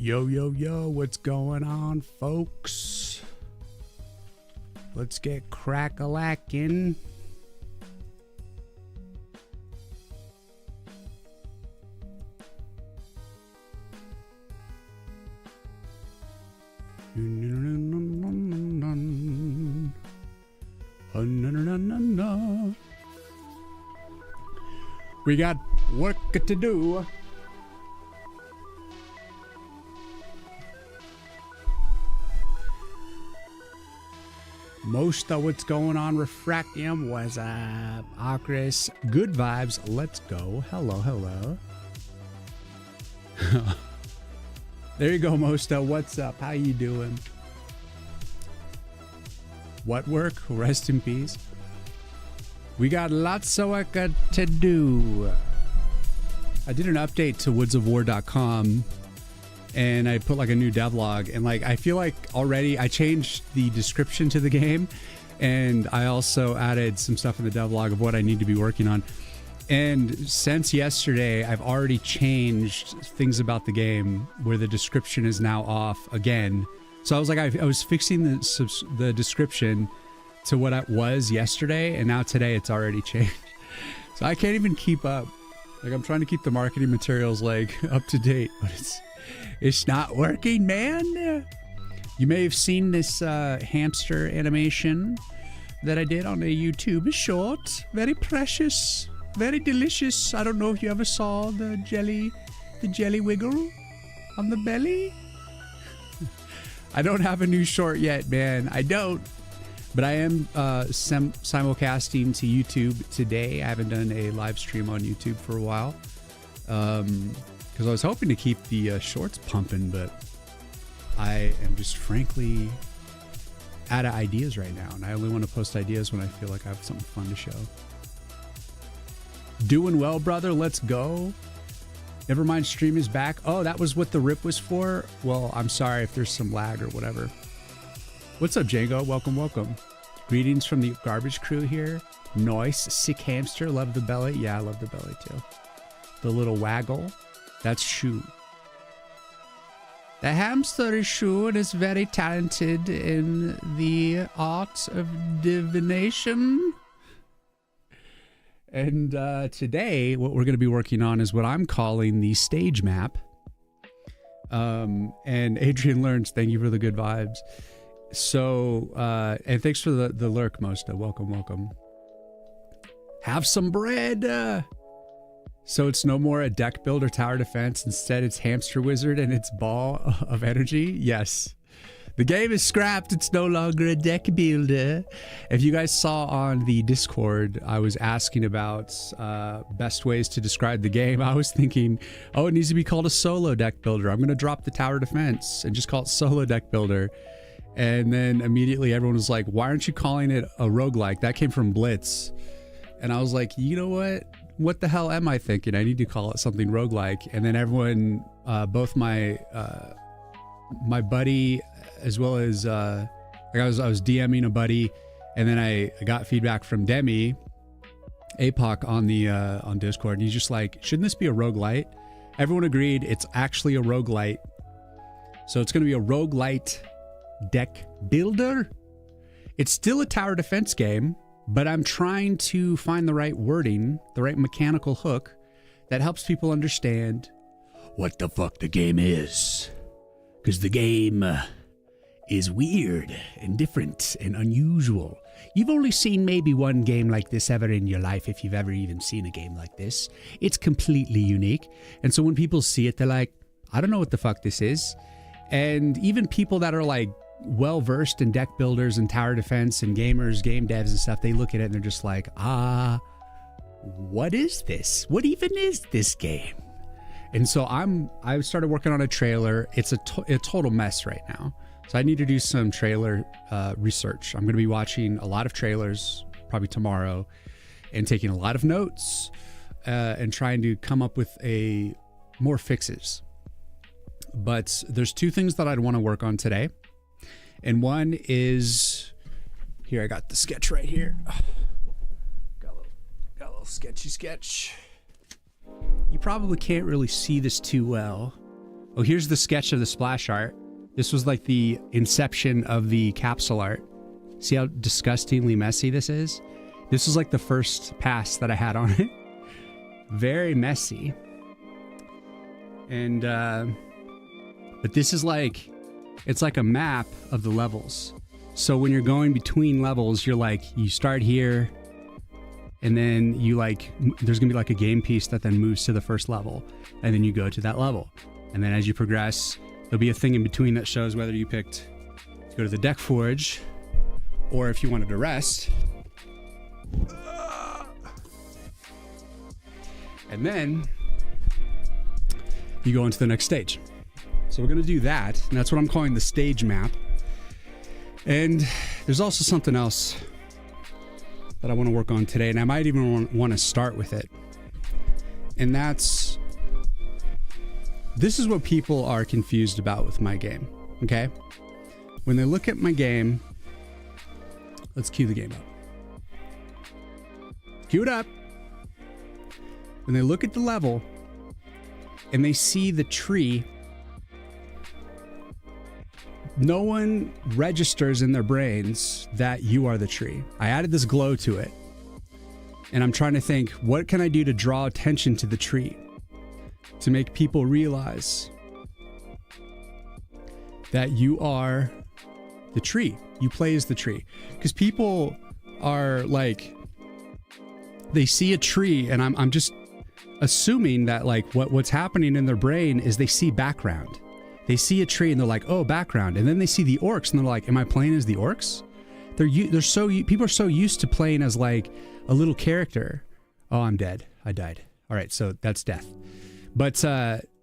Yo, yo, yo, what's going on, folks? Let's get crack-a-lackin'. We got work to do. Most of what's going on Refractium was Acris. Good vibes. Let's go. Hello, hello. There you go, Mosta. What's up? How you doing? What work? Rest in peace. We got lots of work to do. I did an update to woodsofwar.com and I put like a new devlog, and like I feel like already I changed the description to the game, and I also added some stuff in the devlog of what I need to be working on. And since yesterday, I've already changed things about the game where the description is now off again. So I was like, I was fixing the description to what it was yesterday, and now today it's already changed. So I can't even keep up. Like I'm trying to keep the marketing materials like up to date, but it's not working, man. You may have seen this hamster animation that I did on a YouTube short. Very precious, very delicious. I don't know if you ever saw the jelly wiggle on the belly. I don't have a new short yet, man. I don't. But I am simulcasting to YouTube today. I haven't done a live stream on YouTube for a while. Because I was hoping to keep the shorts pumping, but I am just frankly out of ideas right now. And I only want to post ideas when I feel like I have something fun to show. Doing well, brother. Let's go. Nevermind, stream is back. Oh, that was what the rip was for? Well, I'm sorry if there's some lag or whatever. What's up, Django? Welcome, welcome. Greetings from the garbage crew here. Nice. Sick hamster. Love the belly. Yeah, I love the belly too. The little waggle. That's Shu. The hamster is Shu and is very talented in the art of divination. And today, what we're going to be working on is what I'm calling the stage map. And Adrian Learns, thank you for the good vibes. So, and thanks for the lurk, Mosta. Welcome, welcome. Have some bread. So it's no more a deck builder tower defense. Instead, it's hamster wizard and its ball of energy. Yes. The game is scrapped. It's no longer a deck builder. If you guys saw on the Discord, I was asking about best ways to describe the game. I was thinking, oh, it needs to be called a solo deck builder. I'm going to drop the tower defense and just call it solo deck builder. And then immediately everyone was like, why aren't you calling it a roguelike? That came from Blitz. And I was like, you know what? What the hell am I thinking? I need to call it something roguelike. And then everyone, both my my buddy, as well as like I was DMing a buddy, and then I got feedback from Demi, APOC on the on Discord, and he's just like, shouldn't this be a roguelite? Everyone agreed it's actually a roguelite. So it's going to be a roguelite deck builder. It's still a tower defense game, but I'm trying to find the right wording, the right mechanical hook that helps people understand what the fuck the game is. Because the game is weird and different and unusual. You've only seen maybe one game like this ever in your life, if you've ever even seen a game like this. It's completely unique. And so when people see it, they're like, I don't know what the fuck this is. And even people that are like well-versed in deck builders and tower defense and gamers, game devs and stuff, they look at it and they're just like, what is this? What even is this game? And so I started working on a trailer. It's a total mess right now. So I need to do some trailer research. I'm going to be watching a lot of trailers probably tomorrow and taking a lot of notes and trying to come up with more fixes. But there's two things that I'd want to work on today. And one is, here, I got the sketch right here. Got a little sketchy sketch. You probably can't really see this too well, Oh, here's the sketch of the splash art. This was like the inception of the capsule art. See how disgustingly messy this is? This was like the first pass that I had on it. Very messy. And, but this is like, it's like a map of the levels. So when you're going between levels, you're like, you start here, and then you like, there's gonna be like a game piece that then moves to the first level, and then you go to that level. And then as you progress, there'll be a thing in between that shows whether you picked to go to the deck forge, or if you wanted to rest. And then you go into the next stage. So we're gonna do that, and that's what I'm calling the stage map. And there's also something else that I want to work on today, and I might even want to start with it. And that's, this is what people are confused about with my game, okay? When they look at my game, let's cue the game up. Cue it up. When they look at the level and they see the tree, no one registers in their brains that you are the tree. I added this glow to it, and I'm trying to think, what can I do to draw attention to the tree? To make people realize that you are the tree. You play as the tree. Because people are like, they see a tree, and I'm just assuming that like what's happening in their brain is they see background. They see a tree and they're like, oh, background. And then they see the orcs and they're like, am I playing as the orcs? People are so used to playing as like a little character. Oh, I'm dead. I died. All right, so that's death. But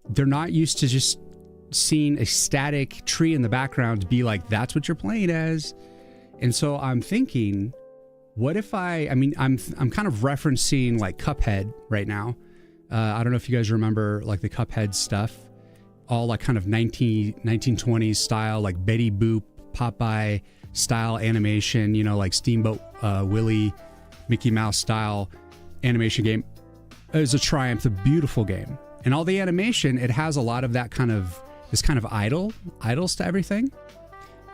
they're not used to just seeing a static tree in the background be like, that's what you're playing as. And so I'm thinking, what if I'm kind of referencing like Cuphead right now. I don't know if you guys remember like the Cuphead stuff. All like kind of 1920s style, like Betty Boop, Popeye style animation, you know, like Steamboat Willie, Mickey Mouse style animation game. It was a triumph, a beautiful game. And all the animation, it has a lot of that kind of, this kind of idols to everything.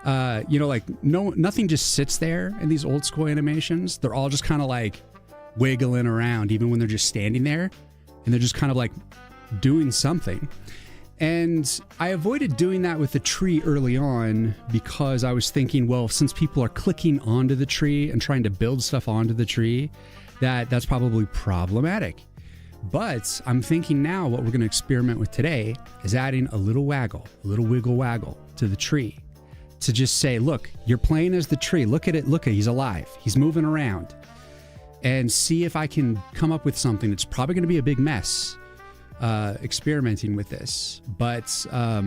You know, like nothing just sits there in these old school animations. They're all just kind of like wiggling around, even when they're just standing there, and they're just kind of like doing something. And I avoided doing that with the tree early on because I was thinking, well, since people are clicking onto the tree and trying to build stuff onto the tree, that's probably problematic. But I'm thinking now what we're going to experiment with today is adding a little waggle, a little wiggle waggle to the tree to just say, look, you're playing as the tree. Look at it. Look at, he's alive. He's moving around. And see if I can come up with something that's probably going to be a big mess. Experimenting with this, but I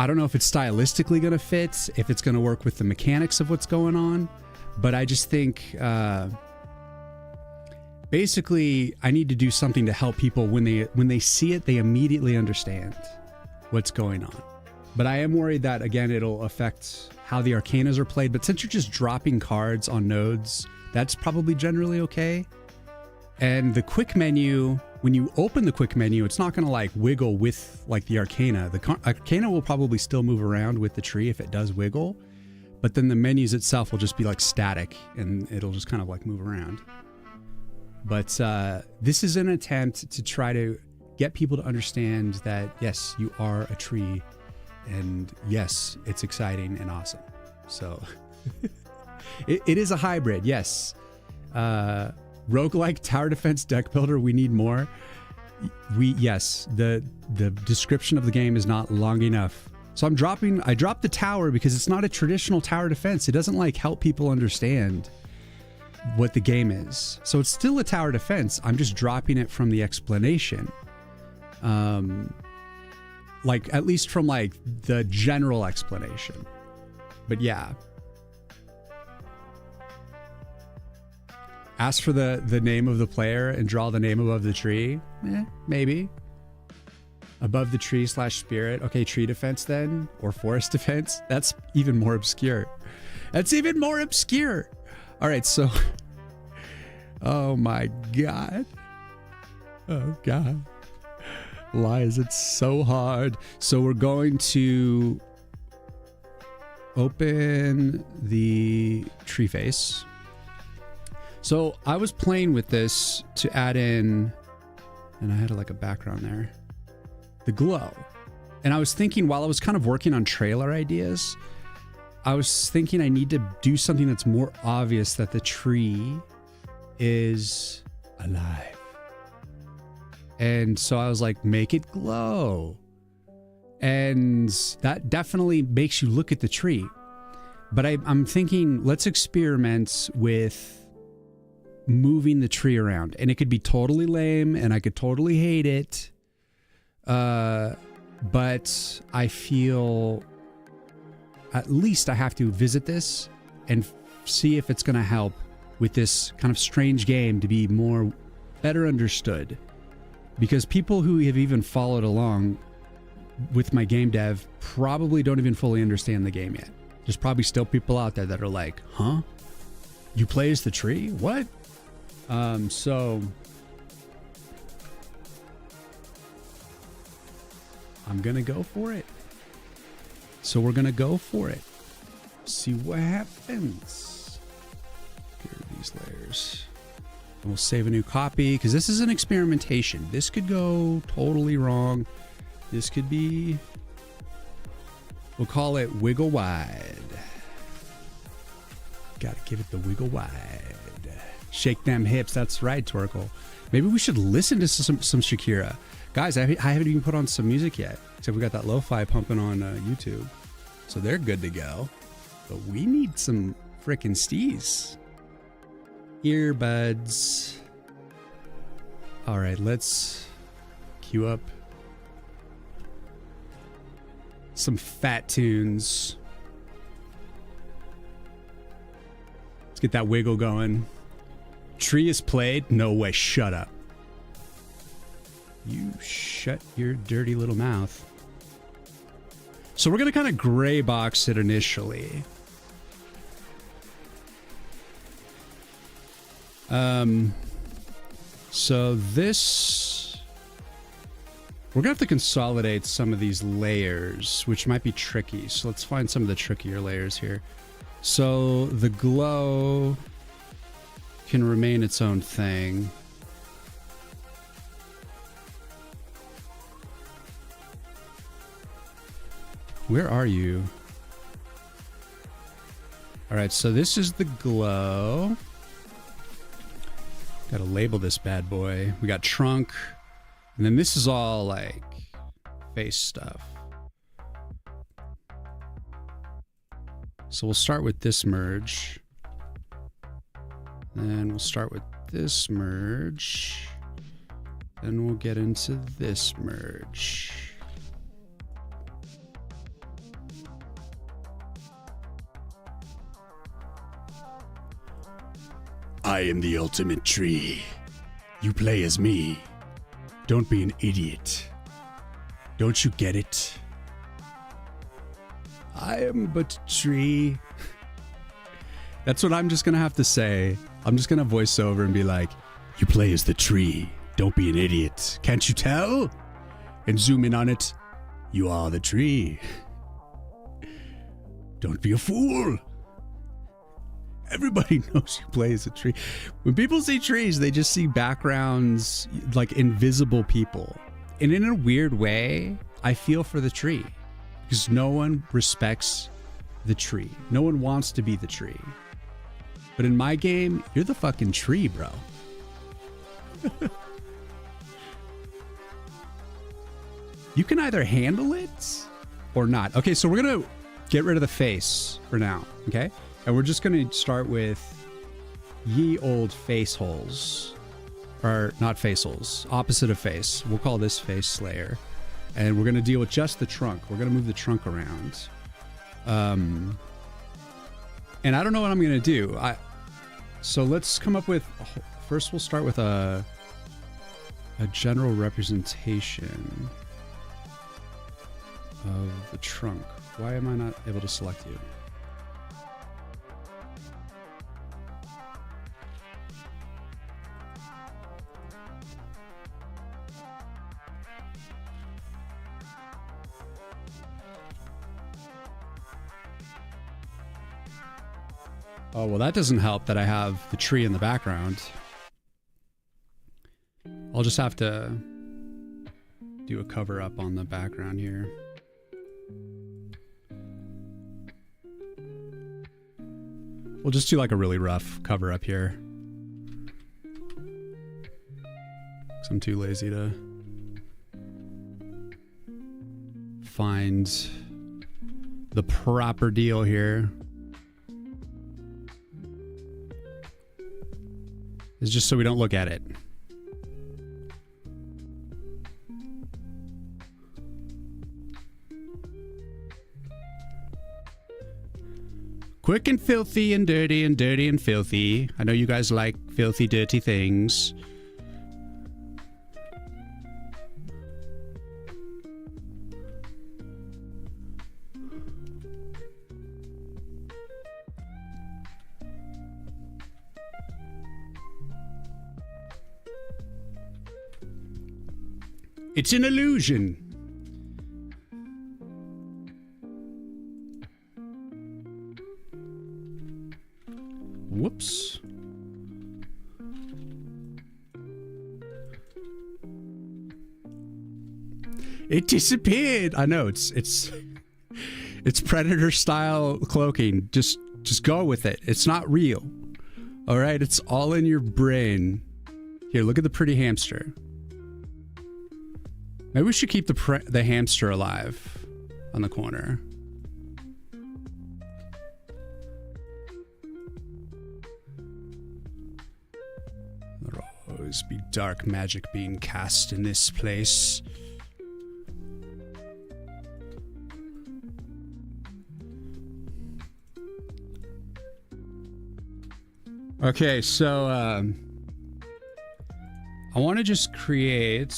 don't know if it's stylistically going to fit, if it's going to work with the mechanics of what's going on, but I just think basically I need to do something to help people when they see it, they immediately understand what's going on. But I am worried that again it'll affect how the arcanas are played, but since you're just dropping cards on nodes, that's probably generally okay. And the quick menu, when you open the quick menu, it's not going to like wiggle with like the arcana. The arcana will probably still move around with the tree if it does wiggle, but then the menus itself will just be like static and it'll just kind of like move around. But this is an attempt to try to get people to understand that yes, you are a tree, and yes, it's exciting and awesome. So it is a hybrid, yes. Roguelike tower defense deck builder, we need more. Yes, the description of the game is not long enough. So I dropped the tower because it's not a traditional tower defense. It doesn't like help people understand what the game is. So it's still a tower defense. I'm just dropping it from the explanation. Like at least from like the general explanation. But yeah. Ask for the name of the player and draw the name above the tree. Maybe. Above the tree / spirit. Okay, tree defense then? Or forest defense? That's even more obscure. That's even more obscure. All right, so... Oh my God. Oh God. Why is it so hard? So we're going to open the tree face. So I was playing with this to add in, and I had like a background there, the glow. And I was thinking while I was kind of working on trailer ideas, I was thinking I need to do something that's more obvious that the tree is alive. And so I was like, make it glow. And that definitely makes you look at the tree. But I'm thinking, let's experiment with moving the tree around. And it could be totally lame and I could totally hate it. But I feel at least I have to visit this and see if it's going to help with this kind of strange game to be better understood. Because people who have even followed along with my game dev probably don't even fully understand the game yet. There's probably still people out there that are like, huh? You play as the tree? What? So I'm gonna go for it. So we're gonna go for it. See what happens. Here are these layers. And we'll save a new copy because this is an experimentation. This could go totally wrong. This could be, we'll call it wiggle wide. Gotta give it the wiggle wide. Shake them hips. That's right, Twerkle. Maybe we should listen to some Shakira. Guys, I haven't even put on some music yet. Except we got that lo-fi pumping on YouTube. So they're good to go. But we need some frickin' steez. Earbuds. All right, let's cue up some fat tunes. Let's get that wiggle going. Tree is played? No way, shut up. You shut your dirty little mouth. So we're going to kind of gray box it initially. So this, we're gonna have to consolidate some of these layers, which might be tricky. So let's find some of the trickier layers here. So the glow can remain its own thing. Where are you? All right, so this is the glow. Gotta label this bad boy. We got trunk. And then this is all like face stuff. So we'll start with this merge. Then we'll start with this merge. Then we'll get into this merge. I am the ultimate tree. You play as me. Don't be an idiot. Don't you get it? I am but a tree. That's what I'm just gonna have to say. I'm just gonna voice over and be like, you play as the tree. Don't be an idiot. Can't you tell? And zoom in on it. You are the tree. Don't be a fool. Everybody knows you play as a tree. When people see trees, they just see backgrounds, like invisible people. And in a weird way, I feel for the tree. Because no one respects the tree. No one wants to be the tree. But in my game, you're the fucking tree, bro. You can either handle it or not. Okay, so we're going to get rid of the face for now, okay? And we're just going to start with ye old face holes. Or not face holes, opposite of face. We'll call this face layer. And we're going to deal with just the trunk. We're going to move the trunk around. And I don't know what I'm going to do. So let's come up with... First, we'll start with a general representation of the trunk. Why am I not able to select you? Oh, well, that doesn't help that I have the tree in the background. I'll just have to do a cover up on the background here. We'll just do like a really rough cover up here. 'Cause I'm too lazy to find the proper deal here. It's just so we don't look at it. Quick and filthy and dirty and filthy. I know you guys like filthy, dirty things. It's an illusion. Whoops. It disappeared. I know it's Predator style cloaking. Just go with it. It's not real. All right, it's all in your brain. Here, look at the pretty hamster. Maybe we should keep the hamster alive on the corner. There'll always be dark magic being cast in this place. Okay, so I want to just create...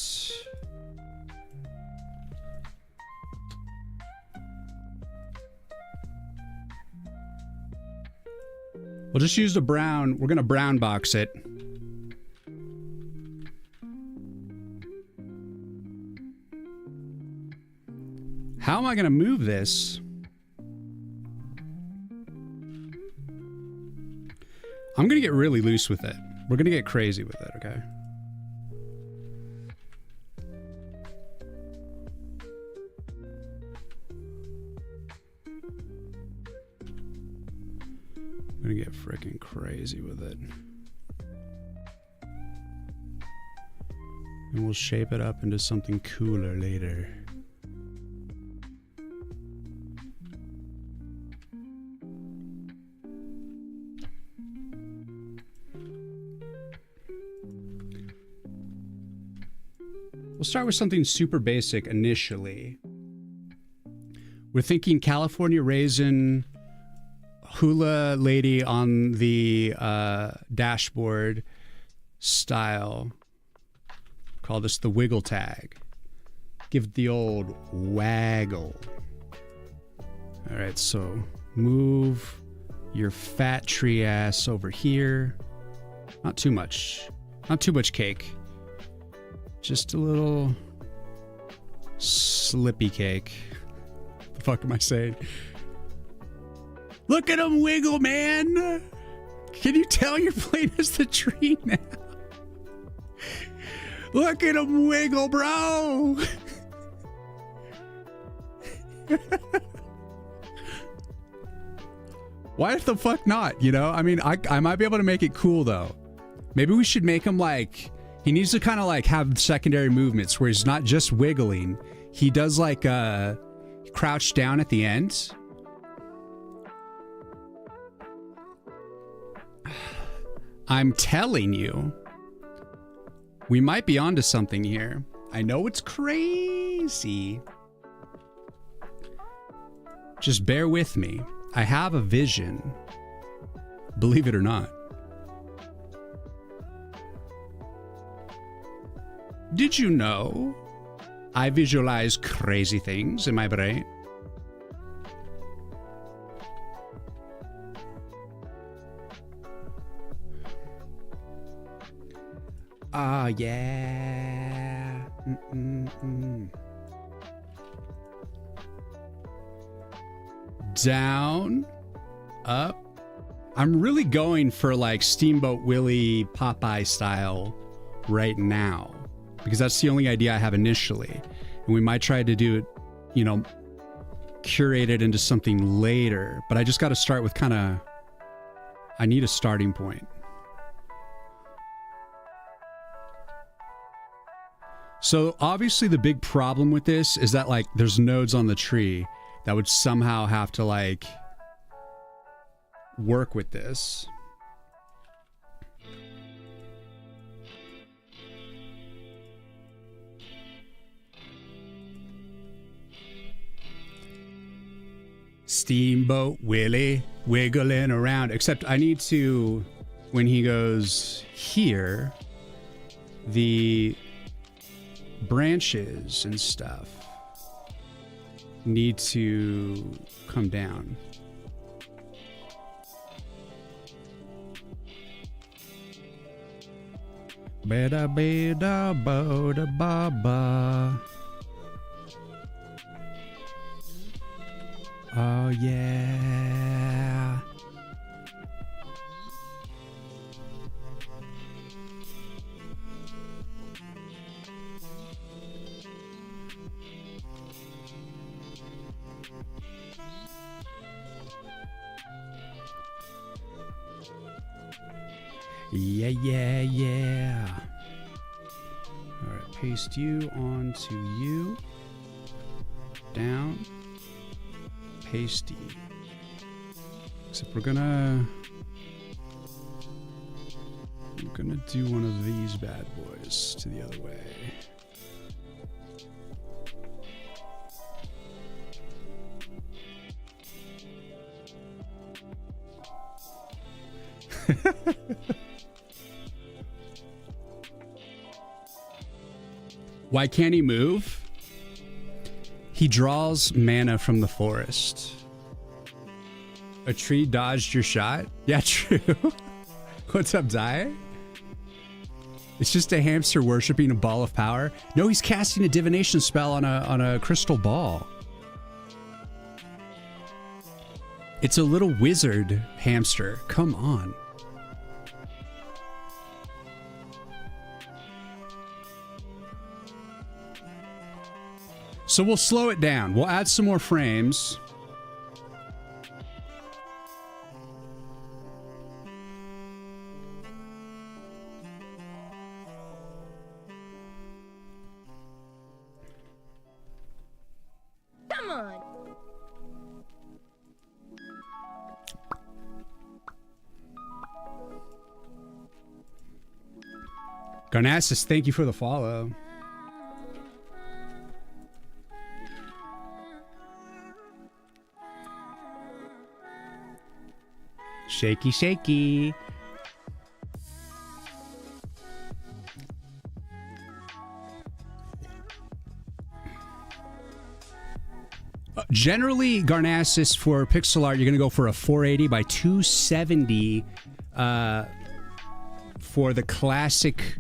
We'll just use the brown. We're going to brown box it. How am I going to move this? I'm going to get really loose with it. We're going to get crazy with it, okay? I'm gonna get freaking crazy with it. And we'll shape it up into something cooler later. We'll start with something super basic initially. We're thinking California raisin, hula lady on the dashboard style. Call this the wiggle tag. Give it the old waggle. All right, so move your fat tree ass over here. Not too much. Not too much cake. Just a little slippy cake. What the fuck am I saying? Look at him wiggle, man! Can you tell you're playing as the tree now? Look at him wiggle, bro! Why the fuck not, you know? I mean, I might be able to make it cool, though. Maybe we should make him, like... He needs to kind of, like, have secondary movements where he's not just wiggling. He does, like, crouch down at the end. I'm telling you, we might be onto something here. I know it's crazy. Just bear with me. I have a vision. Believe it or not. Did you know I visualize crazy things in my brain? Ah, yeah. Down, up. I'm really going for like Steamboat Willie Popeye style right now, because that's the only idea I have initially. And we might try to do it, you know, curate it into something later, but I just got to start with kind of, I need a starting point. So obviously the big problem with this is that like there's nodes on the tree that would somehow have to like work with this. Steamboat Willie wiggling around, except I need to, when he goes here, the branches and stuff need to come down. Bada bada boda baba. Oh yeah. Yeah, yeah, yeah. All right, paste you onto you. Down. Pasty. Except we're gonna do one of these bad boys to the other way. Why can't he move? He draws mana from the forest. A tree dodged your shot? Yeah, true. What's up, Dai? It's just a hamster worshipping a ball of power. No, he's casting a divination spell on a crystal ball. It's a little wizard hamster. Come on. So we'll slow it down. We'll add some more frames. Come on. Garnassus, thank you for the follow. Shaky, shaky. Generally, Garnassus, for pixel art, you're going to go for a 480 by 270 for the classic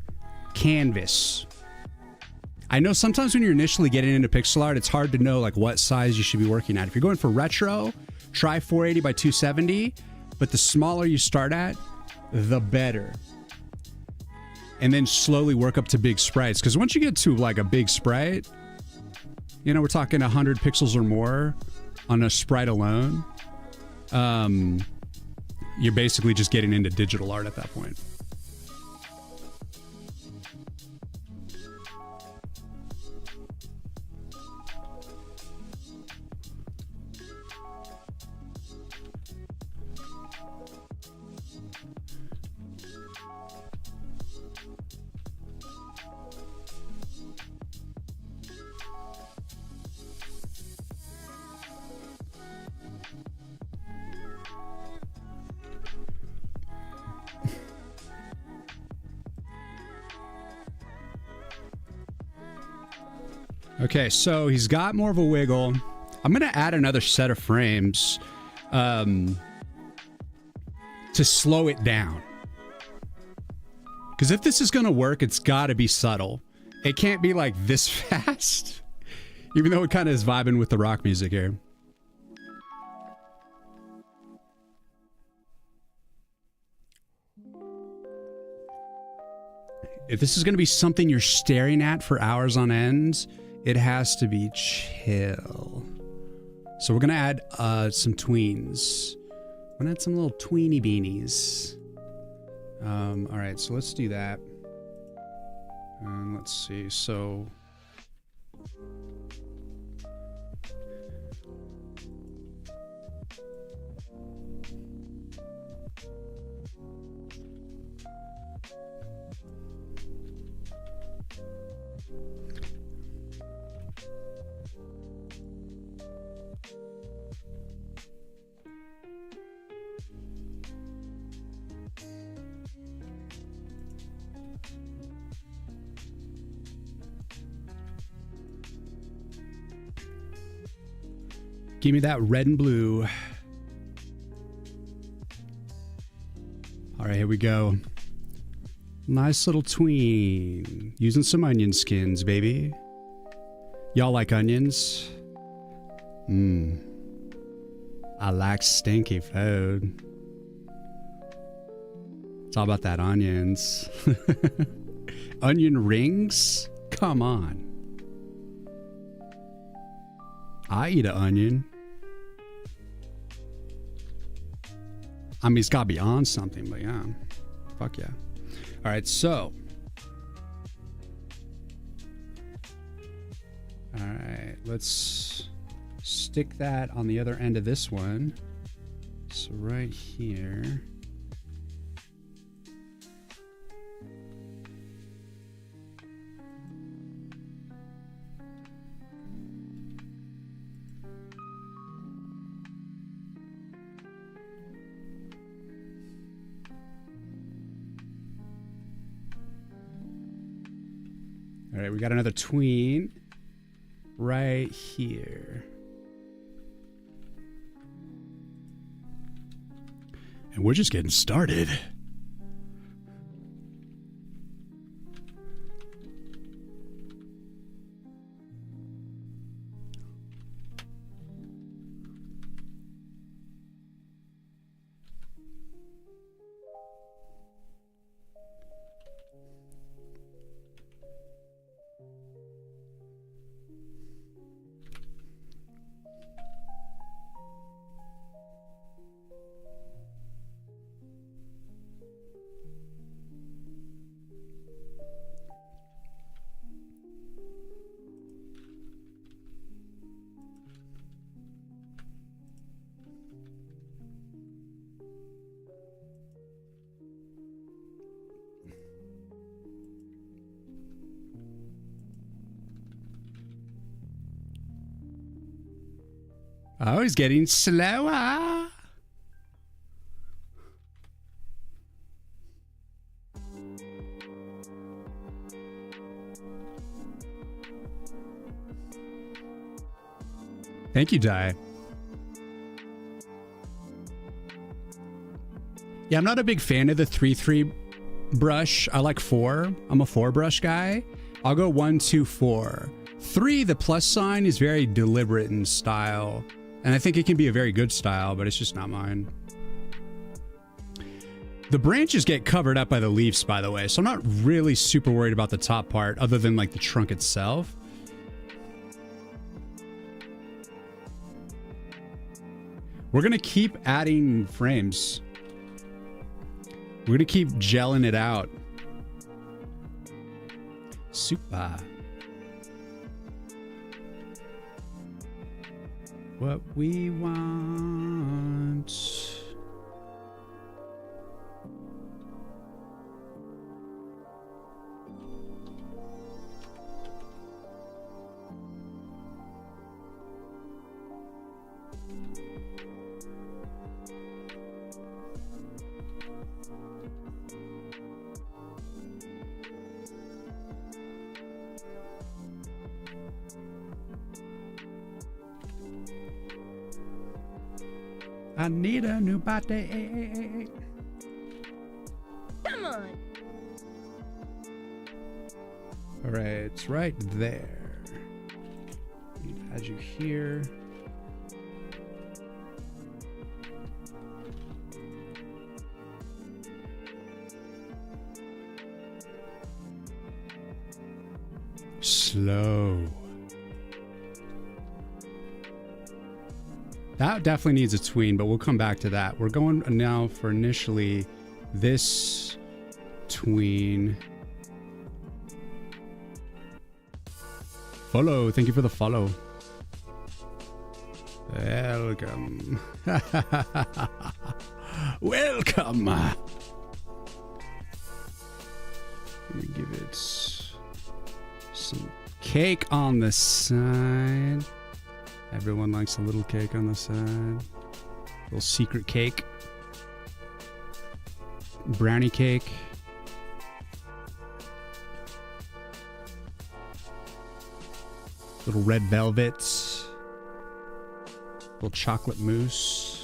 canvas. I know sometimes when you're initially getting into pixel art, it's hard to know like what size you should be working at. If you're going for retro, try 480 by 270. But the smaller you start at, the better. And then slowly work up to big sprites. Because once you get to like a big sprite, you know, we're talking 100 pixels or more on a sprite alone. You're basically just getting into digital art at that point. Okay, so he's got more of a wiggle. I'm going to add another set of frames to slow it down. Because if this is going to work, it's got to be subtle. It can't be like this fast, even though it kind of is vibing with the rock music here. If this is going to be something you're staring at for hours on end, it has to be chill. So we're going to add some tweens. We're going to add some little tweeny beanies. All right, so let's do that. And let's see, so... Give me that red and blue. All right, here we go. Nice little tween. Using some onion skins, baby. Y'all like onions? I like stinky food. It's all about that onions. Onion rings? Come on. I eat an onion. I mean, it's got to be on something, but yeah. Fuck yeah. All right, so. All right, let's stick that on the other end of this one. So right here. All right, we got another tween right here. And we're just getting started. Oh, he's getting slower. Thank you, Di. Yeah, I'm not a big fan of the 3-3 brush. I like 4. I'm a 4 brush guy. I'll go 1, 2, 4. 3, the plus sign is very deliberate in style. And I think it can be a very good style, but it's just not mine. The branches get covered up by the leaves, by the way, so I'm not really super worried about the top part, other than like the trunk itself. We're gonna keep adding frames. We're gonna keep gelling it out. Super. What we want. I need a new body. Come on. All right, it's right there. Add you here. Slow. That definitely needs a tween, but we'll come back to that. We're going now for initially this tween. Follow. Thank you for the follow. Welcome. Welcome. Let me give it some cake on the side. Everyone likes a little cake on the side. Little secret cake. Brownie cake. Little red velvets. Little chocolate mousse.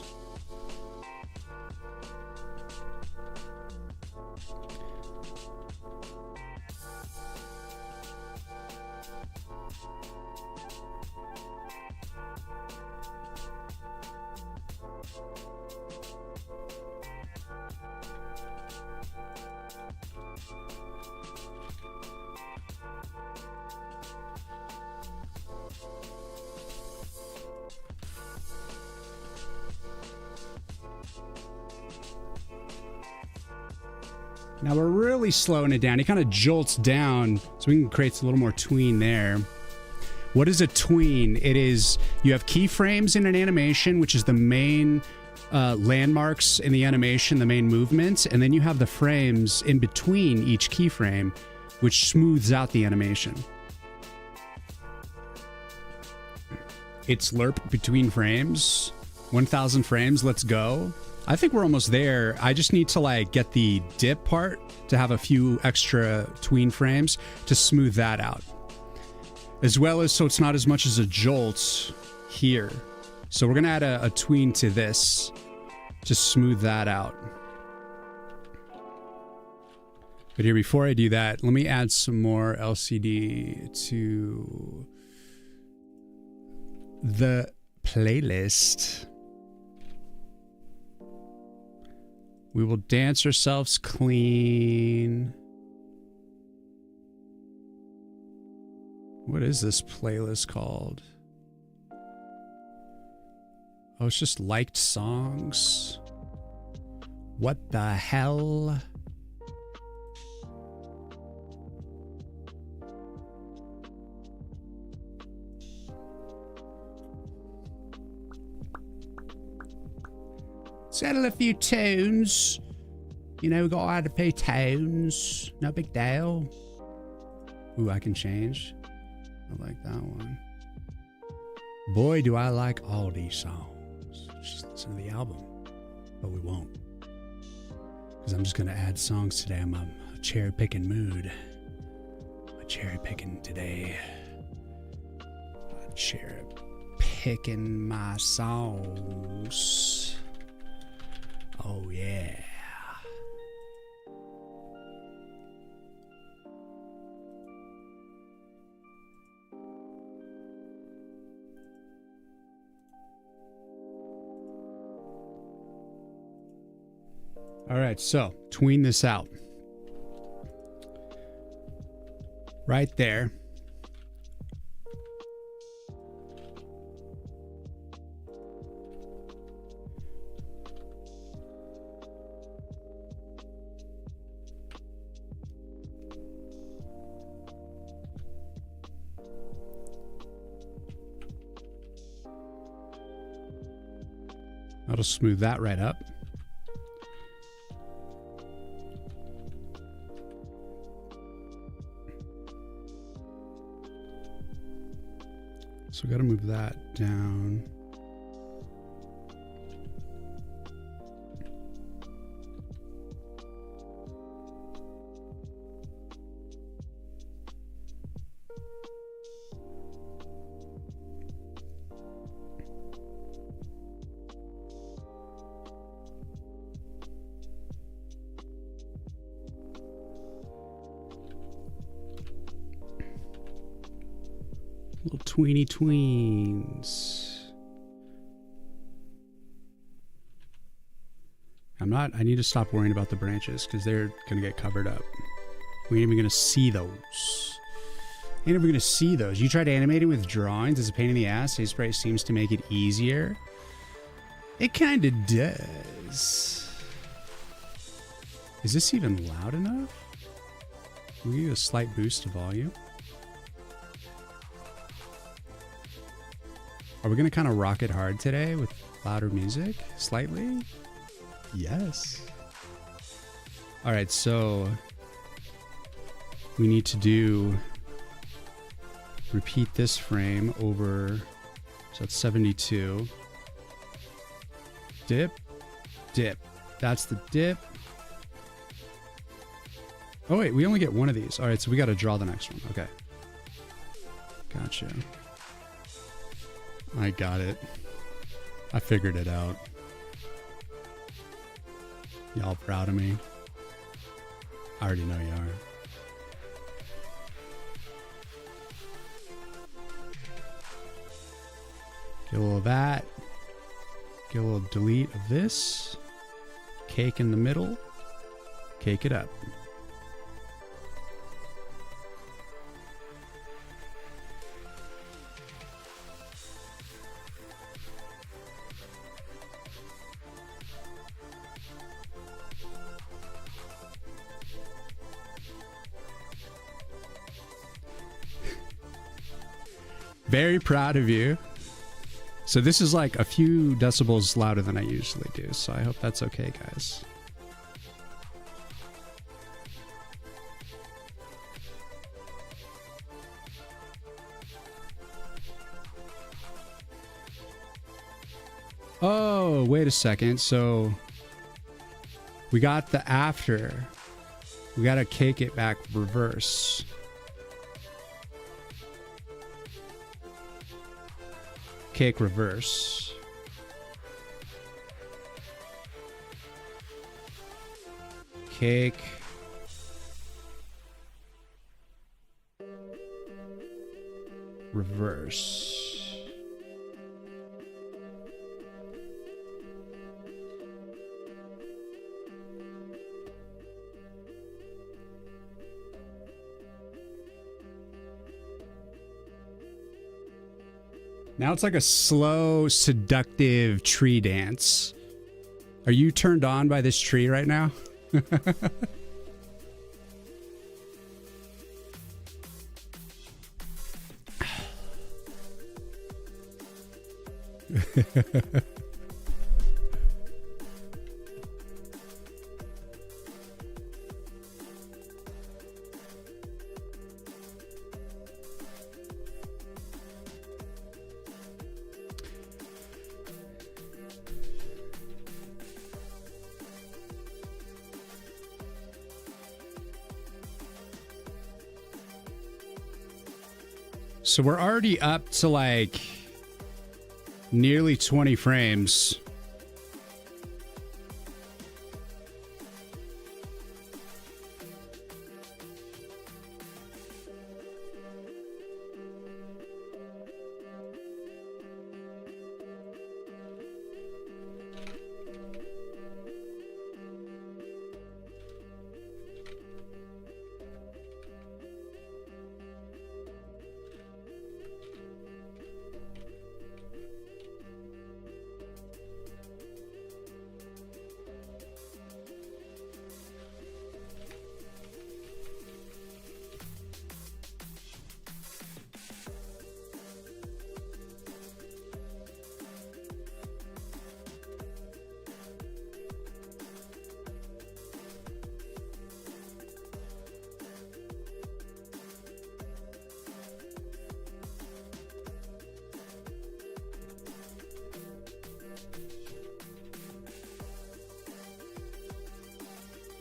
Now we're really slowing it down. It kind of jolts down so we can create a little more tween there. What is a tween? It is, you have keyframes in an animation, which is the main landmarks in the animation, the main movements, and then you have the frames in between each keyframe, which smooths out the animation. It's lerp between frames. 1,000 frames, let's go. I think we're almost there. I just need to like get the dip part to have a few extra tween frames to smooth that out. As well as so it's not as much as a jolt here. So we're gonna add a tween to this to smooth that out. But here, before I do that, let me add some more LCD to the playlist. We will dance ourselves clean. What is this playlist called? Oh, it's just liked songs. What the hell? Settle a few tunes. You know, we got to add a few tunes. No big deal. Ooh, I can change. I like that one. Boy, do I like all these songs. Just listen to the album. But we won't. Because I'm just going to add songs today. I'm a cherry picking mood. I'm cherry picking today. I'm cherry picking my songs. Oh, yeah. All right, so tween this out. Right there. That'll smooth that right up. So we got to move that down. Little tweeny tweens. I need to stop worrying about the branches because they're going to get covered up. We ain't even going to see those. Ain't even going to see those. You tried animating with drawings. It's a pain in the ass. Haze Spray seems to make it easier. It kind of does. Is this even loud enough? Can we give a slight boost to volume? Are we going to kind of rock it hard today with louder music? Slightly? Yes. All right, so we need to repeat this frame over, so that's 72. Dip, dip. That's the dip. Oh wait, we only get one of these. All right, so we got to draw the next one. Okay. Gotcha. I got it. I figured it out. Y'all proud of me? I already know you are. Get a little of that. Get a little delete of this. Cake in the middle. Cake it up. Very proud of you. So this is like a few decibels louder than I usually do, so I hope that's okay, guys. Oh, wait a second. So we got the after. We got to cake it back reverse. Cake reverse. Cake. Reverse. Now it's like a slow, seductive tree dance. Are you turned on by this tree right now? So we're already up to like nearly 20 frames.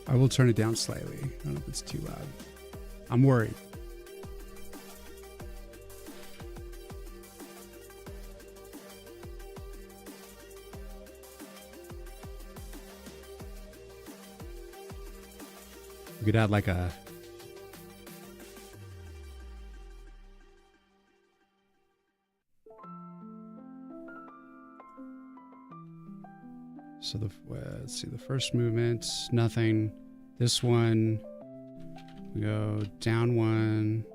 I will turn it down slightly. I don't know if it's too loud. I'm worried. We could add like a So let's see, the first movement, nothing. This one, we go down 1,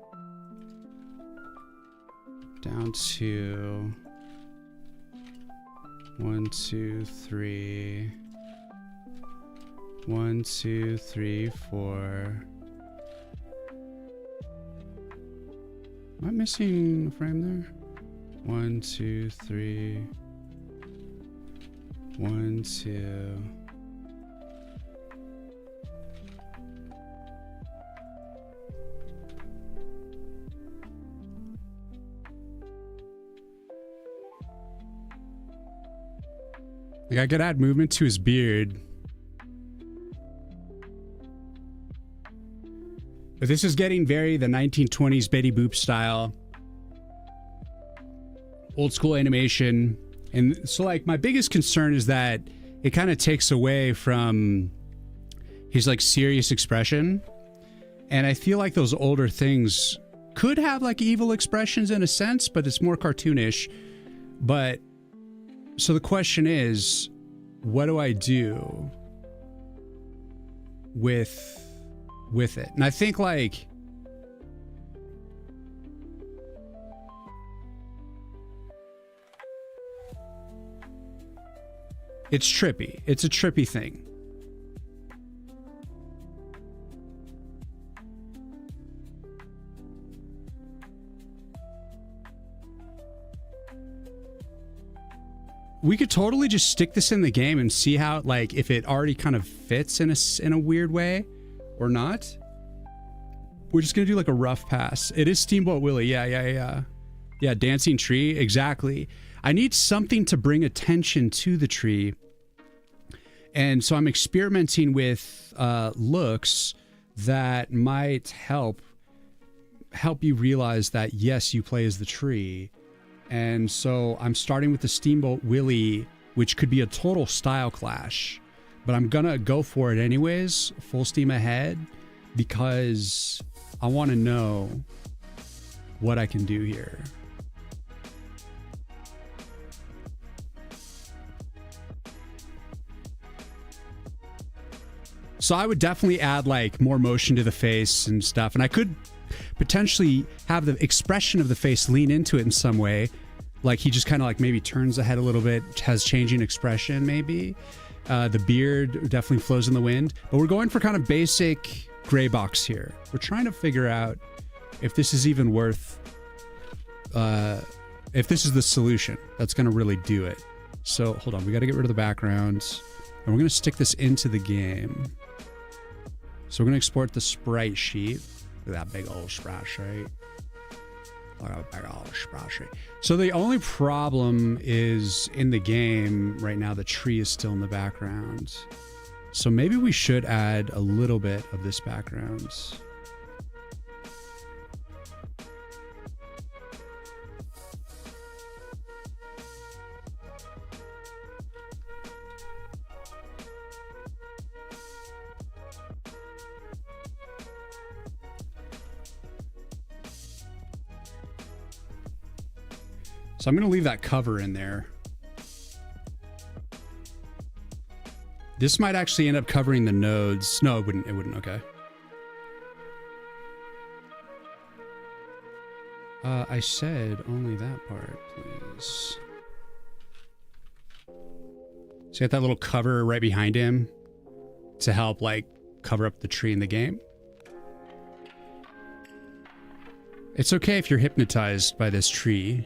down 2, 1, 2, 3, 1, 2, 3, 4. Am I missing a frame there? 1, 2, 3. 1, 2. Like I could add movement to his beard. But this is getting very the 1920s Betty Boop style. Old school animation. And so like my biggest concern is that it kind of takes away from his like serious expression. And I feel like those older things could have like evil expressions in a sense, but it's more cartoonish. But so the question is, what do I do with it? And I think like it's trippy. It's a trippy thing. We could totally just stick this in the game and see how, like, if it already kind of fits in a weird way or not. We're just gonna do like a rough pass. It is Steamboat Willie. Yeah, dancing tree. Exactly. I need something to bring attention to the tree. And so I'm experimenting with looks that might help you realize that, yes, you play as the tree. And so I'm starting with the Steamboat Willie, which could be a total style clash. But I'm going to go for it anyways, full steam ahead, because I want to know what I can do here. So I would definitely add like more motion to the face and stuff. And I could potentially have the expression of the face lean into it in some way. Like he just kind of like maybe turns the head a little bit, has changing expression maybe. The beard definitely flows in the wind. But we're going for kind of basic gray box here. We're trying to figure out if this is even worth, if this is the solution that's going to really do it. So hold on, we got to get rid of the backgrounds. And we're going to stick this into the game. So we're going to export the sprite sheet. Look at that big old sprite sheet. Look at that big old sprite sheet. So the only problem is in the game right now, the tree is still in the background. So maybe we should add a little bit of this background. So I'm going to leave that cover in there. This might actually end up covering the nodes. No, it wouldn't. It wouldn't. Okay. I said only that part, please. So you got that little cover right behind him to help like cover up the tree in the game. It's okay if you're hypnotized by this tree.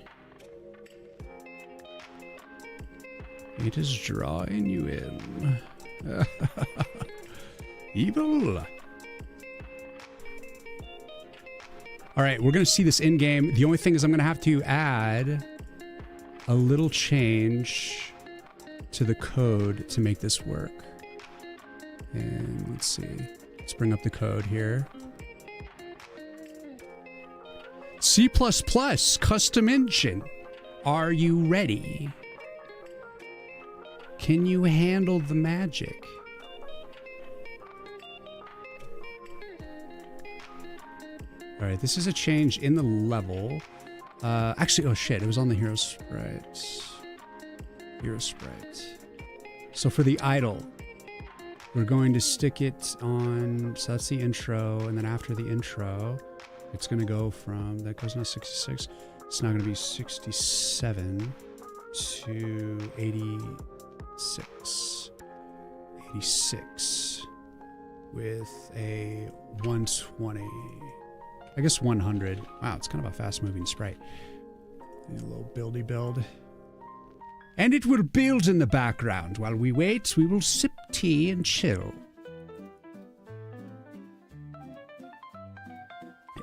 It is drawing you in. Evil. All right, we're going to see this in game. The only thing is I'm going to have to add a little change to the code to make this work. And let's see. Let's bring up the code here. C++ custom engine. Are you ready? Can you handle the magic? All right, this is a change in the level. Actually, oh shit, it was on the hero sprite. Hero sprite. So for the idle, we're going to stick it on, so that's the intro, and then after the intro, it's going to go from, that goes into 66, it's now going to be 67 to 86. 86 with a 120. I guess 100. Wow, it's kind of a fast-moving sprite. A little buildy build. And it will build in the background. While we wait, we will sip tea and chill.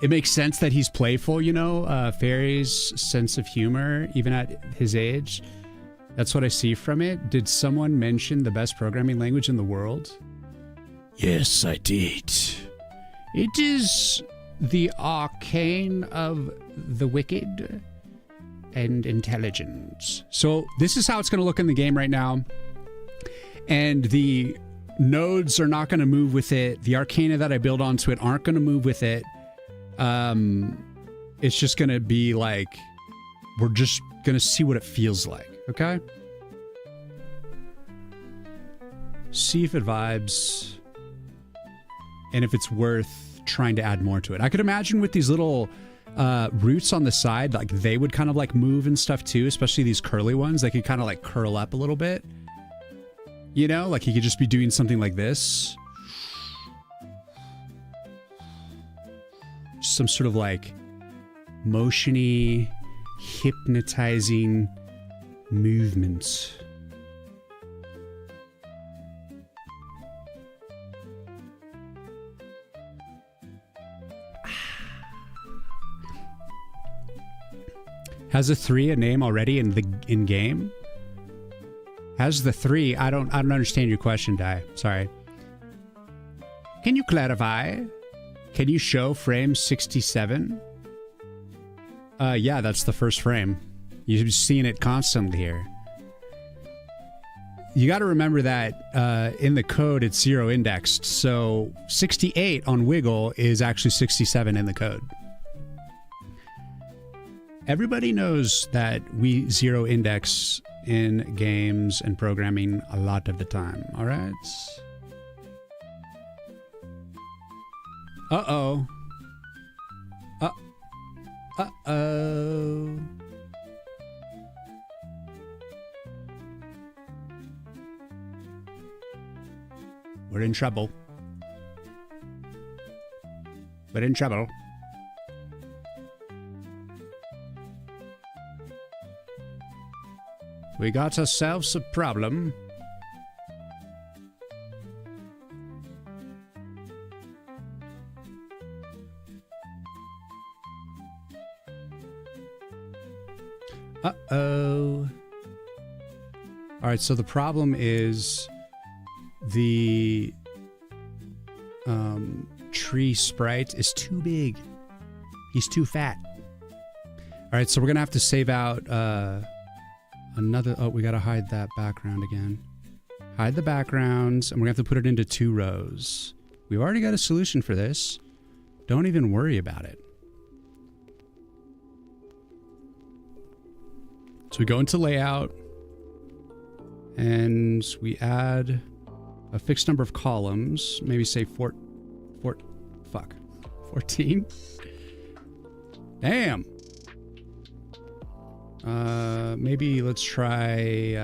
It makes sense that he's playful, you know? Fairy's sense of humor, even at his age. That's what I see from it. Did someone mention the best programming language in the world? Yes, I did. It is the arcane of the wicked and intelligence. So this is how it's going to look in the game right now. And the nodes are not going to move with it. The arcana that I build onto it aren't going to move with it. It's just going to be like, we're just going to see what it feels like. Okay? See if it vibes. And if it's worth trying to add more to it. I could imagine with these little roots on the side, like they would kind of like move and stuff too, especially these curly ones. They could kind of like curl up a little bit. You know, like he could just be doing something like this. Some sort of like motiony, hypnotizing movements. Has the 3 a name already in game? Has the 3? I don't understand your question, Dai. Sorry. Can you clarify? Can you show frame 67? Yeah, that's the first frame. You've seen it constantly here. You got to remember that in the code it's 0 indexed, so 68 on Wiggle is actually 67 in the code. Everybody knows that we 0 index in games and programming a lot of the time, all right? Uh-oh. Uh-oh. We're in trouble. We're in trouble. We got ourselves a problem. Uh-oh. All right, so the problem is the tree sprite is too big. He's too fat. All right, so we're going to have to save out another... Oh, we got to hide that background again. Hide the backgrounds, and we're going to have to put it into 2 rows. We've already got a solution for this. Don't even worry about it. So we go into layout, and we add a fixed number of columns. Maybe say 14. Damn. Maybe let's try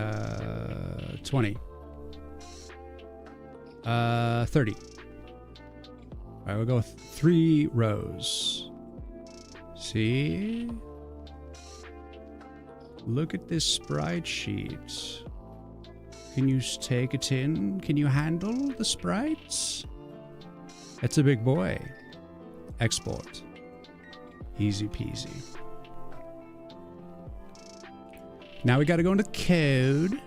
20. 30. All right, we'll go with 3 rows. See? Look at this sprite sheet. Can you take it in? Can you handle the sprites? It's a big boy. Export. Easy peasy. Now we got to go into code,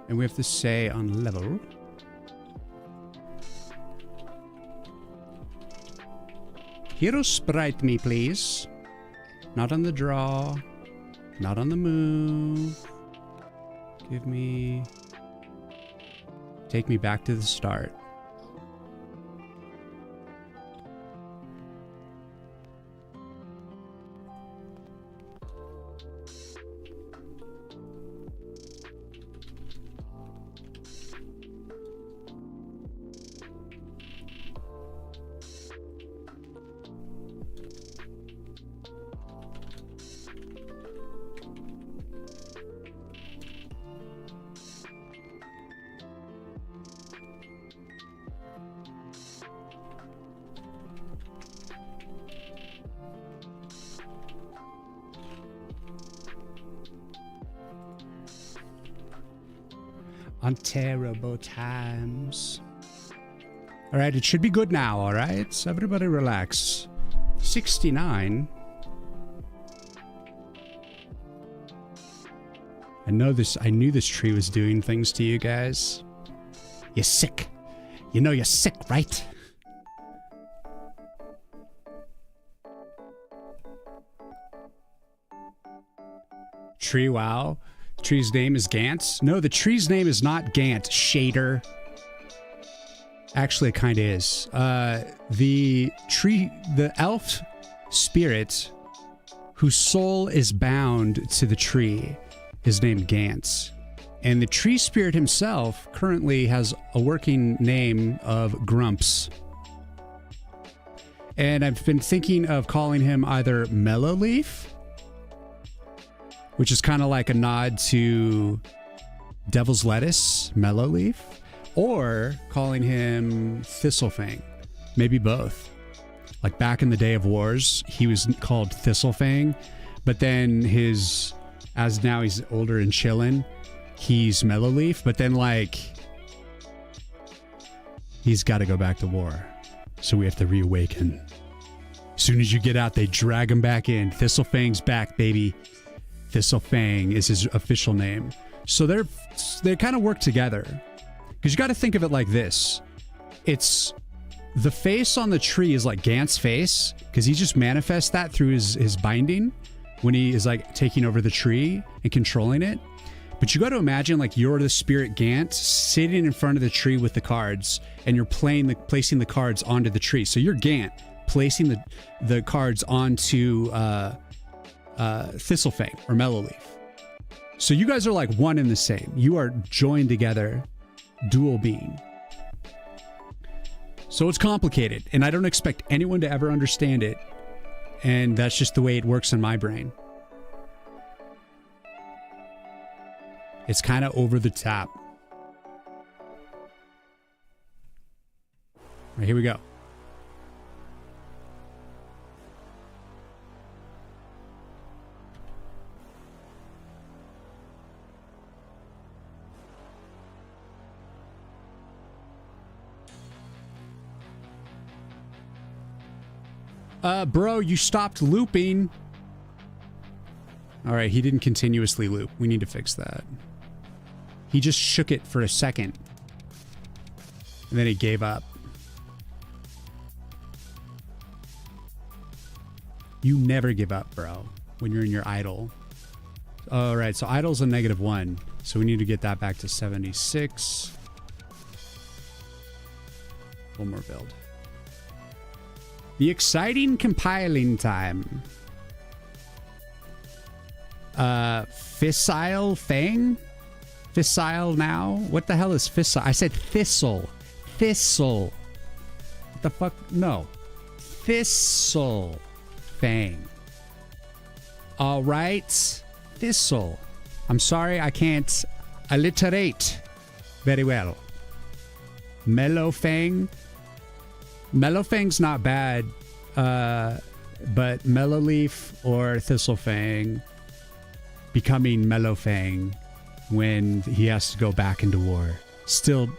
and we have to say on level. Hero sprite me, please. Not on the draw. Not on the move. Give me... Take me back to the start. Unterrible times. All right, it should be good now, all right? So everybody relax. 69. I knew this tree was doing things to you guys. You're sick. You know you're sick, right? Tree, wow. Tree's name is Gantz? No, the tree's name is not Gant, Shader. Actually, it kind of is. The elf spirit whose soul is bound to the tree is named Gantz. And the tree spirit himself currently has a working name of Grumps. And I've been thinking of calling him either Mellowleaf, which is kind of like a nod to Devil's Lettuce, Mellowleaf, or calling him Thistlefang. Maybe both. Like back in the day of wars, he was called Thistlefang, but then as now he's older and chillin', he's Mellowleaf, but then like he's got to go back to war. So we have to reawaken. As soon as you get out, they drag him back in. Thistlefang's back, baby. Thistlefang is his official name. So they kind of work together. Because you got to think of it like this. It's the face on the tree is like Gant's face, because he just manifests that through his binding when he is like taking over the tree and controlling it. But you got to imagine like you're the spirit Gant sitting in front of the tree with the cards, and you're placing the cards onto the tree. So you're Gant placing the cards onto Thistlefang or Mellowleaf. So you guys are like one and the same. You are joined together, dual being. So it's complicated, and I don't expect anyone to ever understand it. And that's just the way it works in my brain. It's kind of over the top. All right, here we go. Bro, you stopped looping. All right, he didn't continuously loop. We need to fix that. He just shook it for a second. And then he gave up. You never give up, bro, when you're in your idle. All right, so idle's a -1. So we need to get that back to 76. One more build. The exciting compiling time. Fissile Fang? Fissile now? What the hell is fissile? I said thistle. Thistle. What the fuck? No. Thistle Fang. All right. Thistle. I'm sorry, I can't alliterate very well. Mellowfang. Mellowfang's not bad, but Mellowleaf or Thistlefang becoming Mellowfang when he has to go back into war. Still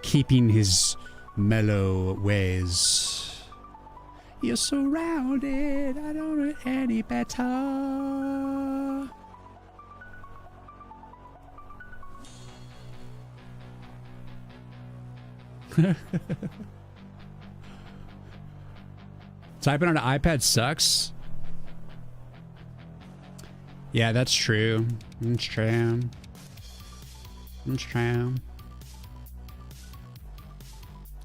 keeping his mellow ways. You're surrounded, I don't know any better. Typing on an iPad sucks. Yeah, that's true. It's true. It's true.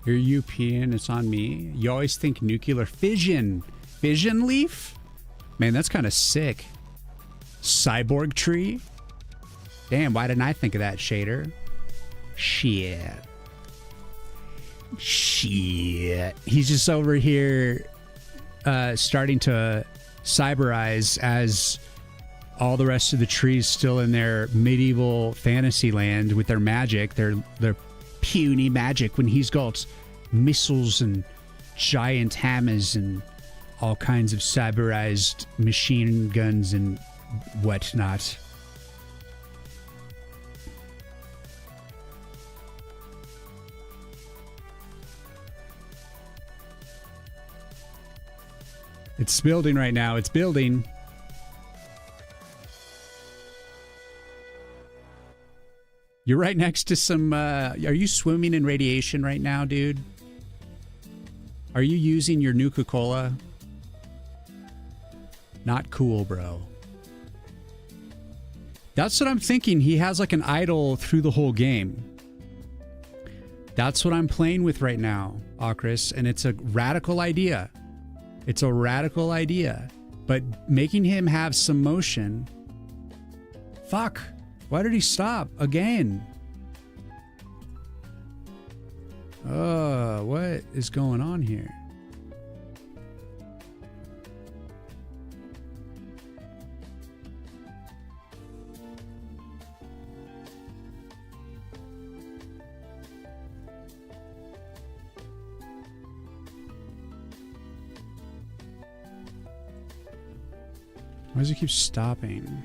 You're European, it's on me. You always think nuclear fission. Fission leaf? Man, that's kind of sick. Cyborg tree? Damn, why didn't I think of that, Shader? Shit. Shit. He's just over here starting to cyberize as all the rest of the trees still in their medieval fantasy land with their magic, their puny magic, when he's got missiles and giant hammers and all kinds of cyberized machine guns and whatnot. It's building right now. It's building. You're right next to some... are you swimming in radiation right now, dude? Are you using your Nuka-Cola? Not cool, bro. That's what I'm thinking. He has like an idol through the whole game. That's what I'm playing with right now, Akris, and it's a radical idea. It's a radical idea. But making him have some motion... Fuck. Why did he stop? Again. What is going on here? Why does it keep stopping?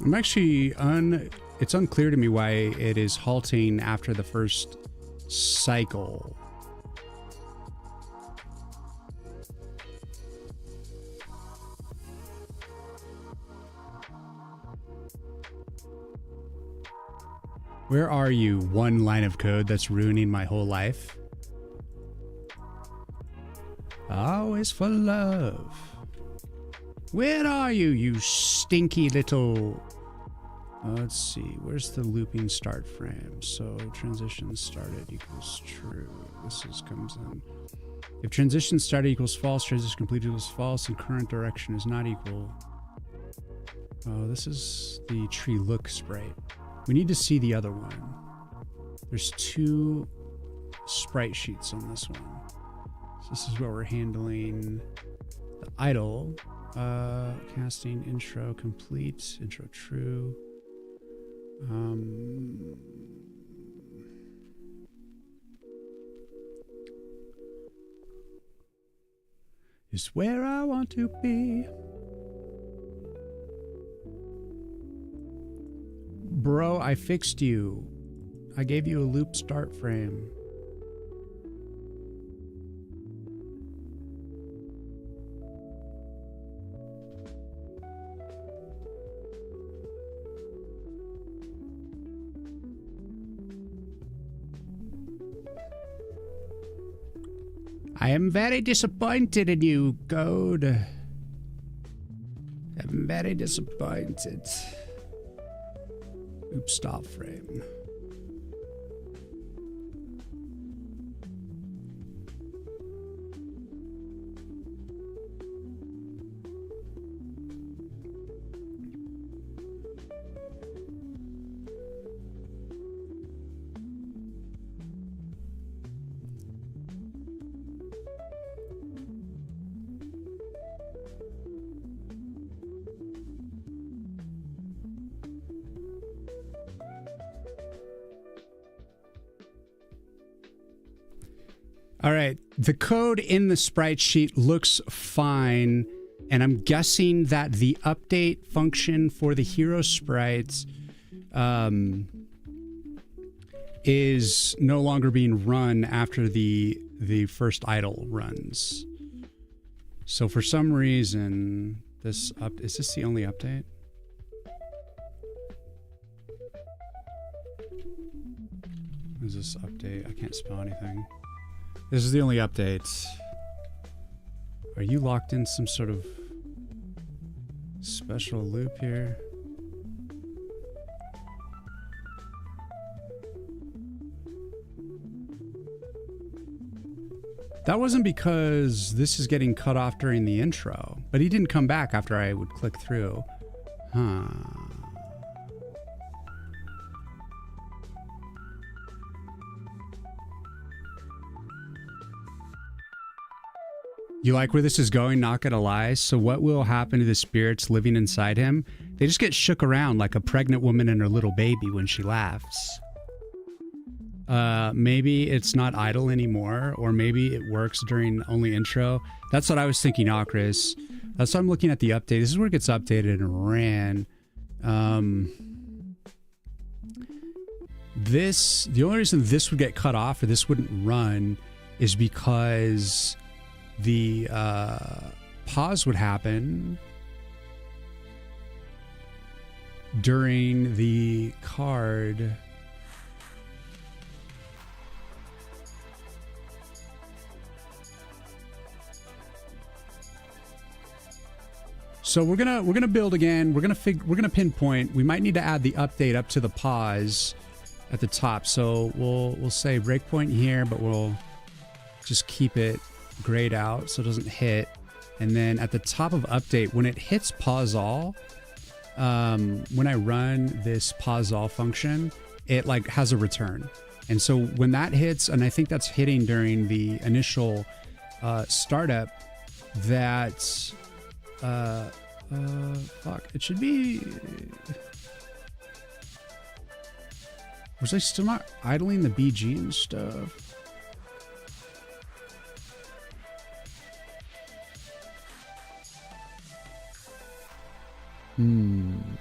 I'm actually it's unclear to me why it is halting after the first cycle. Where are you? One line of code that's ruining my whole life. Always for love. Where are you, you stinky little... let's see. Where's the looping start frame? So transition started equals true. This comes in. If transition started equals false, transition completed equals false, and current direction is not equal. Oh, this is the tree look sprite. We need to see the other one. There's two sprite sheets on this one. So this is where we're handling the idle. Casting intro complete, intro true. Is where I want to be. Bro, I fixed you. I gave you a loop start frame. I am very disappointed in you, Code. I'm very disappointed. Oops, stop frame. All right, the code in the sprite sheet looks fine, and I'm guessing that the update function for the hero sprites is no longer being run after the first idle runs. So for some reason, is this the only update? What is this update? I can't spell anything. This is the only update. Are you locked in some sort of special loop here? That wasn't because this is getting cut off during the intro, but he didn't come back after I would click through. Huh. You like where this is going, not gonna lie? So what will happen to the spirits living inside him? They just get shook around like a pregnant woman and her little baby when she laughs. Maybe it's not idle anymore, or maybe it works during only intro. That's what I was thinking, Chris. So I'm looking at the update. This is where it gets updated and ran. The only reason this would get cut off or this wouldn't run is because the pause would happen during the card. So we're gonna build again. We're gonna pinpoint. We might need to add the update up to the pause at the top. So we'll say breakpoint here, but we'll just keep it grayed out so it doesn't hit. And then at the top of update, when it hits pause all, when I run this pause all function, it like has a return. And so when that hits, and I think that's hitting during the initial startup, that fuck, it should be. Was I still not idling the BG and stuff?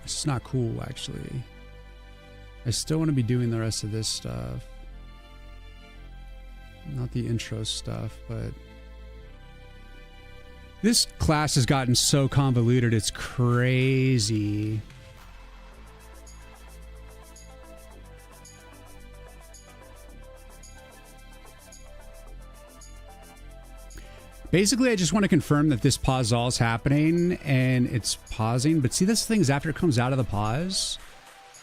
It's not cool, actually. I still want to be doing the rest of this stuff. Not the intro stuff, but this class has gotten so convoluted, it's crazy. Basically, I just want to confirm that this pause all is happening and it's pausing. But see, this thing is after it comes out of the pause,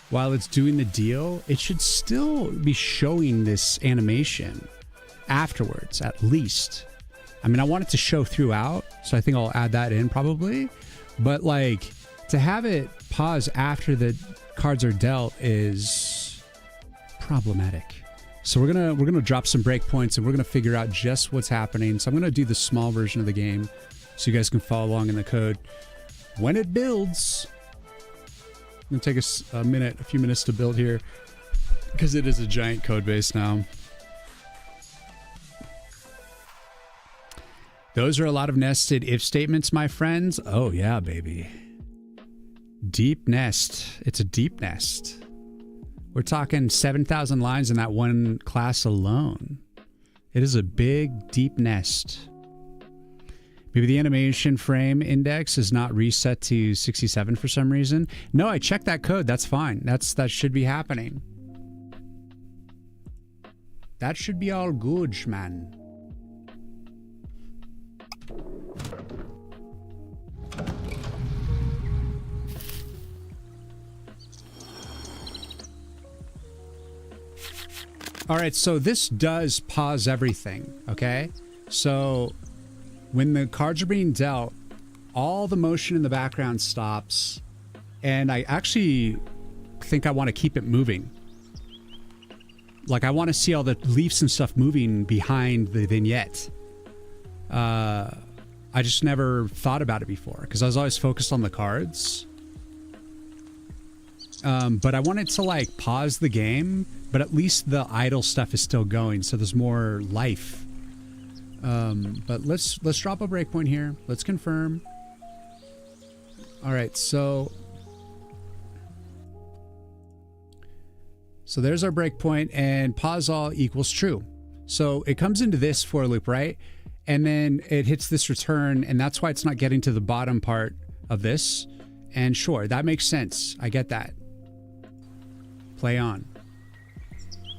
while it's doing the deal, it should still be showing this animation afterwards, at least. I mean, I want it to show throughout, so I think I'll add that in probably. But like, to have it pause after the cards are dealt is problematic. So we're gonna drop some breakpoints and we're gonna figure out just what's happening. So I'm gonna do the small version of the game so you guys can follow along in the code when it builds. It's gonna take us a few minutes to build here because it is a giant code base now. Those are a lot of nested if statements, my friends. Oh yeah, baby. Deep nest. It's a deep nest. We're talking 7,000 lines in that one class alone. It is a big, deep nest. Maybe the animation frame index is not reset to 67 for some reason. No, I checked that code. That's fine. That should be happening. That should be all good, man. All right, so this does pause everything, okay? So when the cards are being dealt, all the motion in the background stops, and I actually think I want to keep it moving. Like, I want to see all the leaves and stuff moving behind the vignette. I just never thought about it before, because I was always focused on the cards. But I wanted to, like, pause the game, but at least the idle stuff is still going, so there's more life. But let's drop a breakpoint here. Let's confirm. All right, so there's our breakpoint, and pause all equals true. So it comes into this for loop, right? And then it hits this return, and that's why it's not getting to the bottom part of this. And sure, that makes sense. I get that. Play on.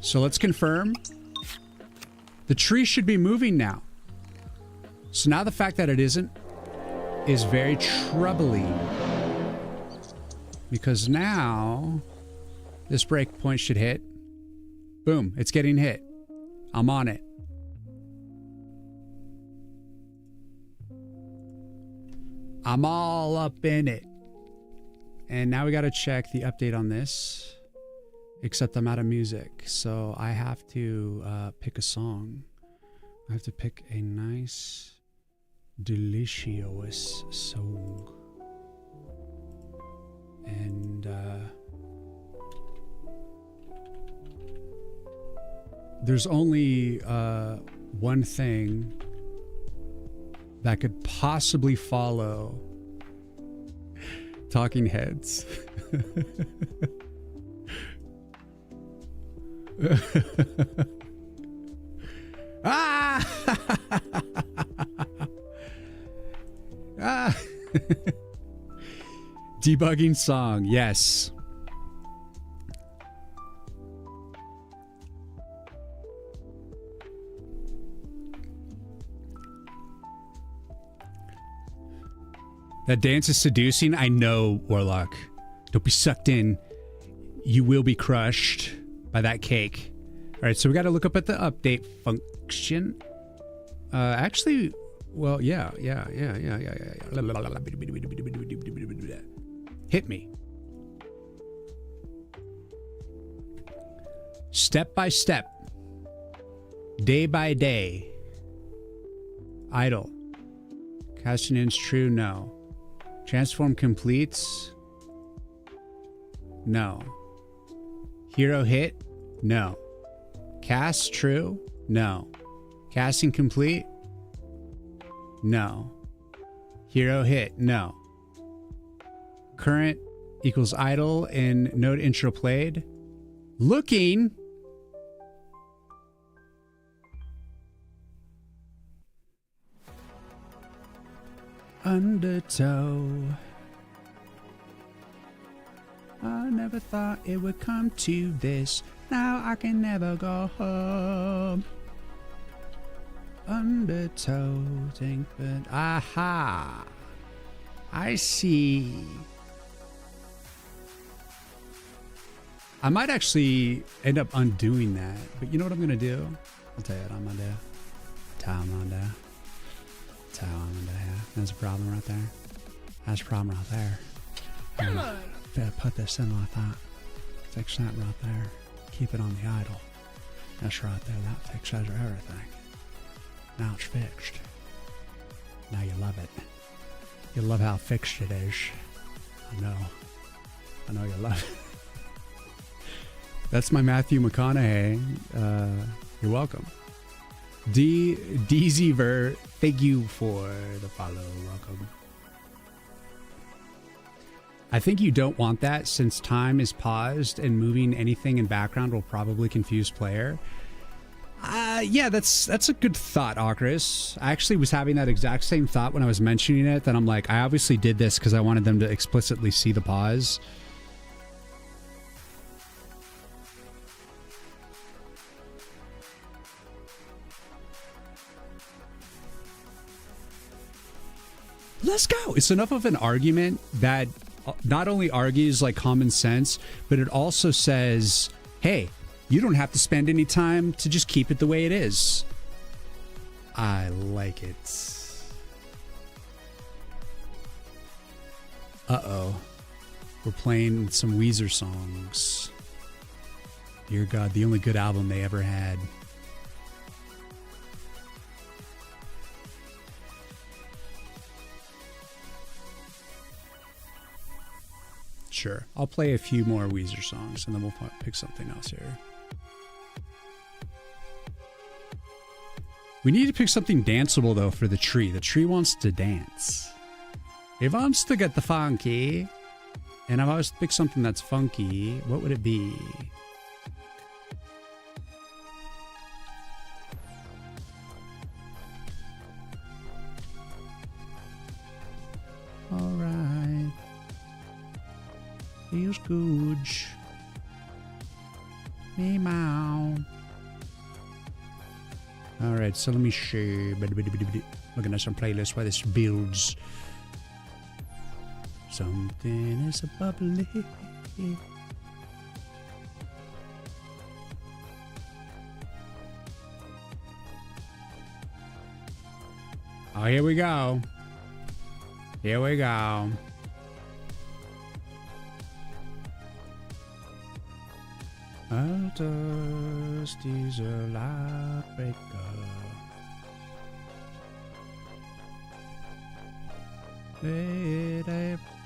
So let's confirm. The tree should be moving now. So now the fact that it isn't is very troubling. Because now this breakpoint should hit. Boom, it's getting hit. I'm on it. I'm all up in it. And now we got to check the update on this. Except I'm out of music. So I have to pick a song. I have to pick a nice, delicious song. And there's only one thing that could possibly follow Talking Heads. Ah! Ah! Debugging song, yes. That dance is seducing. I know, Warlock. Don't be sucked in. You will be crushed by that cake. All right, so we got to look up at the update function. Actually, well, yeah. Hit me. Step by step. Day by day. Idle. Casting in's true, no. Transform completes. No. Hero hit? No. Cast true? No. Casting complete? No. Hero hit? No. Current equals idle and node intro played. Looking. Undertow. I never thought it would come to this. Now I can never go home. Undertow, think, but aha. I see. I might actually end up undoing that, but you know what I'm gonna do? I'll tell you what I'm gonna do. There's a problem right there. That's a problem right there. Come on. Better put this in like that. Fix that right there. Keep it on the idle. That's right there. That fixes everything. Now it's fixed. Now you love it. You love how fixed it is. I know you love it. That's my Matthew McConaughey. You're welcome. DZver, thank you for the follow. Welcome. I think you don't want that since time is paused and moving anything in background will probably confuse player. Yeah, that's a good thought, Okris. I actually was having that exact same thought when I was mentioning it, that I'm like, I obviously did this because I wanted them to explicitly see the pause. Let's go. It's enough of an argument that not only argues like common sense, but it also says, hey, you don't have to spend any time to just keep it the way it is. I like it. Uh-oh. We're playing some Weezer songs. Dear God, the only good album they ever had. Sure. I'll play a few more Weezer songs and then we'll pick something else here. We need to pick something danceable though for the tree. The tree wants to dance. It wants to get the funky. And I've always picked something that's funky. What would it be? All right. Feels good. Meow. All right, so let me see. Looking at some playlists while this builds. Something is a bubbly. Oh, here we go. Here we go. Altus diesel outbreaker.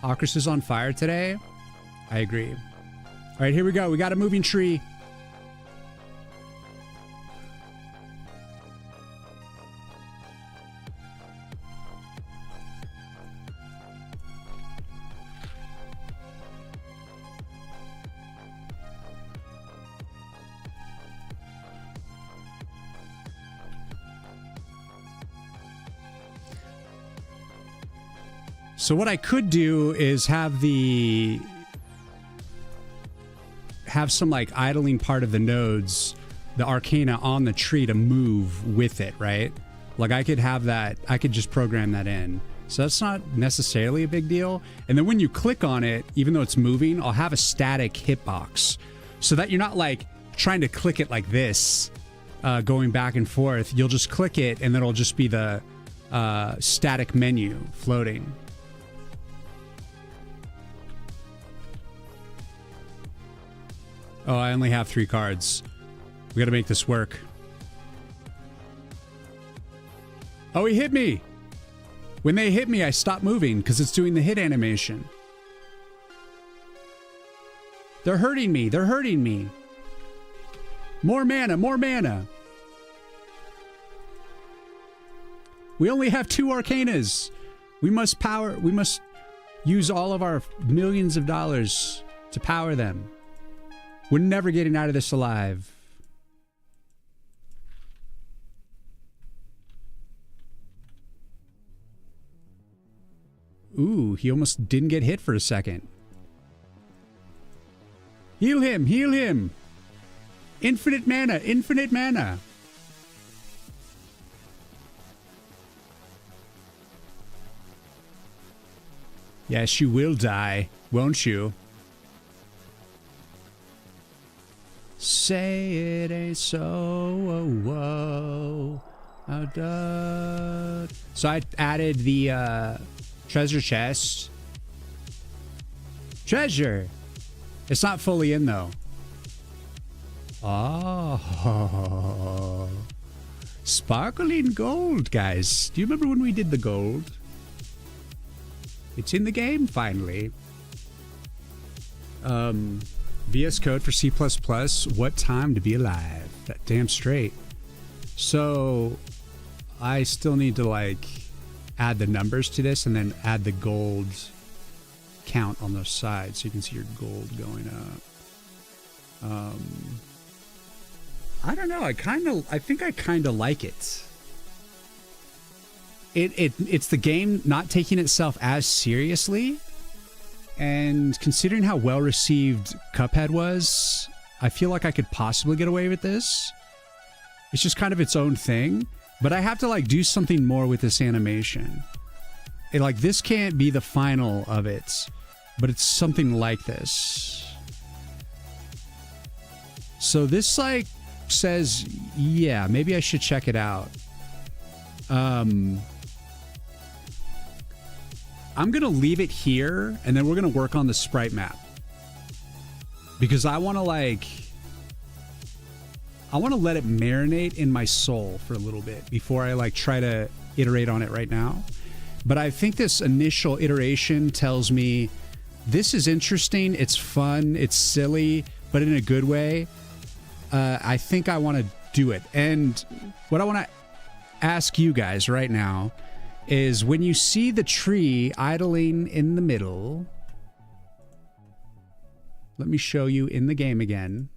Akris is on fire today. I agree. All right, here we go. We got a moving tree. So what I could do is have some like idling part of the nodes, the arcana on the tree to move with it, right? Like I could have that, I could just program that in. So that's not necessarily a big deal. And then when you click on it, even though it's moving, I'll have a static hitbox so that you're not like trying to click it like this, going back and forth. You'll just click it and then it'll just be the static menu floating. Oh, I only have 3 cards. We gotta make this work. Oh, he hit me! When they hit me, I stop moving because it's doing the hit animation. They're hurting me. They're hurting me. More mana. More mana. We only have 2 arcanas. We must use all of our millions of dollars to power them. We're never getting out of this alive. Ooh, he almost didn't get hit for a second. Heal him, heal him. Infinite mana, infinite mana. Yes, you will die, won't you? Say it ain't so. So I added the treasure chest. Treasure. It's not fully in though. Oh, sparkling gold, guys. Do you remember when we did the gold? It's in the game finally. VS Code for C++, what time to be alive? That damn straight. So I still need to like add the numbers to this and then add the gold count on those sides so you can see your gold going up. I don't know. I think I kind of like it. It's the game not taking itself as seriously. And considering how well received Cuphead was, I feel like I could possibly get away with this. It's just kind of its own thing, but I have to like do something more with this animation. Like this can't be the final of it, but it's something like this. So this like says, yeah, maybe I should check it out. I'm going to leave it here, and then we're going to work on the sprite map. Because I want to, like... I want to let it marinate in my soul for a little bit before I, like, try to iterate on it right now. But I think this initial iteration tells me this is interesting, it's fun, it's silly, but in a good way. I think I want to do it. And what I want to ask you guys right now is when you see the tree idling in the middle, let me show you in the game again.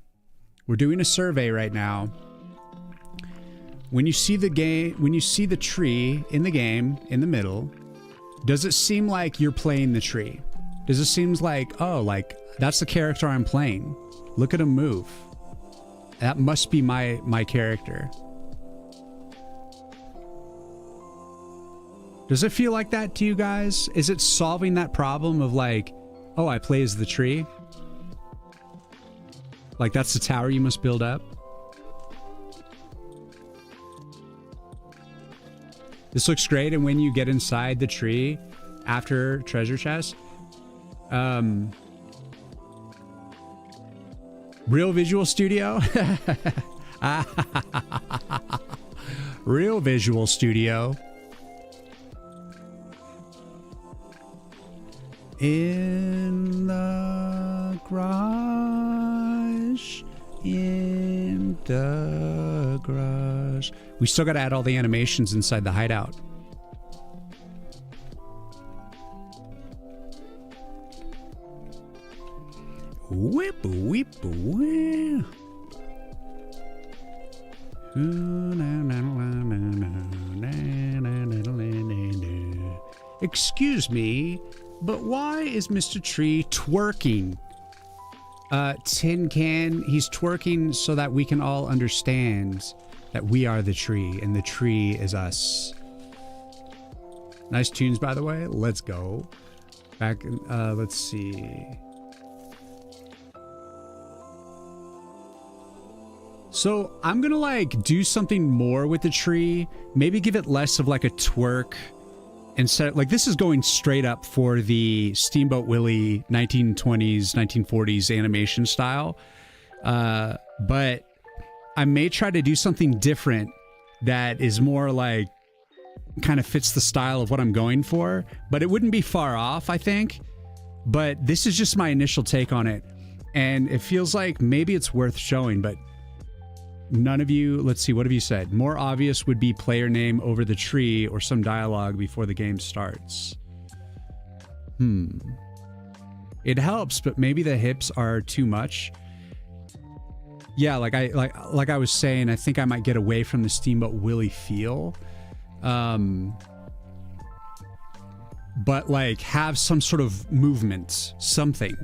We're doing a survey right now. When you see the tree in the game in the middle, does it seem like you're playing the tree? Does it seem like, oh, like that's the character I'm playing? Look at him move. That must be my character. Does it feel like that to you guys? Is it solving that problem of like, oh, I play as the tree? Like that's the tower you must build up? This looks great, and when you get inside the tree after treasure chest, Real Visual Studio? Real Visual Studio. In the garage, in the garage. We still got to add all the animations inside the hideout. Whip, whip, whip. Excuse me, but why is Mr. Tree twerking? Tin Can, he's twerking so that we can all understand that we are the tree and the tree is us. Nice tunes, by the way. Let's go. Back, let's see. So I'm gonna like do something more with the tree. Maybe give it less of like a twerk. Instead, like this is going straight up for the Steamboat Willie 1920s, 1940s animation style. But I may try to do something different that is more like kind of fits the style of what I'm going for, but it wouldn't be far off, I think. But this is just my initial take on it. And it feels like maybe it's worth showing, but none of you, let's see, what have you said? More obvious would be player name over the tree or some dialogue before the game starts. It helps, but maybe the hips are too much. Yeah, like I was saying, I think I might get away from the Steamboat Willie feel. But like have some sort of movement, something.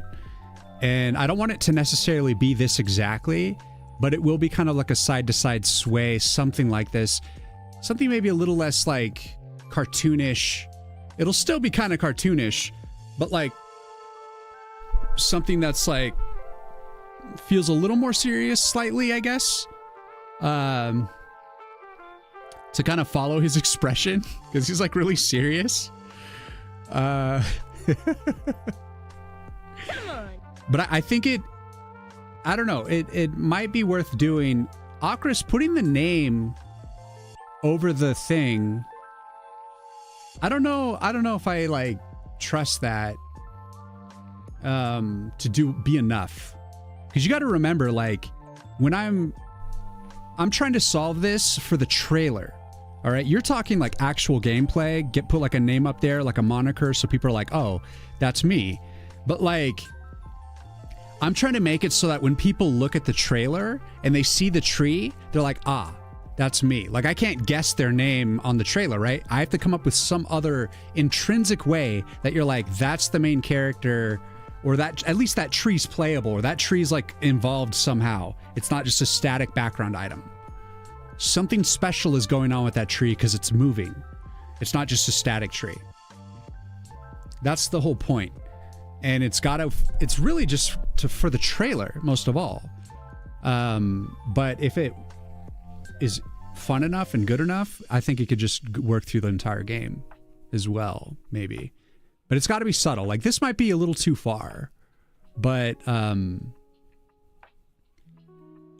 And I don't want it to necessarily be this exactly, but it will be kind of like a side-to-side sway, something like this. Something maybe a little less like cartoonish. It'll still be kind of cartoonish, but like something that's like feels a little more serious slightly, I guess. To kind of follow his expression, because he's like really serious. Come on. But I think I don't know, it might be worth doing. Akris, putting the name over the thing, I don't know if I like trust that to be enough. Because you got to remember, like, when I'm trying to solve this for the trailer. All right, you're talking like actual gameplay, put like a name up there, like a moniker, so people are like, oh, that's me. But like, I'm trying to make it so that when people look at the trailer and they see the tree, they're like, ah, that's me. Like, I can't guess their name on the trailer, right? I have to come up with some other intrinsic way that you're like, that's the main character, or that at least that tree's playable, or that tree's like involved somehow. It's not just a static background item. Something special is going on with that tree because it's moving. It's not just a static tree. That's the whole point. And it's really just for the trailer, most of all. But if it is fun enough and good enough, I think it could just work through the entire game as well, maybe. But it's got to be subtle. Like, this might be a little too far, but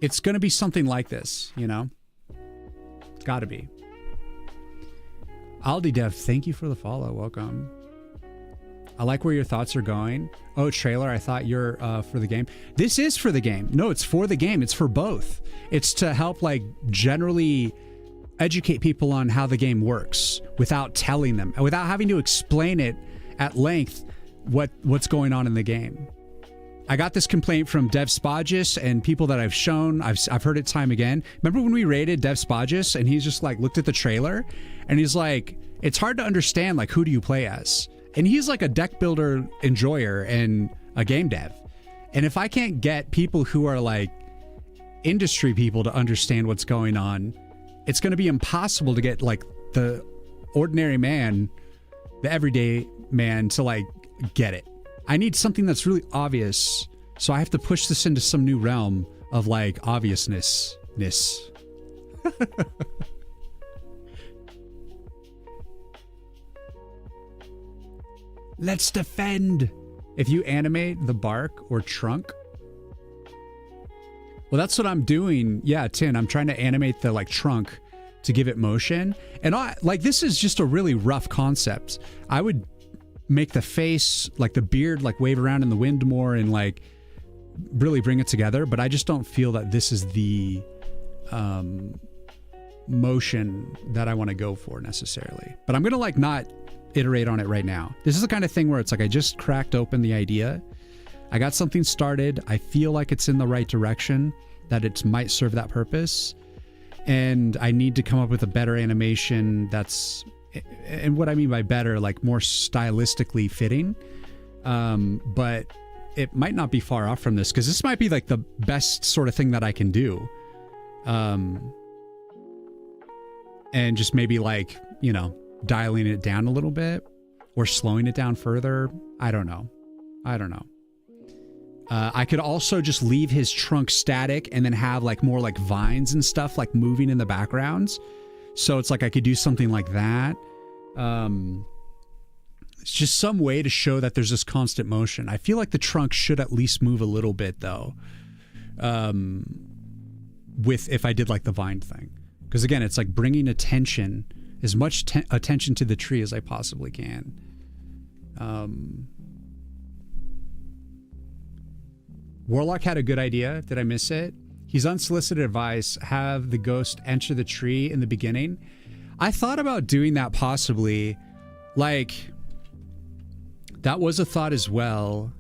it's going to be something like this, you know? It's got to be. Aldi Dev, thank you for the follow. Welcome. I like where your thoughts are going. Oh, trailer, I thought you're for the game. This is for the game. No, it's for the game. It's for both. It's to help, like, generally educate people on how the game works without telling them, without having to explain it at length what's going on in the game. I got this complaint from Dev Spagis and people that I've shown. I've heard it time again. Remember when we rated Dev Spagis and he's just like looked at the trailer and he's like, it's hard to understand, like, who do you play as? And he's like a deck builder enjoyer and a game dev. And if I can't get people who are like industry people to understand what's going on, it's going to be impossible to get like the ordinary man, the everyday man, to like get it. I need something that's really obvious, so I have to push this into some new realm of like obviousness. Let's defend. If you animate the bark or trunk. Well, that's what I'm doing. Yeah, Tin, I'm trying to animate the like trunk to give it motion. And this is just a really rough concept. I would make the face, like the beard, like wave around in the wind more and like really bring it together. But I just don't feel that this is the motion that I want to go for necessarily. But I'm going to like not iterate on it right now. This is the kind of thing where it's like I just cracked open the idea. I got something started. I feel like it's in the right direction, that it might serve that purpose. And I need to come up with a better animation that's, and what I mean by better, like more stylistically fitting. But it might not be far off from this, because this might be like the best sort of thing that I can do. And just maybe like, you know, dialing it down a little bit or slowing it down further. I don't know. I could also just leave his trunk static and then have like more like vines and stuff like moving in the backgrounds. So it's like I could do something like that. It's just some way to show that there's this constant motion. I feel like the trunk should at least move a little bit though. If I did like the vine thing. Because again, it's like bringing attention, as much attention to the tree as I possibly can. Warlock had a good idea. Did I miss it? He's unsolicited advice. Have the ghost enter the tree in the beginning. I thought about doing that possibly. Like, that was a thought as well.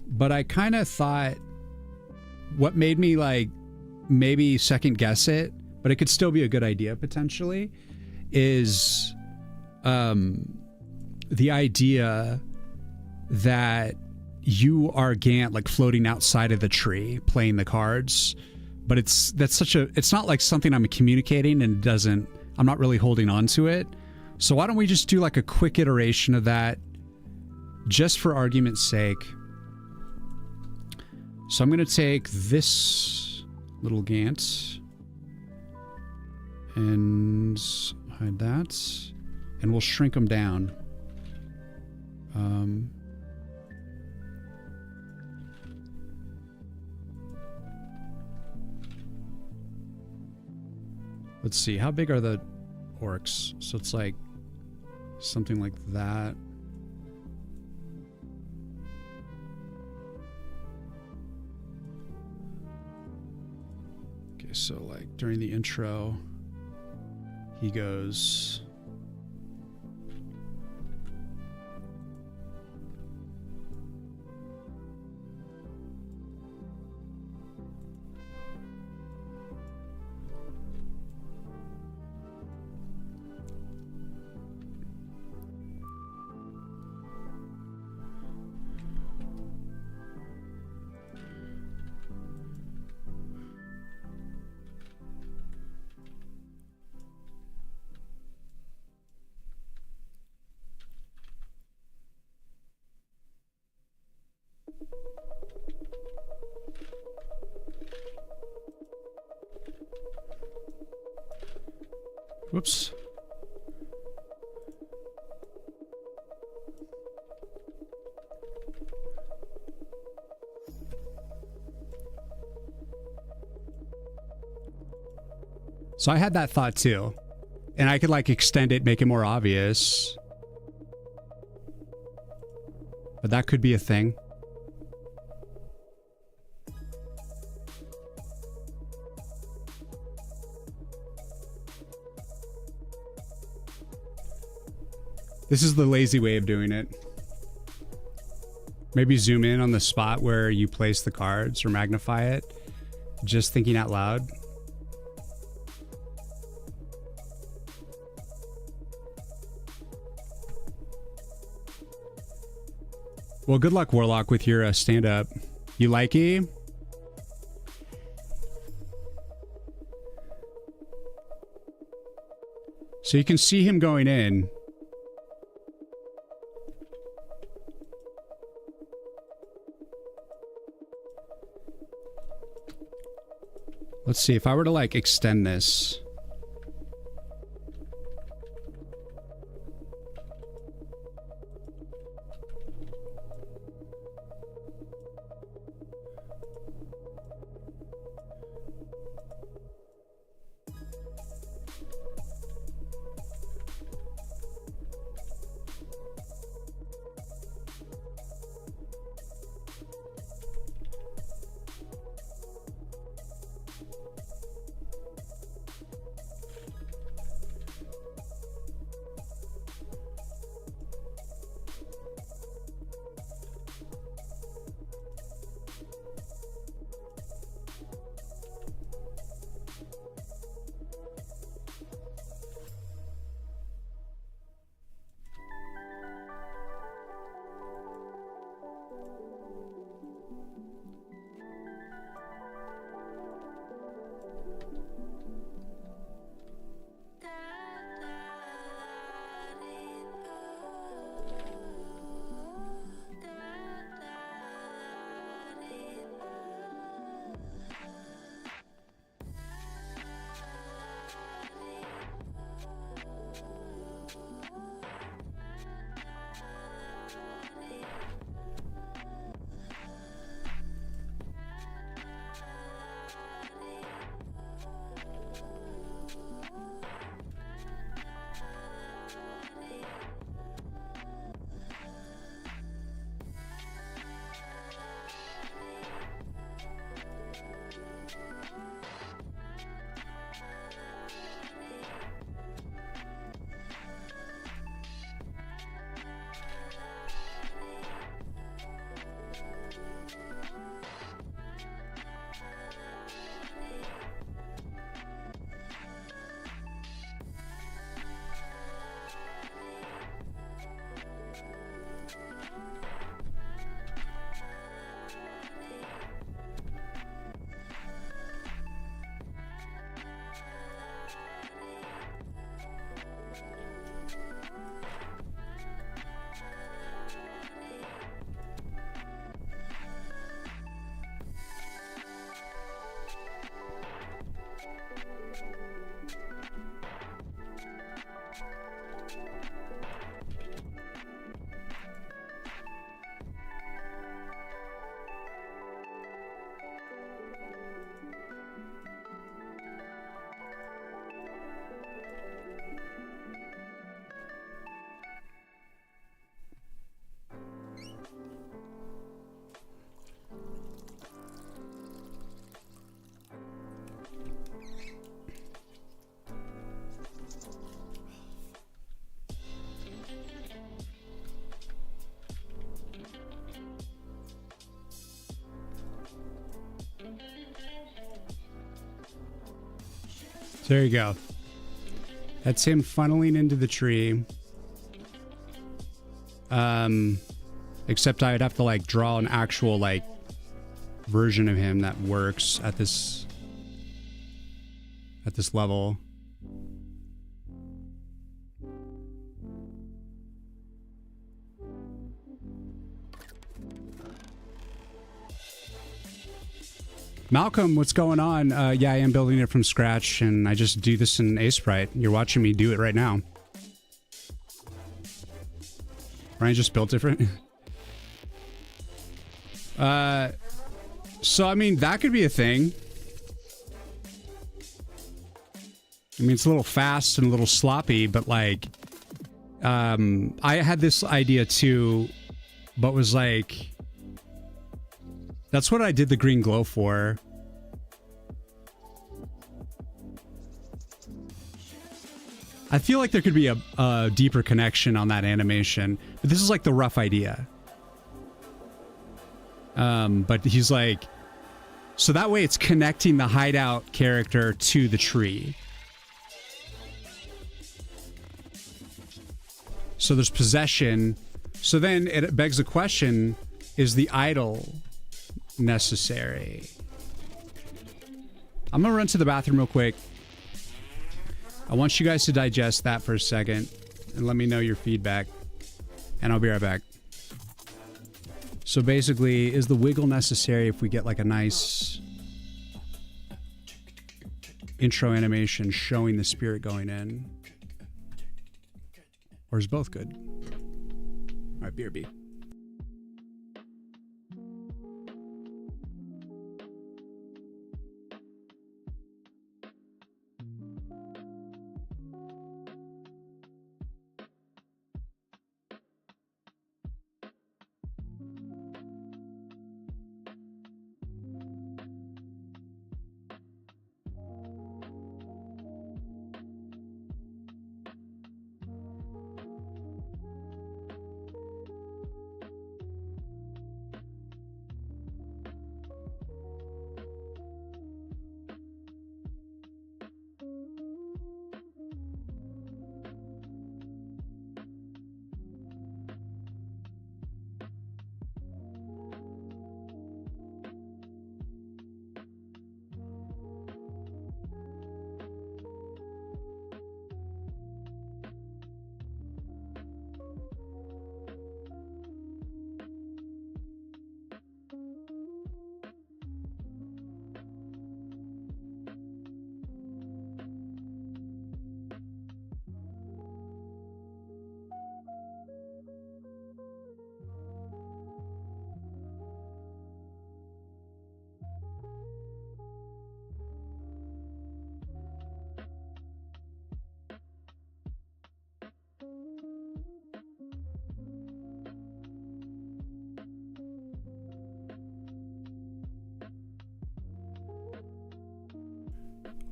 But I kind of thought what made me like maybe second guess it, but it could still be a good idea potentially, is the idea that you are Gant like floating outside of the tree playing the cards, but it's not like something I'm communicating, and I'm not really holding on to it. So why don't we just do like a quick iteration of that just for argument's sake. So I'm going to take this little Gant and hide that, and we'll shrink them down. Let's see, how big are the orcs? So it's like something like that. Okay, so like during the intro, he goes... Whoops. So I had that thought too. And I could like extend it, make it more obvious. But that could be a thing. This is the lazy way of doing it. Maybe zoom in on the spot where you place the cards or magnify it. Just thinking out loud. Well, good luck, Warlock, with your stand-up. You like it? So you can see him going in. Let's see, if I were to like extend this. There you go. That's him funneling into the tree. Except I'd have to like draw an actual like version of him that works at this level. Malcolm, what's going on? Yeah, I am building it from scratch, and I just do this in Sprite. You're watching me do it right now. Ryan just built different. So, I mean, that could be a thing. I mean, it's a little fast and a little sloppy, but like, I had this idea too, but was like, that's what I did the green glow for. I feel like there could be a deeper connection on that animation, but this is like the rough idea. But he's like, so that way it's connecting the hideout character to the tree. So there's possession. So then it begs the question, is the idol necessary? I'm gonna run to the bathroom real quick. I want you guys to digest that for a second and let me know your feedback. And I'll be right back. So basically, is the wiggle necessary if we get like a nice intro animation showing the spirit going in? Or is both good? All right, BRB.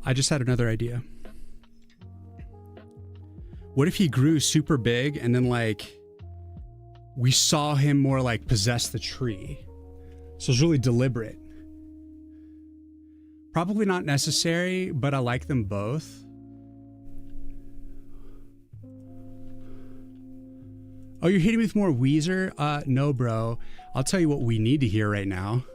I just had another idea. What if he grew super big and then like we saw him more like possess the tree? So it's really deliberate. Probably not necessary, but I like them both. Oh, you're hitting me with more Weezer? No, bro. I'll tell you what we need to hear right now.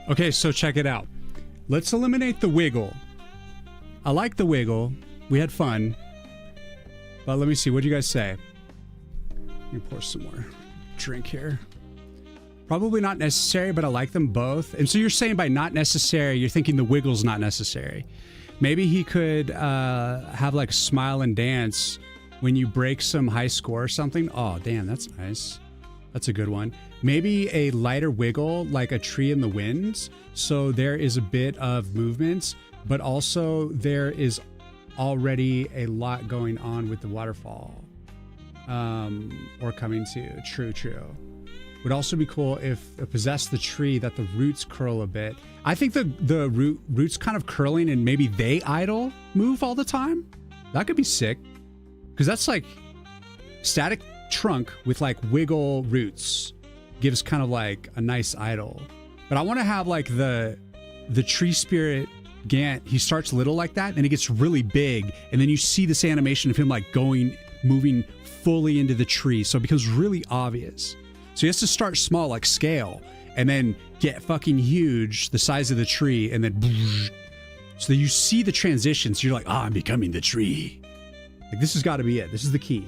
Okay, so check it out. Let's eliminate the wiggle. I like the wiggle. We had fun. But let me see. What do you guys say? Let me pour some more drink here. Probably not necessary, but I like them both. And so you're saying by not necessary, you're thinking the wiggle's not necessary. Maybe he could have like smile and dance when you break some high score or something. Oh, damn, that's nice. That's a good one. Maybe a lighter wiggle like a tree in the wind. So there is a bit of movement, but also there is already a lot going on with the waterfall. Or coming to. True. Would also be cool if it possessed the tree that the roots curl a bit. I think the roots kind of curling and maybe they idle move all the time. That could be sick. Because that's like static trunk with like wiggle roots gives kind of like a nice idle. But I want to have like the tree spirit Gant, he starts little like that and he gets really big, and then you see this animation of him like moving fully into the tree, so it becomes really obvious. So he has to start small like scale and then get fucking huge, the size of the tree, and then so that you see the transitions. You're like, I'm becoming the tree. Like, this has got to be it. This is the key.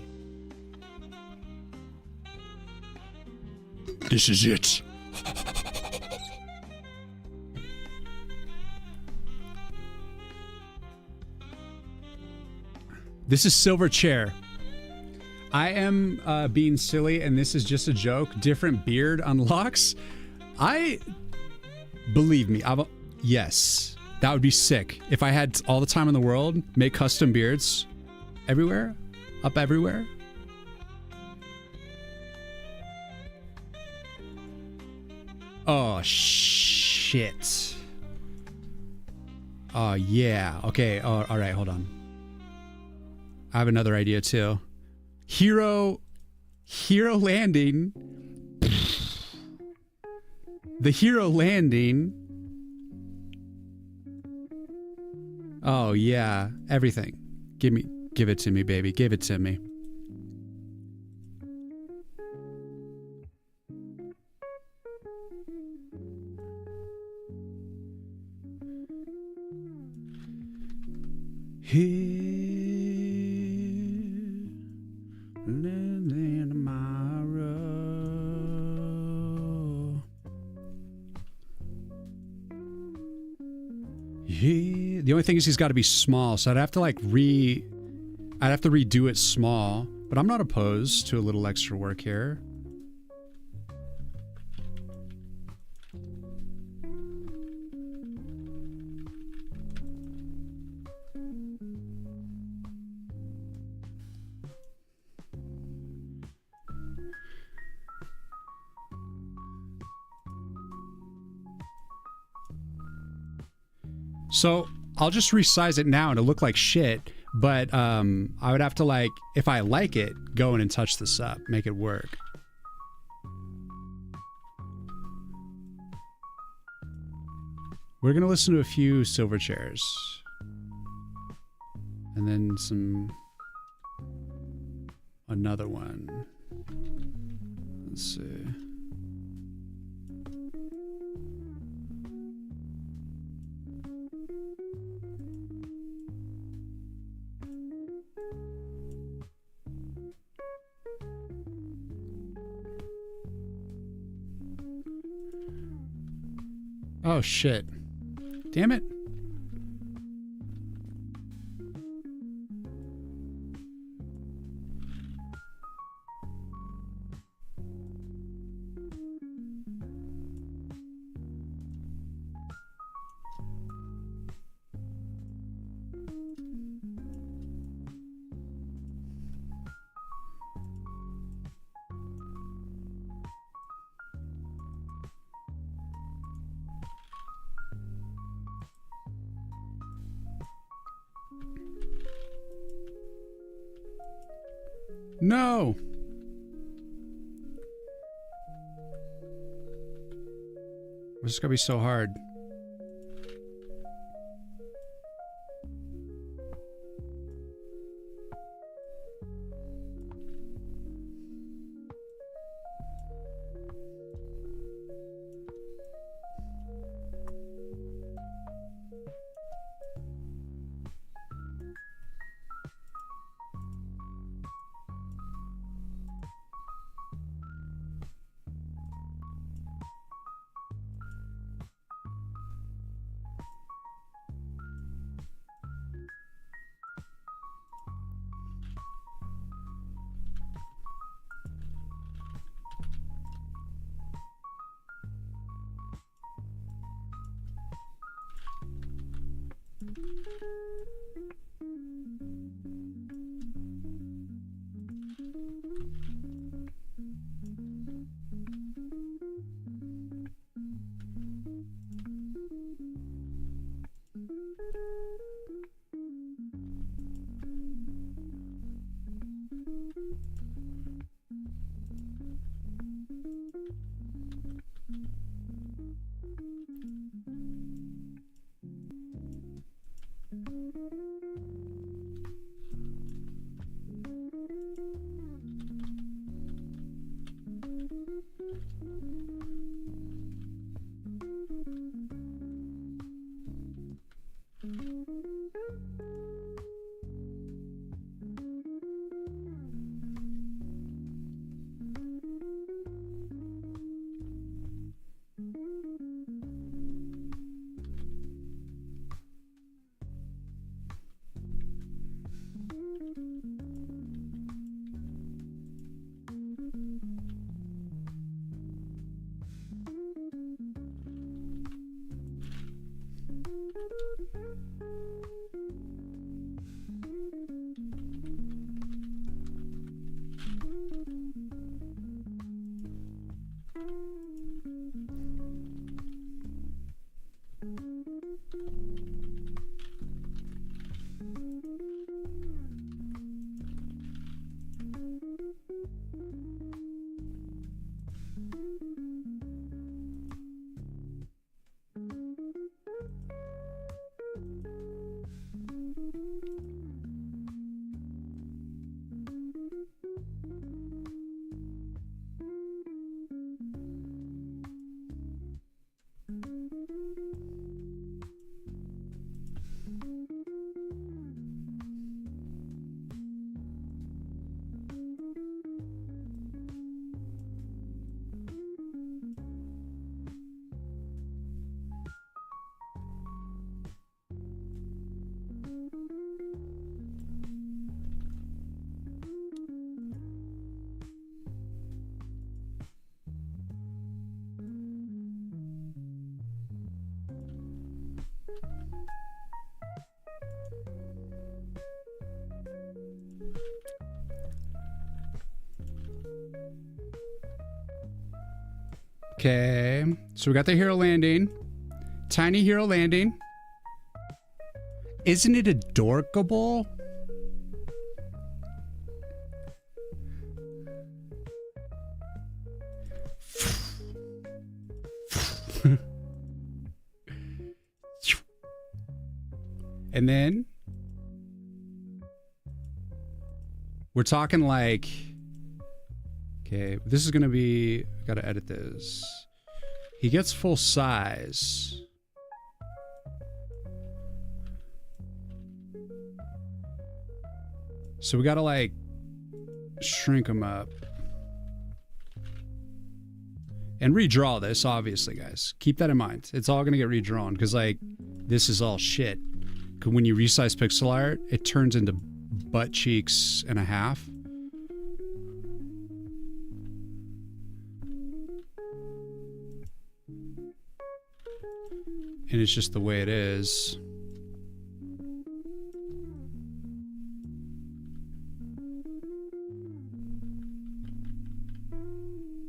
This is it. This is Silver Chair. I am being silly, and this is just a joke. Different beard unlocks. Believe me, yes, that would be sick. If I had all the time in the world, make custom beards everywhere, up everywhere. Oh, shit. Oh, yeah. Okay. Oh, all right. Hold on. I have another idea too. Hero landing. The hero landing. Oh yeah, everything. Give it to me, baby. Give it to me. Here, living tomorrow. Yeah. The only thing is he's got to be small, so I'd have to like I'd have to redo it small, but I'm not opposed to a little extra work here. So I'll just resize it now and it'll look like shit, but I would have to, like, if I like it, go in and touch this up, make it work. We're gonna listen to a few Silver Chairs. And then another one. Let's see. Oh shit. Damn it. No. This is gonna be so hard. Okay, so we got the hero landing. Tiny hero landing. Isn't it adorable? And then we're talking like, okay, this is gonna be, gotta edit this. He gets full size. So we gotta like shrink him up. And redraw this, obviously, guys. Keep that in mind. It's all gonna get redrawn because like this is all shit. When you resize pixel art, it turns into butt cheeks and a half. And it's just the way it is.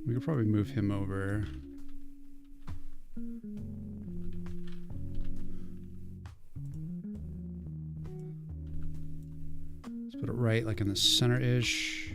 We could probably move him over. Let's put it right like in the center-ish.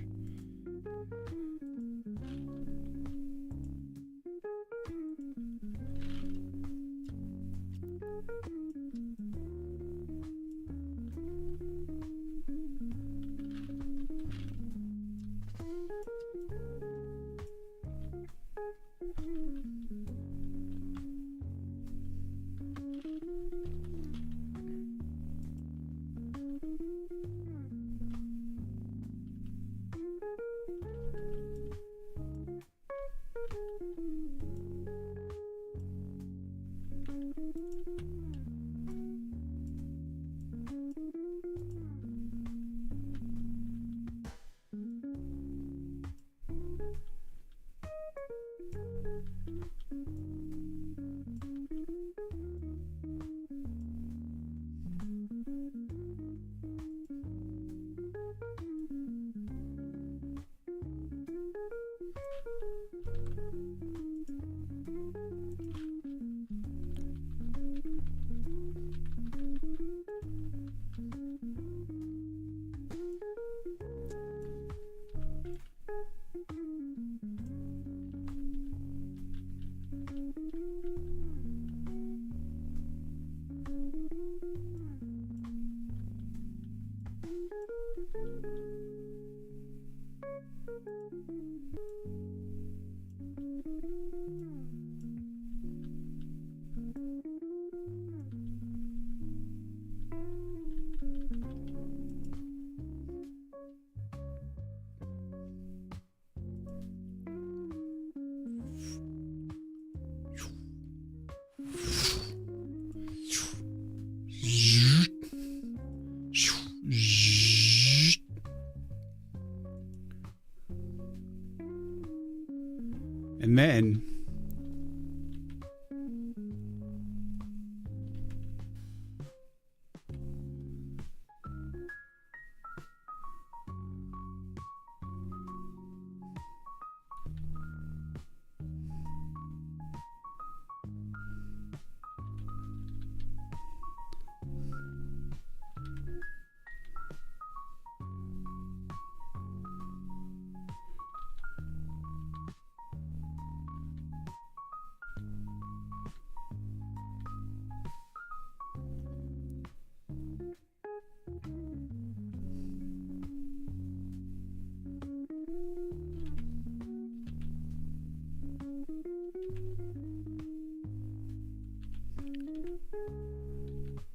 And then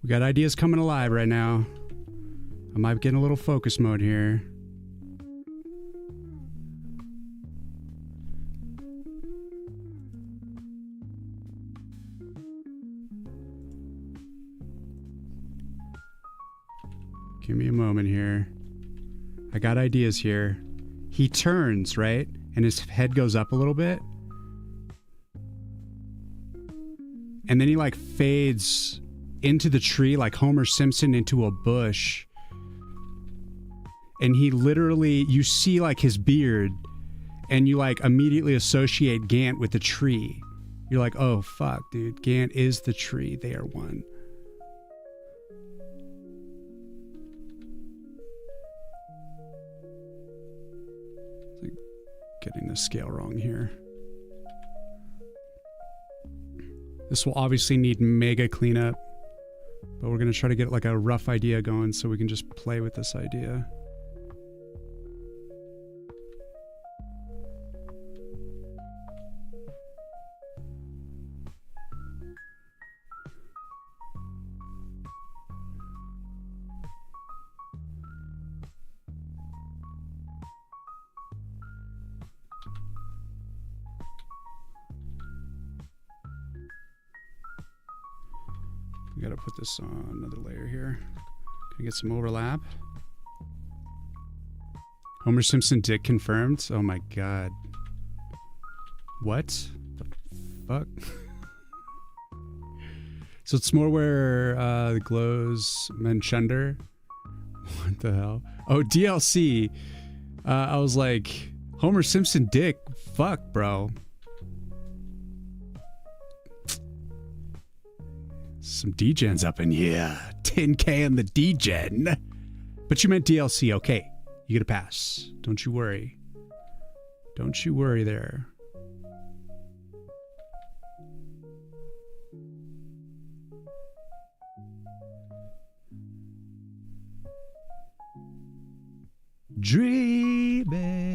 we got ideas coming alive right now. I might get in a little focus mode here. Give me a moment here. I got ideas here. He turns, right? And his head goes up a little bit. And then he like fades into the tree like Homer Simpson into a bush. And he literally, you see like his beard and you like immediately associate Gant with the tree. You're like, oh fuck, dude, Gant is the tree. They are one. Like getting the scale wrong here. This will obviously need mega cleanup, but we're gonna try to get like a rough idea going so we can just play with this idea. We gotta put this on another layer here. Can I get some overlap? Homer Simpson dick confirmed? Oh my god. What the fuck? So it's more where the glows Manchunder. What the hell? Oh, DLC. I was like, Homer Simpson dick. Fuck, bro. Some D-Gens up in here. 10K on the D-Gen. But you meant DLC. Okay. You get a pass. Don't you worry. Don't you worry there. Dreaming.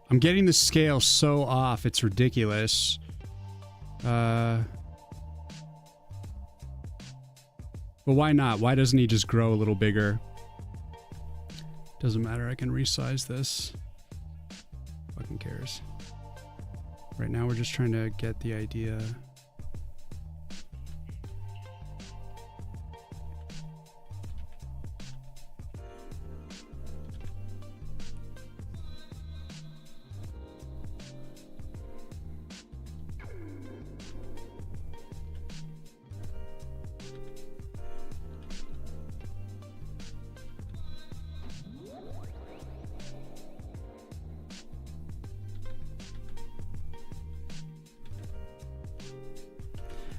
I'm getting the scale so off, it's ridiculous. But why not? Why doesn't he just grow a little bigger? Doesn't matter, I can resize this. Fucking cares. Right now we're just trying to get the idea.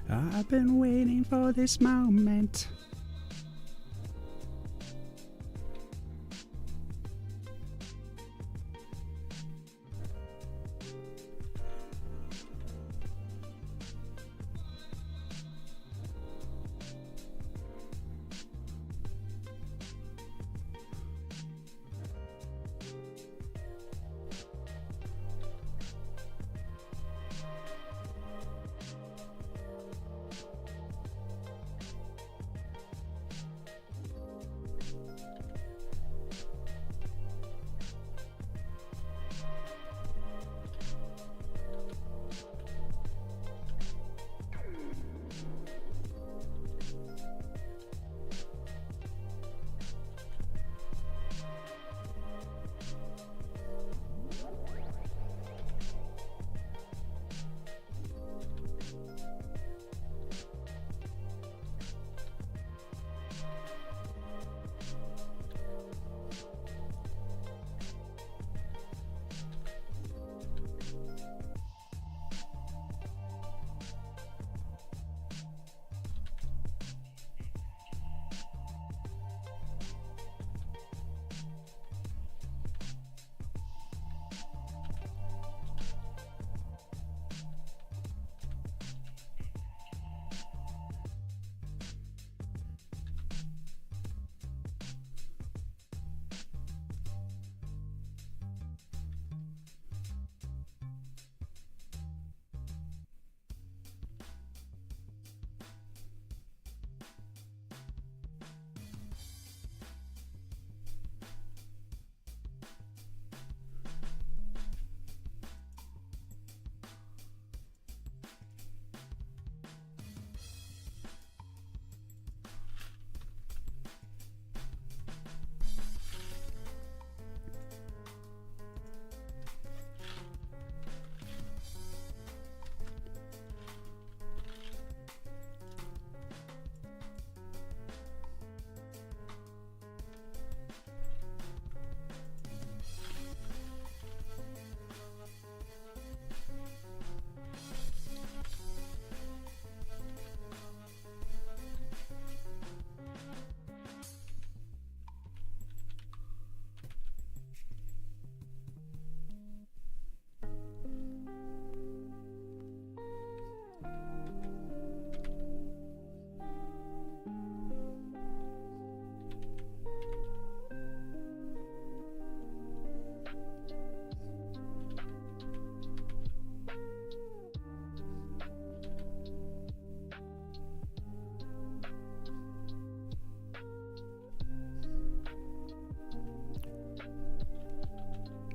I've been waiting for this moment.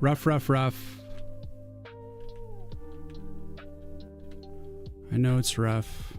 Rough, rough, rough. I know it's rough.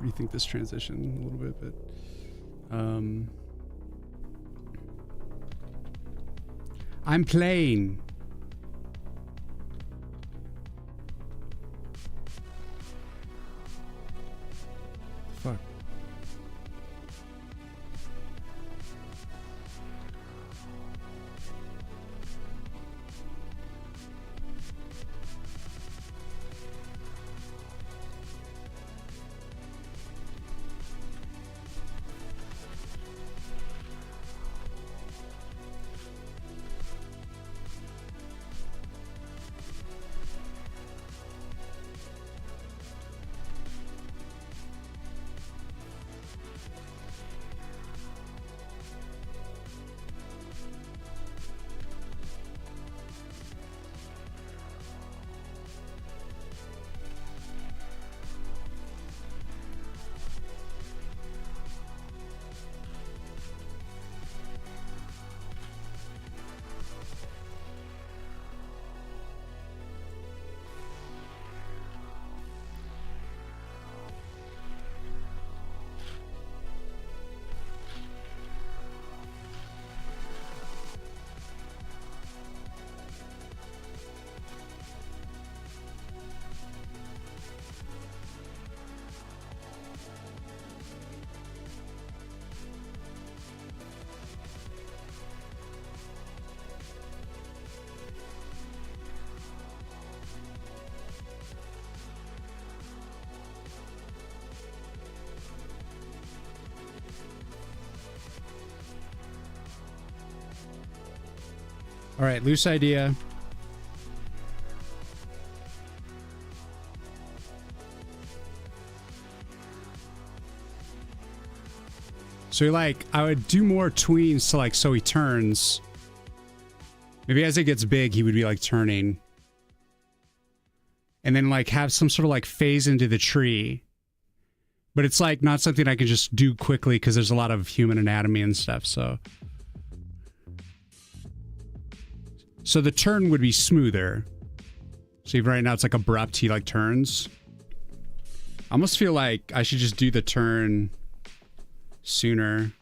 Rethink this transition a little bit, but I'm playing. Fuck. All right, loose idea. So like, I would do more tweens to like, so he turns. Maybe as it gets big, he would be like turning. And then like have some sort of like phase into the tree. But it's like not something I can just do quickly because there's a lot of human anatomy and stuff, so. So the turn would be smoother. See, right now it's like abrupt, he like turns. I almost feel like I should just do the turn sooner.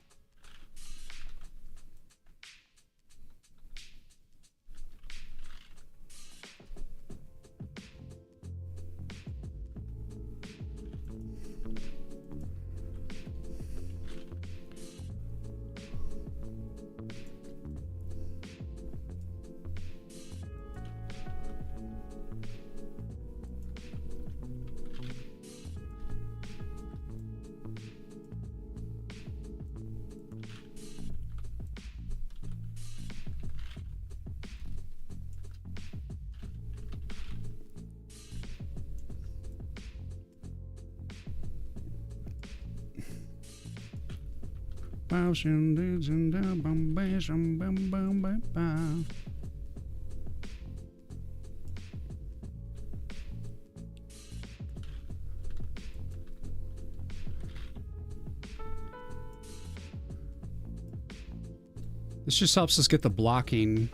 This just helps us get the blocking.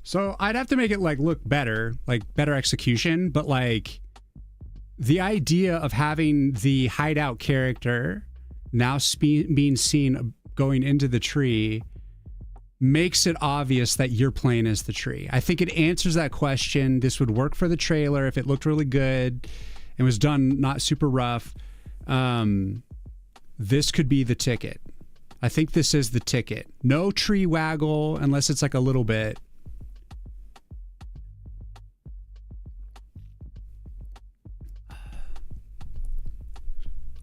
So I'd have to make it like look better, like better execution, but like the idea of having the hideout character now being seen going into the tree makes it obvious that you're playing as the tree. I think it answers that question. This would work for the trailer if it looked really good and was done not super rough. This could be the ticket. I think this is the ticket. No tree waggle unless it's like a little bit.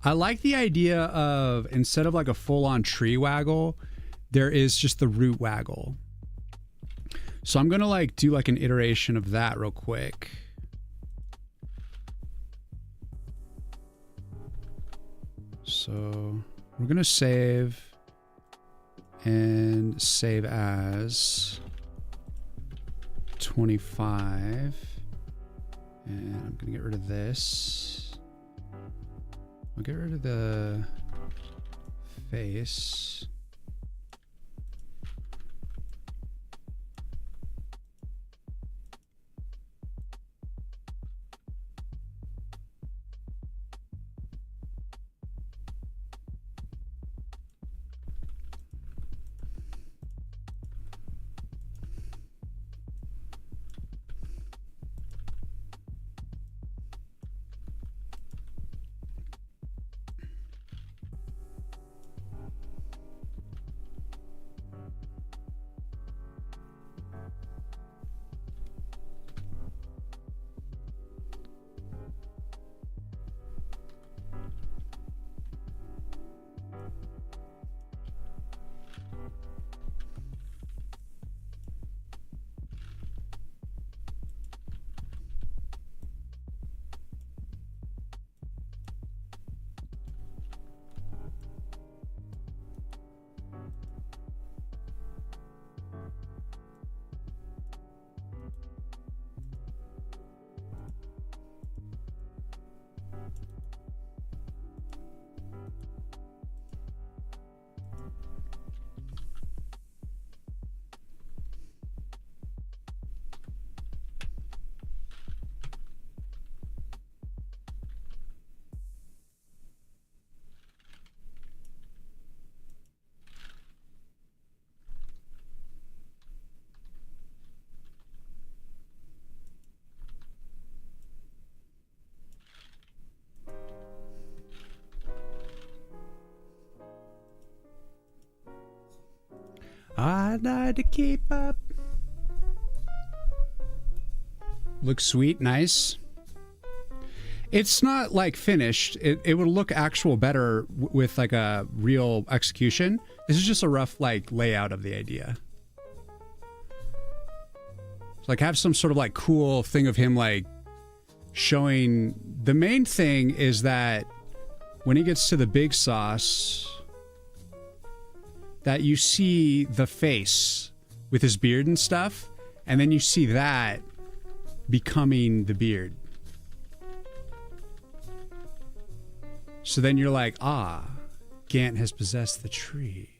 I like the idea of instead of like a full-on tree waggle, there is just the root waggle. So I'm gonna like do like an iteration of that real quick. So we're gonna save and save as 25. And I'm gonna get rid of this. I'll get rid of the face. I died to keep up. Looks sweet, nice. It's not like finished. It would look actual better with like a real execution. This is just a rough like layout of the idea. So, like have some sort of like cool thing of him like showing. The main thing is that when he gets to the big sauce, that you see the face with his beard and stuff, and then you see that becoming the beard. So then you're like, ah, Gant has possessed the tree.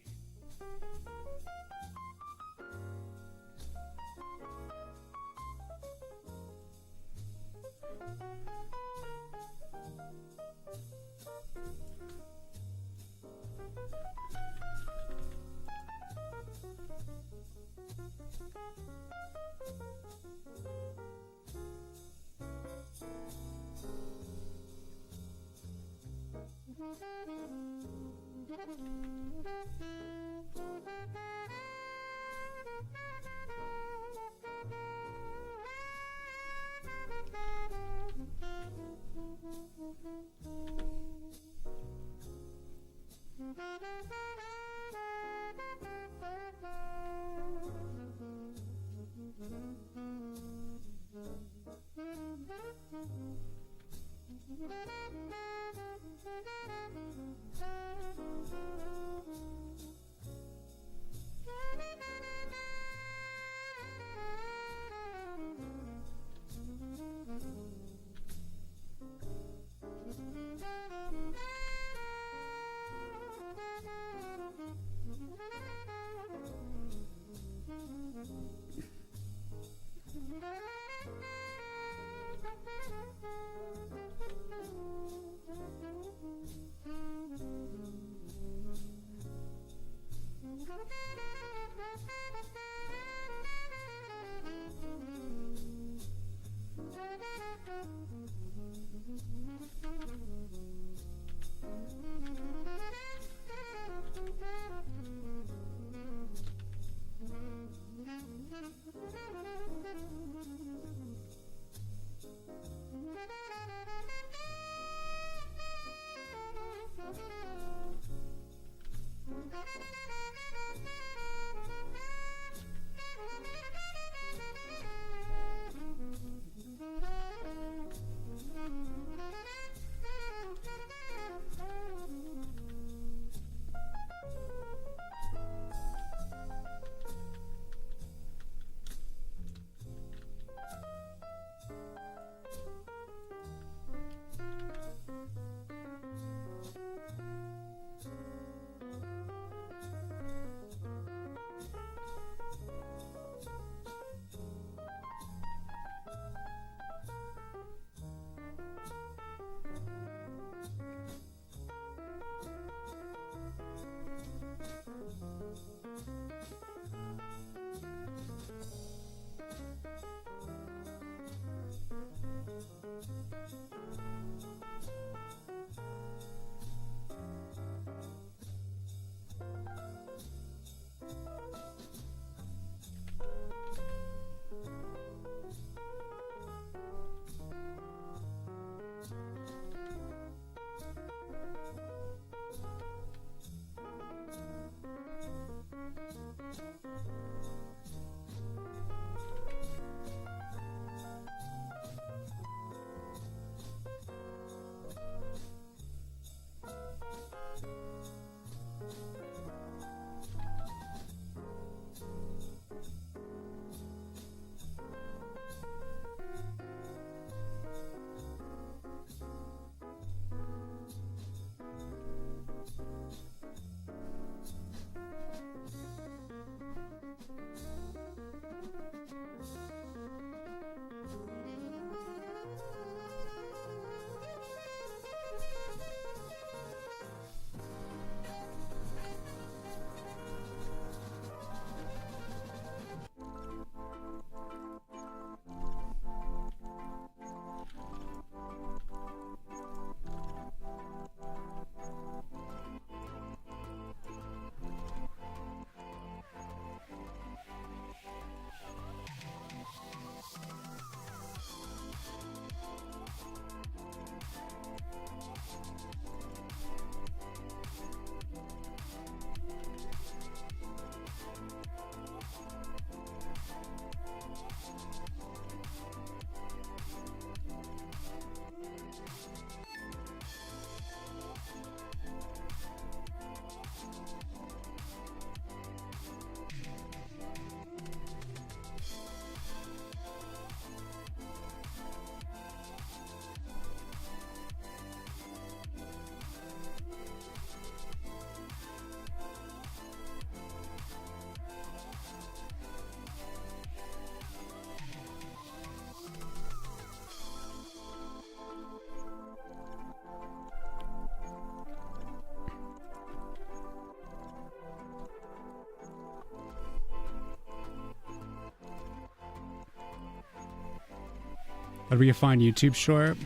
That'd be a fine YouTube short.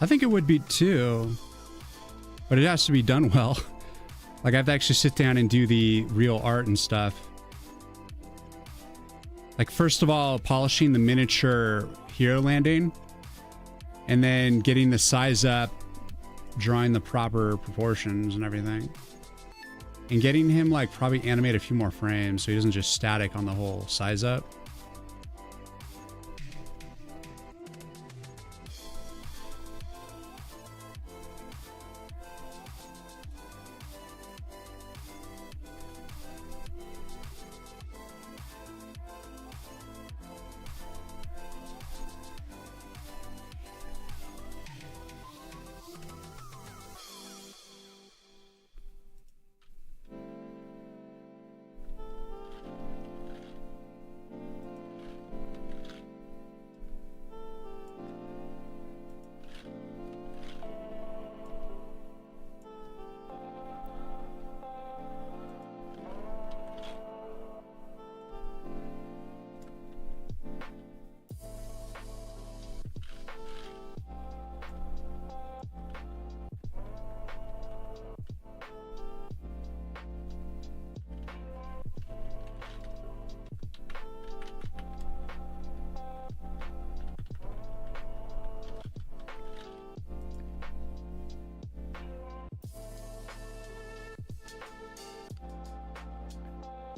I think it would be too, but it has to be done well. Like I have to actually sit down and do the real art and stuff. Like first of all, polishing the miniature hero landing, and then getting the size up, drawing the proper proportions and everything. And getting him like probably animate a few more frames so he doesn't just static on the whole size up.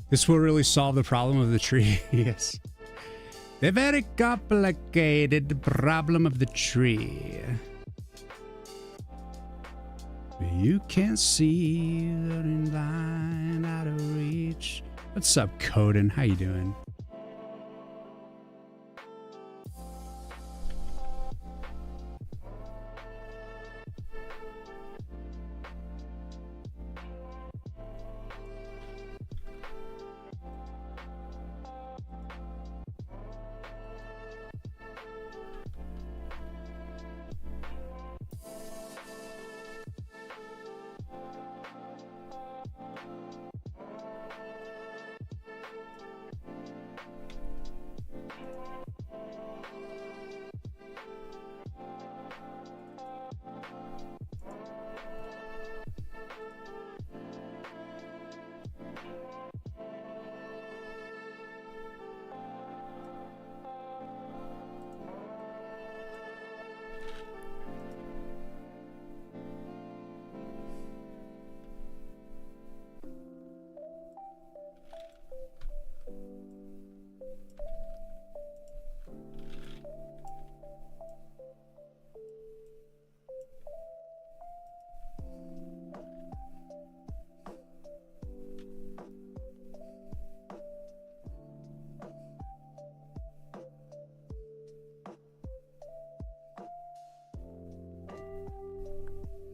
This will really solve the problem of the tree. Yes. The very complicated problem of the tree. You can't see the line out of reach. What's up, Coden? How you doing?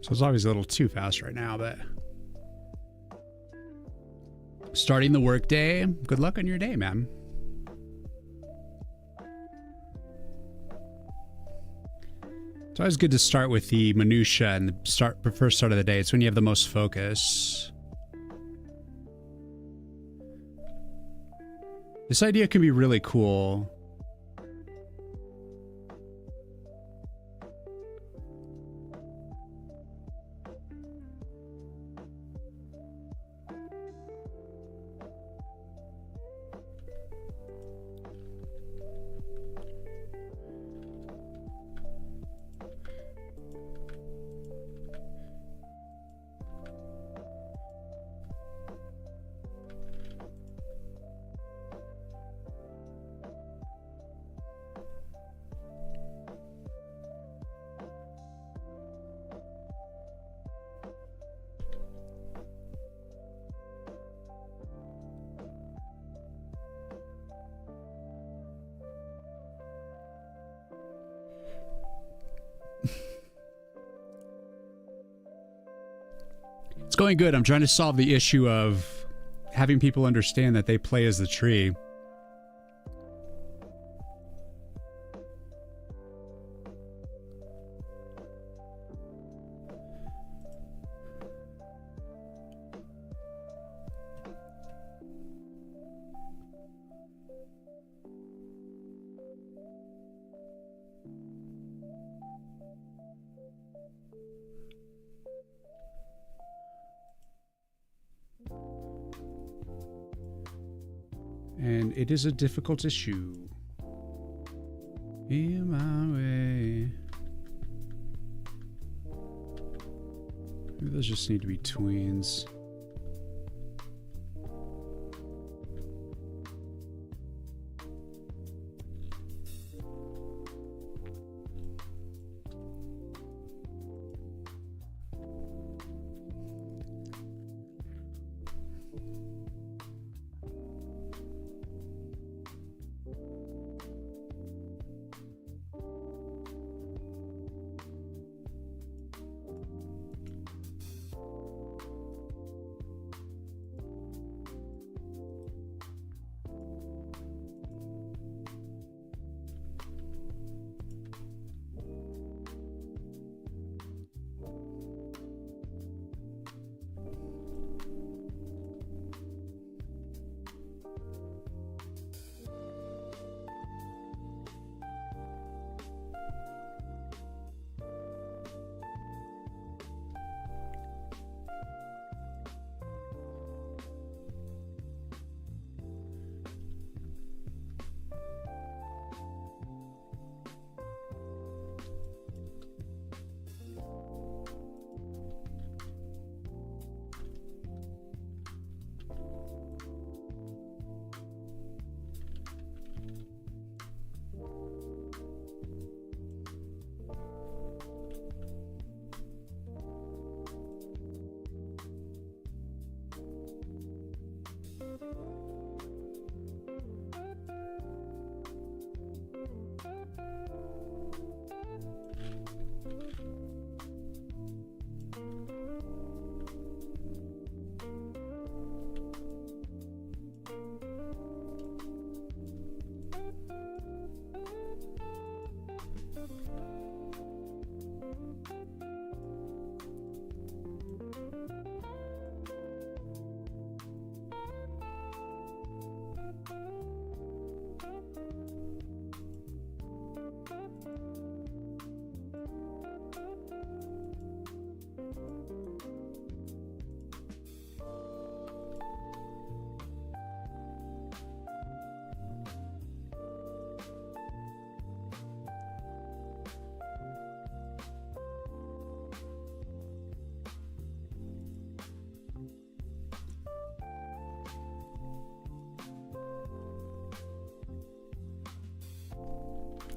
So it's obviously a little too fast right now, but starting the workday. Good luck on your day, man. It's always good to start with the minutia and the first start of the day. It's when you have the most focus. This idea can be really cool. It's going good. I'm trying to solve the issue of having people understand that they play as the tree. And it is a difficult issue. In my way. Maybe those just need to be tweens.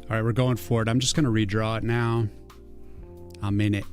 All right, we're going for it. I'm just going to redraw it now. I'm in it.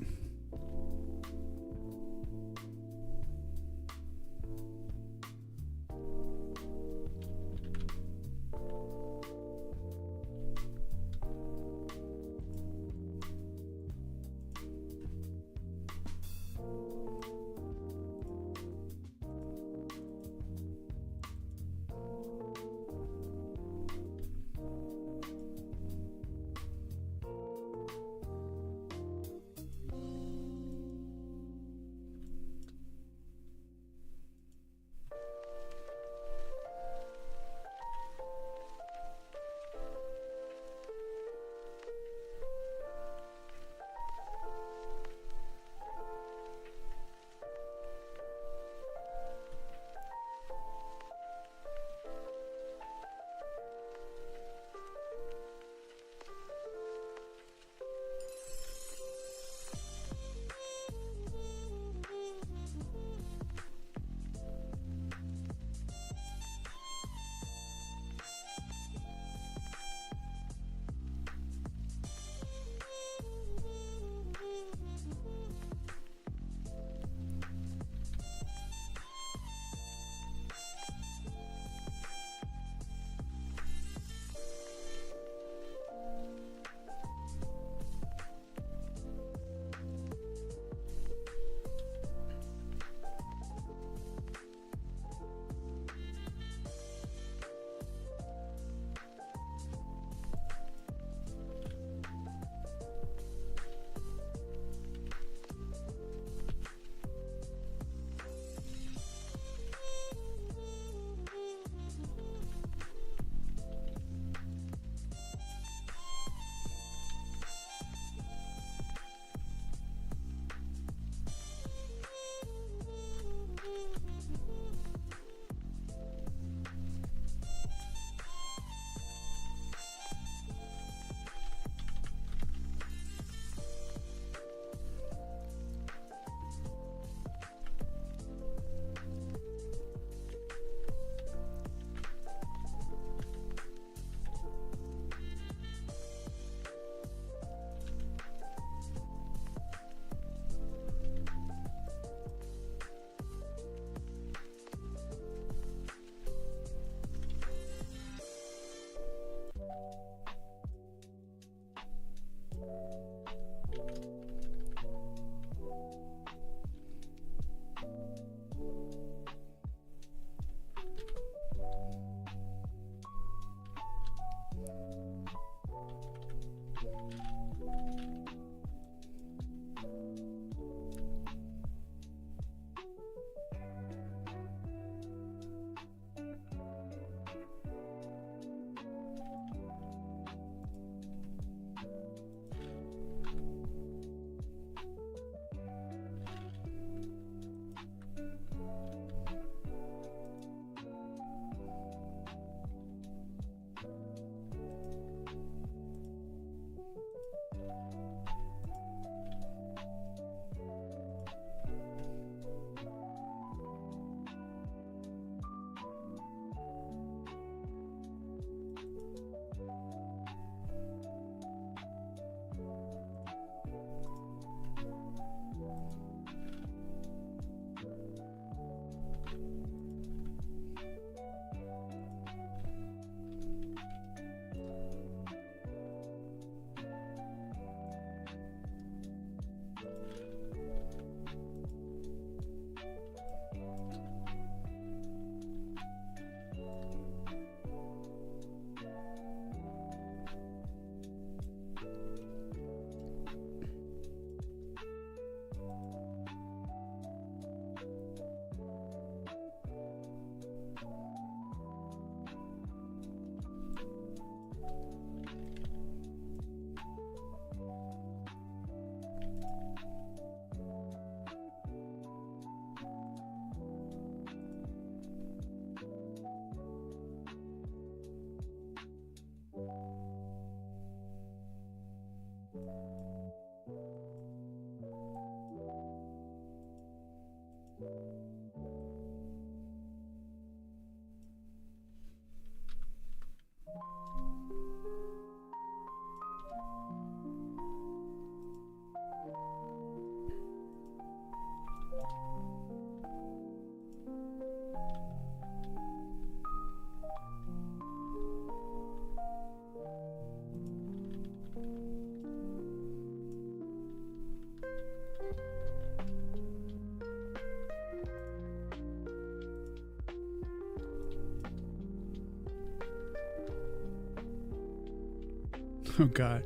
Oh God.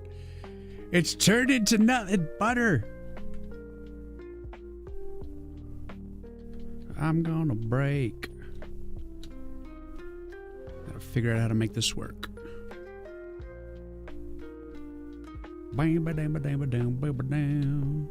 It's turned into nothing butter. I'm gonna break. Gotta figure out how to make this work. Bam ba dam ba dam ba dam ba dam.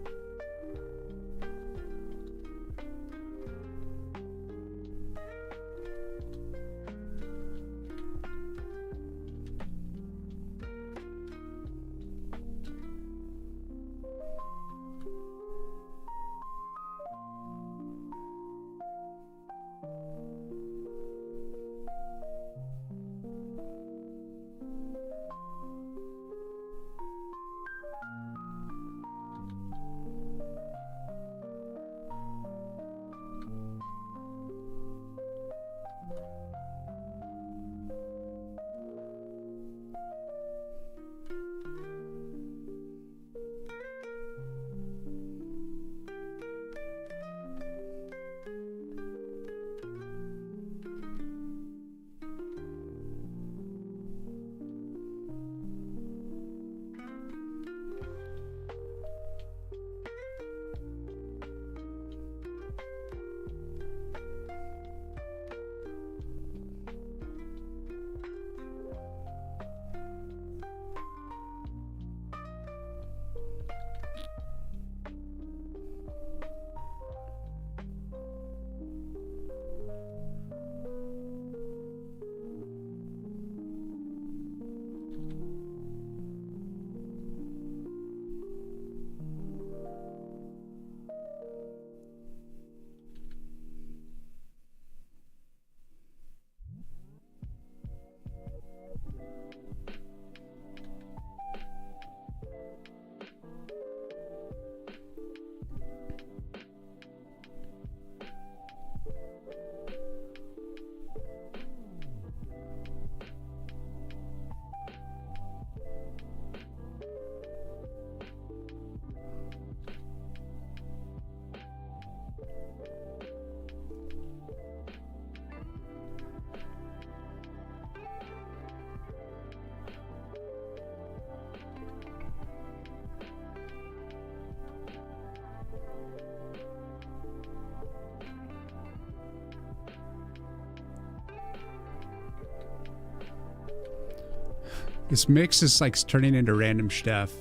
This mix is like turning into random stuff.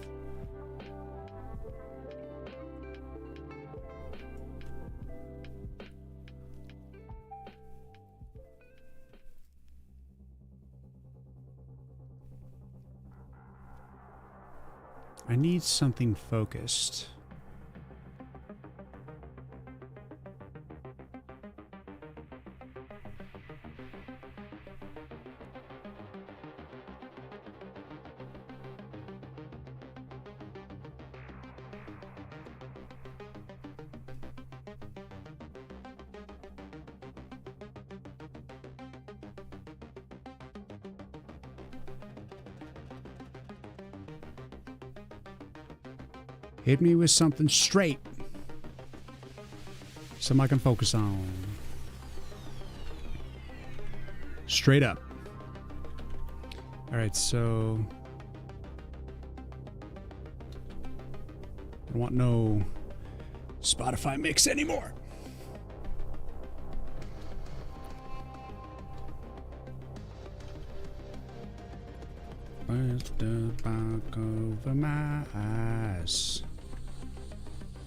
I need something focused. Hit me with something straight. Something I can focus on. Straight up. All right, so I don't want no Spotify mix anymore. Burst the back over my eyes.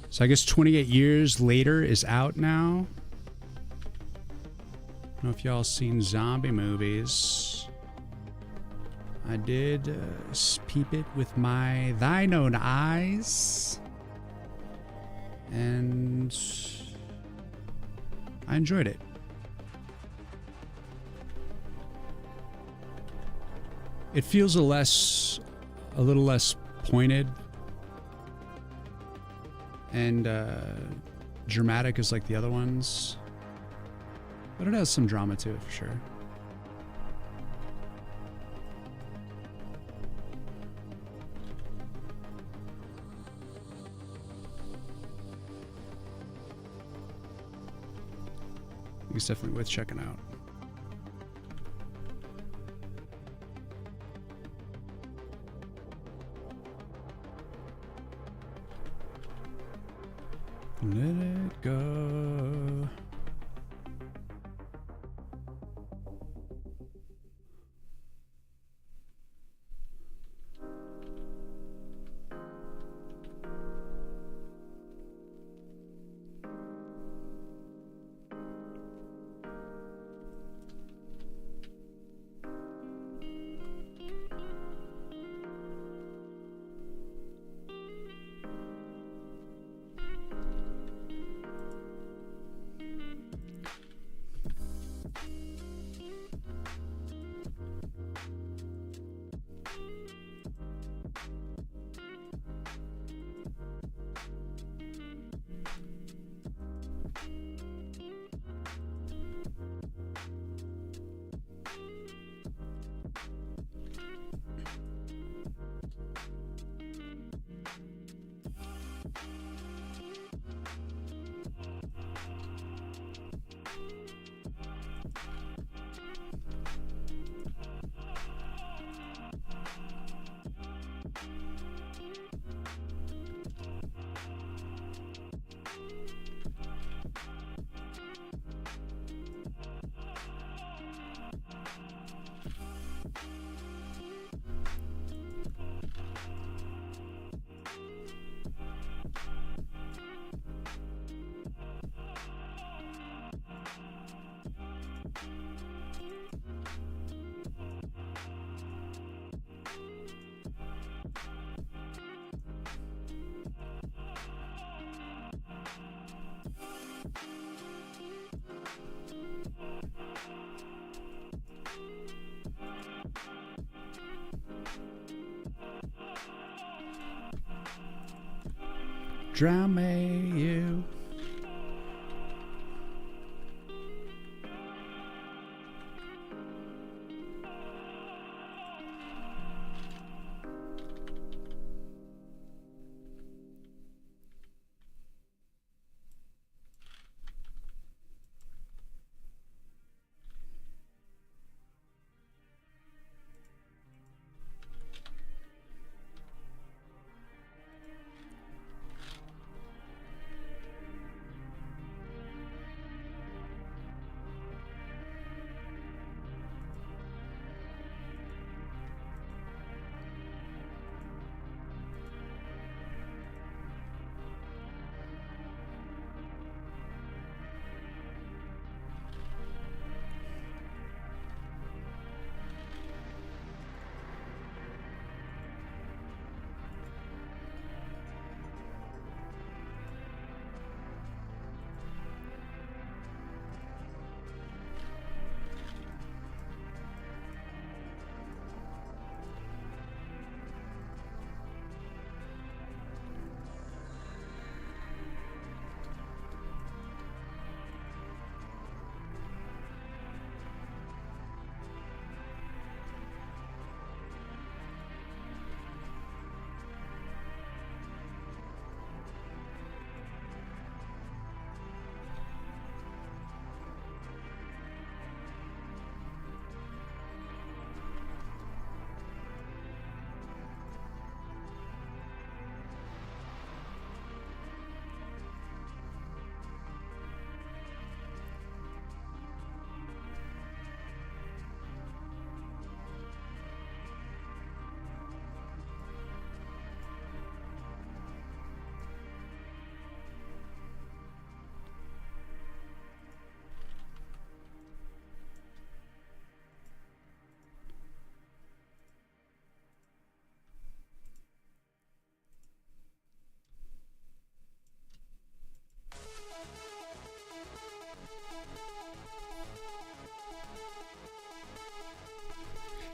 So I guess 28 years later is out now. I don't know if y'all seen zombie movies. I did peep it with my thine own eyes. And I enjoyed it. It feels a little less pointed and dramatic as like the other ones, but it has some drama to it for sure. It's definitely worth checking out. Let it go. Drama you.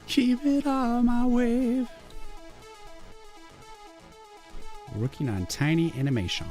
Keep it on my wave. Working on tiny animation.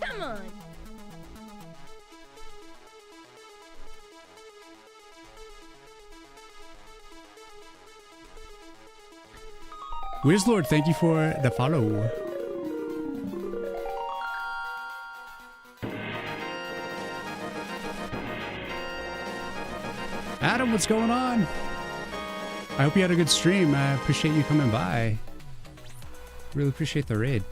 Come on. Wizlord, thank you for the follow. Adam, what's going on? I hope you had a good stream. I appreciate you coming by. Really appreciate the raid.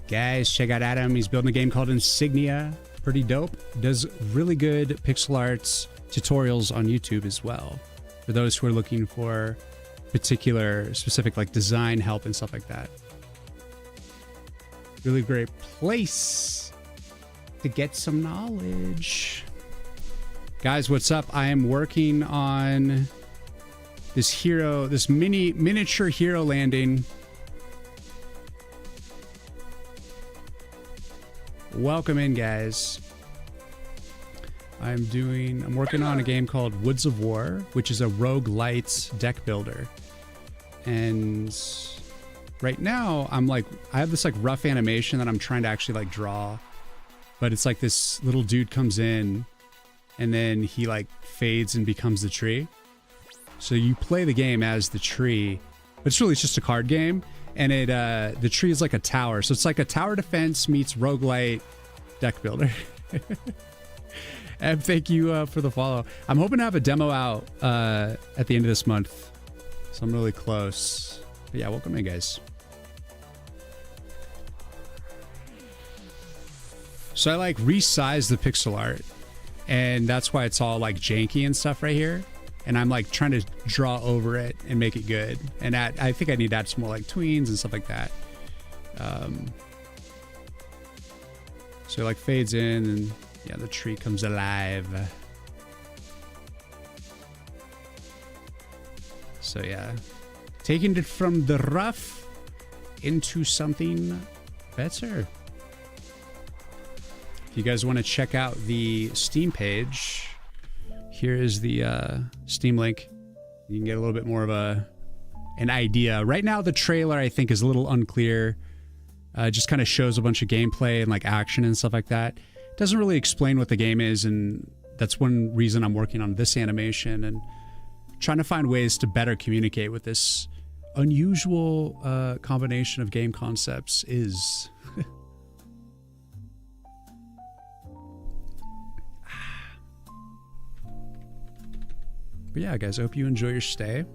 Guys, check out Adam. He's building a game called Insignia. Pretty dope. Does really good pixel arts tutorials on YouTube as well. For those who are looking for particular, specific like design help and stuff like that. Really great place to get some knowledge. Guys, what's up? I am working on this hero, this miniature hero landing. Welcome in, guys. I'm working on a game called Woods of War, which is a roguelite deck builder. And right now I have this like rough animation that I'm trying to actually like draw, but it's like this little dude comes in and then he like fades and becomes the tree. So you play the game as the tree, but it's really just a card game. And the tree is like a tower. So it's like a tower defense meets roguelite deck builder. And thank you for the follow. I'm hoping to have a demo out at the end of this month. So I'm really close. But yeah, welcome in, guys. So I like resized the pixel art. And that's why it's all like janky and stuff right here. And I'm like trying to draw over it and make it good. And I think I need to add some more like tweens and stuff like that. So it like fades in and yeah, the tree comes alive. So yeah, taking it from the rough into something better. If you guys want to check out the Steam page, here is the Steam link. You can get a little bit more of an idea. Right now, the trailer, I think, is a little unclear. Just kind of shows a bunch of gameplay and like action and stuff like that. Doesn't really explain what the game is, and that's one reason I'm working on this animation and trying to find ways to better communicate with this unusual combination of game concepts is. But yeah, guys, I hope you enjoy your stay.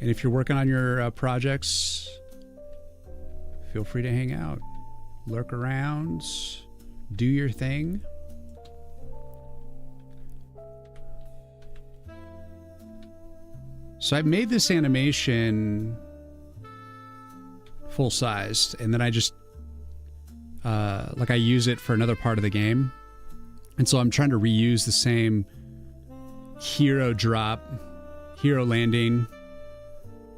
And if you're working on your projects, feel free to hang out, lurk around, do your thing. So I made this animation full sized, and then I just like I use it for another part of the game. And so I'm trying to reuse the same hero drop, hero landing,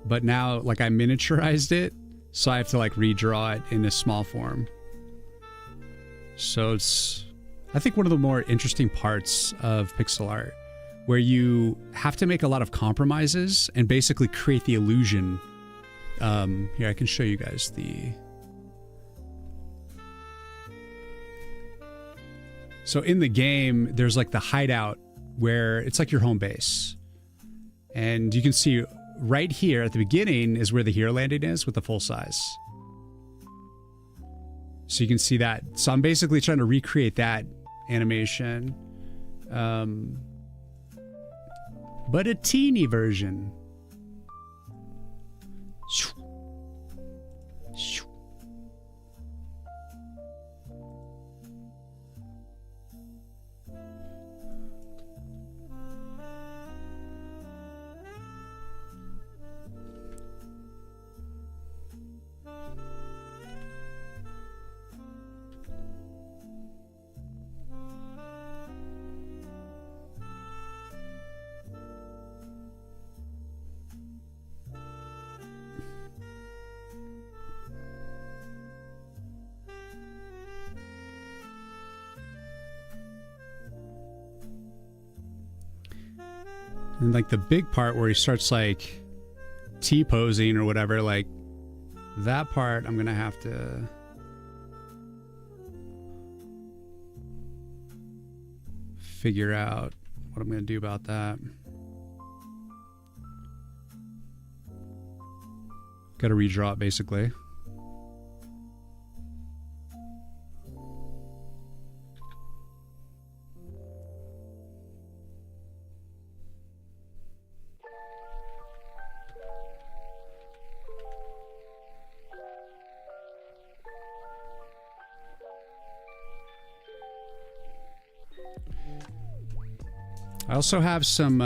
but now like I miniaturized it, so I have to like redraw it in a small form. So it's, I think, one of the more interesting parts of pixel art, where you have to make a lot of compromises and basically create the illusion. Here, I can show you guys the... So in the game, there's like the hideout where it's like your home base. And you can see right here at the beginning is where the hero landing is with the full size. So you can see that. So I'm basically trying to recreate that animation. But a teeny version. And like the big part where he starts like T-posing or whatever, like that part I'm gonna have to figure out what I'm gonna do about that. Gotta redraw it basically. I also have some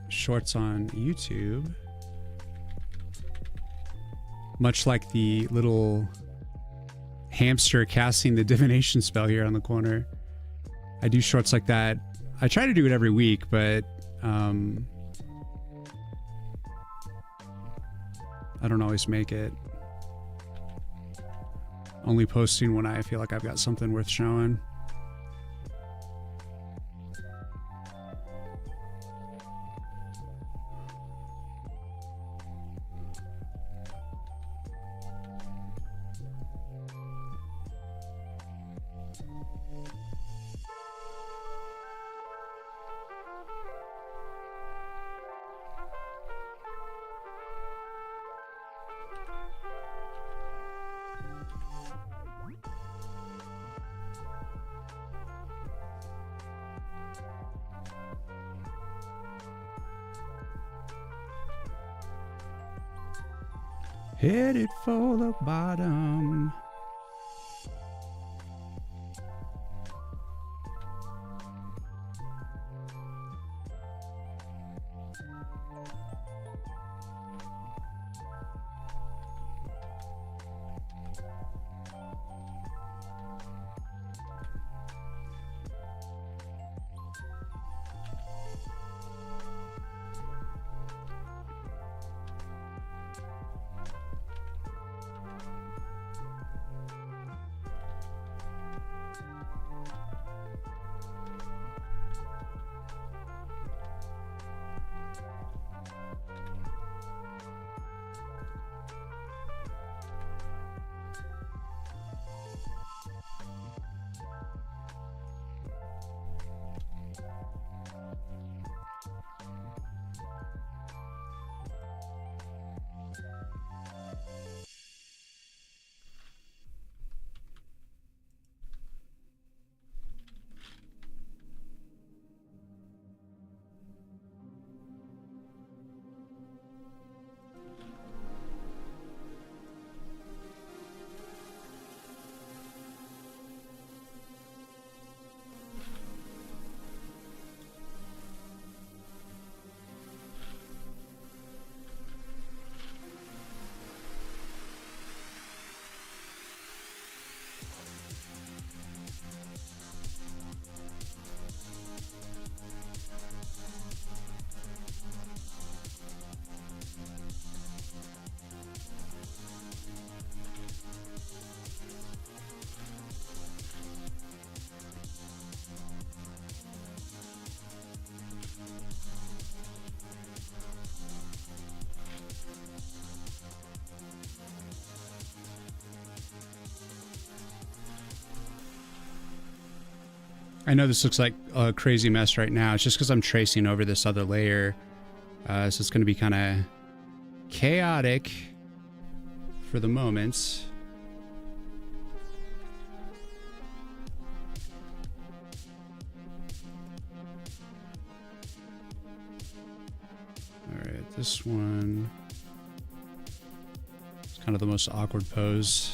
shorts on YouTube, much like the little hamster casting the divination spell here on the corner. I do shorts like that. I try to do it every week, but I don't always make it. Only posting when I feel like I've got something worth showing. Headed for the bottom. I know this looks like a crazy mess right now. It's just because I'm tracing over this other layer. So it's going to be kind of chaotic for the moment. All right, this one is kind of the most awkward pose.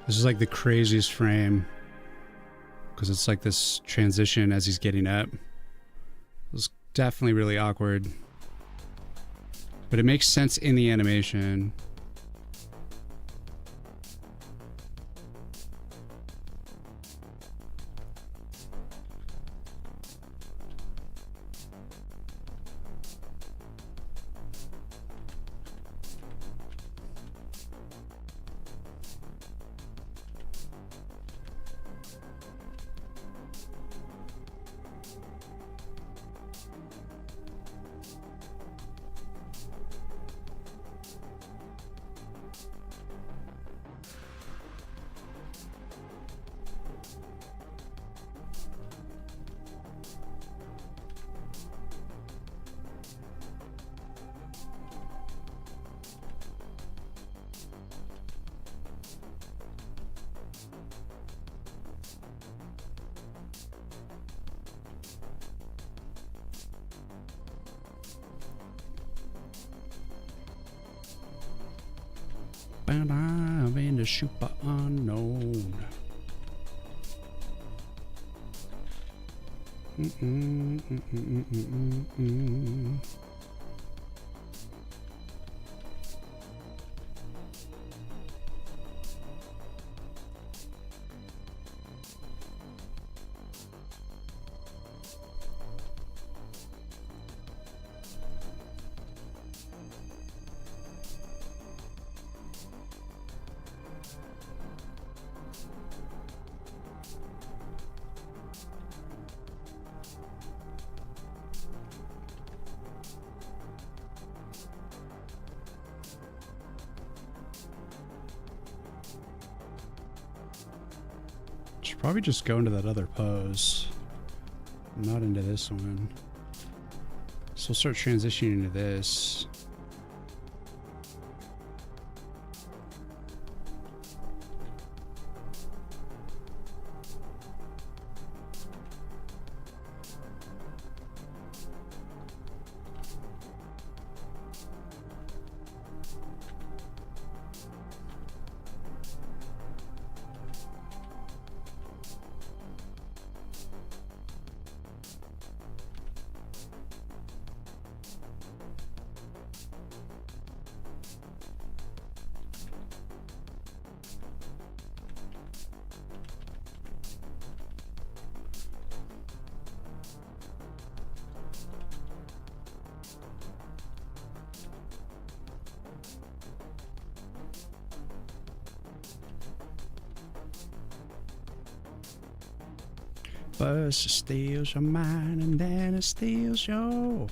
This is like the craziest frame because it's like this transition as he's getting up. It's definitely really awkward, but it makes sense in the animation. But I'm in the super unknown. Probably just go into that other pose. Not into this one. So we'll start transitioning into this. First it steals your mind and then it steals your...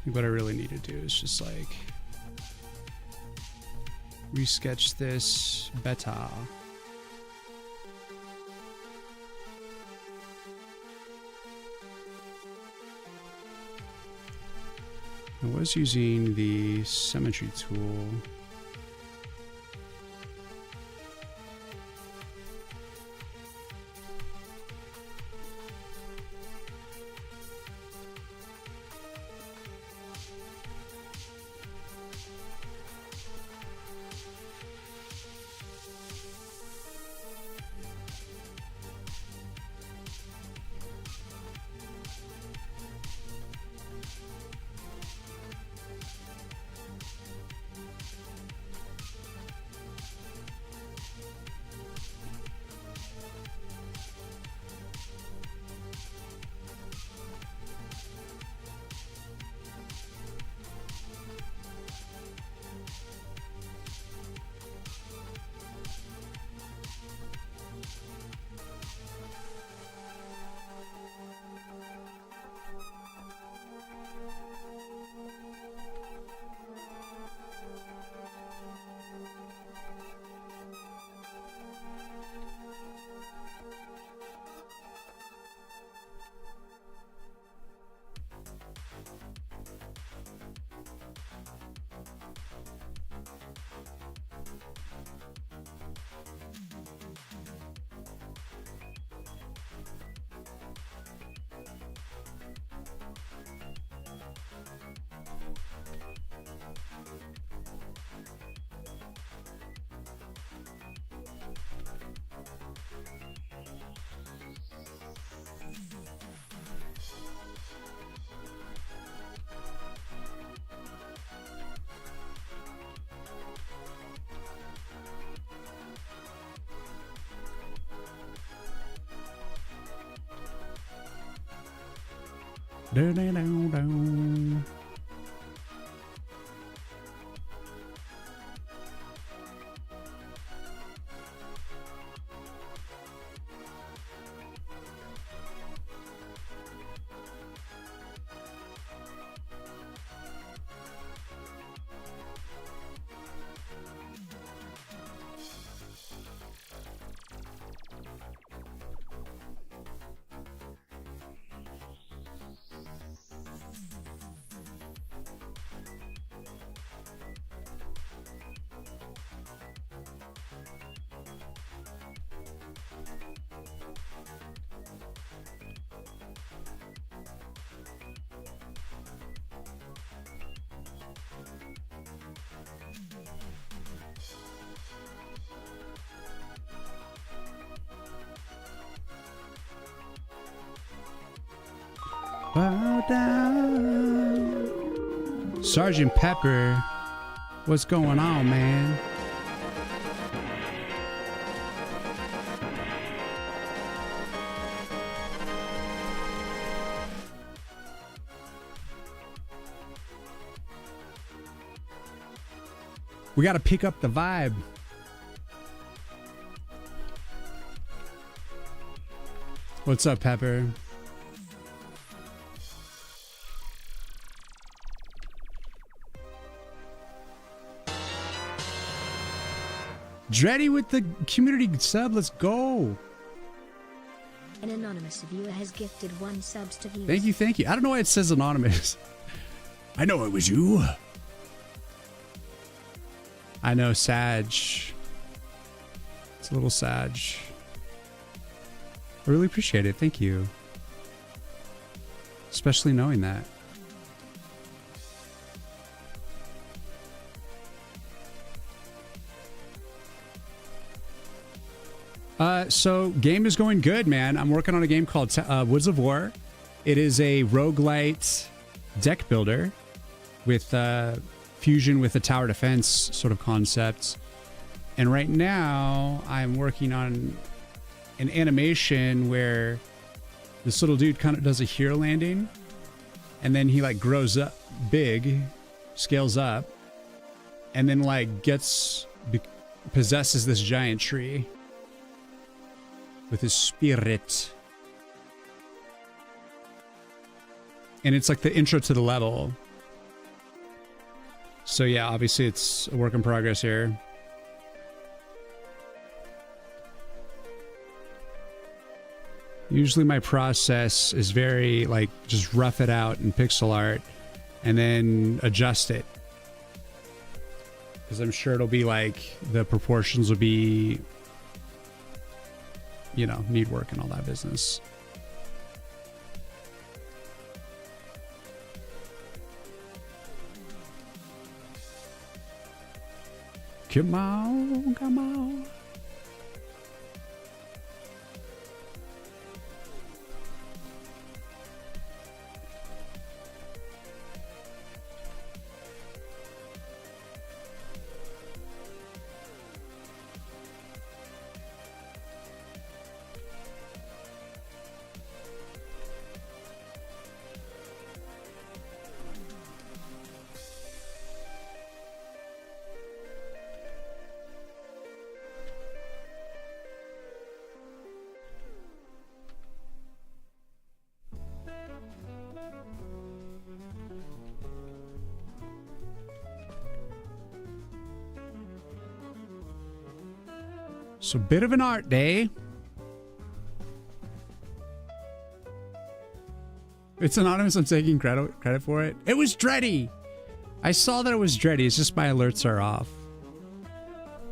What I really need to do is just like resketch this better. I was using the symmetry tool. Down. Bow down. Sergeant Pepper, what's going on, man? We got to pick up the vibe. What's up, Pepper? Dreddy with the community sub. Let's go. An anonymous viewer has gifted 1 subs to viewers. Thank you, thank you. I don't know why it says anonymous. I know it was you. I know, Sag. It's a little Sag. I really appreciate it. Thank you. Especially knowing that. So game is going good, man. I'm working on a game called Woods of War. It is a roguelite deck builder with fusion with the tower defense sort of concepts. And right now I'm working on an animation where this little dude kind of does a hero landing and then he like grows up big, scales up, and then like possesses this giant tree with his spirit. And it's like the intro to the level. So yeah, obviously it's a work in progress here. Usually my process is very like just rough it out in pixel art and then adjust it. Because I'm sure it'll be like the proportions will be, you know, need work and all that business. Come on, come on. So bit of an art day. It's anonymous. I'm taking credit for it. It was Dreddy. I saw that it was Dreddy. It's just my alerts are off,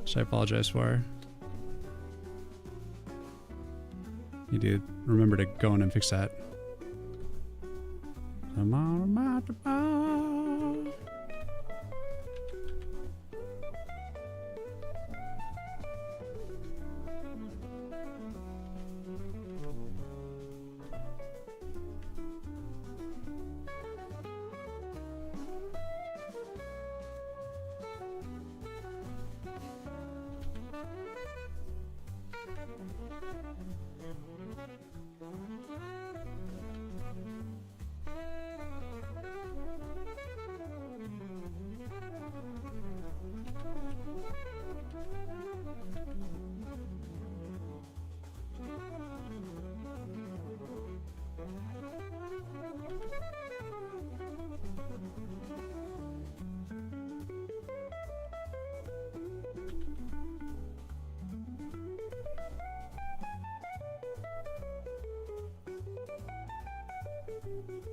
which I apologize for. You did remember to go in and fix that.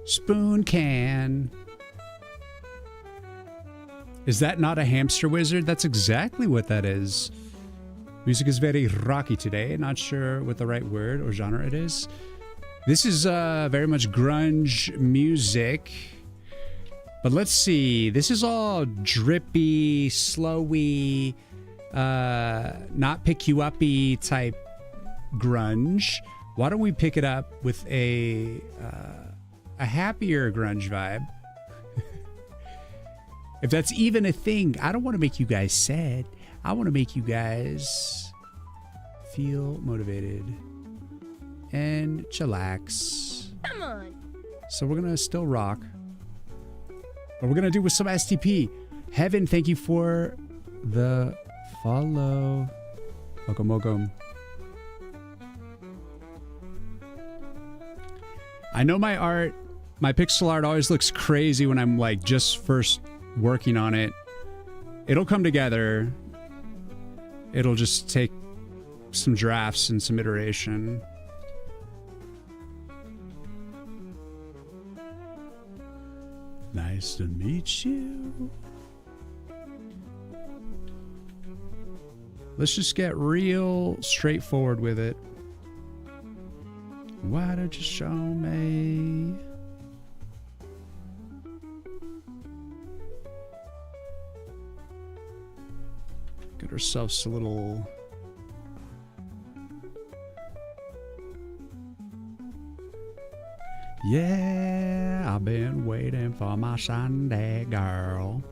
Spoon can. Is that not a hamster wizard? That's exactly what that is. Music is very rocky today. Not sure what the right word or genre it is. This is very much grunge music. But let's see. This is all drippy, slowy, not pick you uppy type grunge. Why don't we pick it up with a a happier grunge vibe. If that's even a thing, I don't want to make you guys sad. I want to make you guys feel motivated and chillax. Come on. So we're going to still rock. But we're going to do with some STP. Heaven, thank you for the follow. Welcome, welcome. I know my art, my pixel art always looks crazy when I'm like just first working on it. It'll come together. It'll just take some drafts and some iteration. Nice to meet you. Let's just get real straightforward with it. Why don't you show me? Get ourselves a little... Yeah, I've been waiting for my Sunday girl.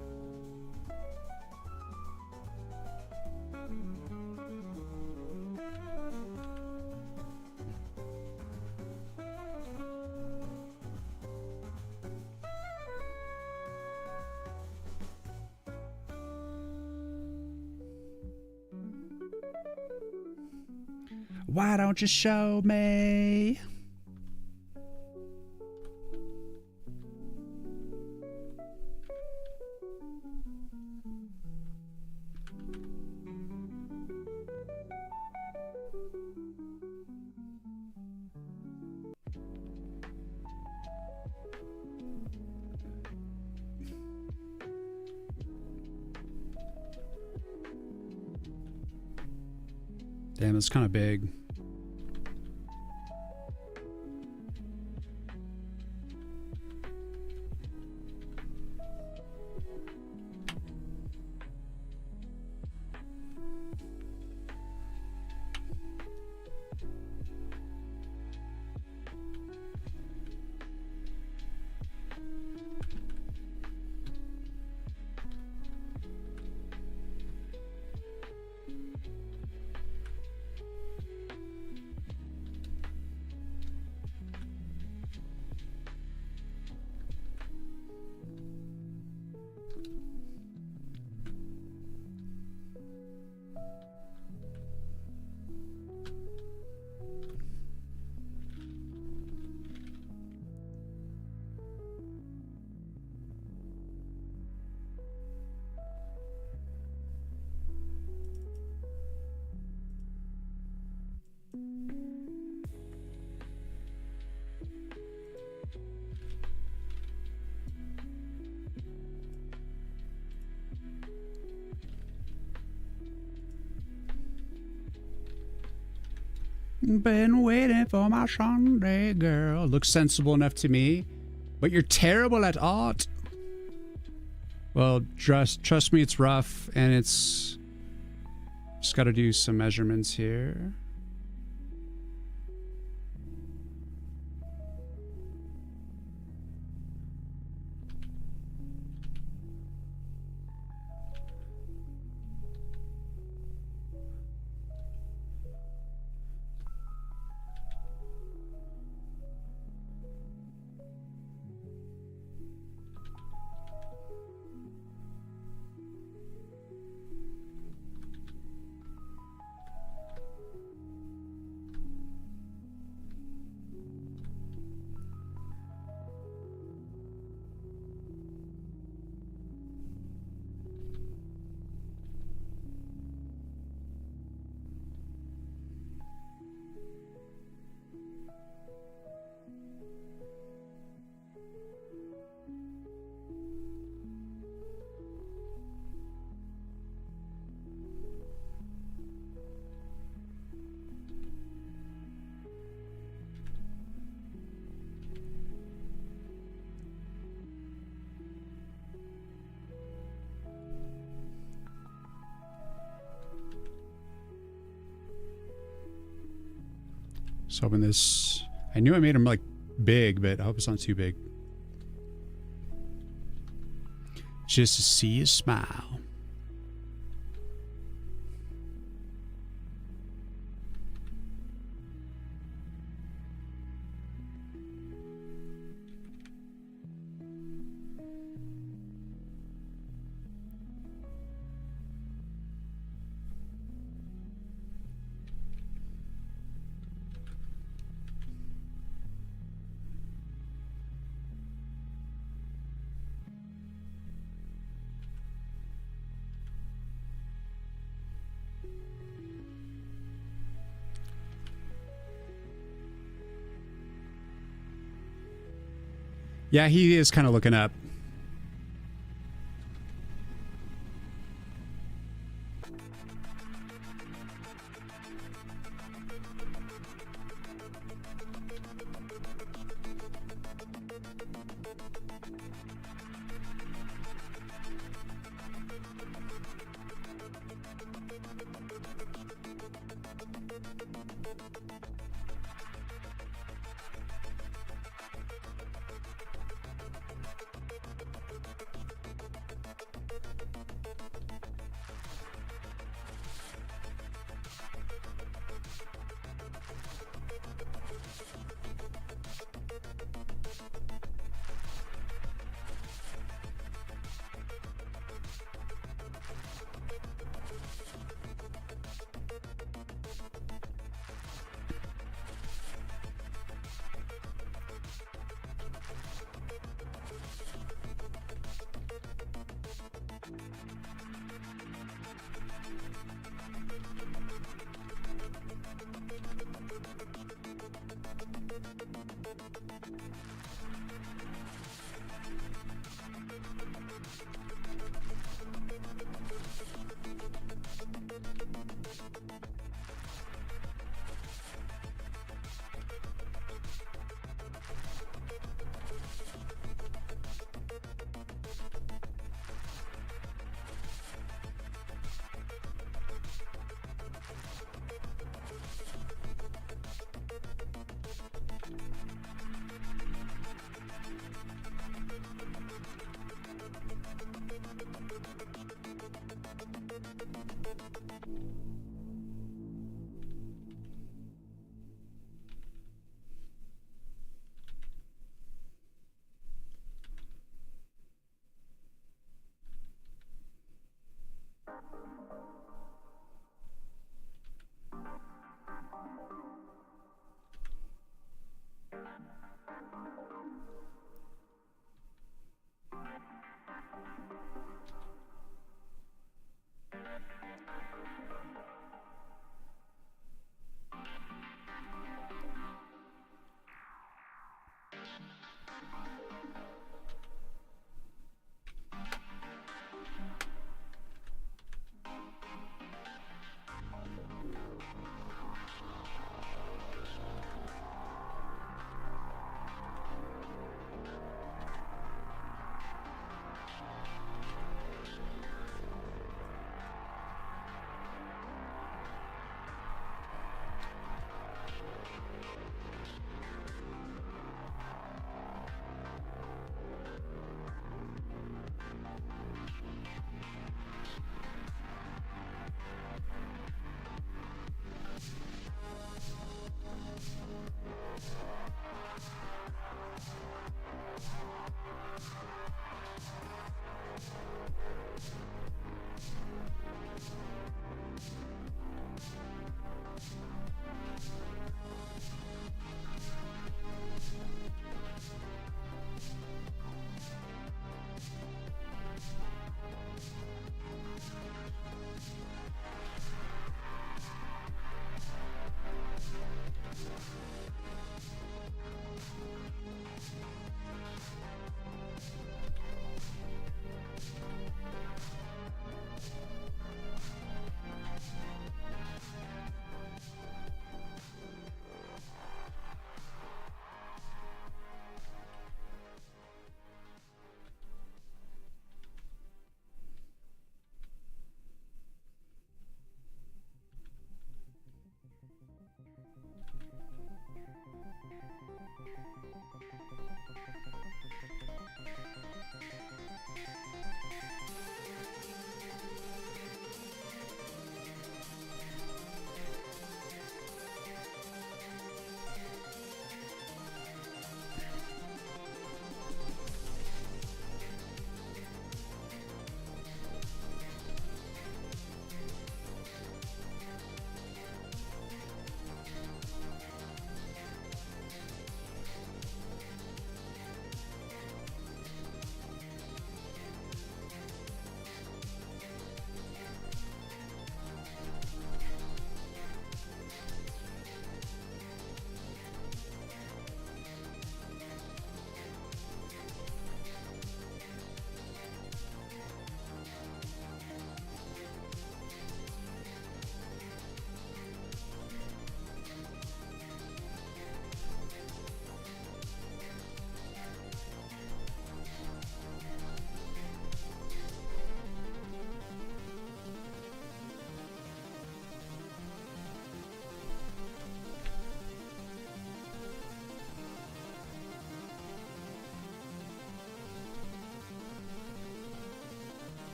Why don't you show me? Damn, it's kind of big. Been waiting for my Sunday girl. Looks sensible enough to me, but you're terrible at art. Well, trust me, it's rough, and it's just got to do some measurements here. So when this, I knew I made him like big, but I hope it's not too big. Just to see you smile. Yeah, he is kind of looking up.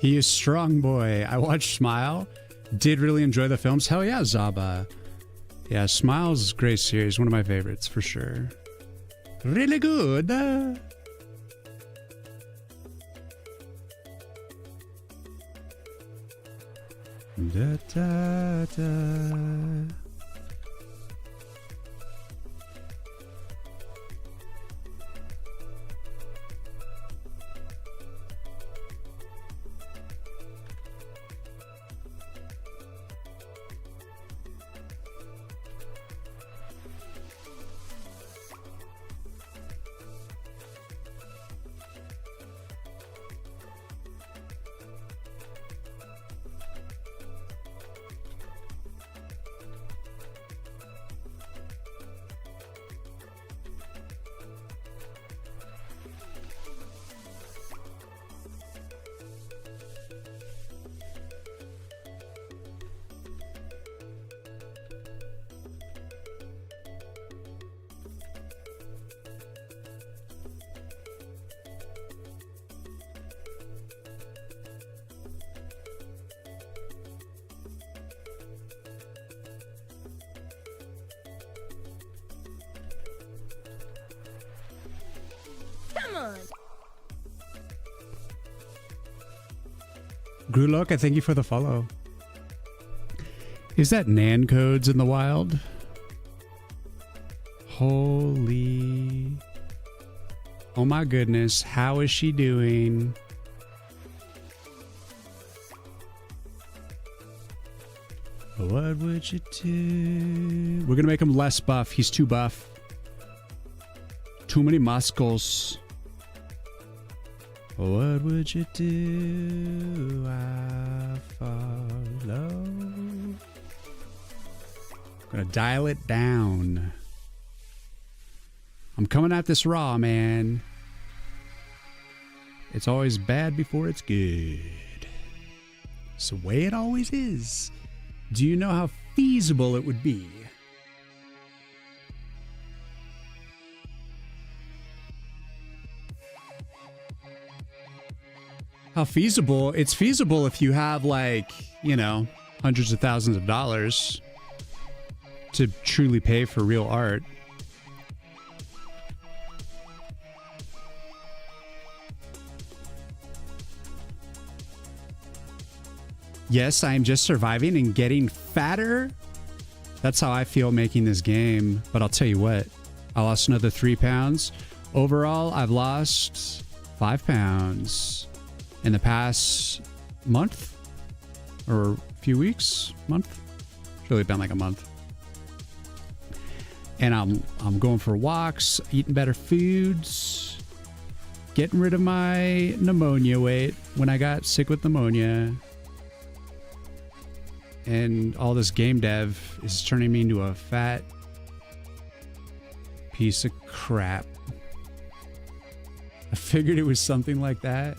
He is strong, boy. I watched Smile. Did really enjoy the films. Hell yeah, Zaba. Yeah, Smile's a great series. One of my favorites, for sure. Really good. Da, da, da. Come on. Grulok, I thank you for the follow. Is that Nan codes in the wild? Holy. Oh my goodness. How is she doing? What would you do? We're going to make him less buff. He's too buff. Too many muscles. What would you do? I follow. I'm gonna dial it down. I'm coming at this raw, man. It's always bad before it's good. It's the way it always is. Do you know how feasible it would be? How feasible? It's feasible if you have, like, you know, hundreds of thousands of dollars to truly pay for real art. Yes, I am just surviving and getting fatter. That's how I feel making this game. But I'll tell you what, I lost another 3 pounds. Overall, I've lost 5 pounds. In the past month or a few weeks, month, it's really been like a month. And I'm going for walks, eating better foods, getting rid of my pneumonia weight when I got sick with pneumonia. And all this game dev is turning me into a fat piece of crap. I figured it was something like that.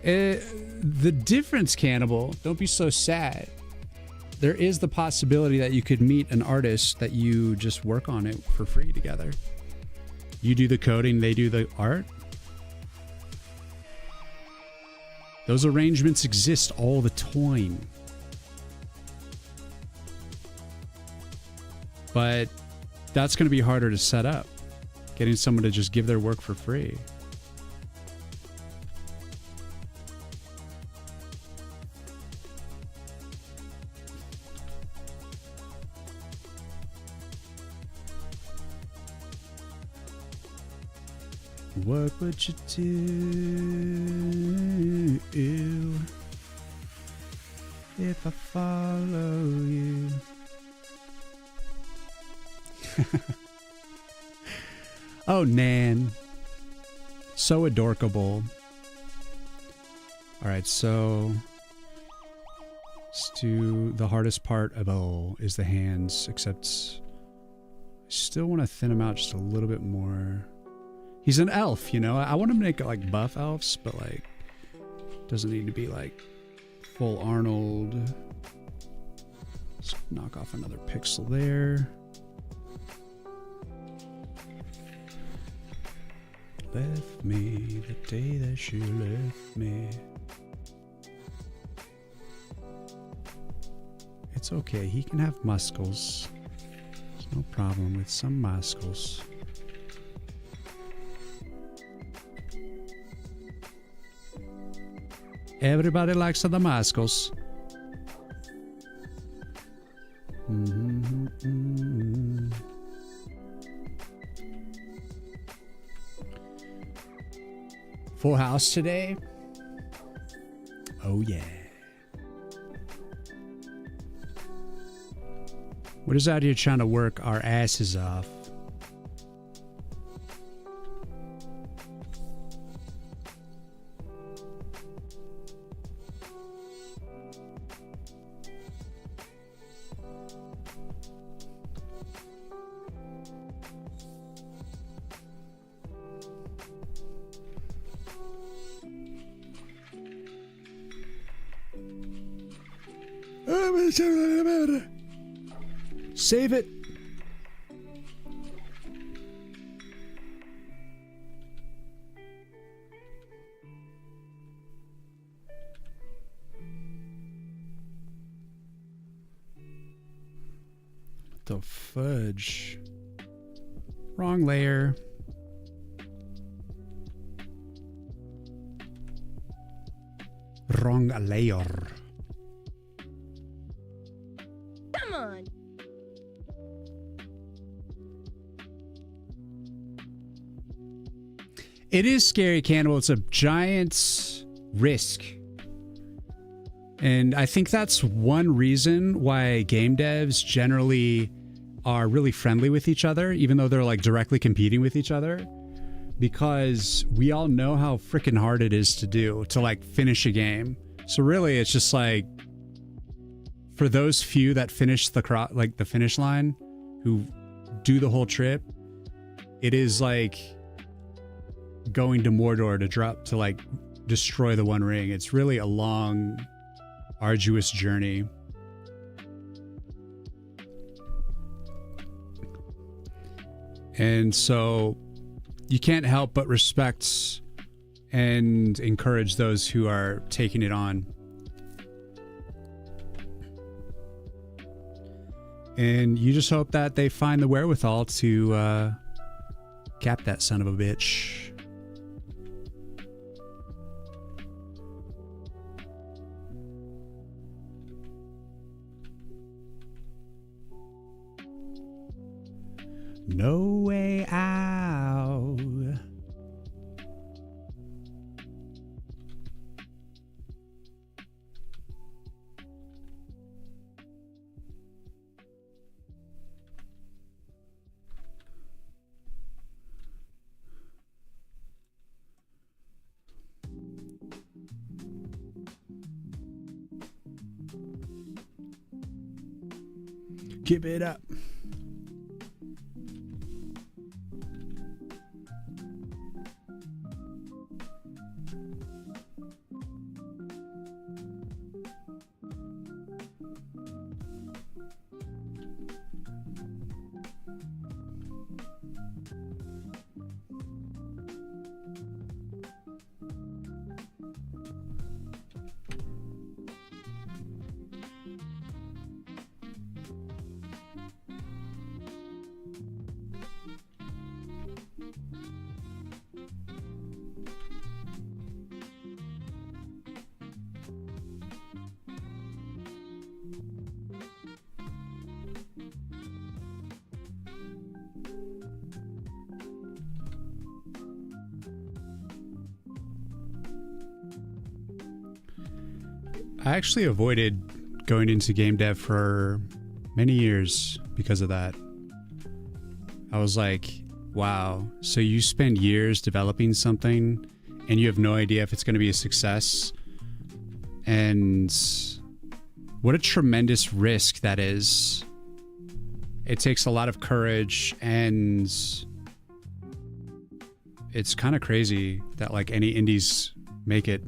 The difference, Cannibal, don't be so sad. There is the possibility that you could meet an artist that you just work on it for free together. You do the coding, they do the art. Those arrangements exist all the time. But that's going to be harder to set up. Getting someone to just give their work for free. What would you do if I follow you? Oh, Nan. So adorkable. All right, so let's do the hardest part of all is the hands, except I still want to thin him out just a little bit more. He's an elf, you know? I want to make it like buff elves, but like doesn't need to be like full Arnold. Let's knock off another pixel there. left me, the day that she left me. It's okay, he can have muscles. There's no problem with some muscles. Everybody likes the muscles. Full house today? Oh yeah. We're just out here trying to work our asses off. Save it. What the fudge? Wrong layer. Wrong layer. Come on. It is scary, Cannibal. It's a giant risk. And I think that's one reason why game devs generally are really friendly with each other, even though they're like directly competing with each other. Because we all know how freaking hard it is to do, to like finish a game. So really it's just like, for those few that finish the finish line, who do the whole trip, it is like going to Mordor to like destroy the One Ring. It's really a long, arduous journey. And so you can't help but respect and encourage those who are taking it on. And you just hope that they find the wherewithal to cap that son of a bitch. No way out. Give it up. I actually avoided going into game dev for many years because of that. I was like, wow, so you spend years developing something and you have no idea if it's going to be a success? And what a tremendous risk that is. It takes a lot of courage, and it's kind of crazy that like any indies make it.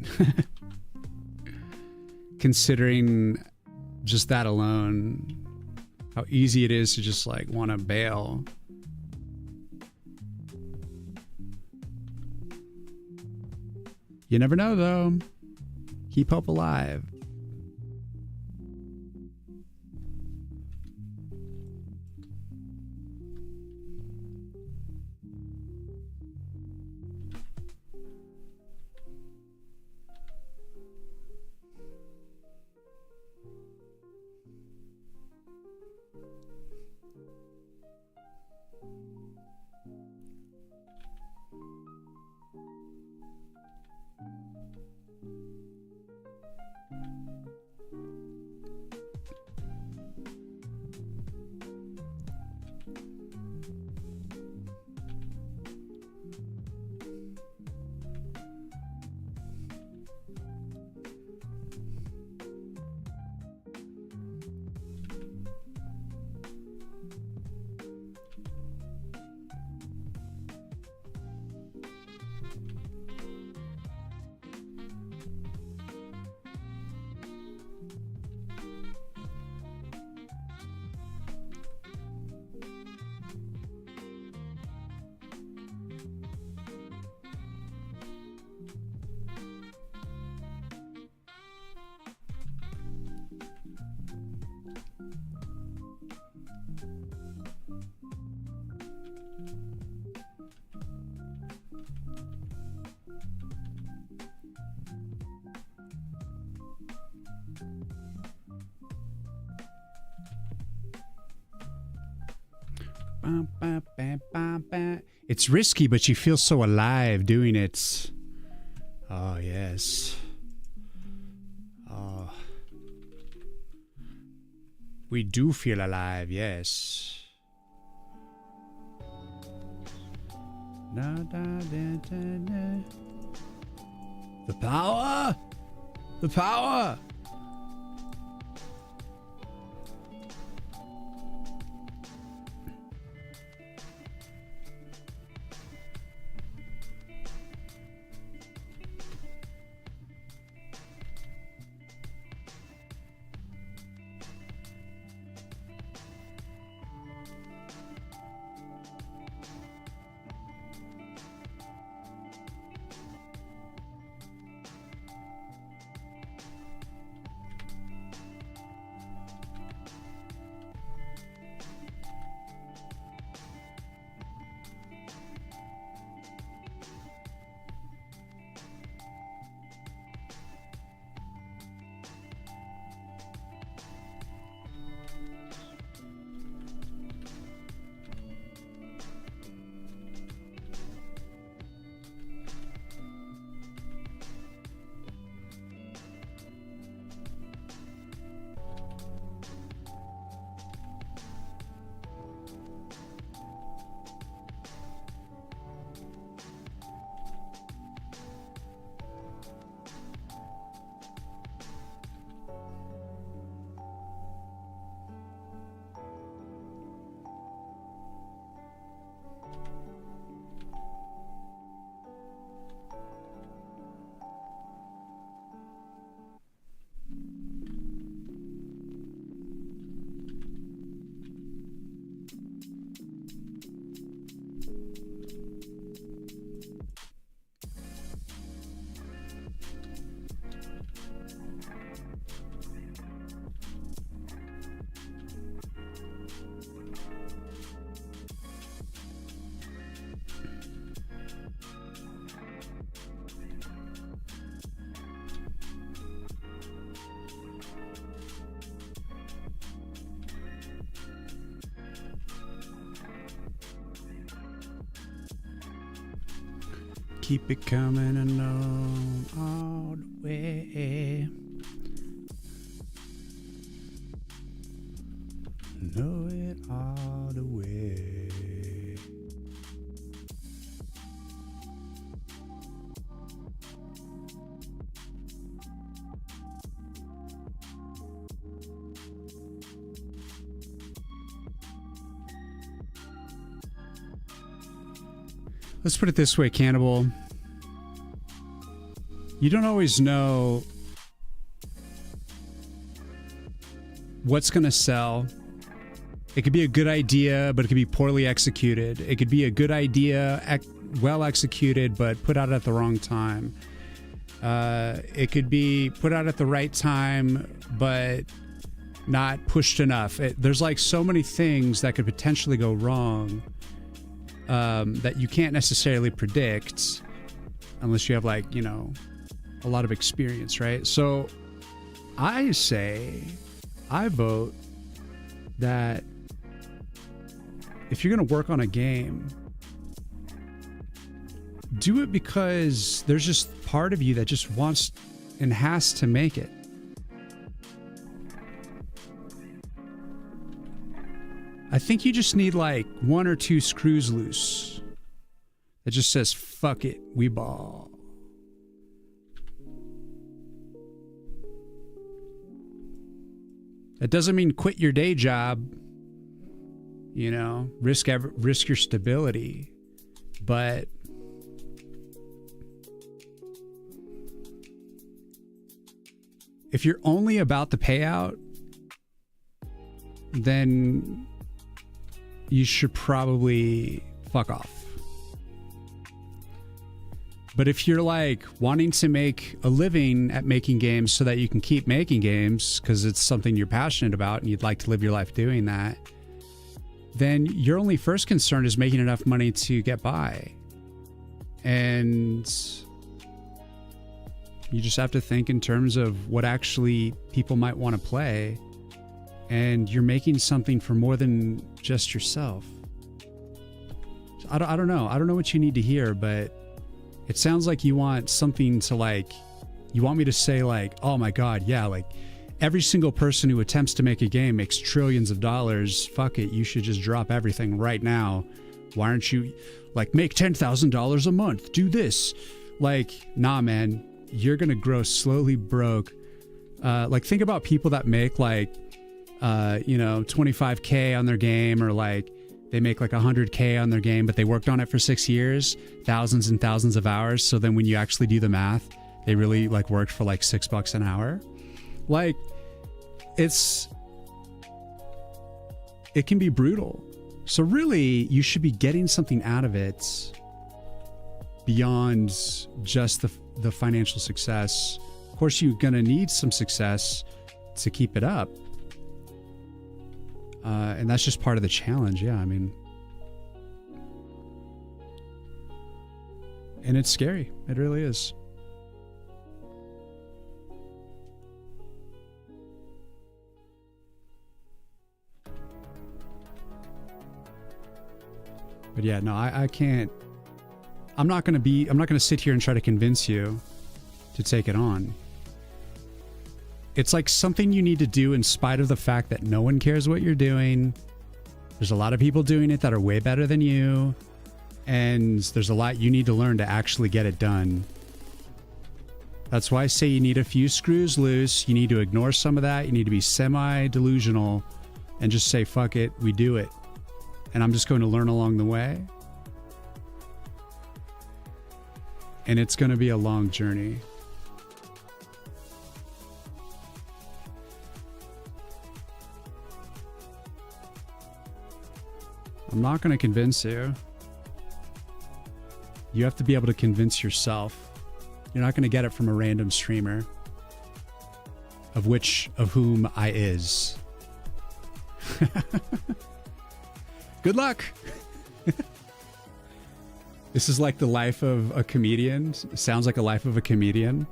Considering just that alone, how easy it is to just like want to bail. You never know, though. Keep hope alive. It's risky, but you feel so alive doing it. Oh, yes. Oh. We do feel alive, yes. The power! The power! Keep it coming along all the way. Know it all the way. Let's put it this way, Cannibal. You don't always know what's going to sell. It could be a good idea, but it could be poorly executed. It could be a good idea, well executed, but put out at the wrong time. It could be put out at the right time, but not pushed enough. There's like so many things that could potentially go wrong that you can't necessarily predict unless you have like, you know, a lot of experience, right? So I vote that if you're going to work on a game, do it because there's just part of you that just wants and has to make it. I think you just need like 1 or 2 screws loose that just says, fuck it, we ball. That doesn't mean quit your day job, you know, risk your stability, but if you're only about the payout, then you should probably fuck off. But if you're like wanting to make a living at making games so that you can keep making games because it's something you're passionate about and you'd like to live your life doing that, then your only first concern is making enough money to get by. And you just have to think in terms of what actually people might want to play. And you're making something for more than just yourself. I don't know. I don't know what you need to hear, but it sounds like you want something to like, you want me to say like, oh my God, yeah, like every single person who attempts to make a game makes trillions of dollars. Fuck it. You should just drop everything right now. Why aren't you like make $10,000 a month? Do this. Like, nah, man, you're going to grow slowly broke. Like think about people that make like, you know, 25K on their game, or like they make like 100K on their game, but they worked on it for 6 years, thousands and thousands of hours. So then when you actually do the math, they really like worked for like $6 an hour. Like it can be brutal. So really you should be getting something out of it beyond just the financial success. Of course, you're going to need some success to keep it up. And that's just part of the challenge. Yeah, I mean, and it's scary. It really is. But yeah, no, I can't. I'm not going to sit here and try to convince you to take it on. It's like something you need to do in spite of the fact that no one cares what you're doing. There's a lot of people doing it that are way better than you. And there's a lot you need to learn to actually get it done. That's why I say you need a few screws loose. You need to ignore some of that. You need to be semi-delusional and just say, fuck it, we do it. And I'm just going to learn along the way. And it's going to be a long journey. I'm not going to convince you. You have to be able to convince yourself. You're not going to get it from a random streamer, of whom I is. Good luck. This is like the life of a comedian. It sounds like a life of a comedian.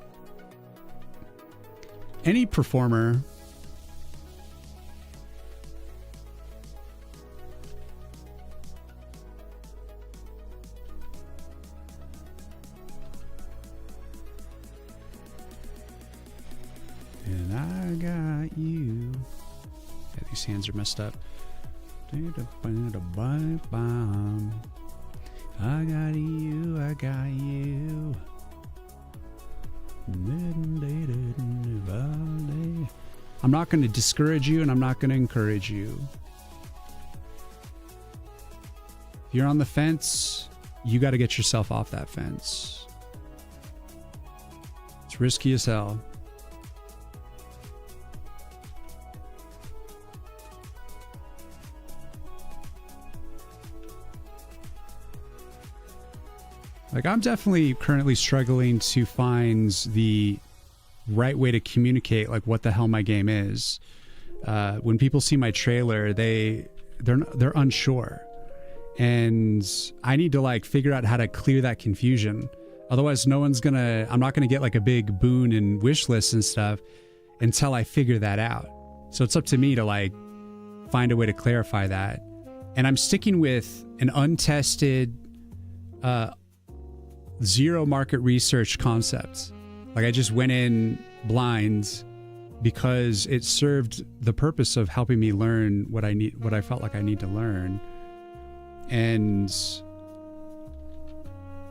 Any performer and I got you. Yeah, these hands are messed up. I got you, I got you. I'm not going to discourage you, and I'm not going to encourage you. If you're on the fence, you got to get yourself off that fence. It's risky as hell. Like, I'm definitely currently struggling to find the right way to communicate, like, what the hell my game is. When people see my trailer, they're unsure. And I need to, like, figure out how to clear that confusion. Otherwise, I'm not gonna get, like, a big boon and wish list and stuff until I figure that out. So it's up to me to, like, find a way to clarify that. And I'm sticking with an untested, zero market research concept. Like, I just went in blind because it served the purpose of helping me learn what I felt like I need to learn. And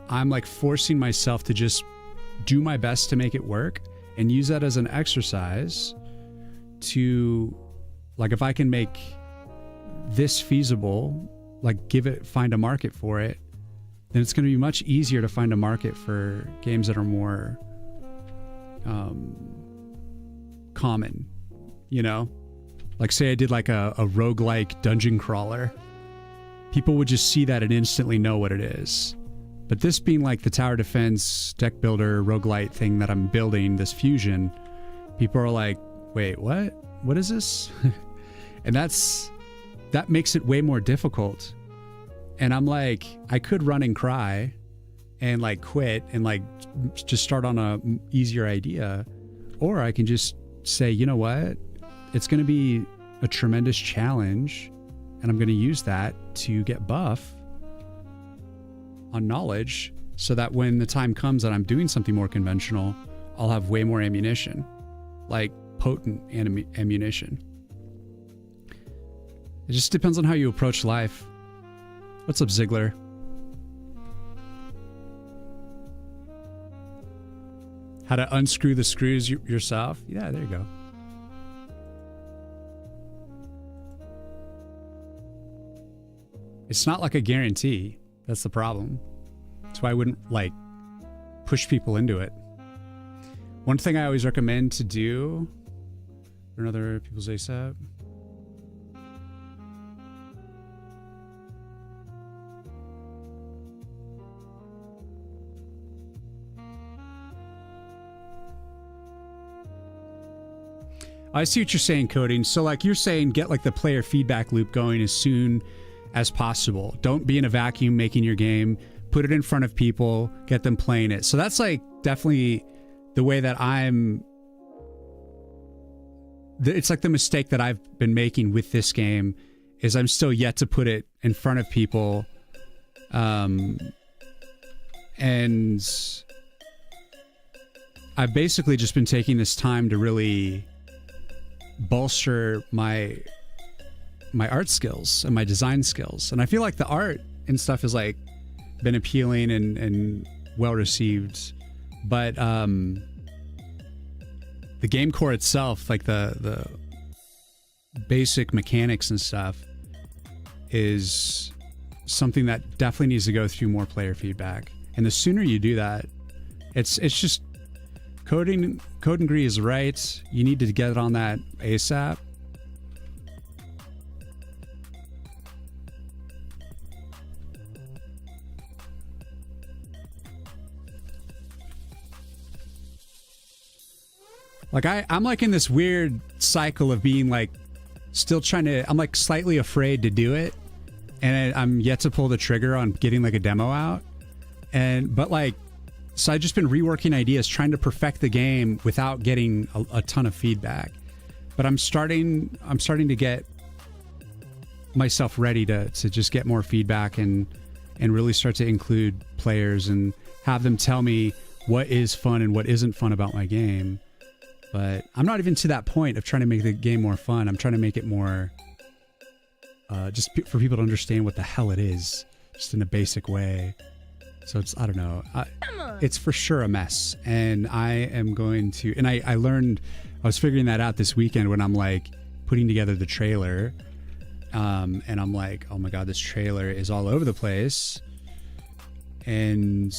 I'm, like, forcing myself to just do my best to make it work and use that as an exercise to, like, if I can make this feasible, like, find a market for it, then it's going to be much easier to find a market for games that are more common, you know? Like, say I did, like, a roguelike dungeon crawler. People would just see that and instantly know what it is. But this being, like, the tower defense, deck builder, roguelite thing that I'm building, this fusion, people are like, wait, what? What is this? And that makes it way more difficult. And I'm like, I could run and cry and, like, quit and, like, just start on a easier idea. Or I can just say, you know what? It's going to be a tremendous challenge, and I'm going to use that to get buff on knowledge so that when the time comes that I'm doing something more conventional, I'll have way more ammunition, like potent ammunition. It just depends on how you approach life. What's up, Ziggler? How to unscrew the screws yourself? Yeah, there you go. It's not like a guarantee. That's the problem. That's why I wouldn't, like, push people into it. One thing I always recommend to do for another people's ASAP. I see what you're saying, Coding. So, like, you're saying get, like, the player feedback loop going as soon as possible. Don't be in a vacuum making your game. Put it in front of people, get them playing it. So that's, like, definitely the way that it's like the mistake that I've been making with this game is I'm still yet to put it in front of people. And I've basically just been taking this time to really bolster my art skills and my design skills. And I feel like the art and stuff has, like, been appealing and well received. But the game core itself, like the basic mechanics and stuff, is something that definitely needs to go through more player feedback. And the sooner you do that, it's just Code and Gree is right. You need to get on that ASAP. Like, I'm like in this weird cycle of being, like, still trying to, I'm, like, slightly afraid to do it. And I'm yet to pull the trigger on getting, like, a demo out. But like, so I've just been reworking ideas, trying to perfect the game without getting a ton of feedback. But I'm starting to get myself ready to just get more feedback and really start to include players and have them tell me what is fun and what isn't fun about my game. But I'm not even to that point of trying to make the game more fun. I'm trying to make it more just for people to understand what the hell it is, just in a basic way. So it's, I don't know. It's for sure a mess. And I am going to, and I learned, I was figuring that out this weekend when I'm, like, putting together the trailer. And I'm like, oh my God, this trailer is all over the place. And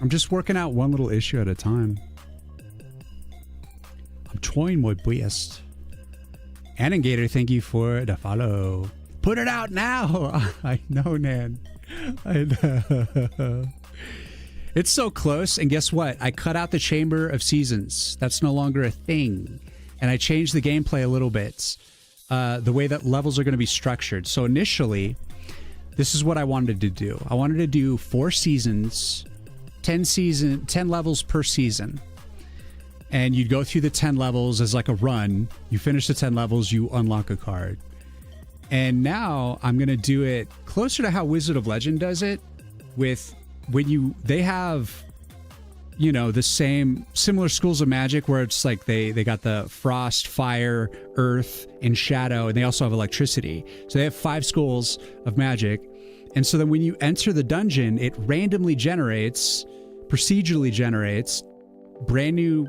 I'm just working out one little issue at a time. I'm trying my best. Anangator, thank you for the follow. Put it out now. I know, Nan. I know. It's so close, and guess what? I cut out the Chamber of Seasons. That's no longer a thing. And I changed the gameplay a little bit. The way that levels are going to be structured. So initially, this is what I wanted to do. I wanted to do 4 seasons, 10 levels per season. And you'd go through the 10 levels as like a run. You finish the 10 levels, you unlock a card. And now I'm going to do it closer to how Wizard of Legend does it, with they have, you know, the similar schools of magic where it's like they got the frost, fire, earth, and shadow, and they also have electricity. So they have 5 schools of magic. And so then when you enter the dungeon, it procedurally generates brand new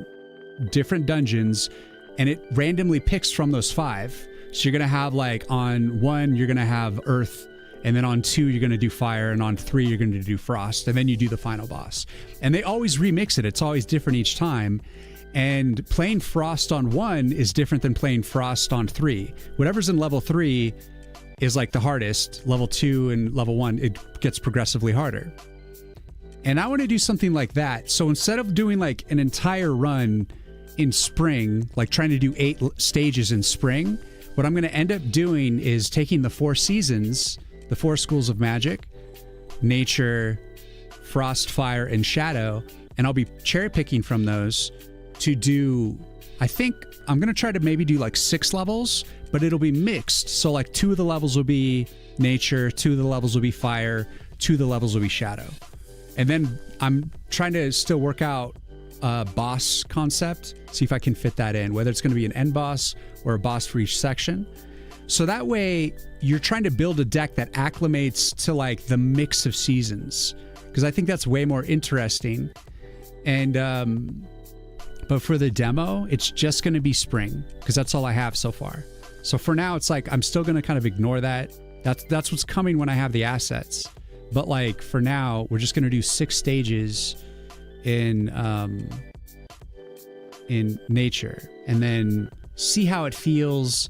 different dungeons, and it randomly picks from those 5. So you're going to have, like, on 1, you're going to have earth, and then on 2, you're going to do fire, and on 3, you're going to do frost, and then you do the final boss. And they always remix it. It's always different each time. And playing frost on 1 is different than playing frost on 3. Whatever's in level 3 is like the hardest. Level 2 and level 1, it gets progressively harder. And I want to do something like that. So instead of doing like an entire run in spring, like trying to do 8 stages in spring, what I'm going to end up doing is taking the 4 seasons, the 4 schools of magic, nature, frost, fire, and shadow, and I'll be cherry picking from those to do, I think I'm going to try to maybe do like 6 levels, but it'll be mixed. So like 2 of the levels will be nature, 2 of the levels will be fire, 2 of the levels will be shadow. And then I'm trying to still work out a boss concept, see if I can fit that in, whether it's going to be an end boss or a boss for each section. So that way you're trying to build a deck that acclimates to like the mix of seasons, because I think that's way more interesting. And but for the demo, it's just going to be spring, because that's all I have so far. So for now, it's like I'm still going to kind of ignore that. That's what's coming when I have the assets. But like for now, we're just going to do 6 stages in nature, and then see how it feels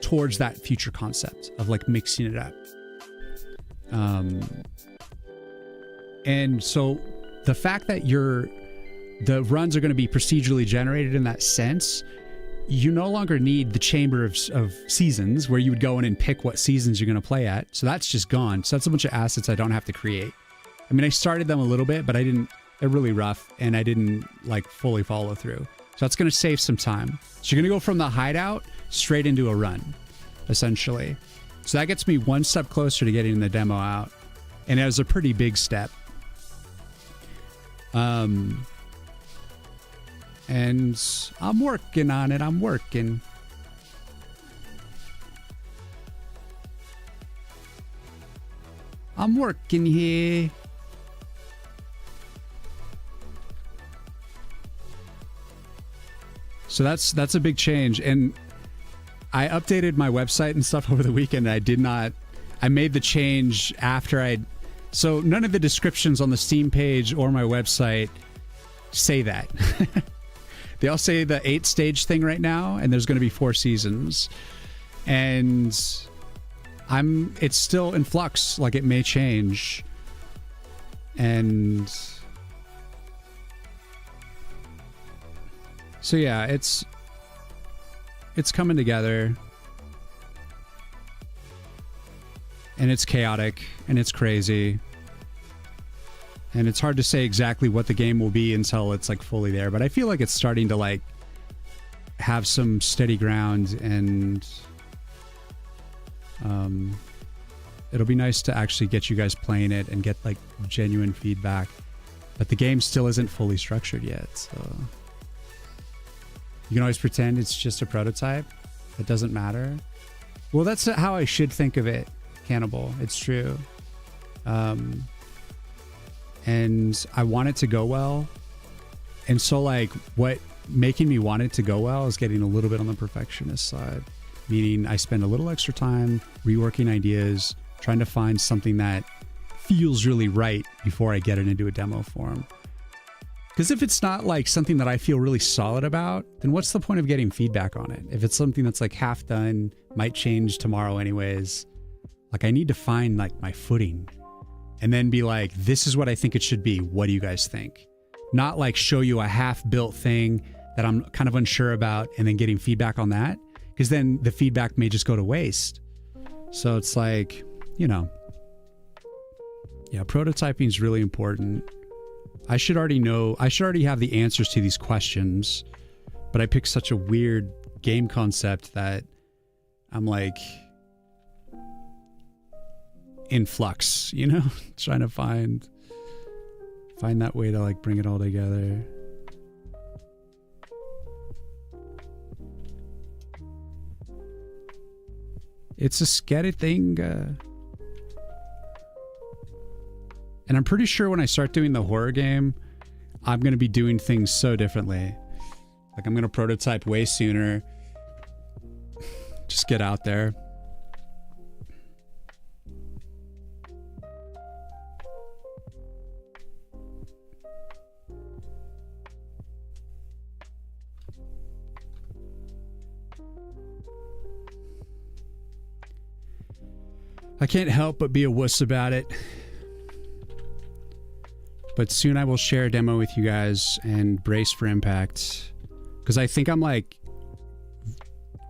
towards that future concept of like mixing it up. And so the fact that the runs are going to be procedurally generated in that sense, you no longer need the Chamber of Seasons where you would go in and pick what seasons you're going to play at. So that's just gone. So that's a bunch of assets I don't have to create. I mean, I started them a little bit, but they're really rough, and I didn't like fully follow through. So that's going to save some time. So you're going to go from the hideout straight into a run, essentially. So that gets me one step closer to getting the demo out. And it was a pretty big step. And I'm working on it. I'm working. I'm working here. So that's a big change. And I updated my website and stuff over the weekend. I made the change after so none of the descriptions on the Steam page or my website say that. They all say the 8-stage thing right now, and there's going to be 4 seasons. And it's still in flux, like it may change. And so yeah, it's coming together. And it's chaotic, and it's crazy. And it's hard to say exactly what the game will be until it's like fully there. But I feel like it's starting to like have some steady ground, and it'll be nice to actually get you guys playing it and get like genuine feedback. But the game still isn't fully structured yet. So you can always pretend it's just a prototype. It doesn't matter. Well, that's how I should think of it, Cannibal. It's true. And I want it to go well. And so like what making me want it to go well is getting a little bit on the perfectionist side, meaning I spend a little extra time reworking ideas, trying to find something that feels really right before I get it into a demo form. Because if it's not like something that I feel really solid about, then what's the point of getting feedback on it? If it's something that's like half done, might change tomorrow anyways, Like I need to find like my footing and then be like, this is what I think it should be. What do you guys think? Not like show you a half-built thing that I'm kind of unsure about and then getting feedback on that, because then the feedback may just go to waste. So it's like, you know, yeah, prototyping is really important. I should already have the answers to these questions, but I picked such a weird game concept that I'm like in flux, you know, trying to find that way to like bring it all together. It's a scary thing. And I'm pretty sure when I start doing the horror game, I'm going to be doing things so differently. Like I'm going to prototype way sooner. Just get out there. I can't help but be a wuss about it. But soon I will share a demo with you guys and brace for impact. Because I think I'm like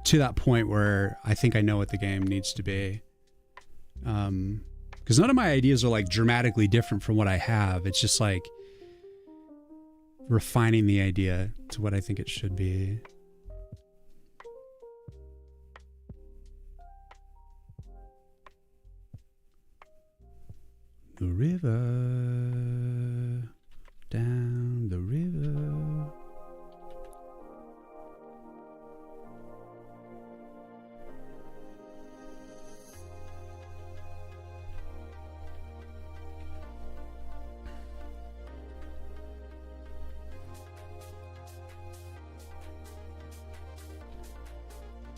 to that point where I think I know what the game needs to be. Because none of my ideas are like dramatically different from what I have. It's just like refining the idea to what I think it should be. The river, down the river.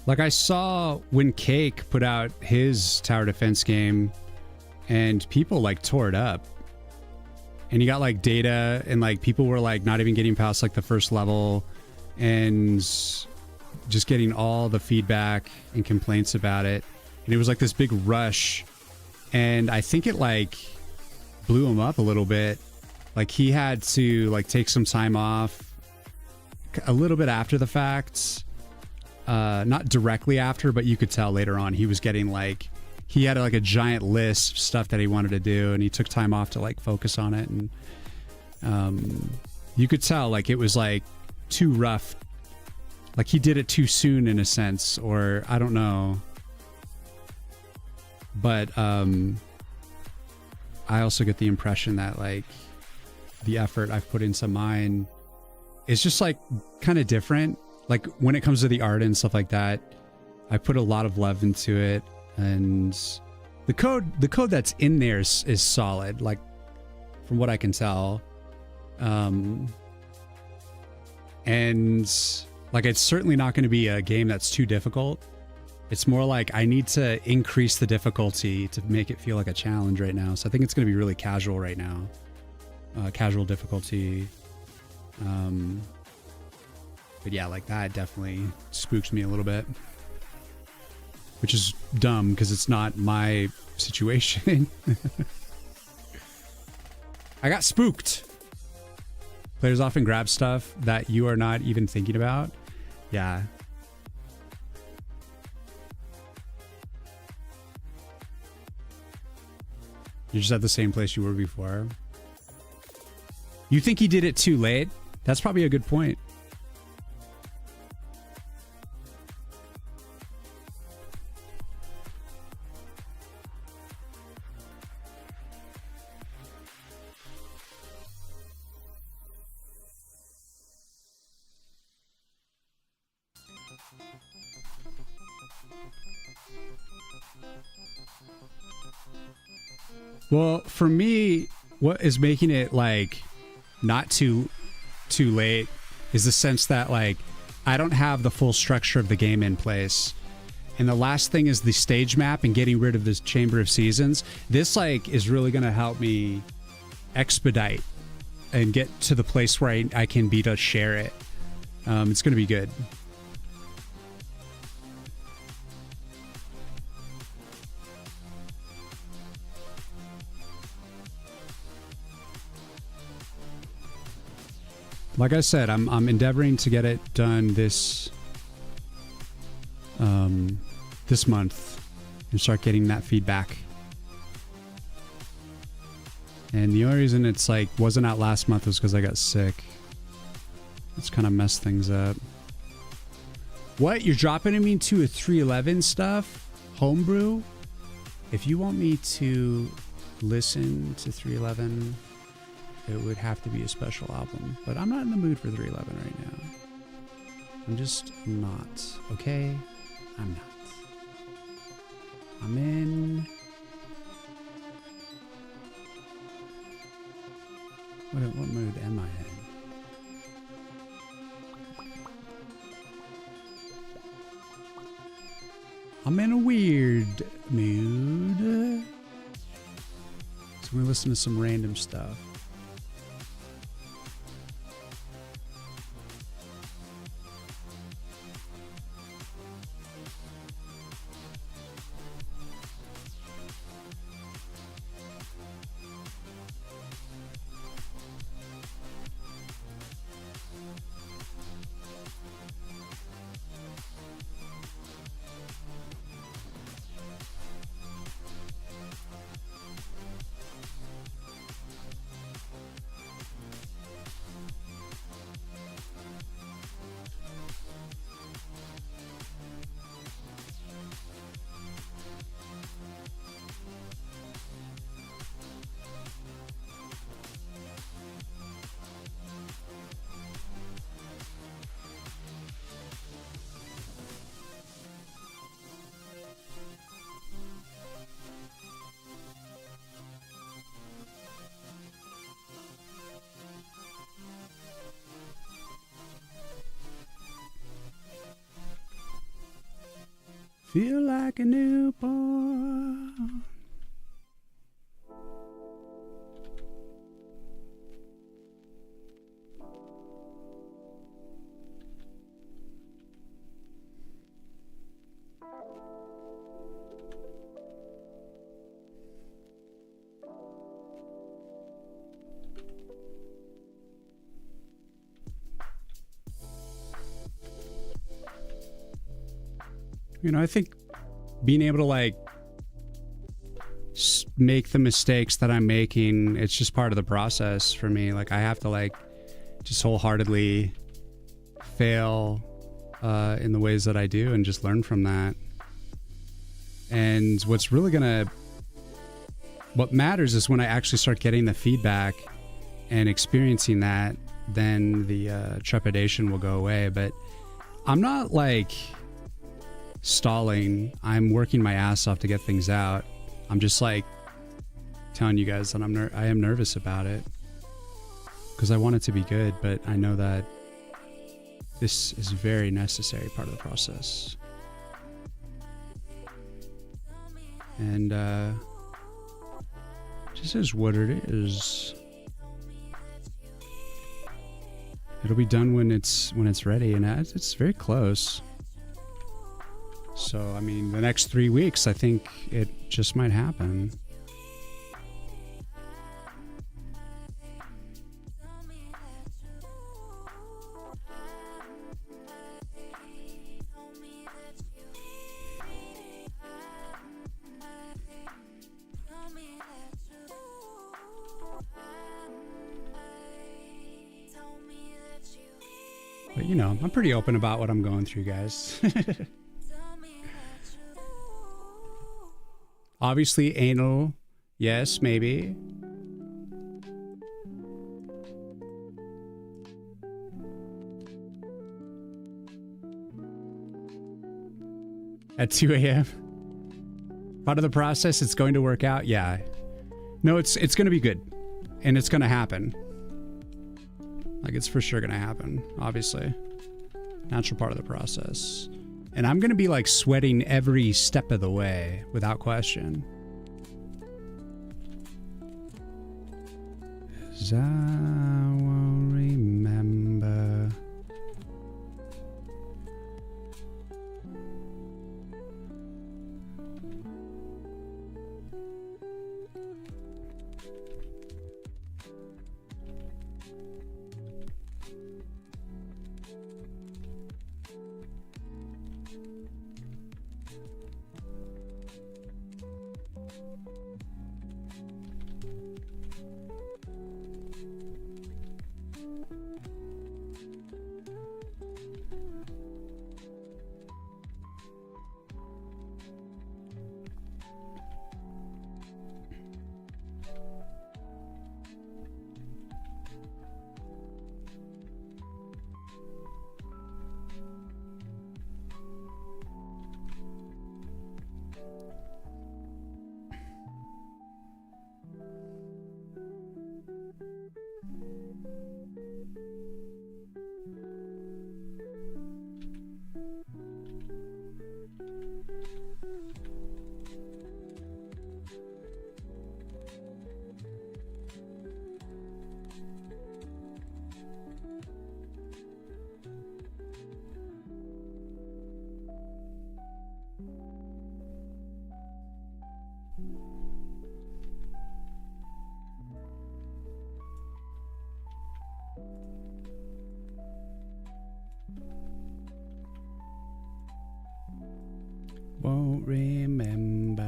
Like I saw when Cake put out his tower defense game, and people like tore it up, and you got like data, and like people were like not even getting past like the first level, and just getting all the feedback and complaints about it. And it was like this big rush, and I think it like blew him up a little bit. Like he had to like take some time off a little bit after the fact, not directly after, but you could tell later on he was getting like, he had like a giant list of stuff that he wanted to do, and he took time off to like focus on it. And you could tell like it was like too rough. Like he did it too soon in a sense, or I don't know. But I also get the impression that like the effort I've put into mine is just like kind of different. Like when it comes to the art and stuff like that, I put a lot of love into it. And the code that's in there is solid, like from what I can tell. And like it's certainly not going to be a game that's too difficult. It's more like I need to increase the difficulty to make it feel like a challenge right now. So I think it's going to be really casual right now. Casual difficulty. But yeah, like that definitely spooks me a little bit. Which is dumb because it's not my situation. I got spooked. Players often grab stuff that you are not even thinking about. Yeah. You're just at the same place you were before. You think he did it too late? That's probably a good point. Well, for me, what is making it like not too late is the sense that like I don't have the full structure of the game in place. And the last thing is the stage map and getting rid of this Chamber of Seasons. This like is really going to help me expedite and get to the place where I can be to share it. It's going to be good. Like I said, I'm endeavoring to get it done this this month and start getting that feedback. And the only reason it's like wasn't out last month was because I got sick. It's kind of messed things up. What? You're dropping me to a 311 stuff? Homebrew? If you want me to listen to 311, it would have to be a special album. But I'm not in the mood for 311 right now. I'm just not. Okay? I'm not. I'm in... What mood am I in? I'm in a weird mood. So we listen to some random stuff. Feel like a newborn. You know, I think being able to like make the mistakes that I'm making, it's just part of the process for me. Like I have to like just wholeheartedly fail in the ways that I do and just learn from that. And what matters is when I actually start getting the feedback and experiencing that, then the trepidation will go away. But I'm not like stalling. I'm working my ass off to get things out. I'm just like telling you guys that I am nervous about it because I want it to be good, but I know that this is a very necessary part of the process. And just is what it is. It'll be done when it's ready, and it's very close. So, I mean, the next 3 weeks, I think it just might happen. But, you know, I'm pretty open about what I'm going through, guys. Obviously, anal, yes, maybe. At 2 a.m. Part of the process, it's going to work out. Yeah. No, it's going to be good. And it's going to happen. Like, it's for sure going to happen, obviously. Natural part of the process. And I'm going to be like sweating every step of the way, without question. 'Cause I won't remember. Won't remember.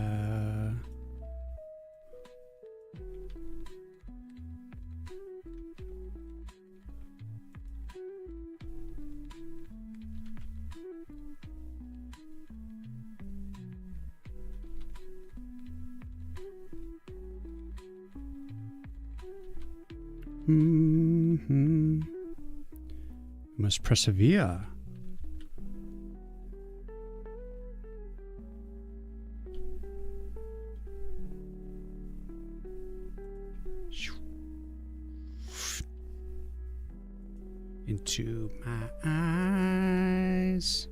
Must persevere. Into my eyes.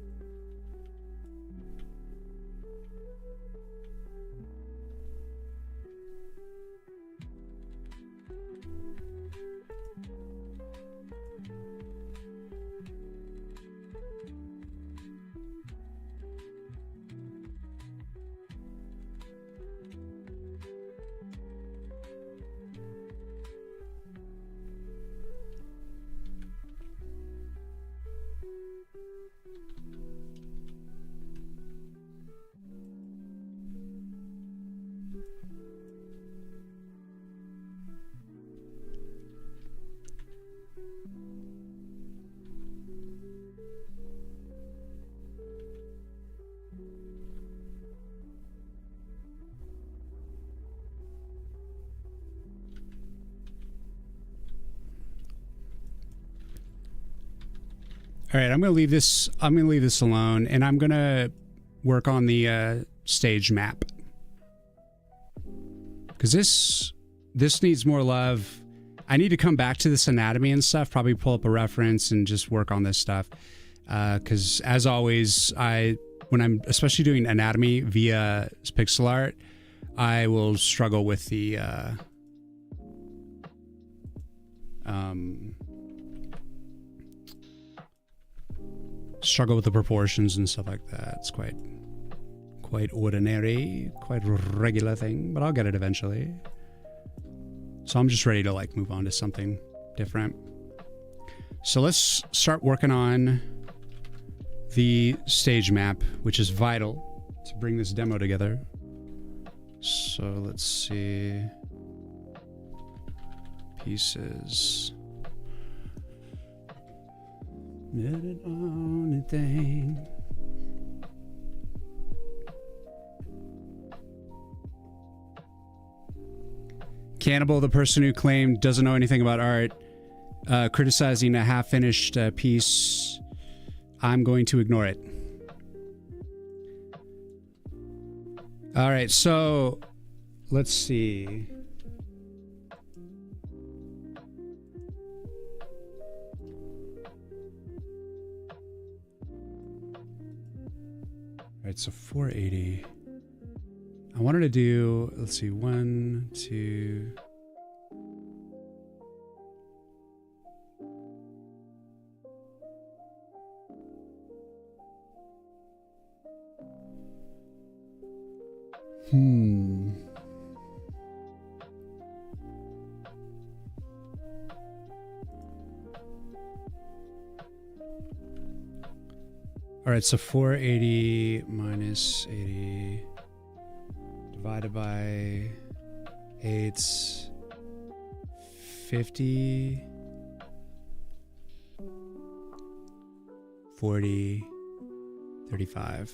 All right, I'm gonna leave this. I'm gonna leave this alone, and I'm gonna work on the stage map because this needs more love. I need to come back to this anatomy and stuff. Probably pull up a reference and just work on this stuff. Because as always, when I'm especially doing anatomy via pixel art, I will struggle with the proportions and stuff like that. It's quite ordinary, quite regular thing, but I'll get it eventually. So I'm just ready to like move on to something different. So let's start working on the stage map, which is vital to bring this demo together. So let's see. Pieces. Get it on a thing. Cannibal, the person who claimed doesn't know anything about art, criticizing a half-finished piece, I'm going to ignore it. All right, so let's see. All right, so 480. I wanted to do, let's see, 1, 2. All right, so 480 minus 80 divided by 8, 50, 40, 35.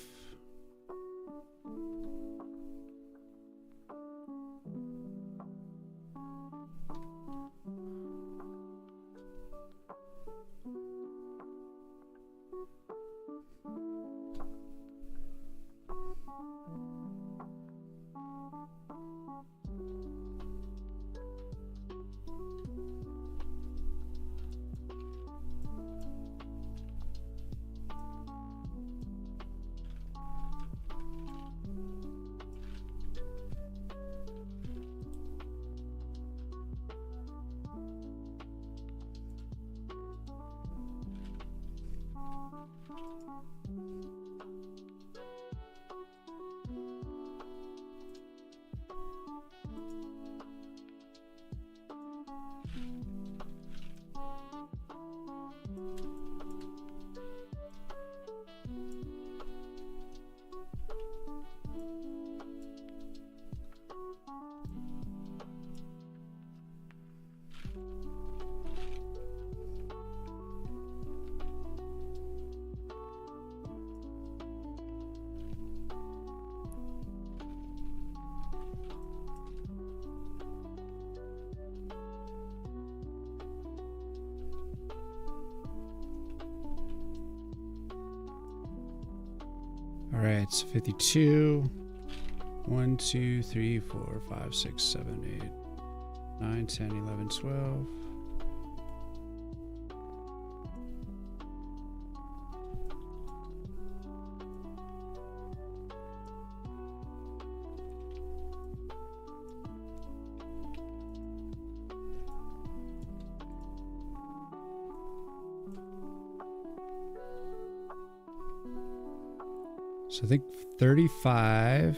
right, so 52. 1, 2, 3, 4, 5, 6, 7, 8, 9, 10, 11, 12. So I think 35.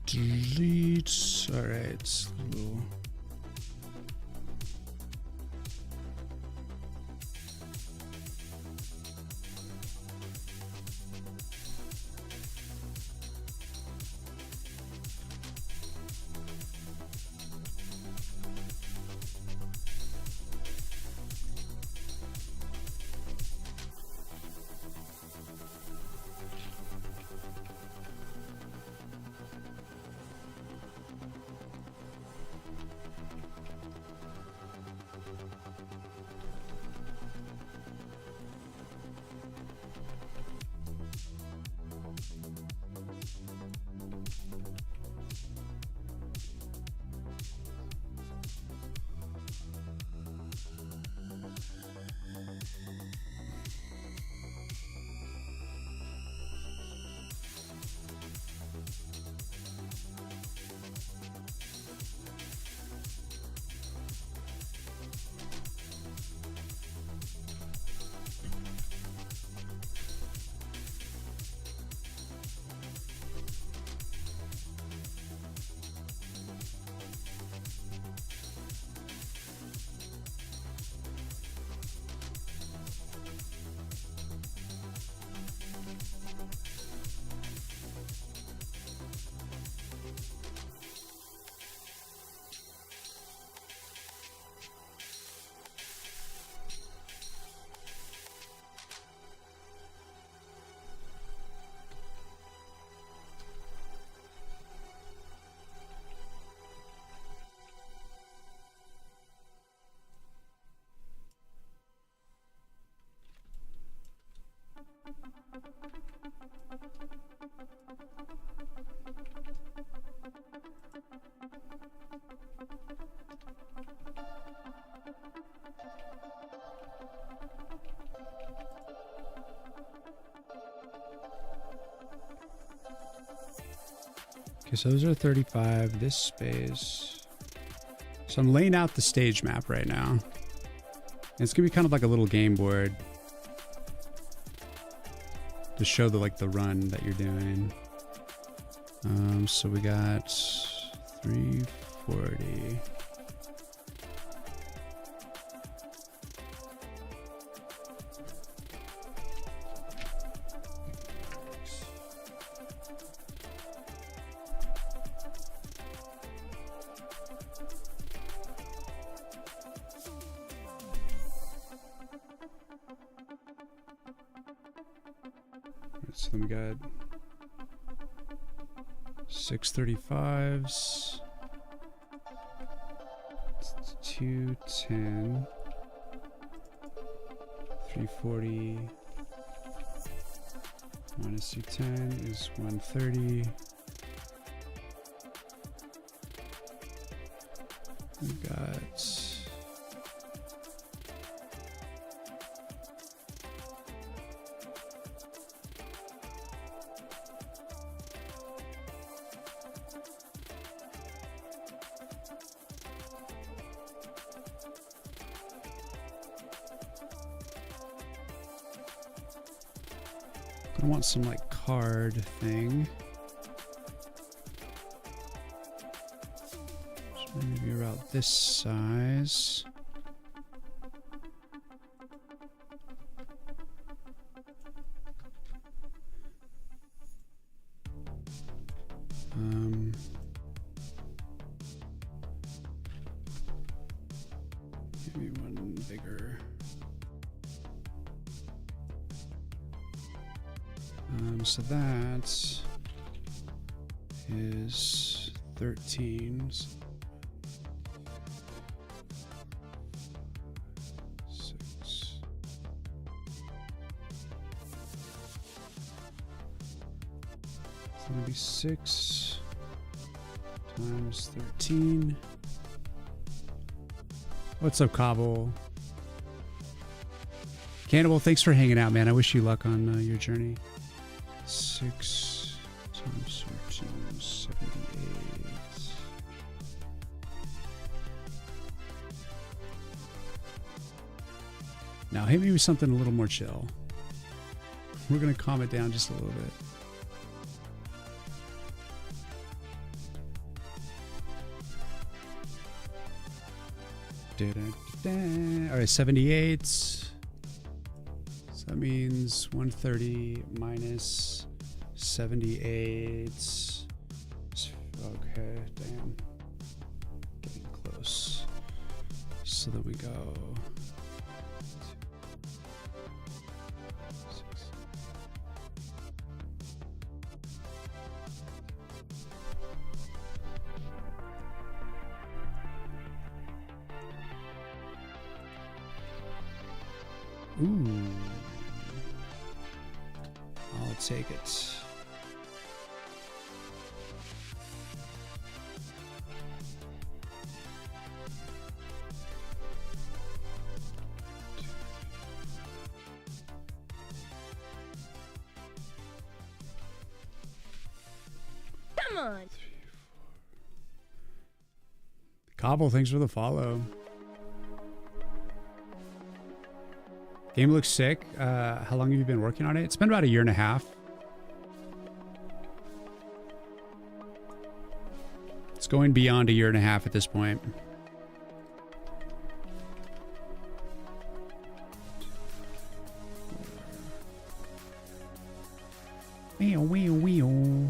Delete. All right. Little. Okay, so those are 35, this space. So I'm laying out the stage map right now. And it's gonna be kind of like a little game board to show the the run that you're doing. So we got 340. So then we got 635s, 210, 340 minus 210 is 130. We got I want some like card thing. So maybe about this size. Maybe one bigger. So that is 13. 6. It's gonna be 6 times 13. What's up, Cobble? Cannibal, thanks for hanging out, man. I wish you luck on your journey. 6 times 13, 78. Now hit me with something a little more chill. We're gonna calm it down just a little bit. All right, 78. So that means 130 minus 78. Okay, damn. Getting close. So that we go. 6. Ooh. I'll take it. Come on. Cobble, thanks for the follow. Game looks sick. How long have you been working on it? It's been about 1.5 years. It's going beyond 1.5 years at this point. Wheel, wheel, wheel.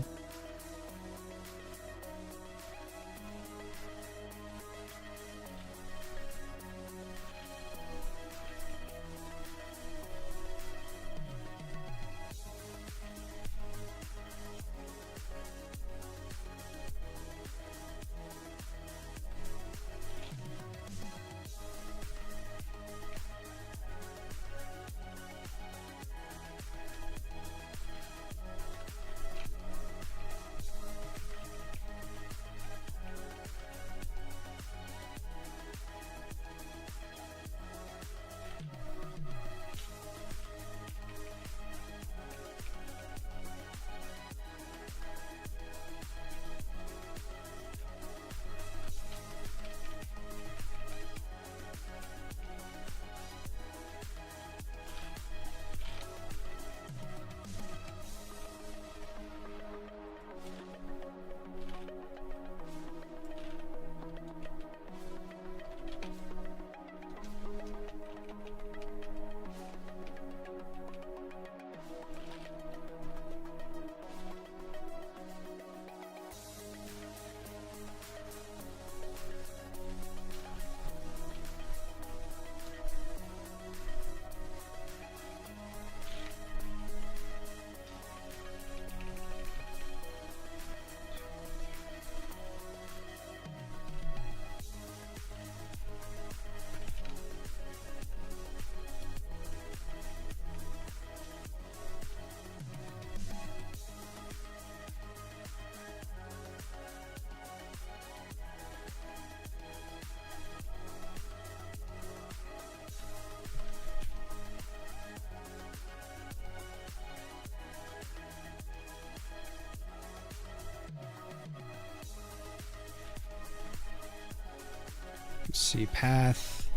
Let's see, Path.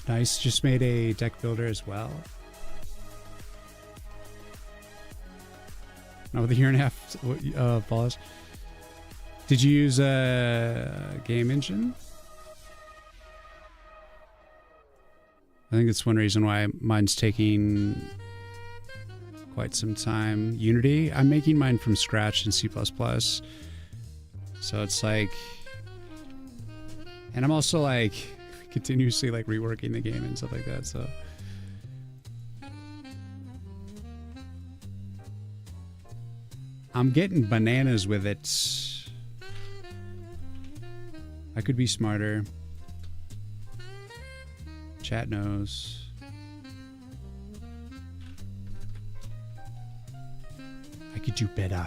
Nice. Just made a deck builder as well. Not with a year and a half pause. Did you use a game engine? I think that's one reason why mine's taking quite some time. Unity, I'm making mine from scratch in C++. So it's like, and I'm also like continuously like reworking the game and stuff like that. So I'm getting bananas with it. I could be smarter. Chat knows. I could do better.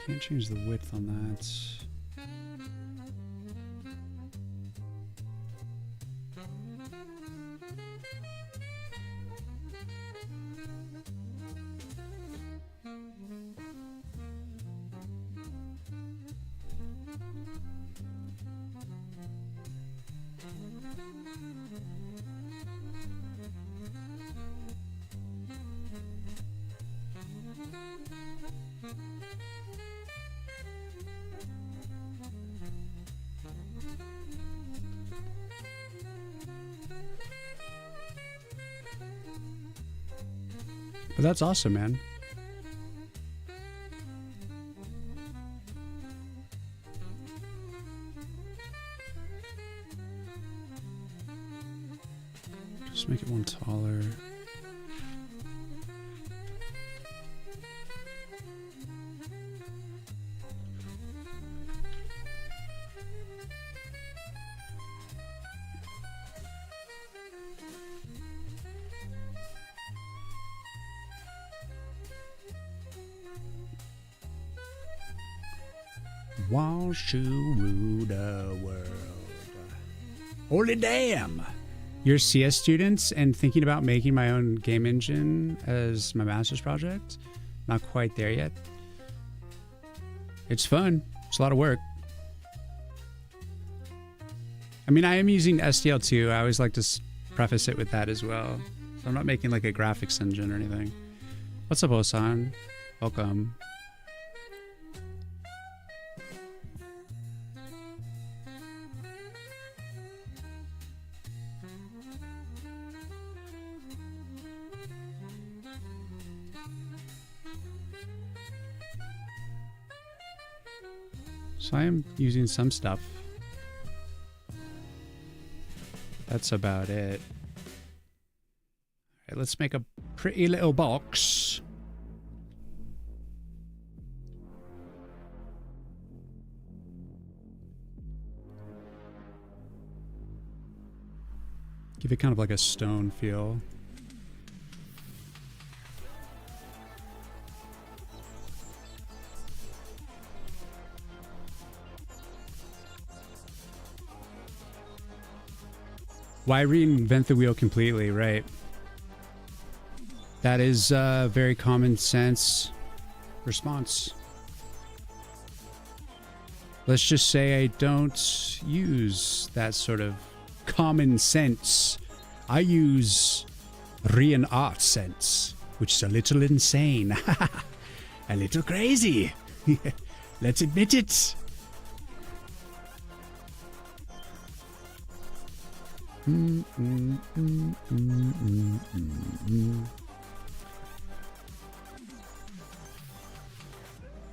Can't change the width on that. But that's awesome, man. Just make it one taller. Wants to rule the world. Holy damn! You're CS students and thinking about making my own game engine as my master's project? Not quite there yet. It's fun. It's a lot of work. I mean, I am using SDL2. I always like to preface it with that as well. So I'm not making like a graphics engine or anything. What's up, Osan? Welcome. So I am using some stuff. That's about it. All right, let's make a pretty little box. Give it kind of like a stone feel. Why reinvent the wheel completely, right? That is a very common sense response. Let's just say I don't use that sort of common sense. I use Riyin art sense, which is a little insane. A little crazy. Let's admit it.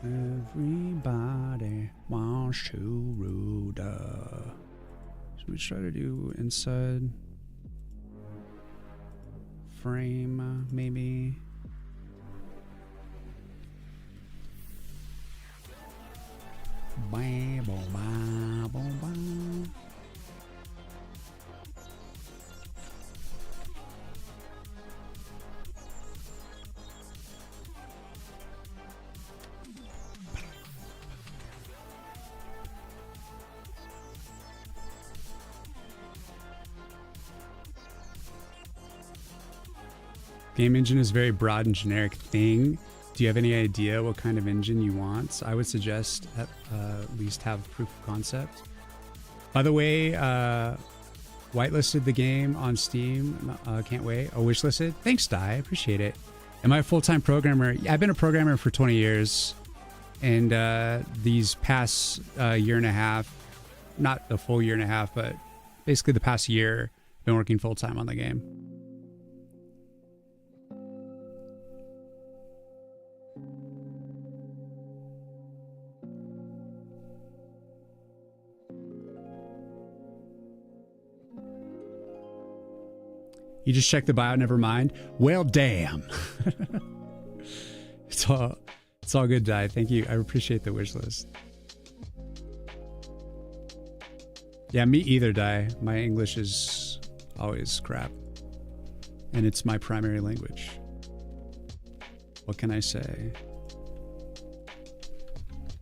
Everybody wants to rule the... Should we try to do inside frame, maybe? Bam, boom, bam, boom, bam. Game engine is a very broad and generic thing. Do you have any idea what kind of engine you want? I would suggest at least have proof of concept. By the way, whitelisted the game on Steam. Can't wait. Oh, wishlisted? Thanks, Di. I appreciate it. Am I a full-time programmer? Yeah, I've been a programmer for 20 years. And these past year and a half, not the full year and a half, but basically the past year, I've been working full-time on the game. You just checked the bio, never mind. Well, damn. It's all good, Di. Thank you. I appreciate the wish list. Yeah, me either, Di. My English is always crap. And it's my primary language. What can I say?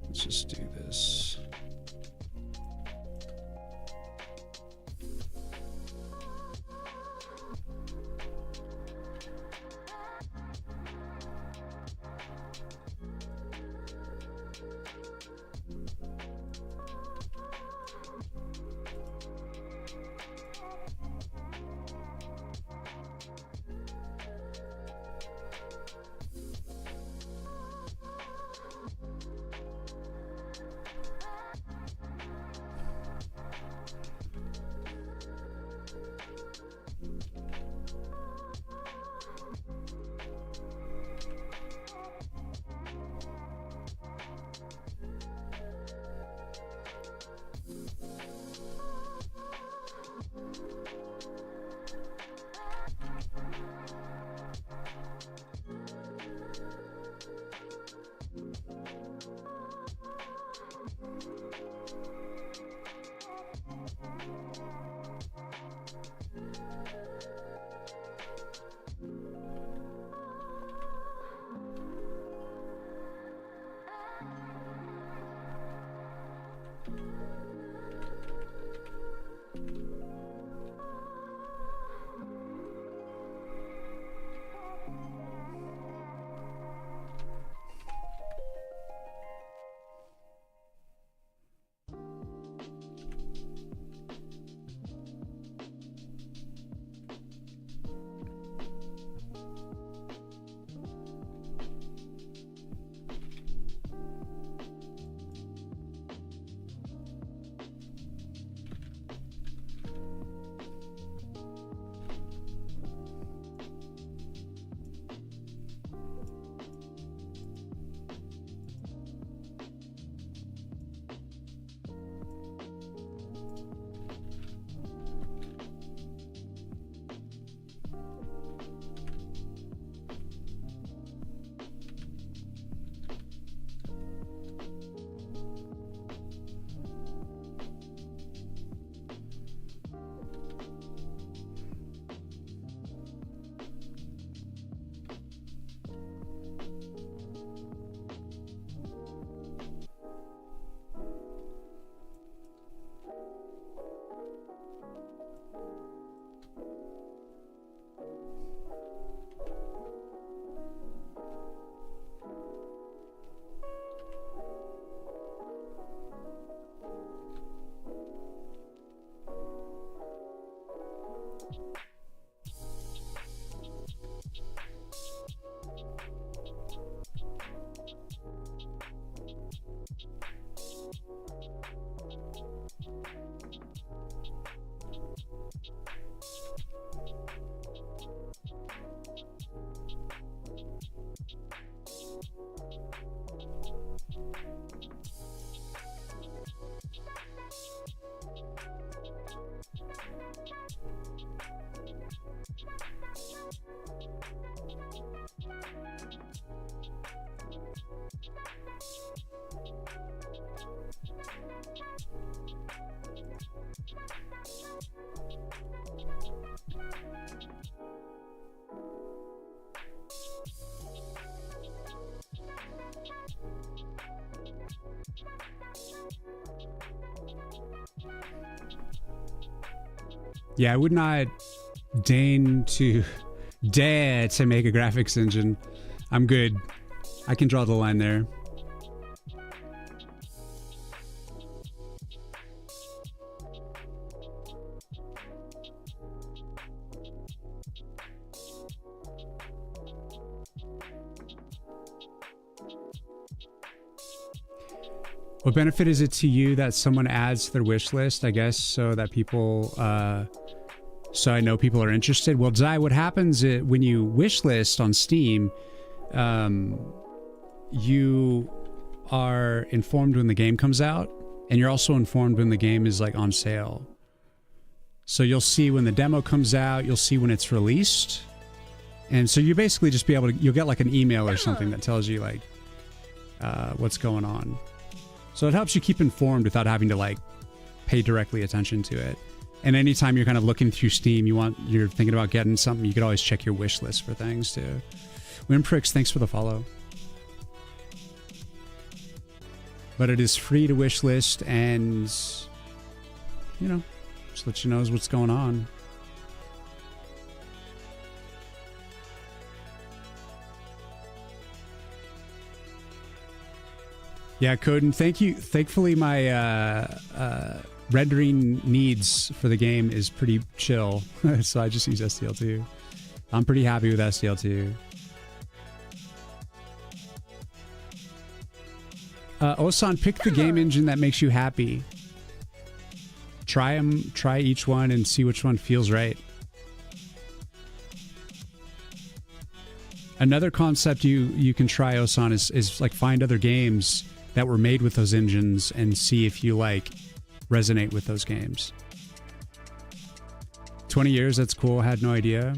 Let's just do this. Yeah, I would not deign to dare to make a graphics engine. I'm good. I can draw the line there. What benefit is it to you that someone adds to their wish list, I guess, so that people, so I know people are interested? Well, Zai, what happens when you wish list on Steam, you are informed when the game comes out, and you're also informed when the game is like on sale. So you'll see when the demo comes out, you'll see when it's released. And so you basically just be able to, you'll get like an email or something that tells you like what's going on. So it helps you keep informed without having to like pay directly attention to it. And anytime you're kind of looking through Steam, you're thinking about getting something, you could always check your wish list for things too. Wimprix, thanks for the follow. But it is free to wish list, and you know, just let you know what's going on. Yeah, Coden, thank you. Thankfully, my rendering needs for the game is pretty chill, so I just use SDL2. I'm pretty happy with SDL2. Osan, pick the game engine that makes you happy. Try each one and see which one feels right. Another concept you can try, Osan, is like find other games that were made with those engines and see if you like resonate with those games. 20 years, that's cool. I had no idea.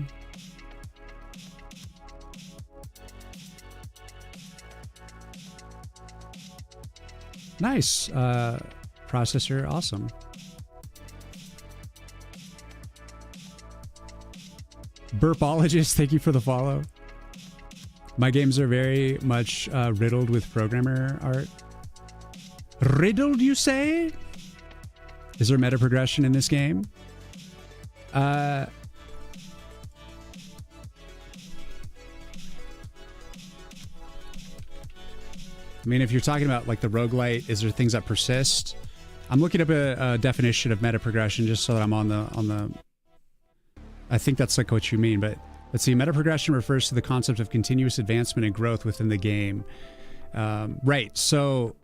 Nice. Processor, awesome. Burpologist, thank you for the follow. My games are very much riddled with programmer art. Riddled, you say? Is there meta progression in this game? I mean, if you're talking about like the roguelite, is there things that persist? I'm looking up a definition of meta progression just so that I'm on the. I think that's like what you mean, but let's see. Meta progression refers to the concept of continuous advancement and growth within the game. Right. So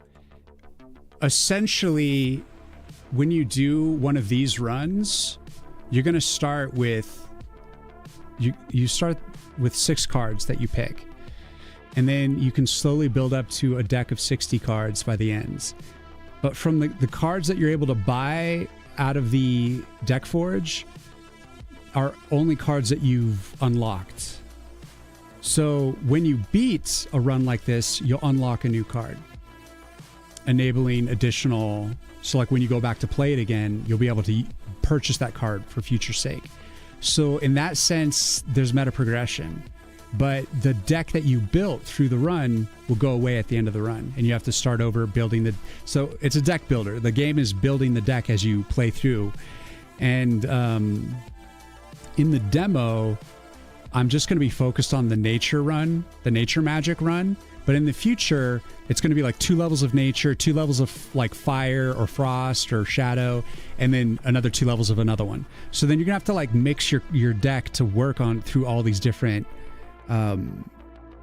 essentially, when you do one of these runs, you're going to start with you start with 6 cards that you pick. And then you can slowly build up to a deck of 60 cards by the ends. But from the cards that you're able to buy out of the deck forge are only cards that you've unlocked. So when you beat a run like this, you'll unlock a new card, enabling additional. So like when you go back to play it again, you'll be able to purchase that card for future sake. So in that sense, there's meta progression. But the deck that you built through the run will go away at the end of the run, and you have to start over building the. So it's a deck builder. The game is building the deck as you play through, and in the demo, I'm just going to be focused on the nature run, the nature magic run. But in the future, it's going to be like 2 levels of nature, 2 levels of like fire or frost or shadow, and then another 2 levels of another one. So then you're gonna have to like mix your deck to work on through all these different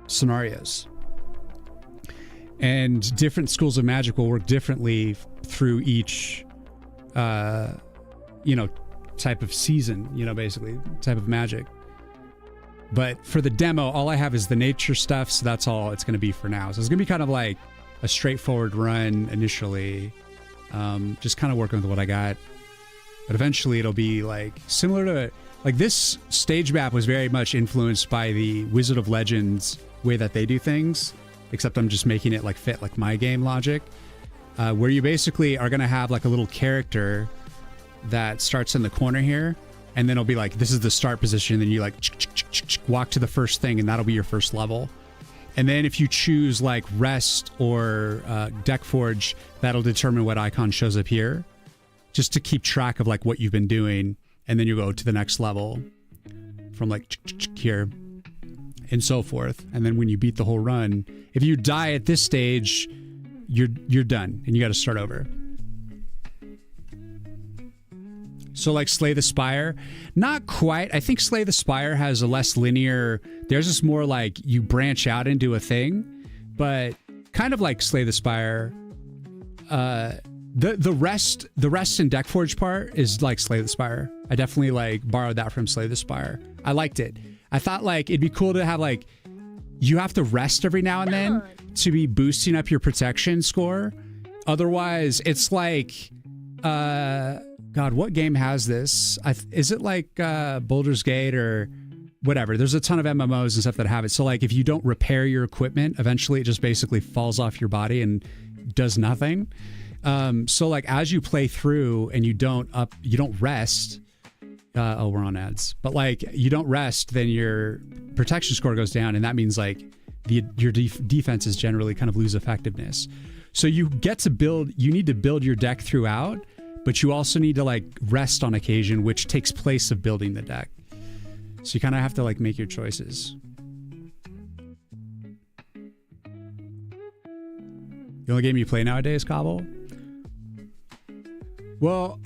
scenarios, and different schools of magic will work differently through each type of season, basically type of magic. But for the demo, all I have is the nature stuff, so that's all it's going to be for now. So it's going to be kind of like a straightforward run initially, just kind of working with what I got. But eventually it'll be like similar to like this stage map was very much influenced by the Wizard of Legends way that they do things, except I'm just making it like fit like my game logic, where you basically are going to have like a little character that starts in the corner here, and then it'll be like, this is the start position, and then you like walk to the first thing, and that'll be your first level. And then if you choose like rest or deck forge, that'll determine what icon shows up here, just to keep track of like what you've been doing. And then you go to the next level like here and so forth. And then when you beat the whole run, if you die at this stage, you're done and you got to start over. So like Slay the Spire, not quite. I think Slay the Spire has a less linear, there's just more like you branch out into a thing, but kind of like Slay the Spire. The rest in Deckforge part is like Slay the Spire. I definitely like borrowed that from Slay the Spire. I liked it. I thought like it'd be cool to have like, you have to rest every now and then to be boosting up your protection score. Otherwise, it's like, God, what game has this? Is it like Baldur's Gate or whatever? There's a ton of MMOs and stuff that have it. So like if you don't repair your equipment, eventually it just basically falls off your body and does nothing. So like as you play through and you don't rest. Oh, we're on ads. But like you don't rest, then your protection score goes down, and that means like your defenses generally kind of lose effectiveness. So you need to build your deck throughout, but you also need to like rest on occasion, which takes place of building the deck. So you kind of have to like make your choices. The only game you play nowadays, Cobble? Well,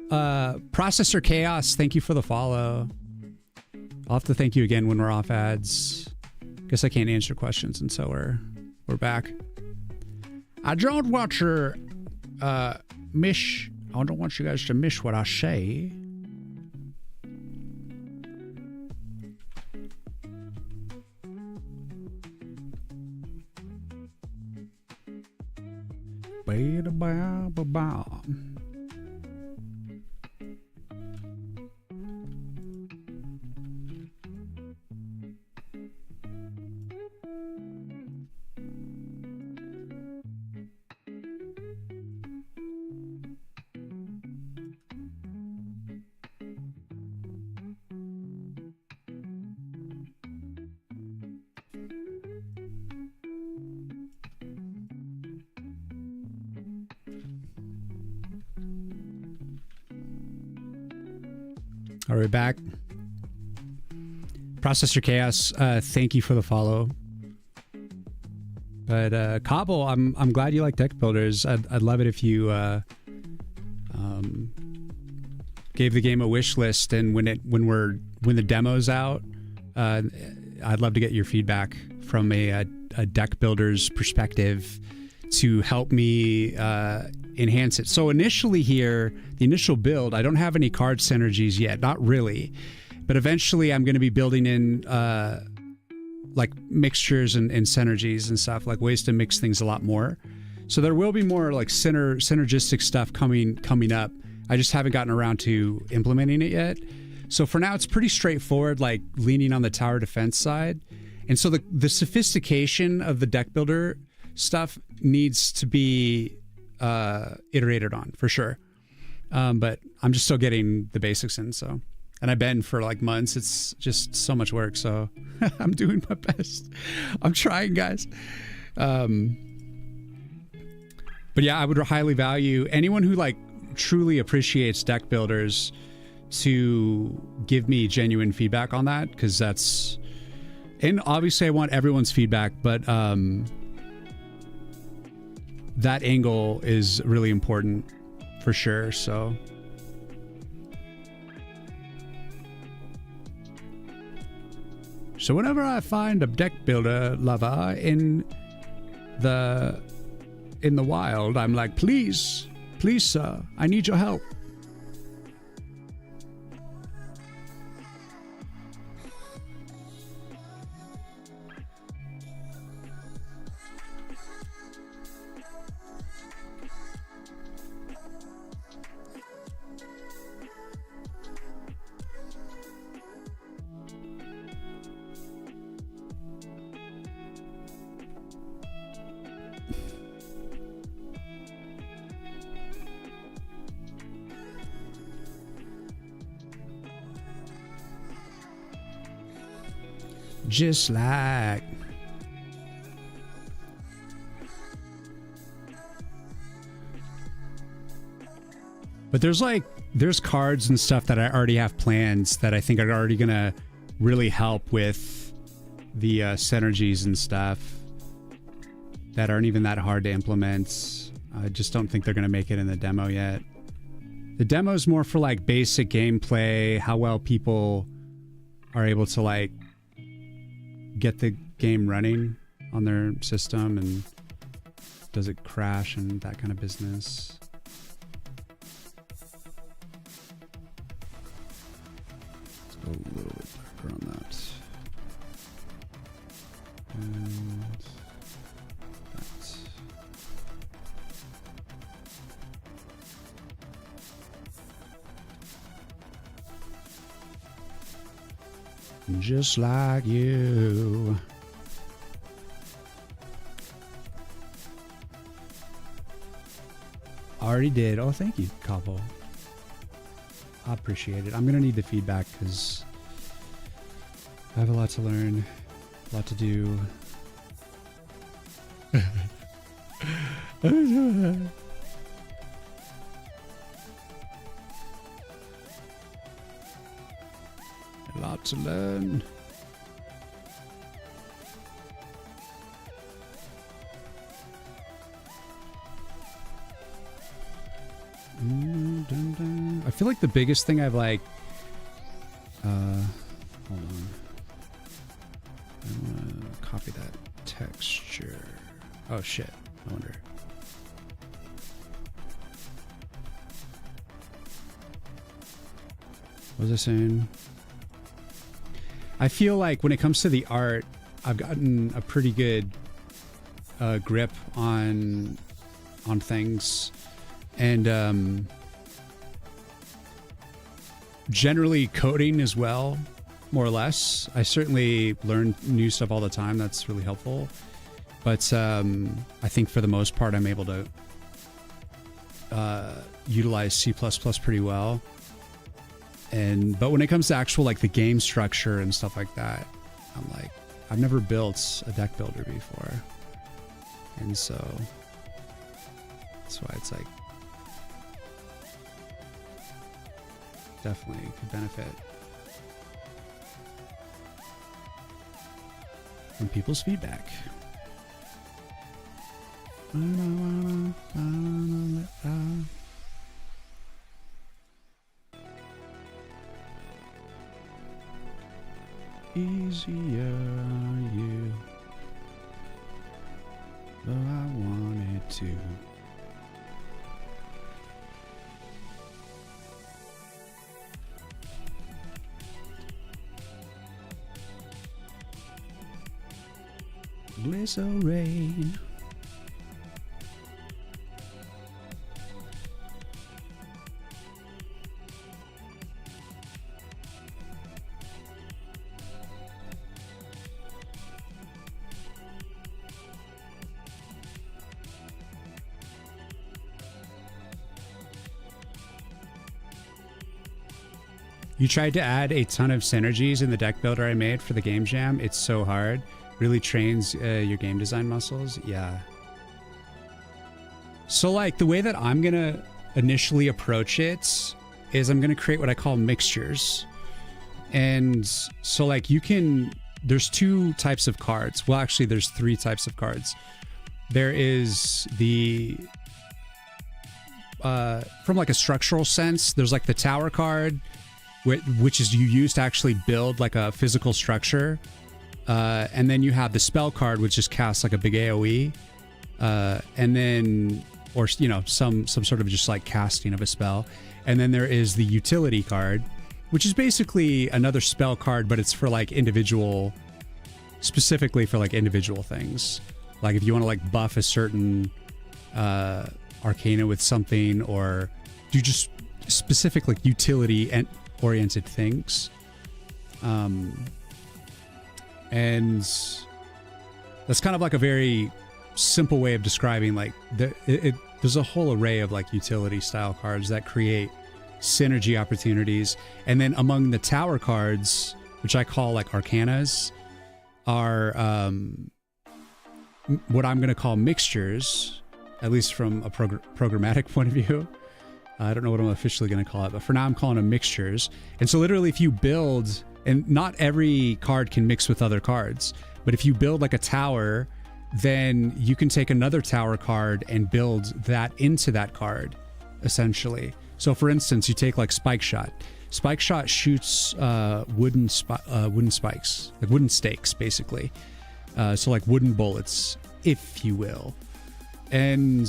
Processor Chaos, thank you for the follow. I'll have to thank you again when we're off ads. Guess I can't answer questions, and so we're back. I don't want your I don't want you guys to miss what I say. All right, back. Processor Chaos, thank you for the follow. But Cobble, I'm glad you like deck builders. I'd love it if you gave the game a wish list, and when the demo's out, I'd love to get your feedback from a deck builder's perspective to help me enhance it. So initially here, the initial build, I don't have any card synergies yet, not really, but eventually I'm going to be building in like mixtures and synergies and stuff, like ways to mix things a lot more. So there will be more like synergistic stuff coming up. I just haven't gotten around to implementing it yet. So for now, it's pretty straightforward, like leaning on the tower defense side. And so the sophistication of the deck builder stuff needs to be iterated on for sure. But I'm just still getting the basics in. So, and I've been for like months. It's just so much work. So I'm doing my best. I'm trying, guys. But yeah, I would highly value anyone who like truly appreciates deck builders to give me genuine feedback on that, because that's, and obviously I want everyone's feedback, but that angle is really important for sure. So whenever I find a deck builder lover in the wild, I'm like, please sir, I need your help. Just like but there's cards and stuff that I already have plans that I think are already gonna really help with the synergies and stuff that aren't even that hard to implement. I just don't think they're going to make it in the demo yet. The demo is more for like basic gameplay, how well people are able to like get the game running on their system, and does it crash and that kind of business. Let's go a little bit darker on that. And that. Just like you. Already did. Oh, thank you, Capo. I appreciate it. I'm going to need the feedback because I have a lot to learn, a lot to do. A lot to learn. I feel like the biggest thing I've like, hold on. I want to copy that texture. Oh shit, I wonder. What was I saying? I feel like when it comes to the art, I've gotten a pretty good grip on things, and generally coding as well, more or less. I certainly learn new stuff all the time. That's really helpful. But I think for the most part, I'm able to utilize C++ pretty well. But when it comes to actual like the game structure and stuff like that, I'm like, I've never built a deck builder before, and so that's why it's like definitely could benefit from people's feedback. Easier you, though I wanted to. Glycerine. You tried to add a ton of synergies in the deck builder I made for the game jam. It's so hard. Really trains your game design muscles. Yeah. So like the way that I'm going to initially approach it is I'm going to create what I call mixtures. And so like there's two types of cards. Well, actually there's three types of cards. There is the, from like a structural sense, there's like the tower card, which is you use to actually build like a physical structure. And then you have the spell card, which just casts like a big AoE. And then, or, you know, some sort of just like casting of a spell. And then there is the utility card, which is basically another spell card, but it's for like specifically for like individual things. Like if you want to like buff a certain arcana with something, or do just specific like utility and oriented things. And that's kind of like a very simple way of describing like there's a whole array of like utility style cards that create synergy opportunities. And then among the tower cards, which I call like arcanas, are what I'm going to call mixtures, at least from a programmatic point of view. I don't know what I'm officially going to call it, but for now I'm calling them mixtures. And so literally if you build And not every card can mix with other cards. But if you build like a tower, then you can take another tower card and build that into that card, essentially. So for instance, you take like Spike Shot. Spike Shot shoots wooden spikes, like wooden stakes, basically. So like wooden bullets, if you will. And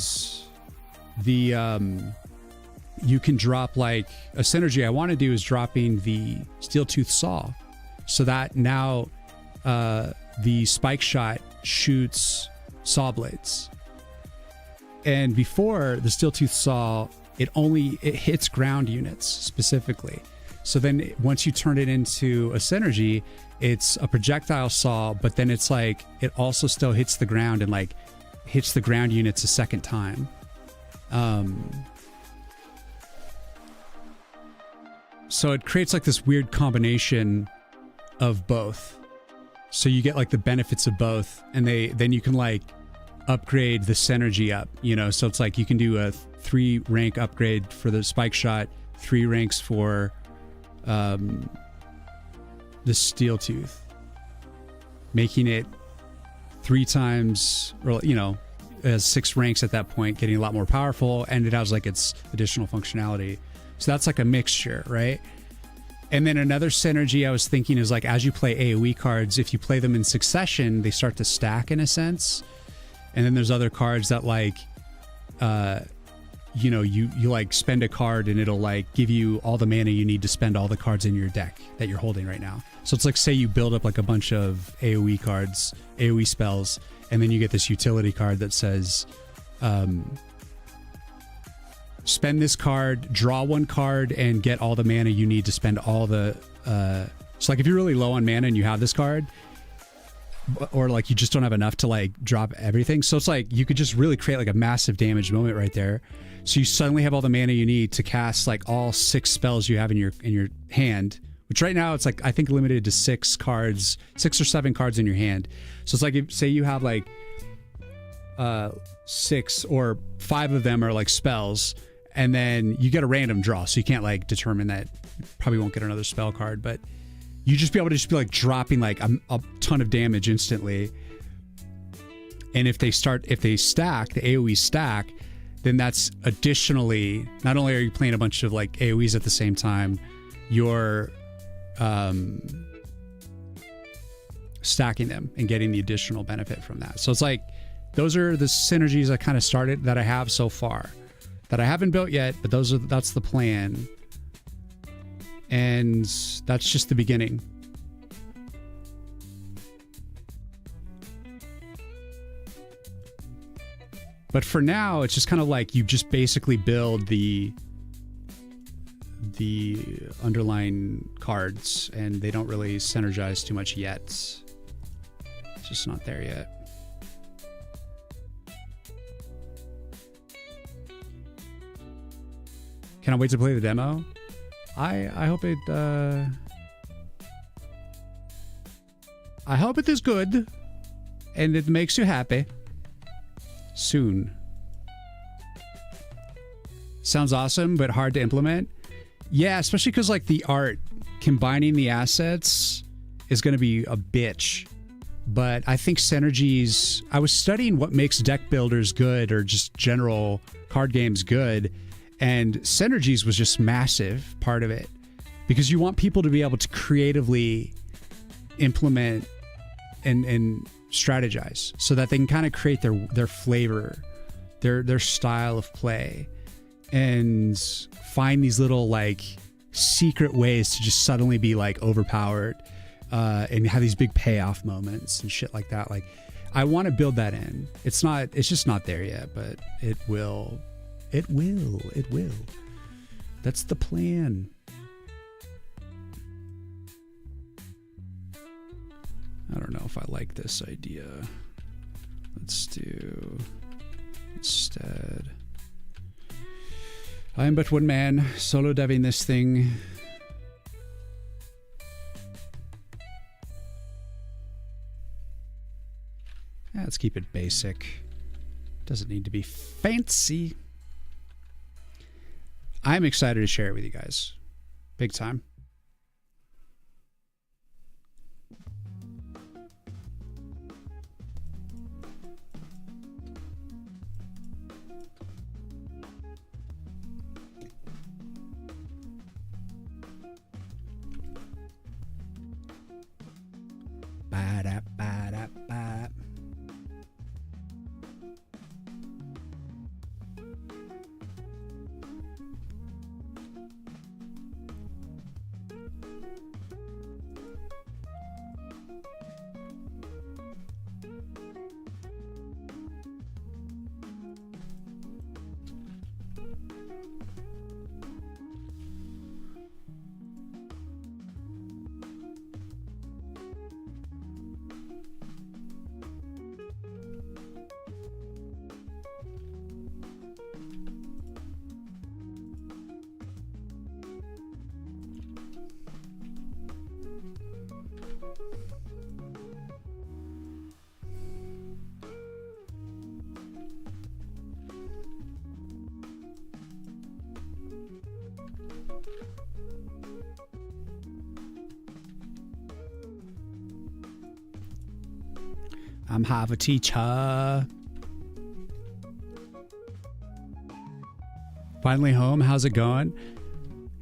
the you can drop like a synergy I want to do is dropping the Steel Tooth Saw, so that now the Spike Shot shoots saw blades. And before the Steel Tooth Saw, it hits ground units specifically. So then once you turn it into a synergy, it's a projectile saw, but then it's like it also still hits the ground and like hits the ground units a second time. So it creates like this weird combination of both. So you get like the benefits of both, and then you can like upgrade the synergy up, you know? So it's like you can do a 3 rank upgrade for the Spike Shot, 3 ranks for the Steel Tooth, making it 3 times, or you know, as 6 ranks at that point, getting a lot more powerful, and it has like its additional functionality. So that's like a mixture, right? And then another synergy I was thinking is like, as you play AoE cards, if you play them in succession, they start to stack in a sense. And then there's other cards that like, you know, you like spend a card and it'll like give you all the mana you need to spend all the cards in your deck that you're holding right now. So it's like, say you build up like a bunch of AoE cards, AoE spells, and then you get this utility card that says, spend this card, draw 1 card, and get all the mana you need to spend all the... so like if you're really low on mana and you have this card, or like you just don't have enough to like drop everything, so it's like you could just really create like a massive damage moment right there. So you suddenly have all the mana you need to cast like all 6 spells you have in your hand, which right now it's like I think limited to 6 cards, 6 or 7 cards in your hand. So it's like, if, say you have like 6 or 5 of them are like spells, and then you get a random draw, so you can't like determine that. You probably won't get another spell card, but you just be able to just be like dropping like a ton of damage instantly. And if they stack, the AoE stack, then that's additionally, not only are you playing a bunch of like AoEs at the same time, you're stacking them and getting the additional benefit from that. So it's like, those are the synergies I kind of started that I have so far, that I haven't built yet, but that's the plan. And that's just the beginning. But for now, it's just kind of like you just basically build the underlying cards, and they don't really synergize too much yet. It's just not there yet. Can I wait to play the demo? I hope it is good and it makes you happy soon. Sounds awesome, but hard to implement. Yeah, especially because like the art, combining the assets is going to be a bitch. But I think synergies, I was studying what makes deck builders good, or just general card games good, and synergies was just massive part of it, because you want people to be able to creatively implement and strategize so that they can kind of create their flavor, their style of play, and find these little like secret ways to just suddenly be like overpowered, and have these big payoff moments and shit like that. Like, I want to build that in. It's just not there yet, but it will. It will. That's the plan. I don't know if I like this idea. Let's do instead. I am but one man, solo deving this thing. Let's keep it basic. Doesn't need to be fancy. I'm excited to share it with you guys. Big time. Ba-da-ba-da-ba. I'm half a teacher. Finally home. How's it going?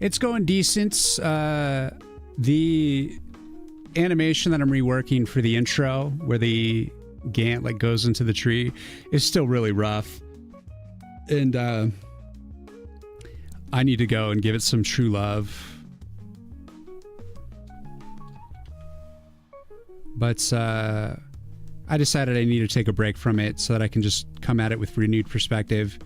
It's going decent. The animation that I'm reworking for the intro, where the Gant like goes into the tree, is still really rough. And I need to go and give it some true love. But I decided I need to take a break from it so that I can just come at it with renewed perspective.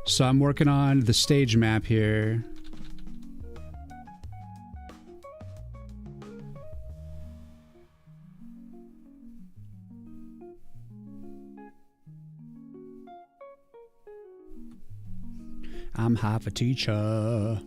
So I'm working on the stage map here. I'm half a teacher.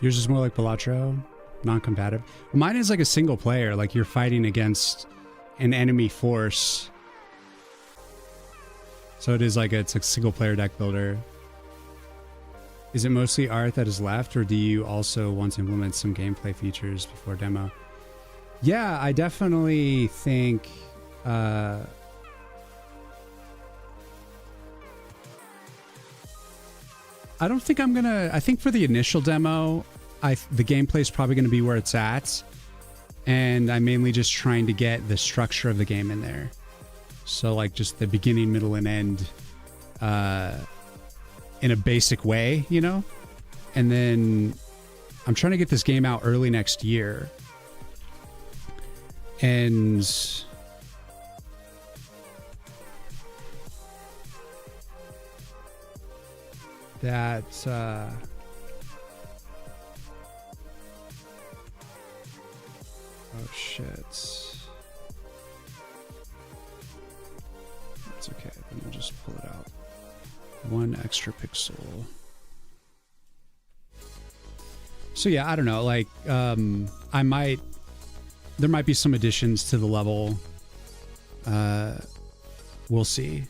Yours is more like Balatro, non-compatible. Mine is like a single player, like you're fighting against an enemy force. So it is like it's a single player deck builder. Is it mostly art that is left, or do you also want to implement some gameplay features before demo? Yeah, I definitely think I don't think I'm gonna. I think for the initial demo, the gameplay is probably going to be where it's at, and I'm mainly just trying to get the structure of the game in there. So like just the beginning, middle, and end, in a basic way, you know. And then I'm trying to get this game out early next year, and that oh shit. just pull it out. 1 extra pixel. So yeah, I don't know. Like, there might be some additions to the level. We'll see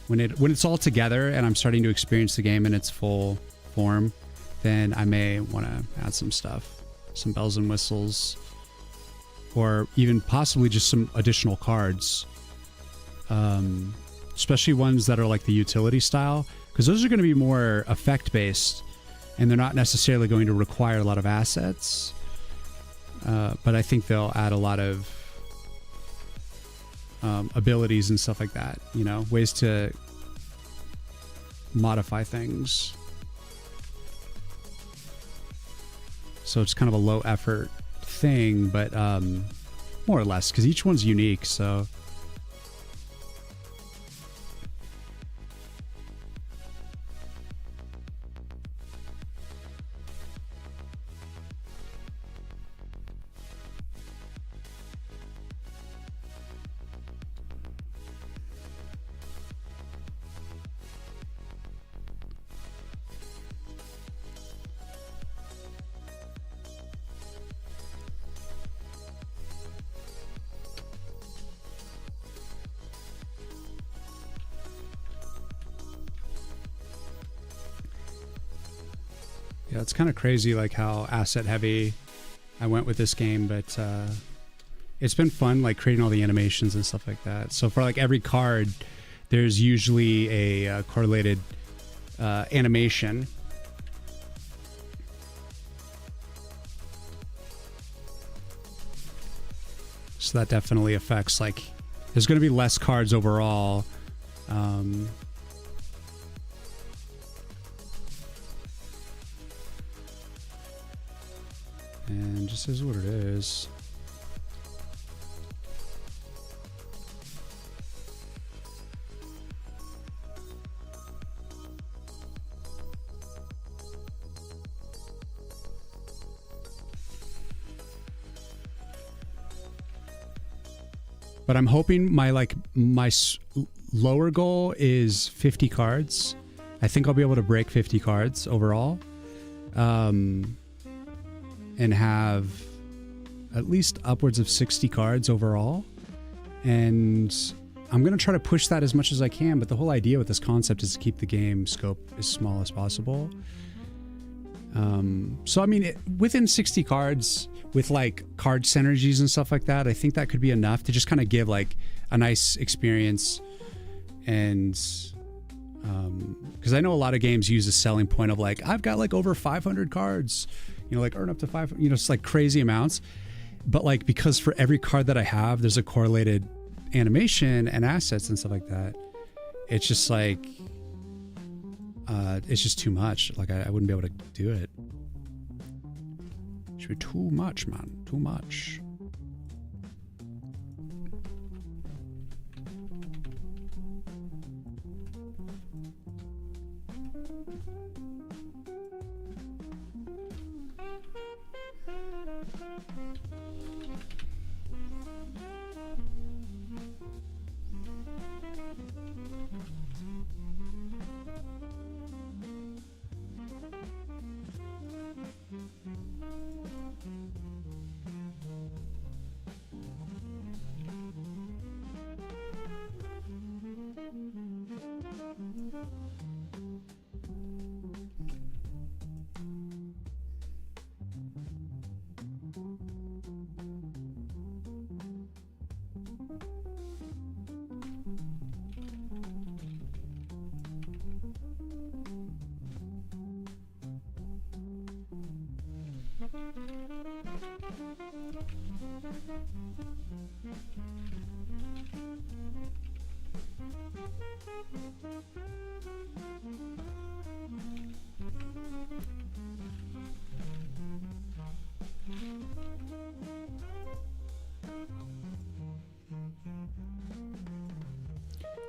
when it's all together and I'm starting to experience the game in its full form. Then I may want to add some stuff, some bells and whistles, or even possibly just some additional cards. Especially ones that are like the utility style, because those are going to be more effect based and they're not necessarily going to require a lot of assets. But I think they'll add a lot of abilities and stuff like that, you know, ways to modify things. So it's kind of a low effort thing, but more or less, because each one's unique. So yeah, it's kind of crazy like how asset heavy I went with this game, but it's been fun like creating all the animations and stuff like that. So for like every card, there's usually a correlated animation. So that definitely affects, like, there's going to be less cards overall. And just is what it is. But I'm hoping my lower goal is 50 cards. I think I'll be able to break 50 cards overall. And have at least upwards of 60 cards overall. And I'm going to try to push that as much as I can, but the whole idea with this concept is to keep the game scope as small as possible. So I mean, within 60 cards with like card synergies and stuff like that, I think that could be enough to just kind of give like a nice experience. And because I know a lot of games use a selling point of like, I've got like over 500 cards, you know, like earn up to 5, you know, it's like crazy amounts. But like, because for every card that I have, there's a correlated animation and assets and stuff like that. It's just like, it's just too much. Like I wouldn't be able to do it. It should be too much, man. Too much.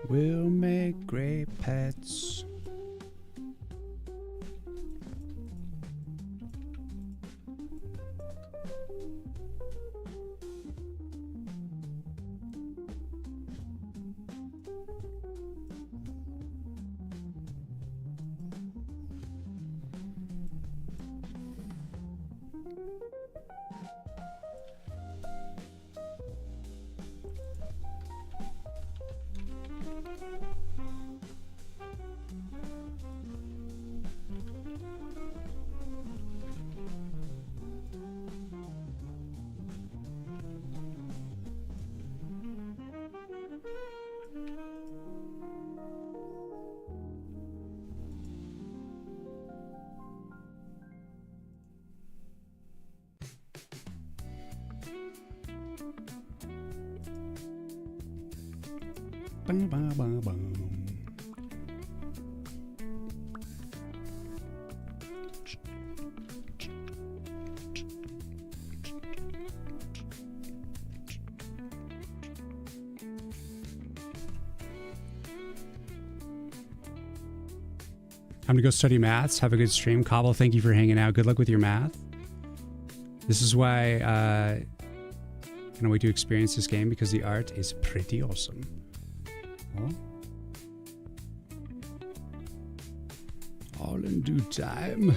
We'll make great pets. Bum, bum, bum, bum. I'm gonna go study maths. Have a good stream. Cobble, thank you for hanging out. Good luck with your math. This is why can't wait to experience this game because the art is pretty awesome. Oh. All in due time.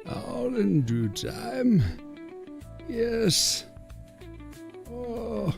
All in due time. Yes. Oh.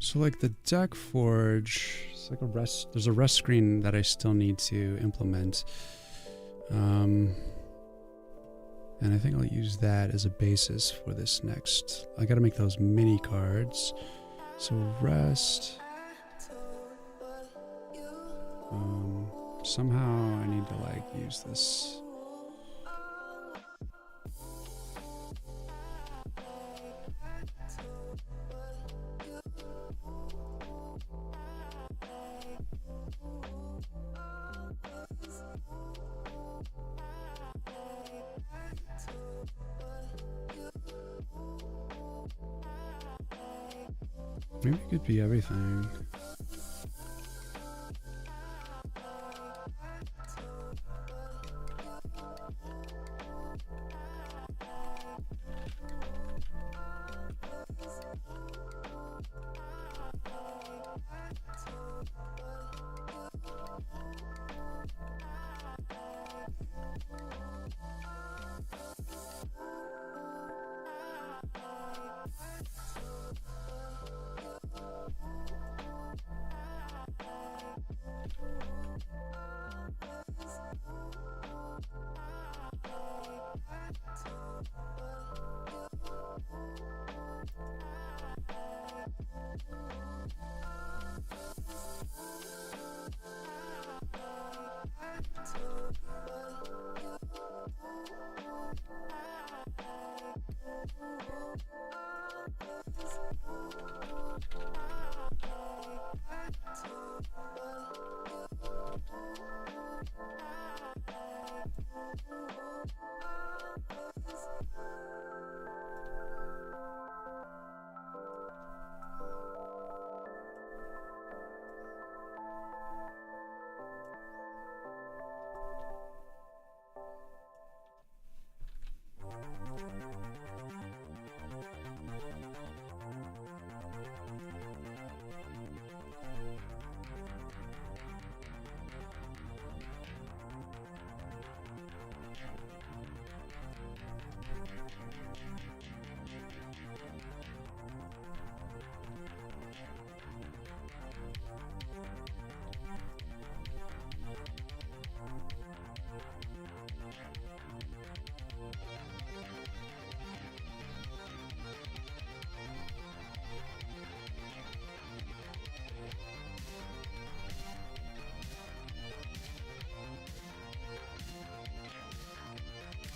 So like the deck forge, it's like a rest. There's a rest screen that I still need to implement, and I think I'll use that as a basis for this next. I got to make those mini cards. So rest. Somehow I need to like use this. Maybe it could be everything.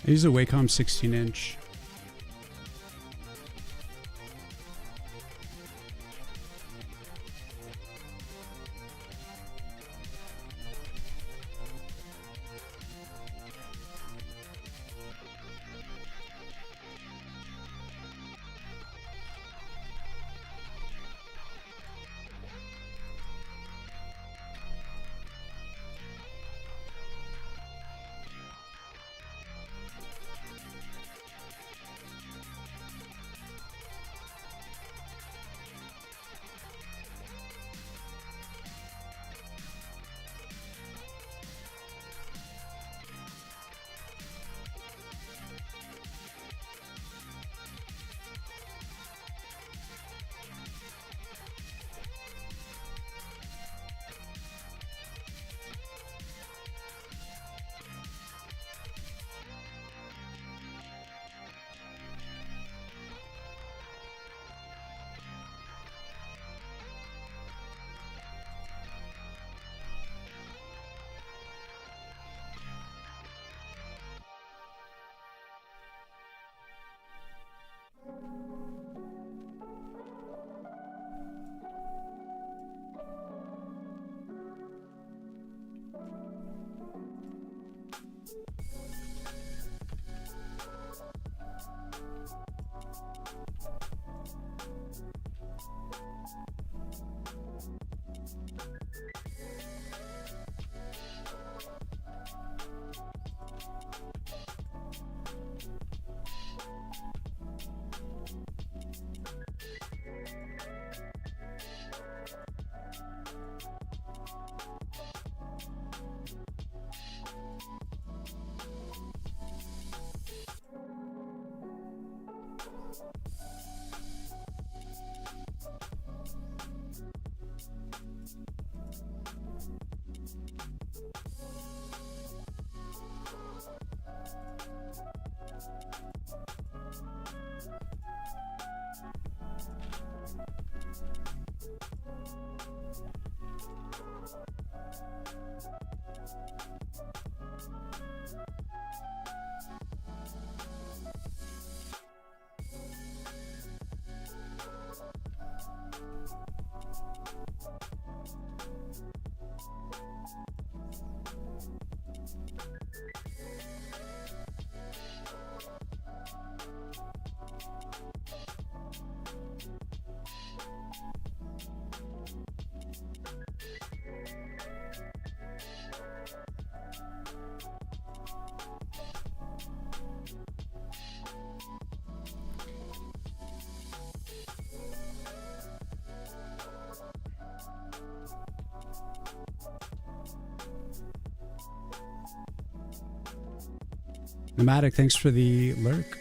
I use a Wacom 16-inch. Nomadic, thanks for the lurk.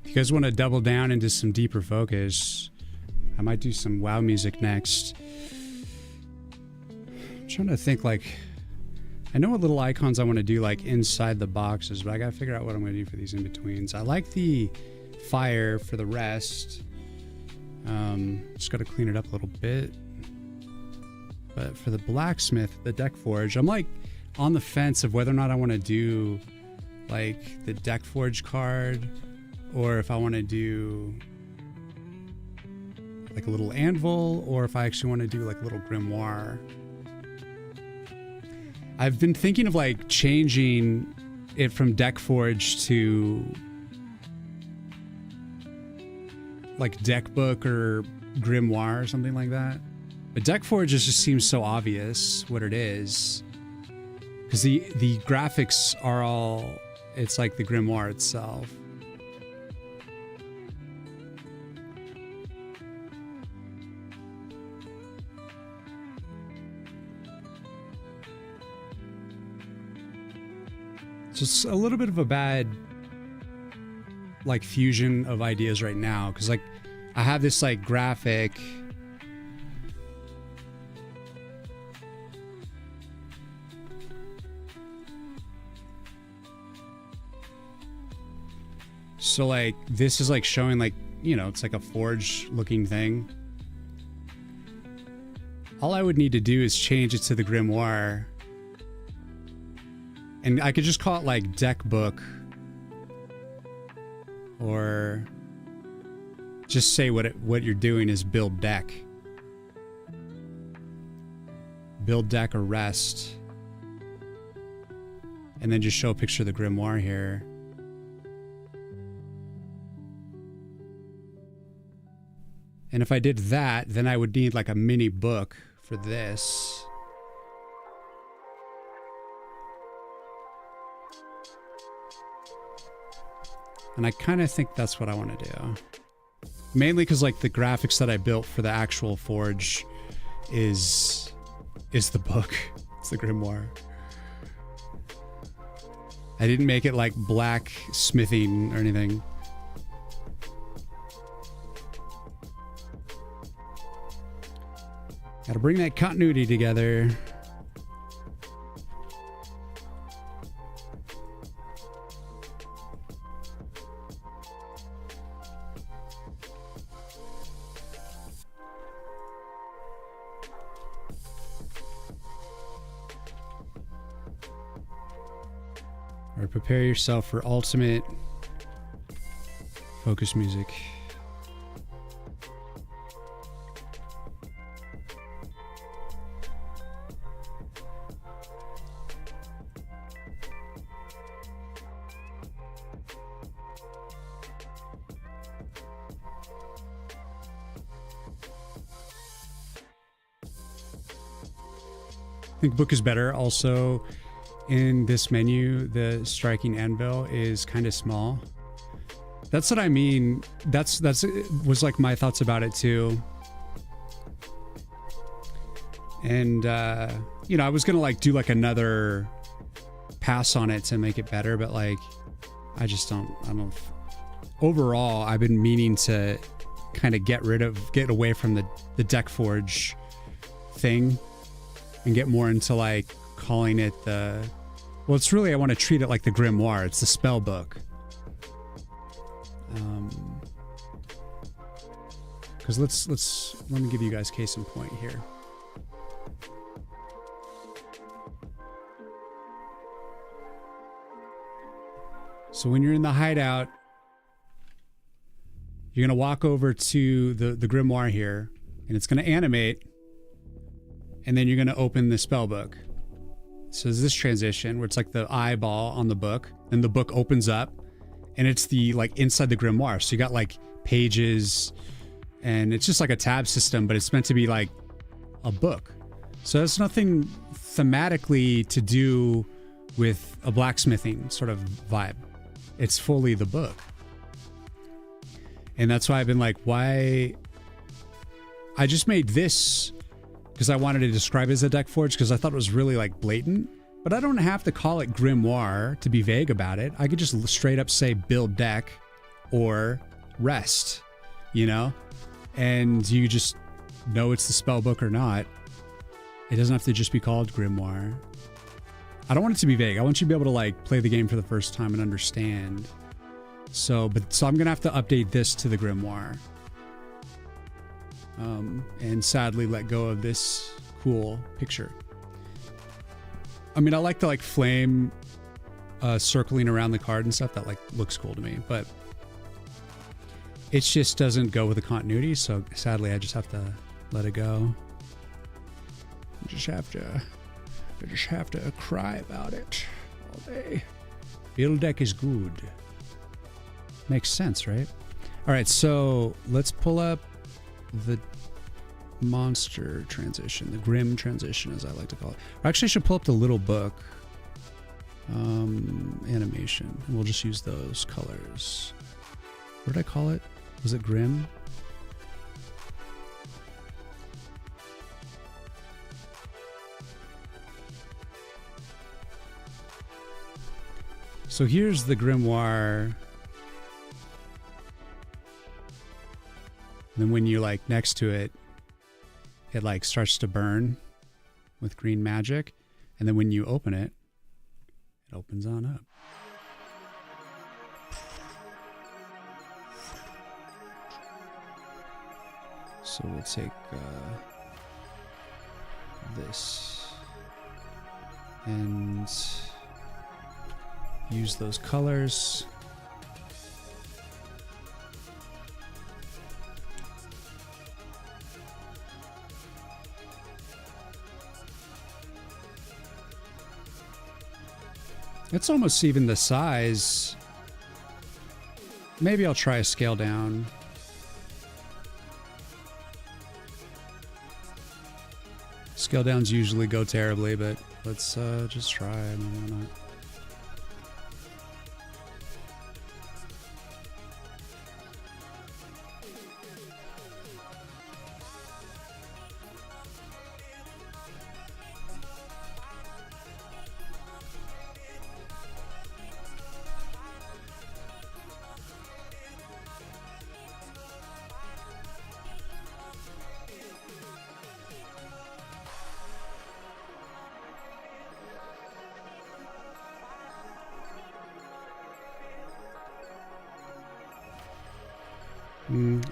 If you guys want to double down into some deeper focus, I might do some WoW music next. I'm trying to think, like, I know what little icons I want to do like inside the boxes, but I gotta figure out what I'm gonna do for these in-betweens. I like the fire for the rest. Just gotta clean it up a little bit. But for the blacksmith, the deck forge, I'm like on the fence of whether or not I want to do like the deck forge card, or if I want to do like a little anvil, or if I actually want to do like a little grimoire. I've been thinking of like changing it from deck forge to like deck book or grimoire or something like that. But deck forge just seems so obvious what it is, because the graphics are all, it's like the grimoire itself. Just a little bit of a bad like fusion of ideas right now, because like I have this like graphic So like this is like showing like, you know, it's like a forge looking thing. All I would need to do is change it to the grimoire. And I could just call it like deck book. Or just say what you're doing is build deck. Build deck or rest. And then just show a picture of the grimoire here. And if I did that, then I would need like a mini book for this. And I kind of think that's what I want to do. Mainly because like the graphics that I built for the actual forge is the book. It's the grimoire. I didn't make it like black smithing or anything. Gotta bring that continuity together. Or prepare yourself for ultimate focus music. I think book is better. Also, in this menu, the striking anvil is kind of small. That's what I mean. That's was like my thoughts about it too. And you know, I was gonna like do like another pass on it to make it better, but like I don't. Overall, I've been meaning to kind of get away from the deck forge thing and get more into like calling it the, well, it's really, I want to treat it like the grimoire. It's the spell book. Because let me give you guys case in point here. So when you're in the hideout, you're going to walk over to the grimoire here, and it's going to animate, and then you're going to open the spell book. So there's this transition where it's like the eyeball on the book, and the book opens up, and it's the like inside the grimoire. So you got like pages, and it's just like a tab system, but it's meant to be like a book. So there's nothing thematically to do with a blacksmithing sort of vibe. It's fully the book. And that's why I've been like, why? I just made this because I wanted to describe it as a deck forge because I thought it was really like blatant. But I don't have to call it grimoire to be vague about it. I could just straight up say build deck or rest, you know? And you just know it's the spell book or not. It doesn't have to just be called grimoire. I don't want it to be vague. I want you to be able to like play the game for the first time and understand. So I'm gonna have to update this to the grimoire. And sadly let go of this cool picture. I mean, I like the like flame circling around the card and stuff. That like looks cool to me, but it just doesn't go with the continuity. So sadly, I just have to let it go. I just have to cry about it all day. Build deck is good. Makes sense, right? All right, so let's pull up the monster transition, the grim transition, as I like to call it. Or actually, I should pull up the little book animation, and we'll just use those colors. What did I call it? Was it grim? So here's the grimoire. And then when you like next to it, it like starts to burn with green magic. And then when you open it, it opens on up. So we'll take this and use those colors. It's almost even the size. Maybe I'll try a scale down. Scale downs usually go terribly, but let's just try. I mean, why not?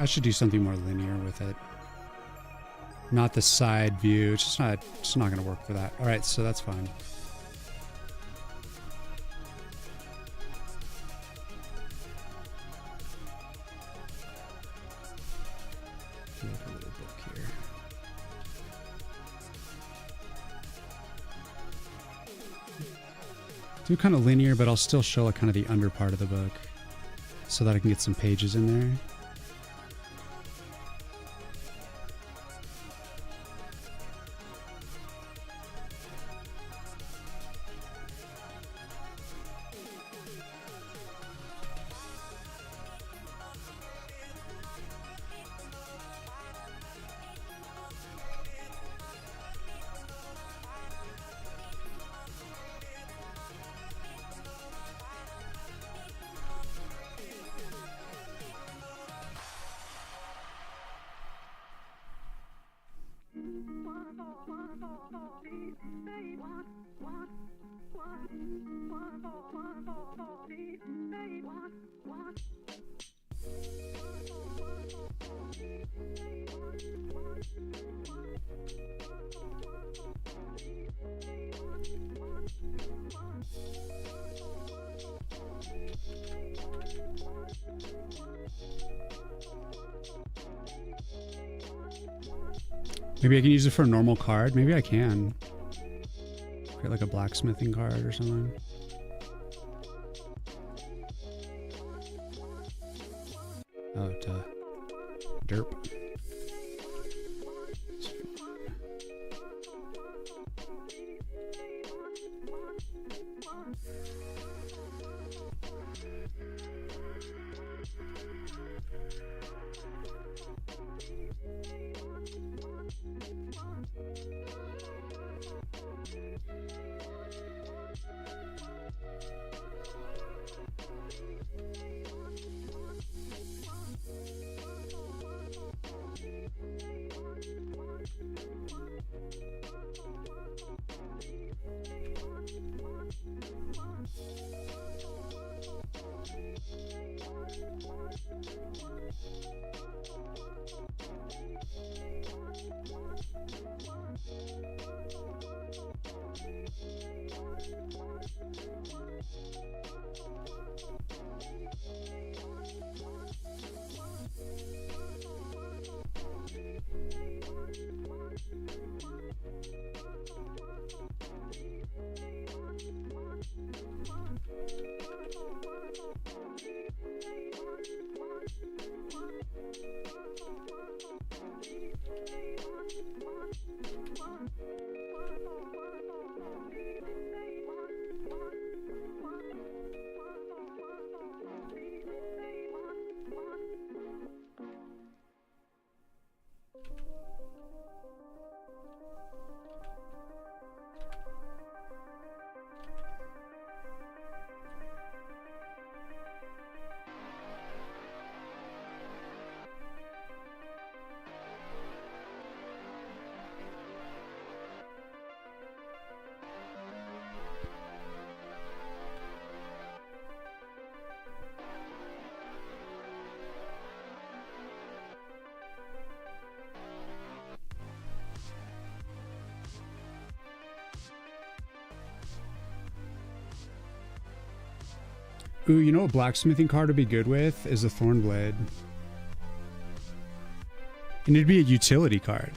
I should do something more linear with it. Not the side view. It's just not going to work for that. All right, so that's fine. Do like a little book here. Do kind of linear, but I'll still show like kind of the under part of the book so that I can get some pages in there. Maybe I can use it for a normal card. Maybe I can. Create like a blacksmithing card or something. Oh, duh. Derp. Ooh, you know what blacksmithing card would be good with is a thorn blade. And it'd be a utility card.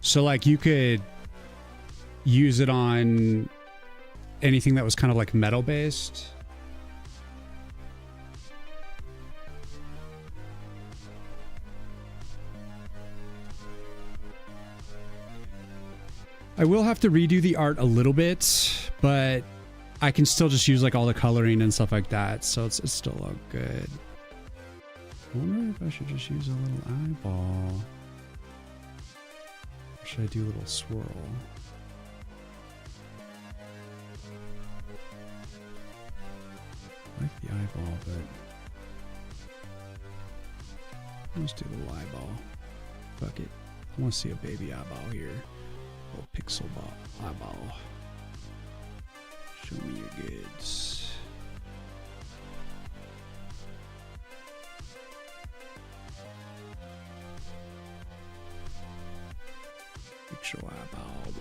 So like you could use it on anything that was kind of like metal based. I will have to redo the art a little bit, but I can still just use like all the coloring and stuff like that, so it's still all good. I wonder if I should just use a little eyeball. Or should I do a little swirl? I like the eyeball, but let's do the little eyeball. Fuck it. I want to see a baby eyeball here. A little pixel eyeball. Show me your goods. Pixel eyeball.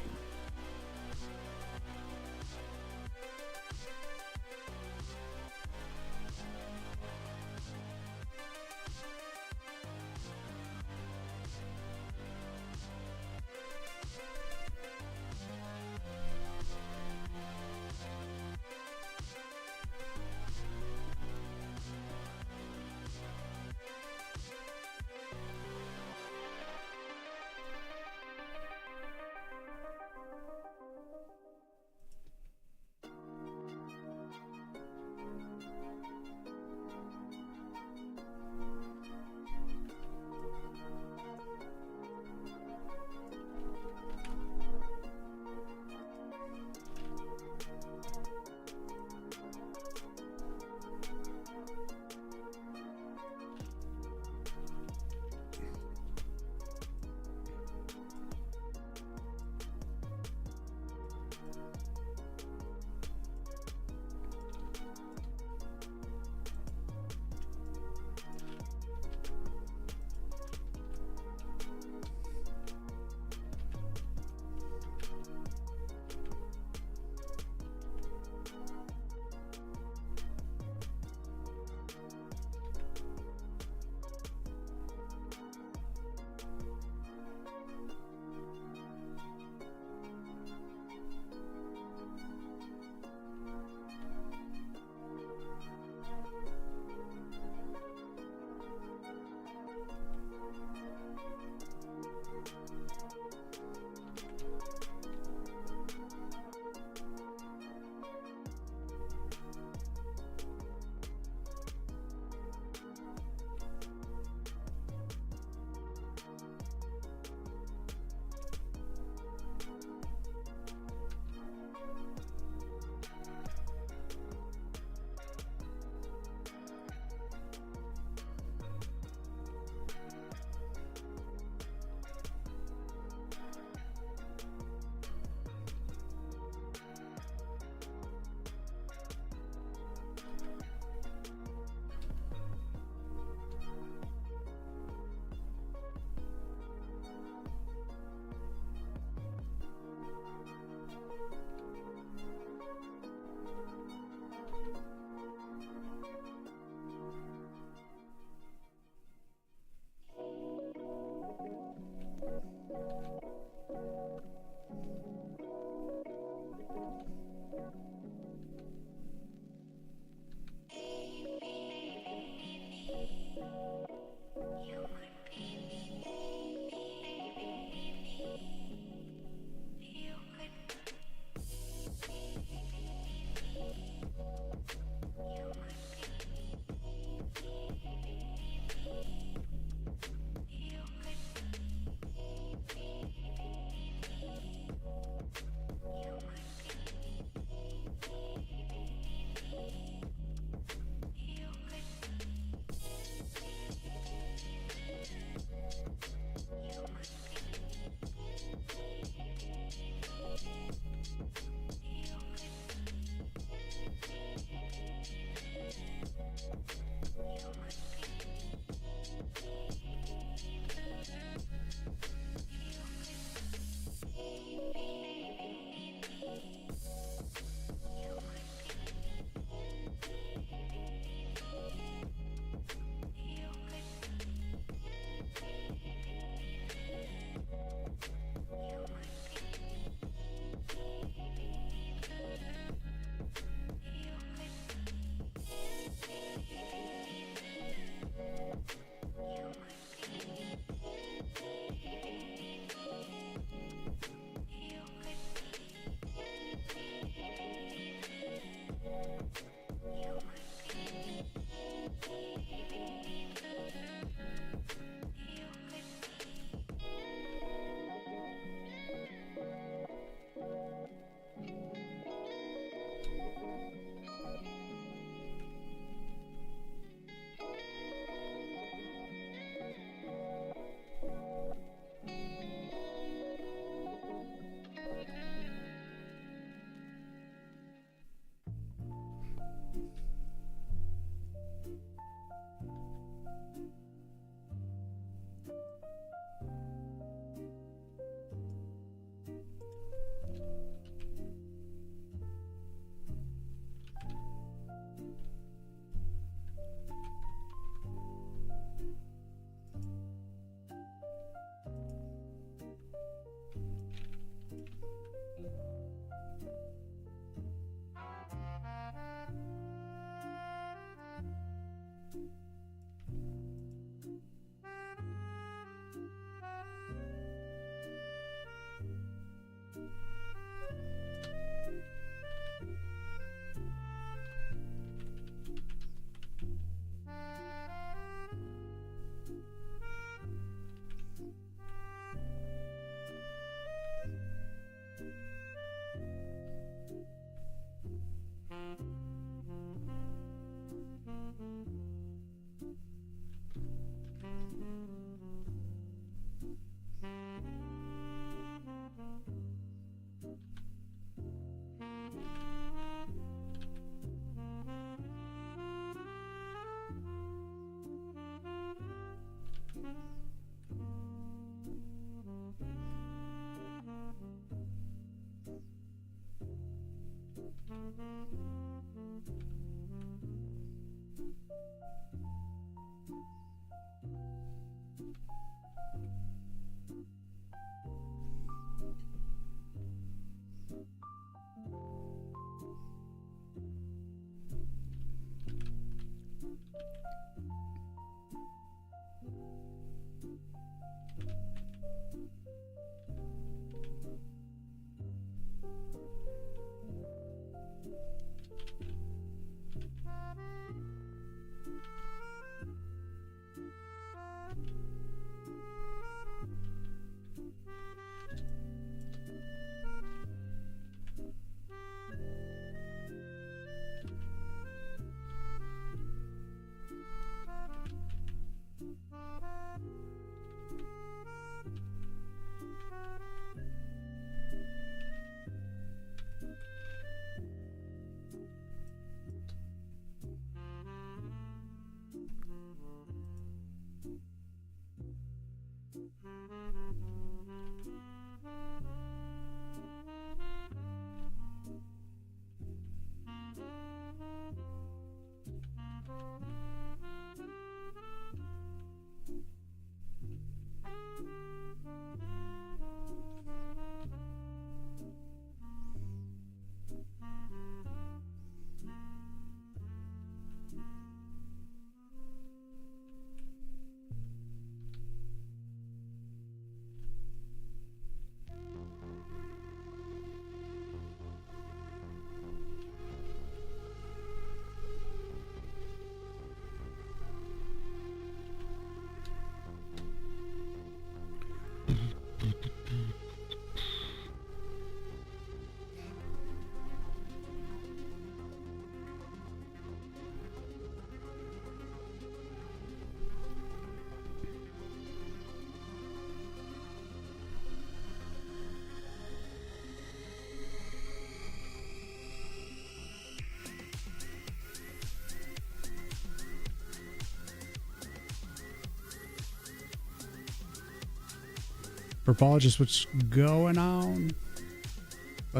Burpologist, what's going on?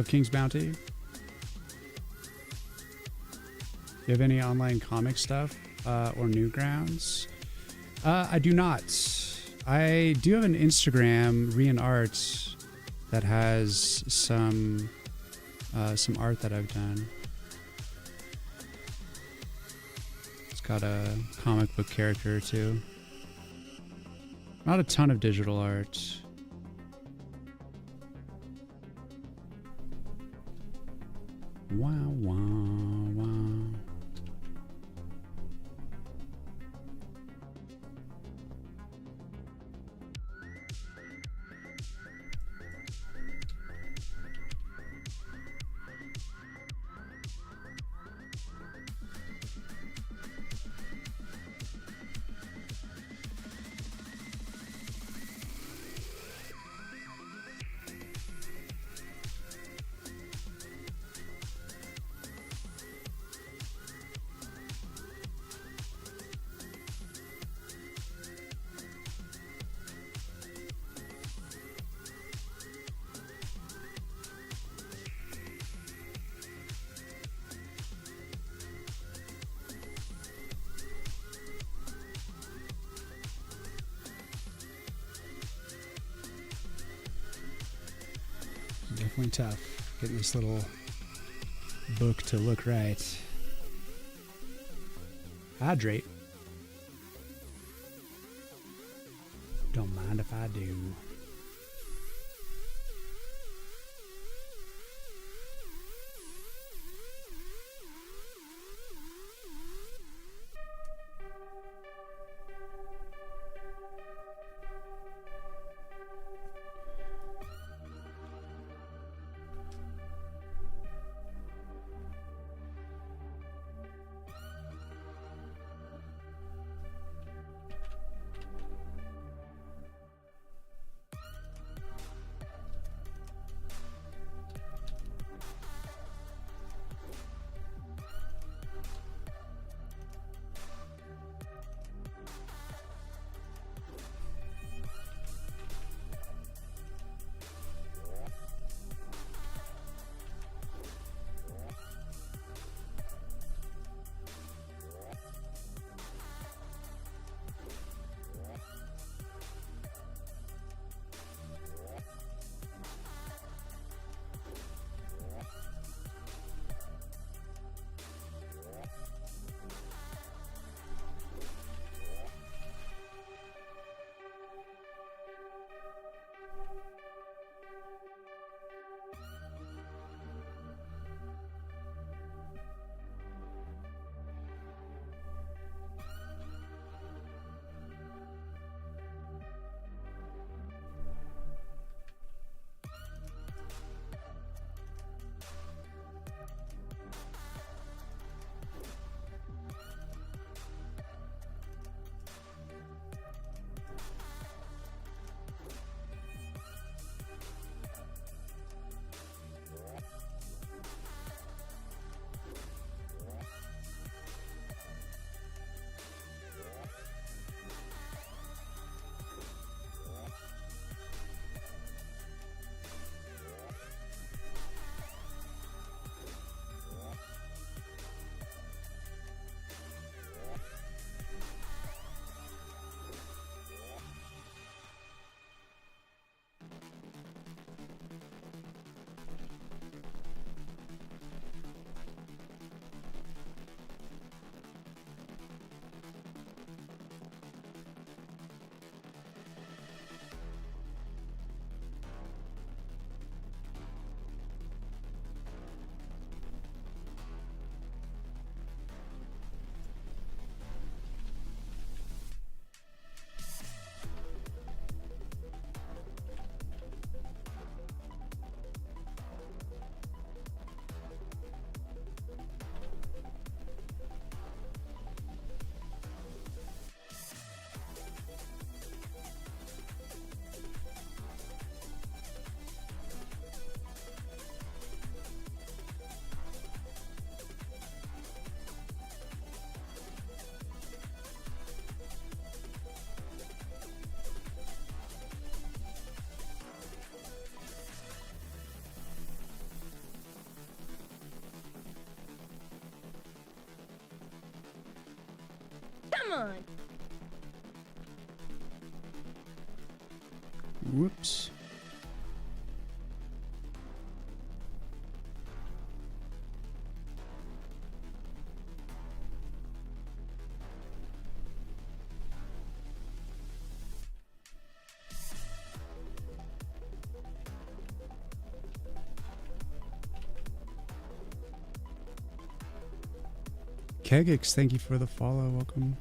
King's Bounty. Do you have any online comic stuff or Newgrounds? I do not. I do have an Instagram, Riyin Art, that has some art that I've done. It's got a comic book character or two. Not a ton of digital art. Wow, wow, wow. Definitely tough getting this little book to look right. Hydrate. Don't mind if I do. Come on. Whoops. Kegix, thank you for the follow. Welcome.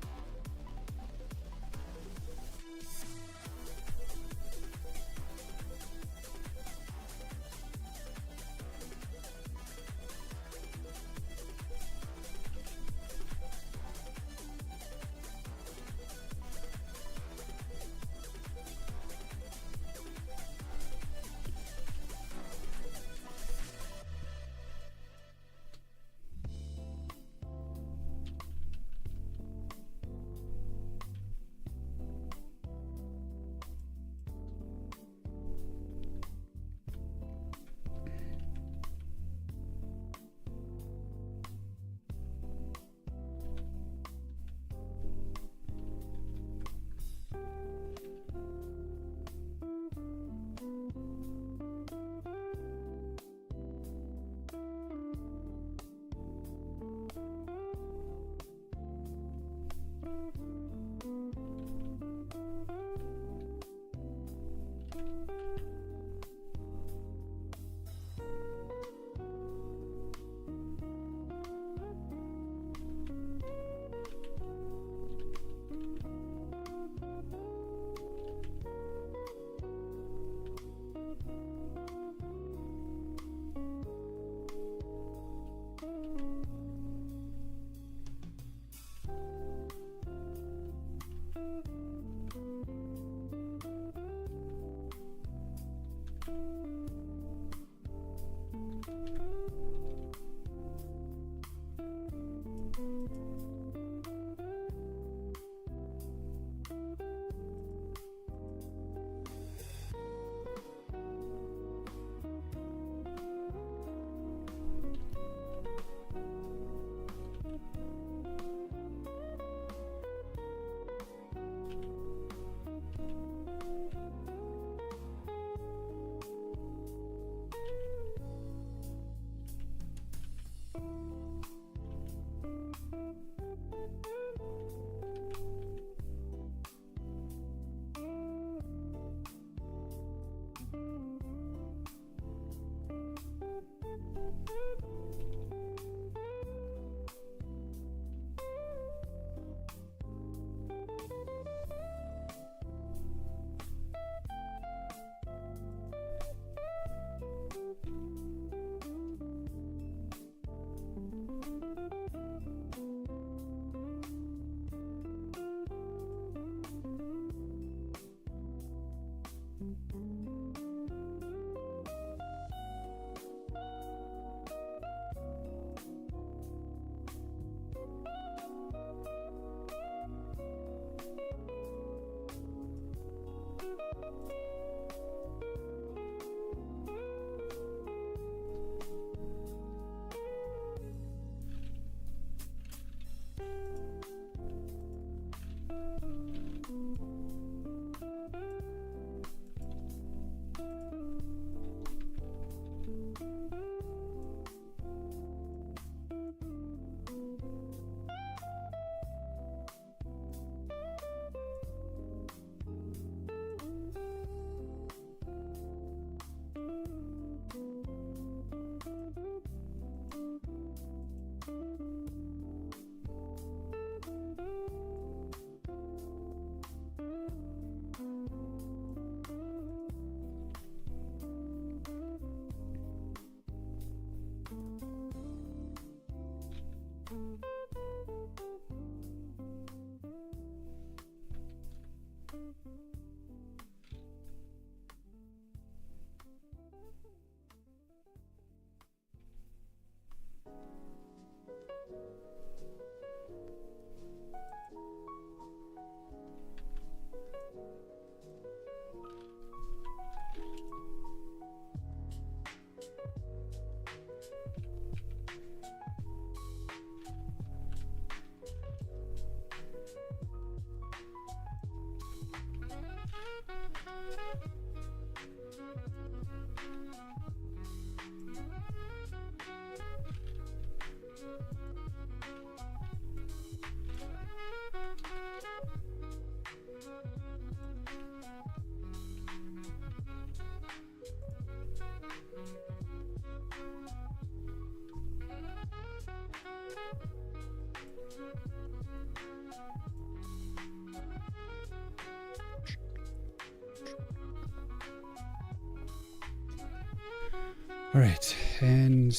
All right, and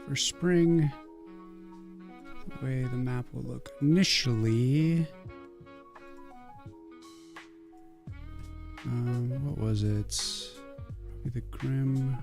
for spring, the way the map will look initially. What was it? Probably the grimoire.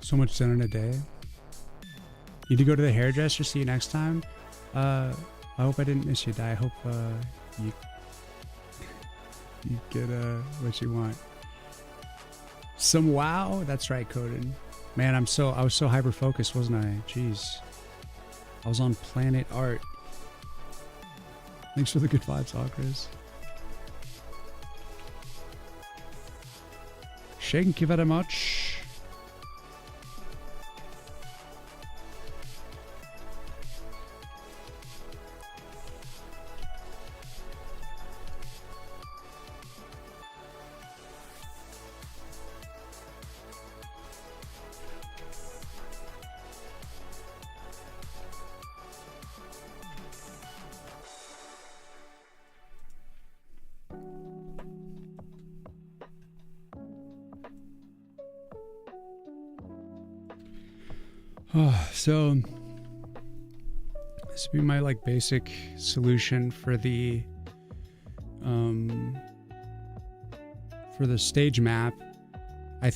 So much done in a day. Need to go to the hairdresser. See you next time. I hope I didn't miss you, Di. I hope you get what you want. Some wow. That's right, Coden. Man, I was so hyper focused, wasn't I? Jeez. I was on Planet Art. Thanks for the good vibes, Chris. Thank you very much. So this would be my like basic solution for the stage map. I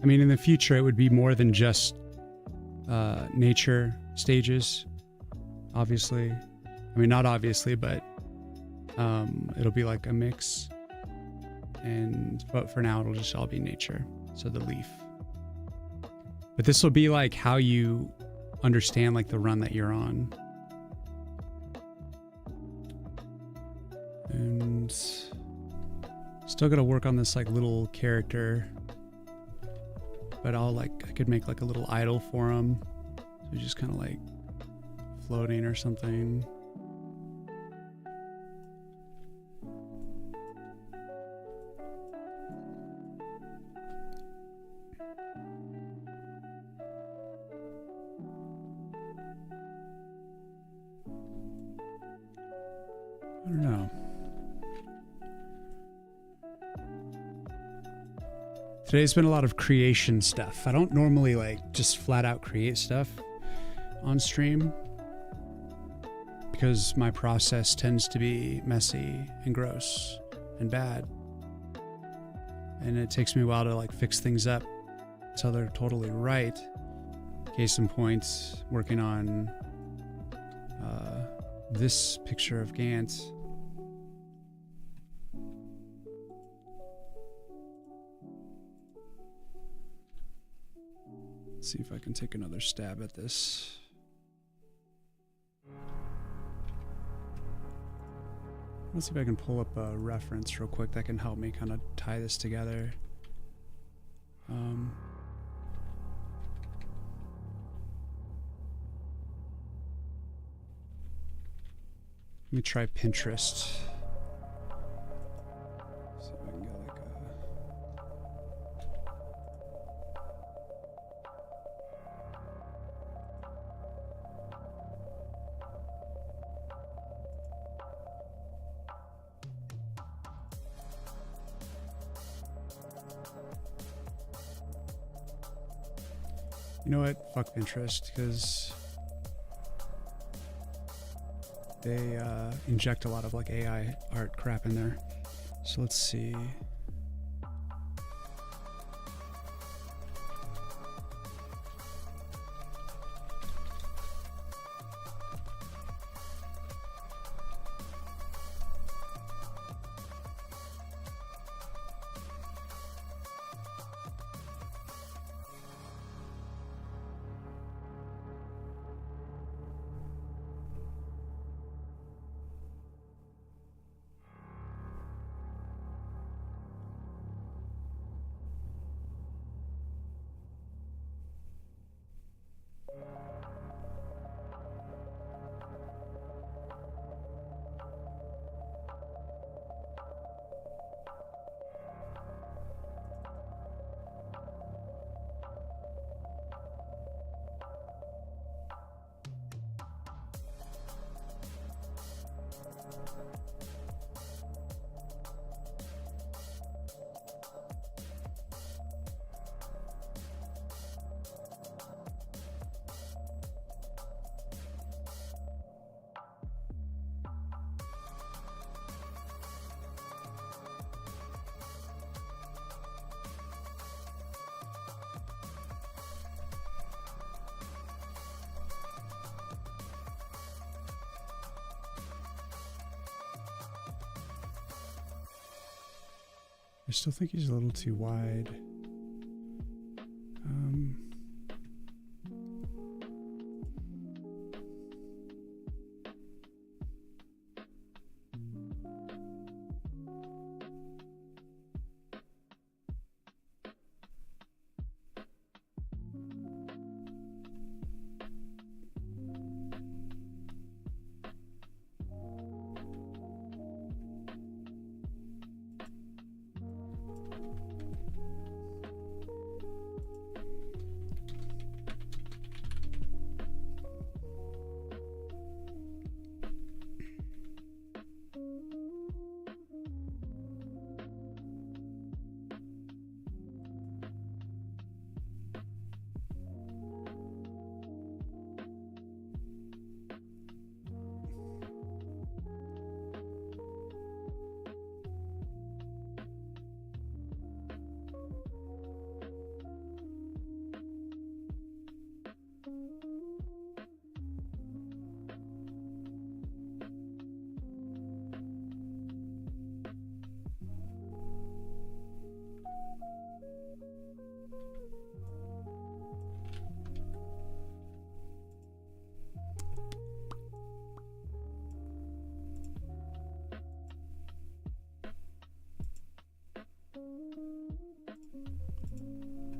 mean in the future it would be more than just nature stages, obviously. I mean not obviously, but it'll be like a mix, but for now it'll just all be nature. So the leaf. But this will be like how you understand like the run that you're on. And still gotta work on this like little character. But I could make like a little idol for him. So he just kind of like floating or something. I don't know. Today's been a lot of creation stuff. I don't normally like just flat out create stuff on stream because my process tends to be messy and gross and bad. And it takes me a while to like fix things up so they're totally right. Case in point, working on this picture of Gant. Let's see if I can take another stab at this. Let's see if I can pull up a reference real quick that can help me kind of tie this together. Let me try Pinterest. See if I can get like a... You know what? Fuck Pinterest, because they inject a lot of like AI art crap in there. So let's see. I still think he's a little too wide.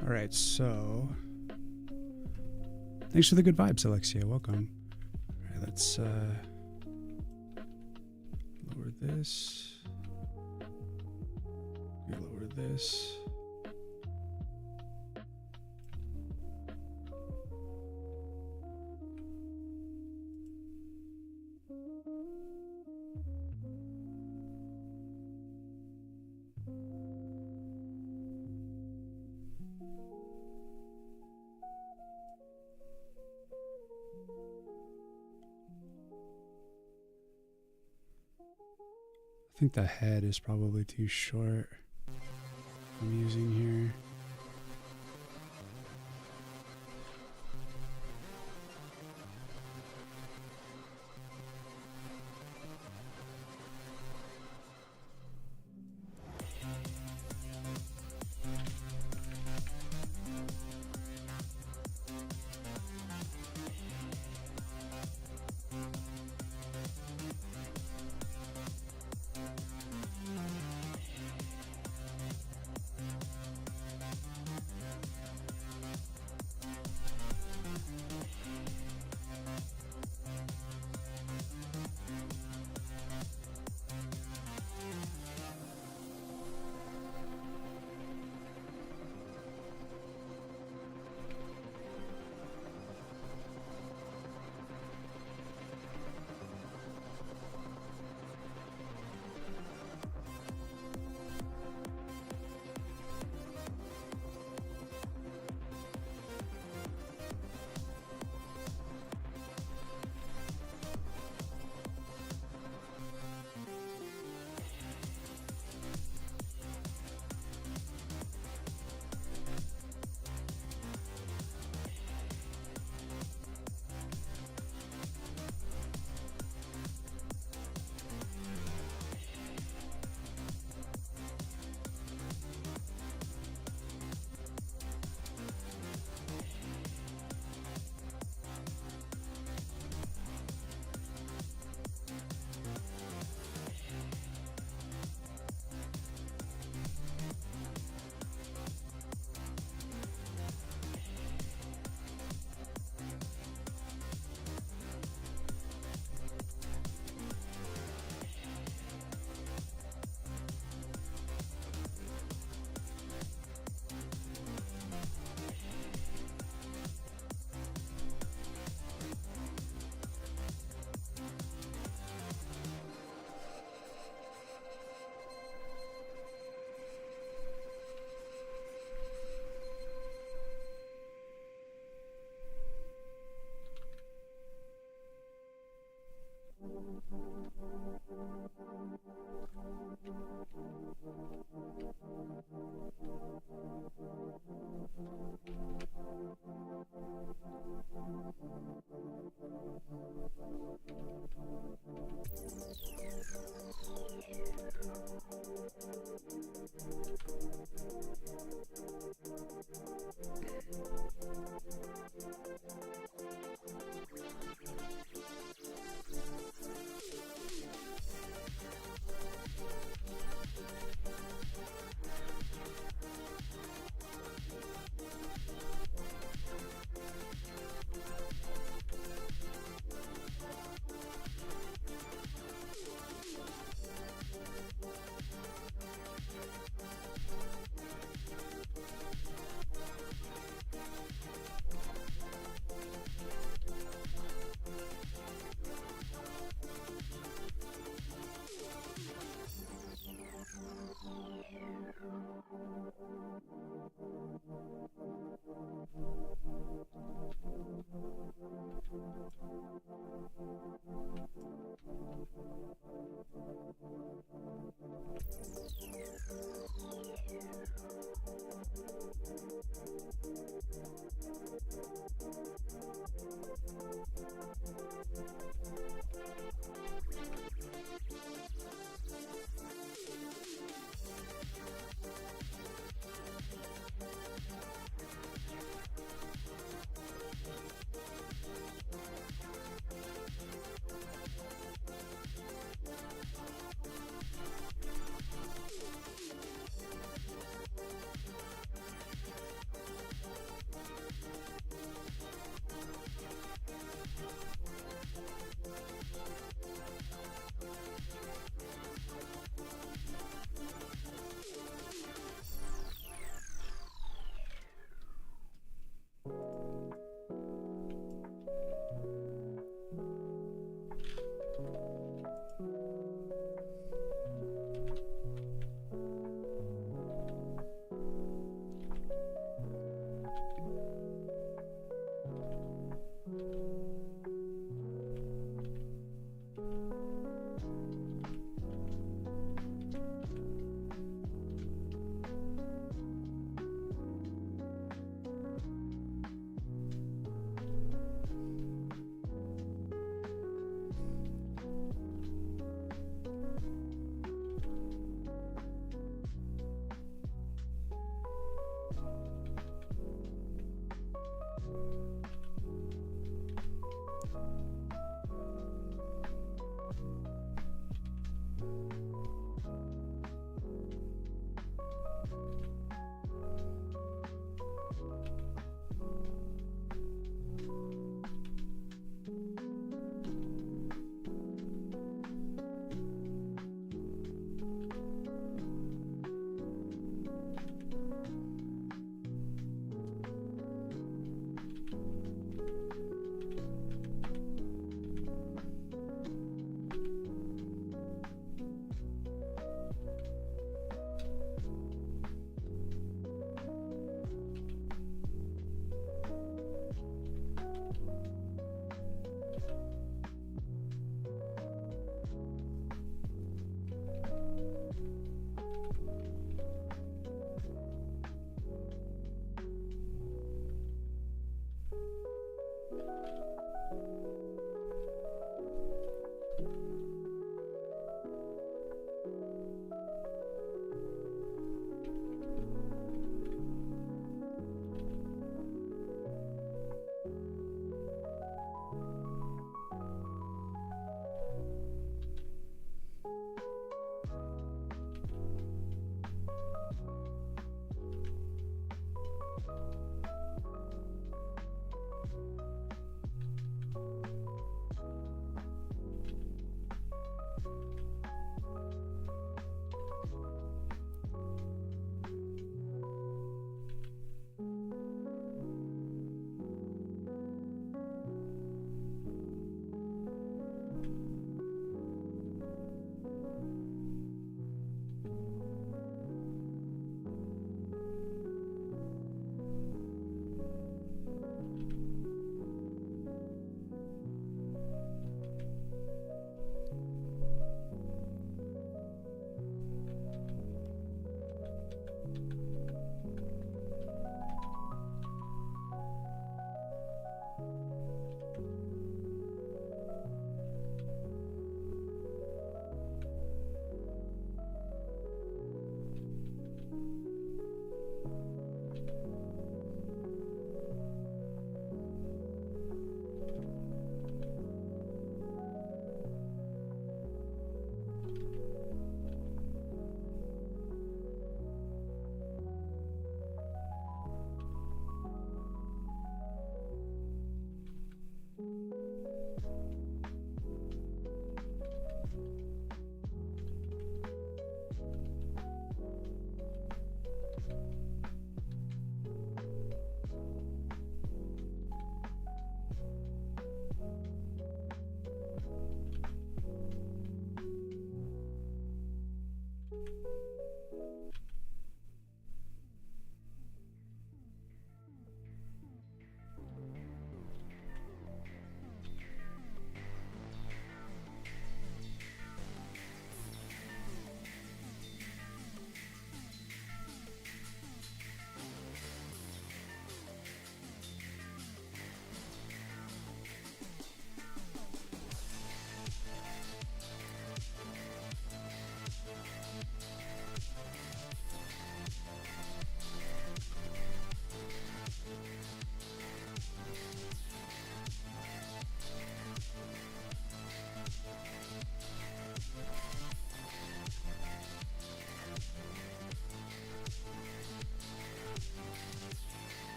All right, so thanks for the good vibes, Alexia. Welcome. All right, let's lower this. We lower this. I think the head is probably too short. I'm using here.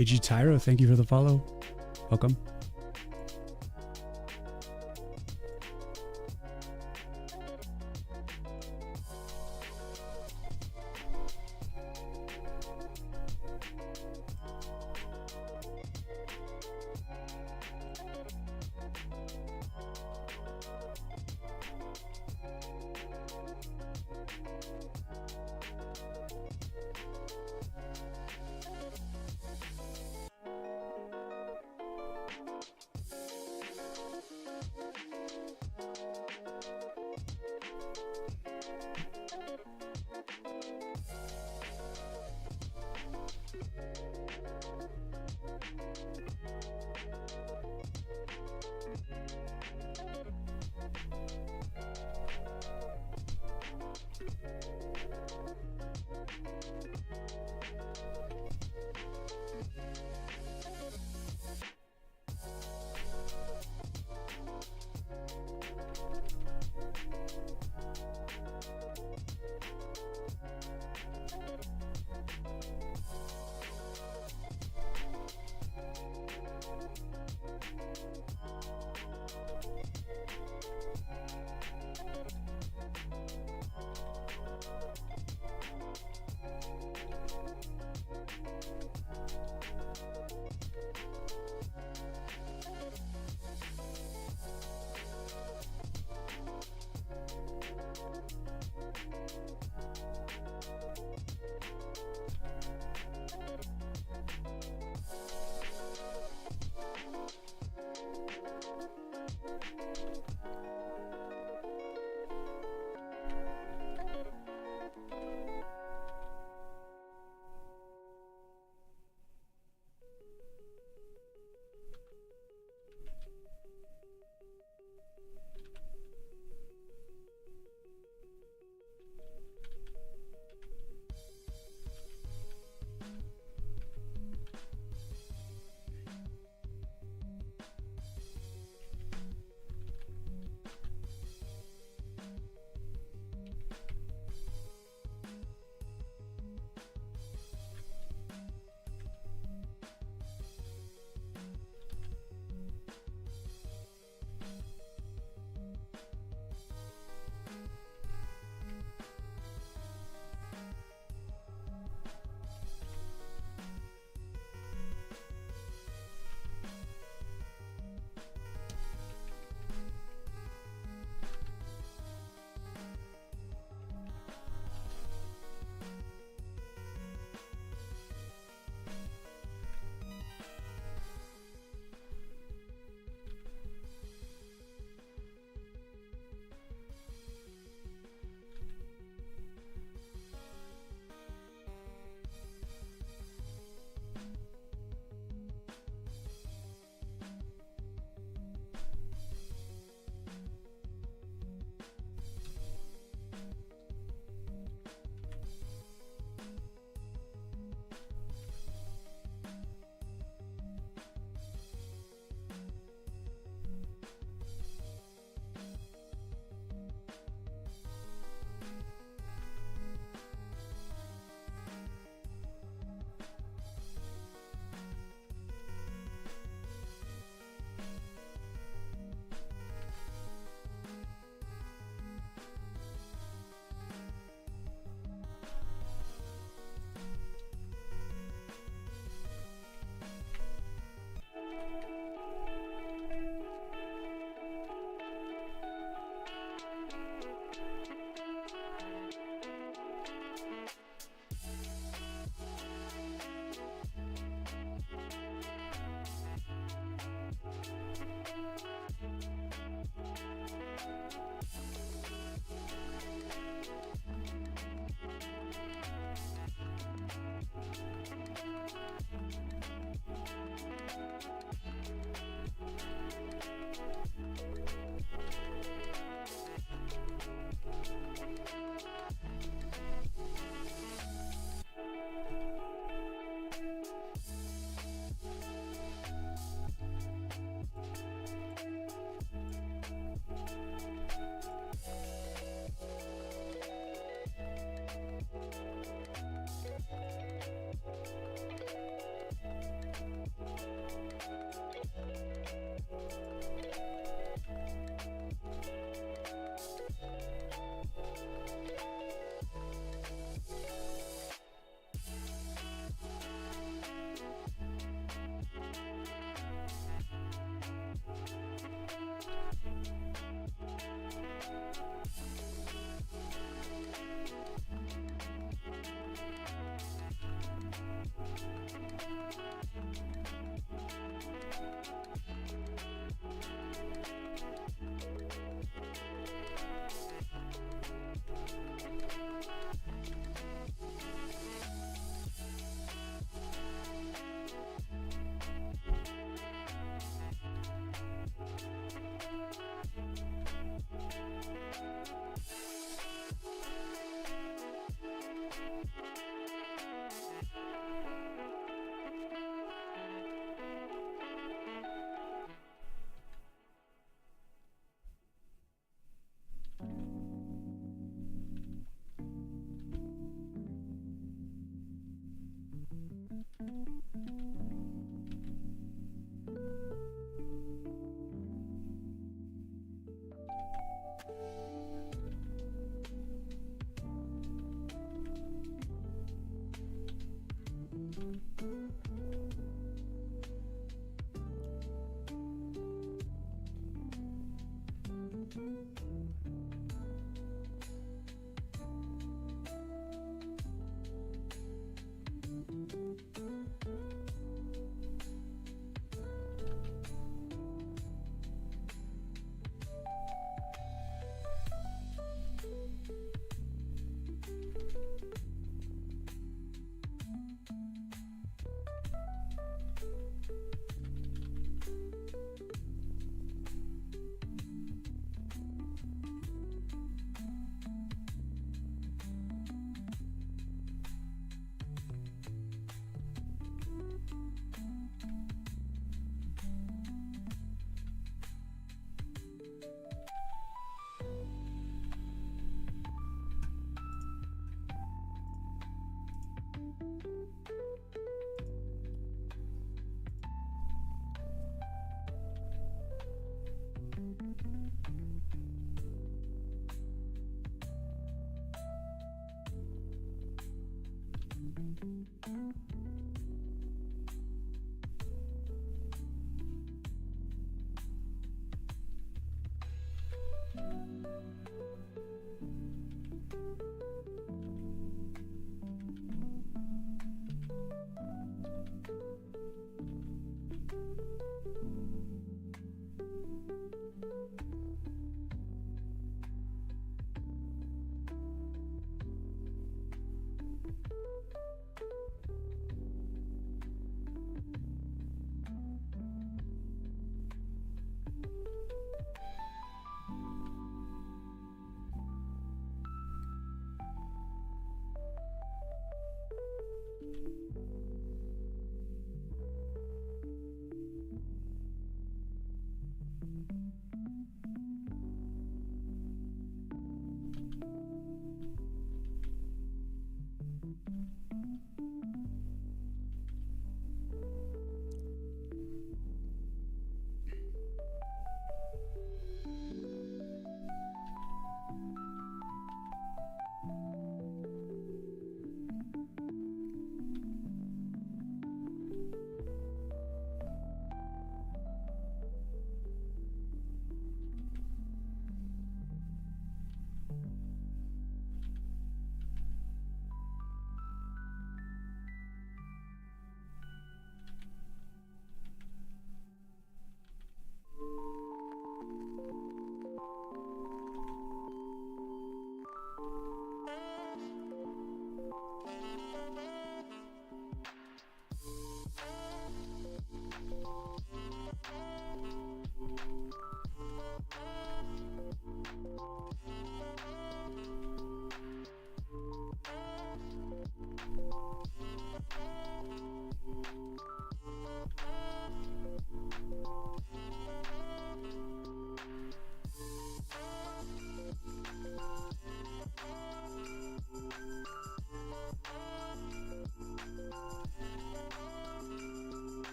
AG Tyro, thank you for the follow. Welcome.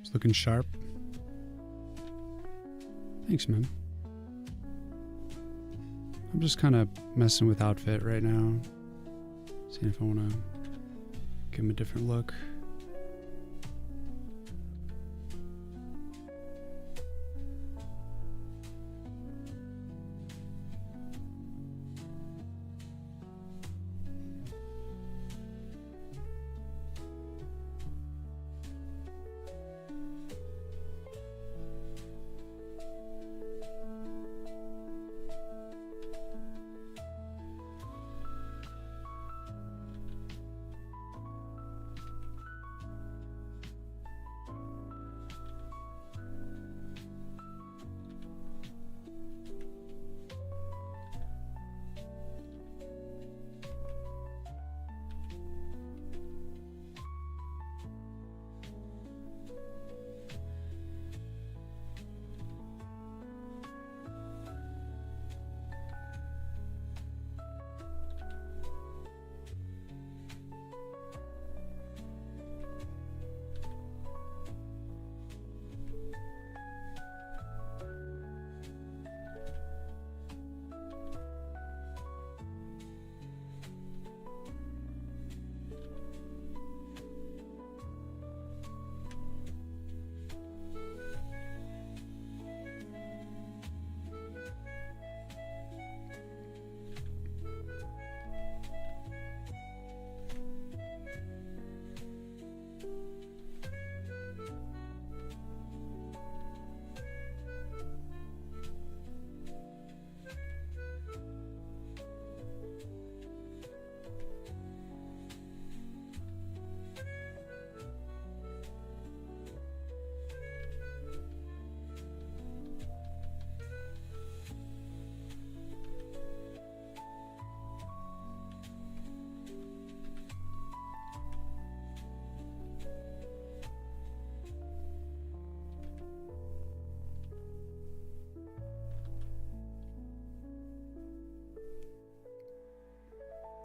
It's looking sharp. Thanks, man. I'm just kind of messing with outfit right now. Seeing if I want to give him a different look.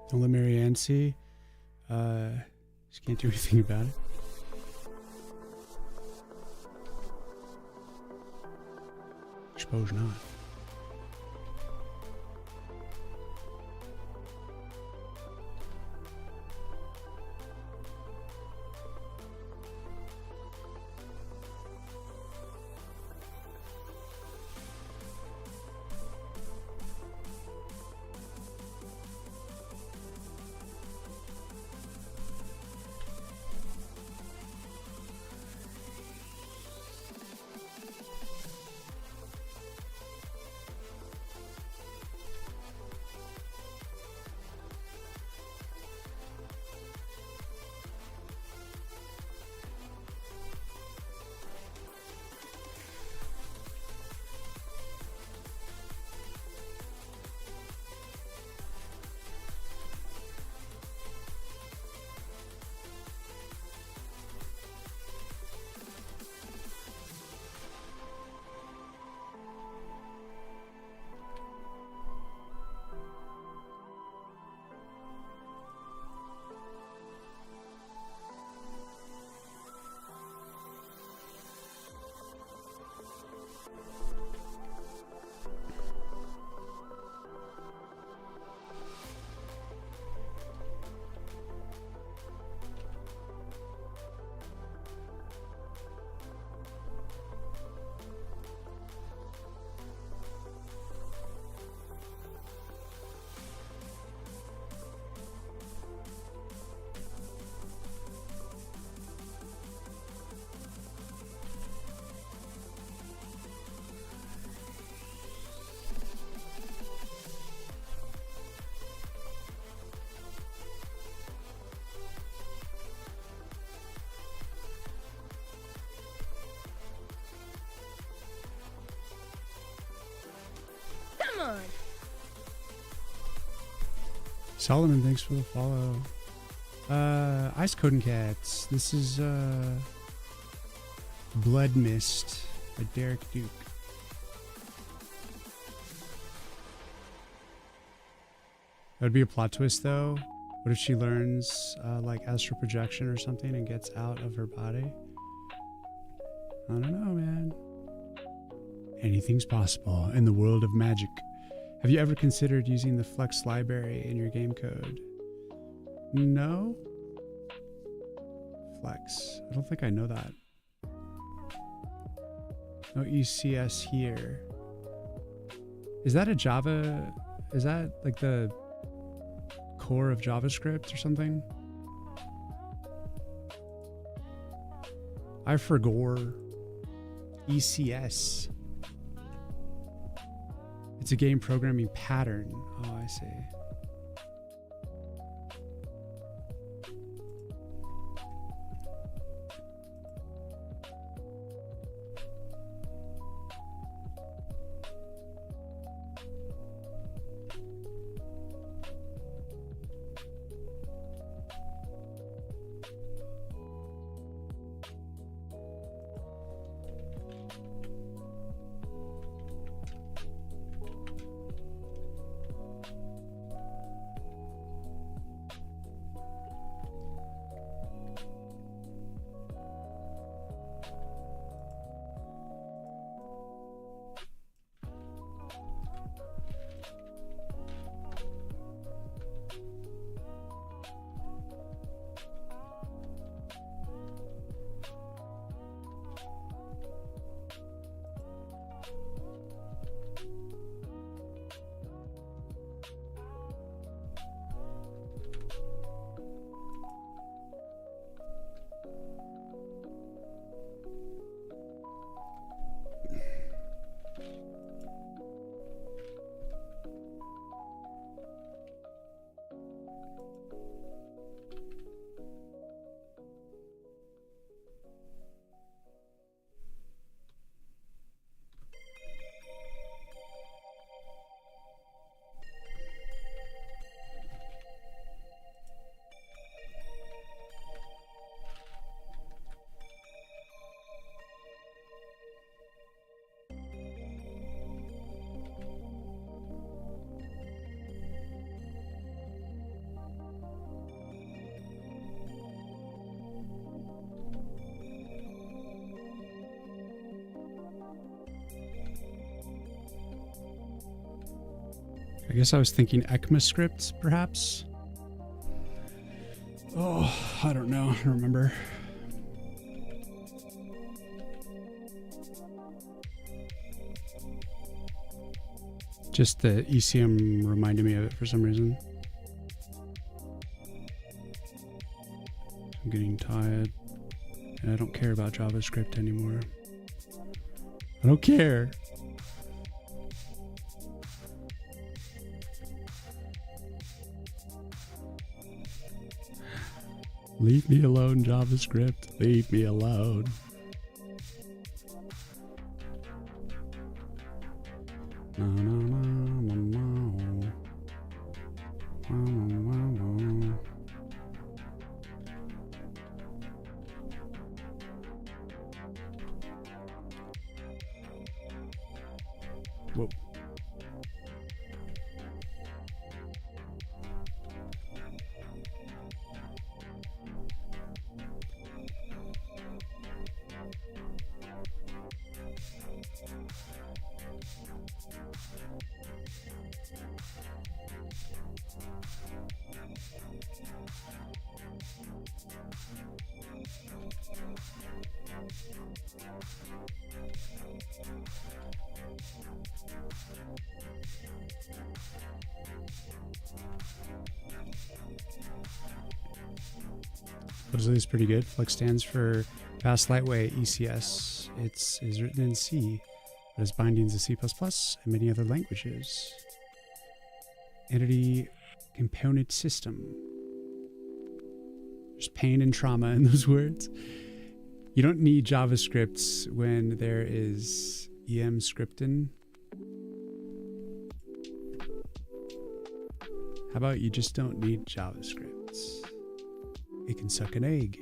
Don't let Marianne see. She can't do anything about it. I suppose not. Solomon, thanks for the follow. Ice Coding Cats. This is Blood Mist by Derek Duke. That would be a plot twist, though. What if she learns like astral projection or something and gets out of her body? I don't know, man. Anything's possible in the world of magic. Have you ever considered using the Flex library in your game code? No? Flex. I don't think I know that. No ECS here. Is that a Java? Is that like the core of JavaScript or something? I forgot. ECS. It's a game programming pattern. Oh, I see. I guess I was thinking ECMAScript, perhaps? Oh, I don't know. I don't remember. Just the ECM reminded me of it for some reason. I'm getting tired, and I don't care about JavaScript anymore. I don't care. Leave me alone, JavaScript. Leave me alone. No, no, no, no, no. Whoa. This is pretty good. Flex stands for Fast Lightweight ECS. It is written in C, but has bindings in C++ and many other languages. Entity Component System. There's pain and trauma in those words. You don't need JavaScript when there is EM scripting. How about you just don't need JavaScript? It can suck an egg.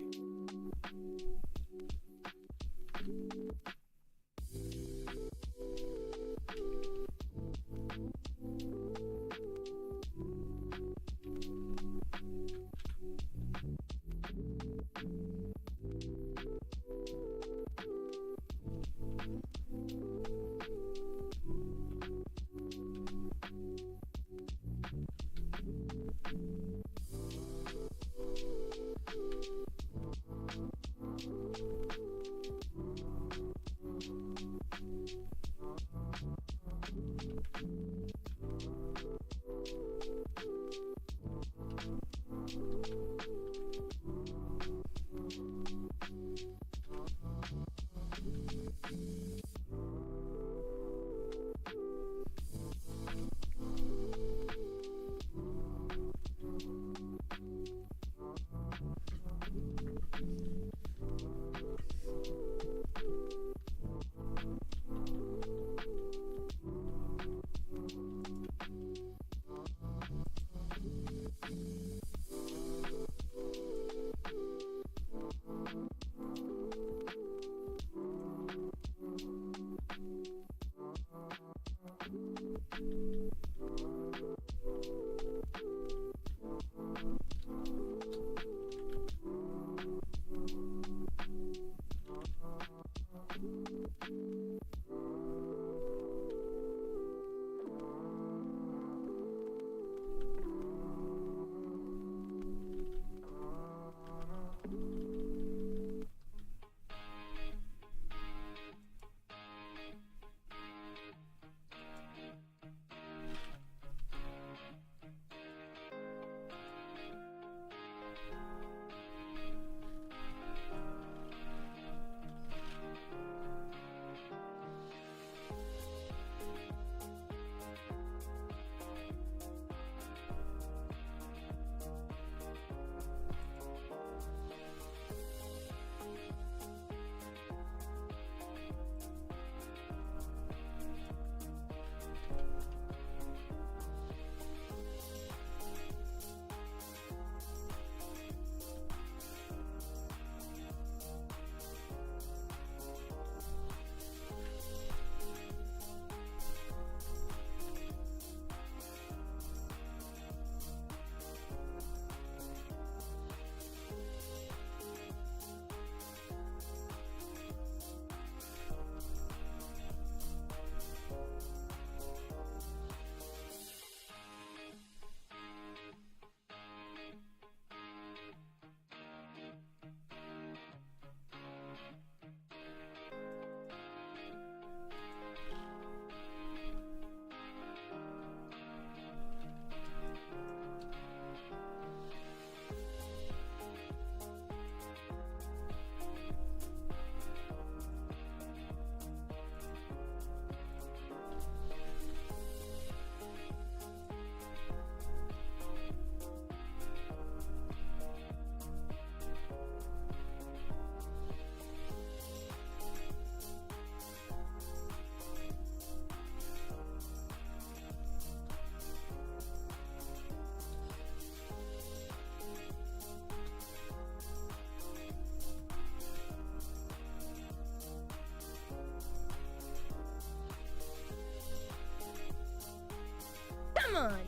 Come on.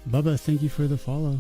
Bubba, thank you for the follow.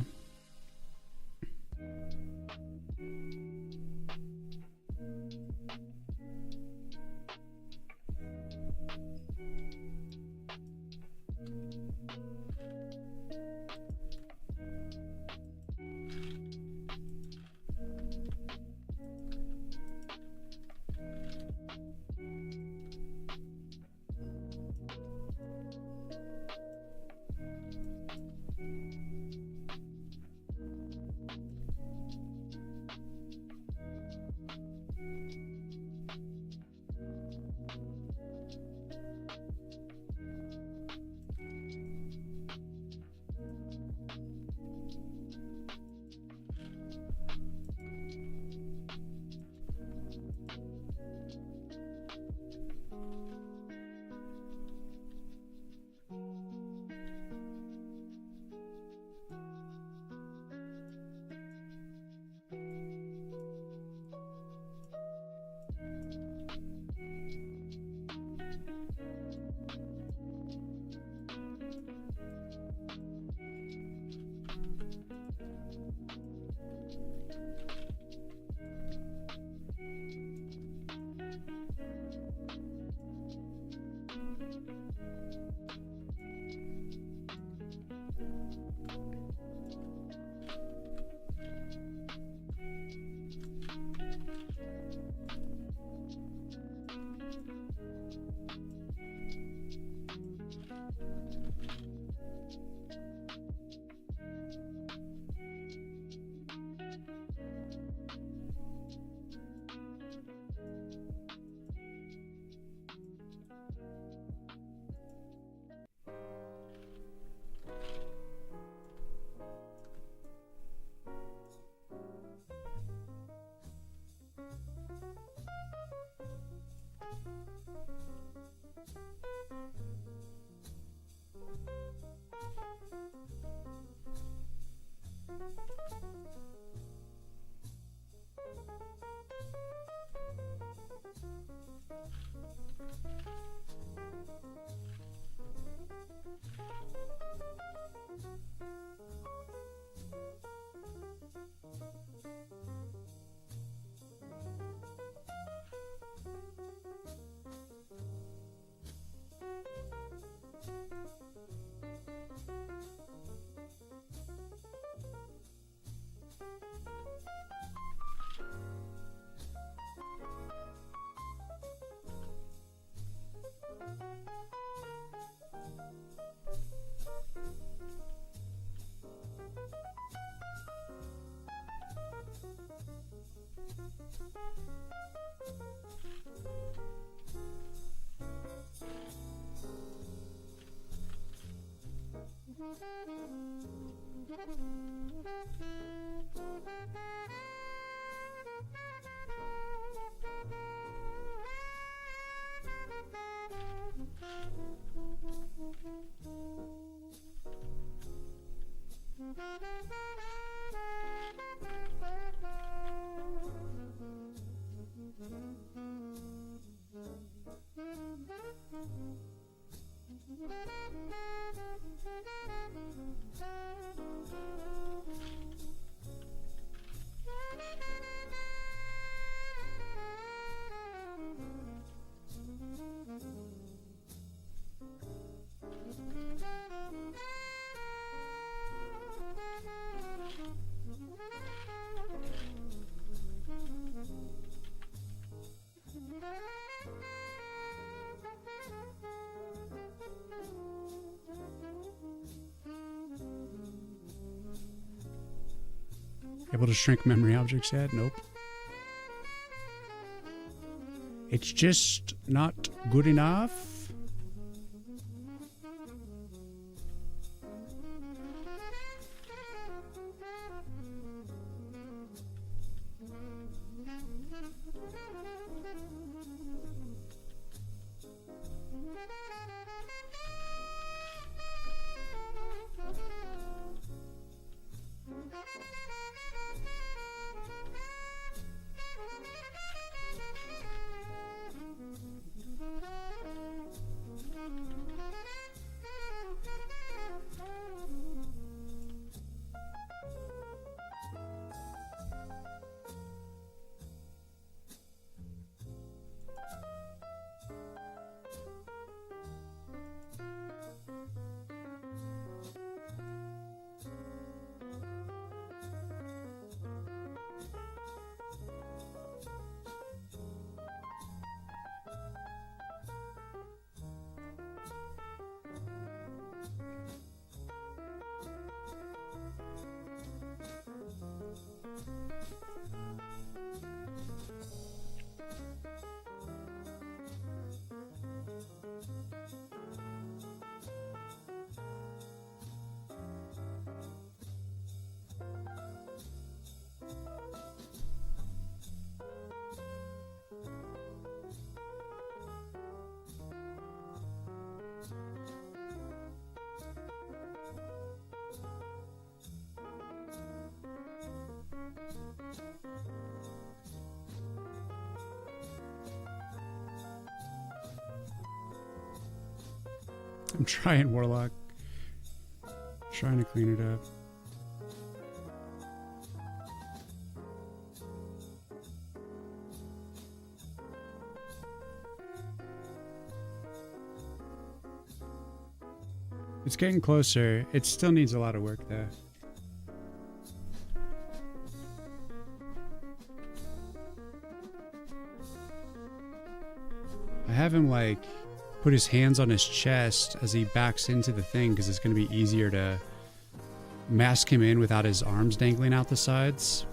Able to shrink memory objects yet? Nope. It's just not good enough. I'm trying, Warlock. Trying to clean it up. It's getting closer. It still needs a lot of work though. I have him like put his hands on his chest as he backs into the thing because it's going to be easier to mask him in without his arms dangling out the sides.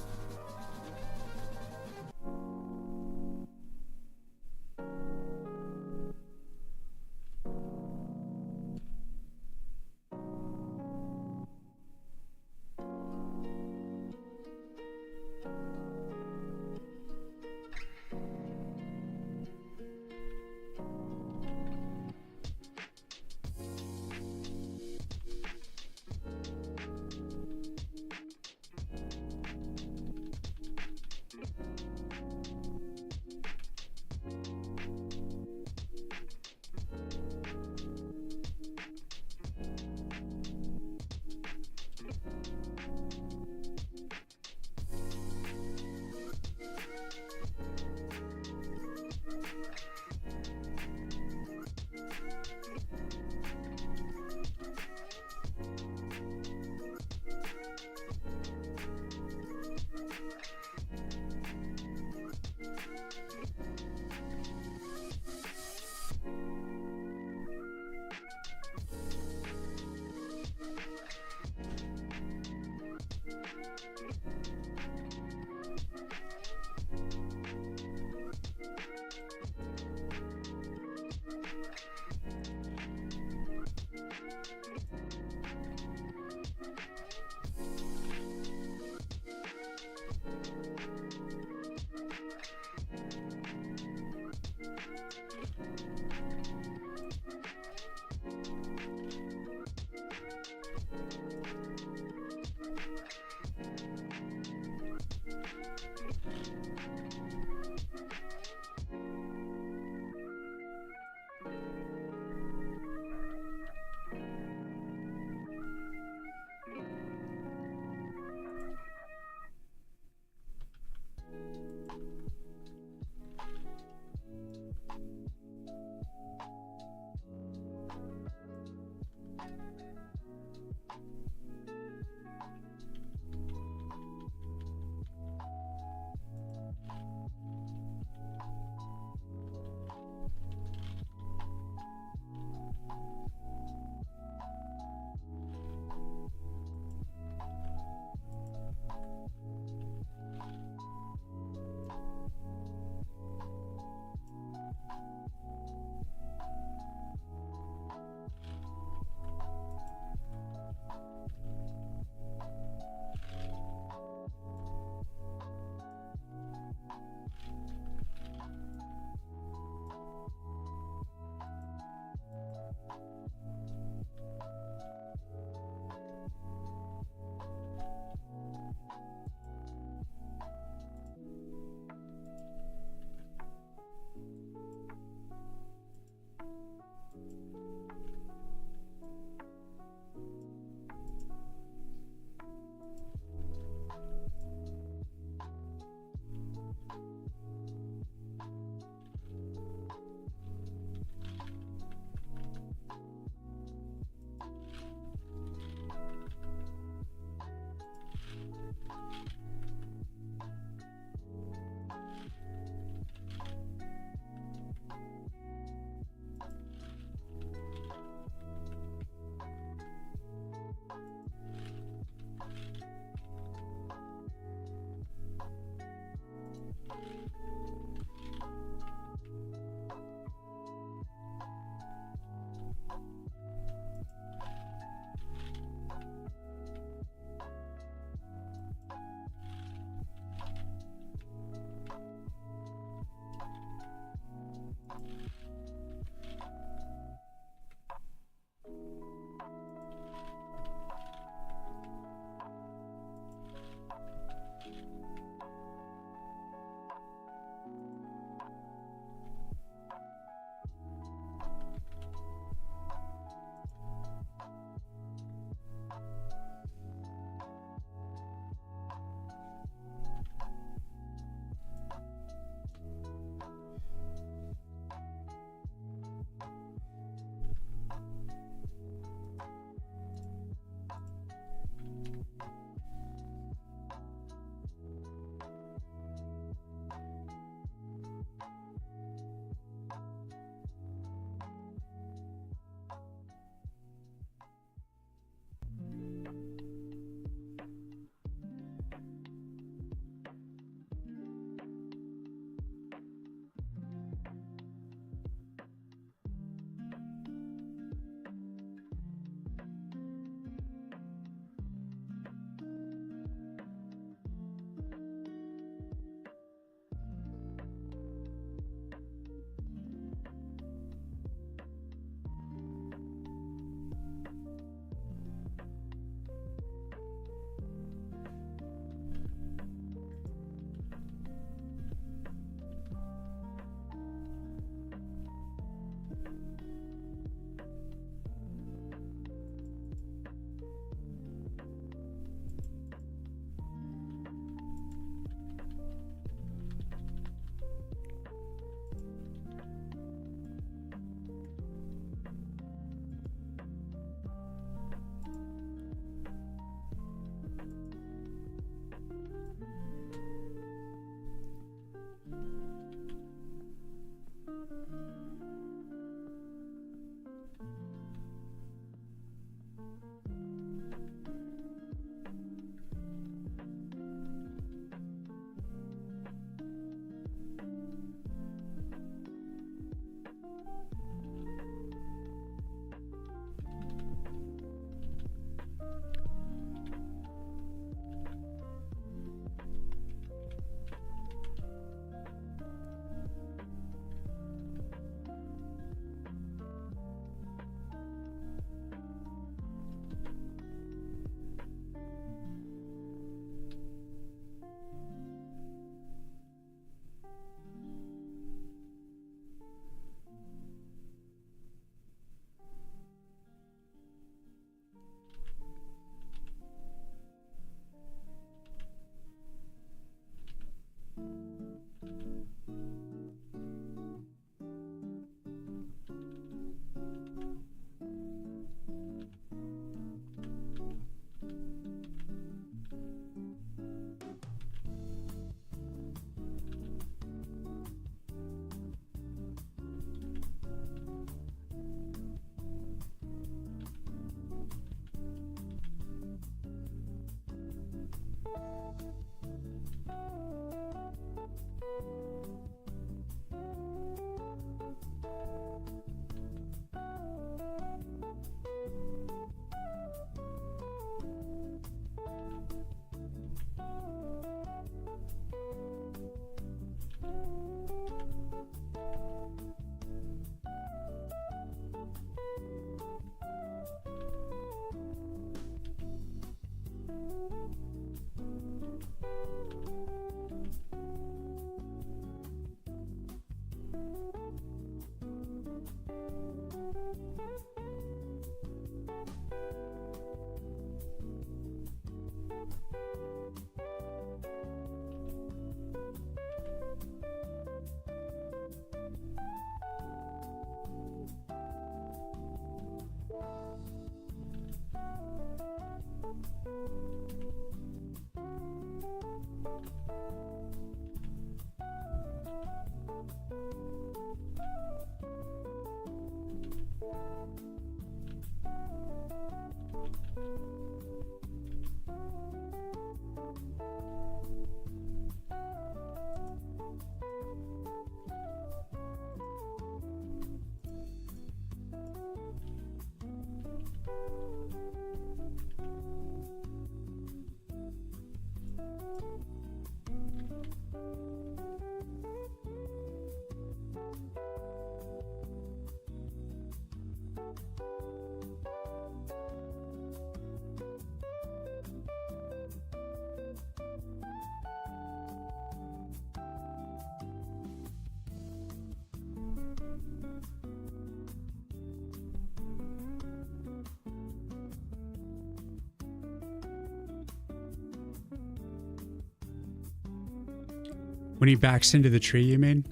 When he backs into the tree, you mean?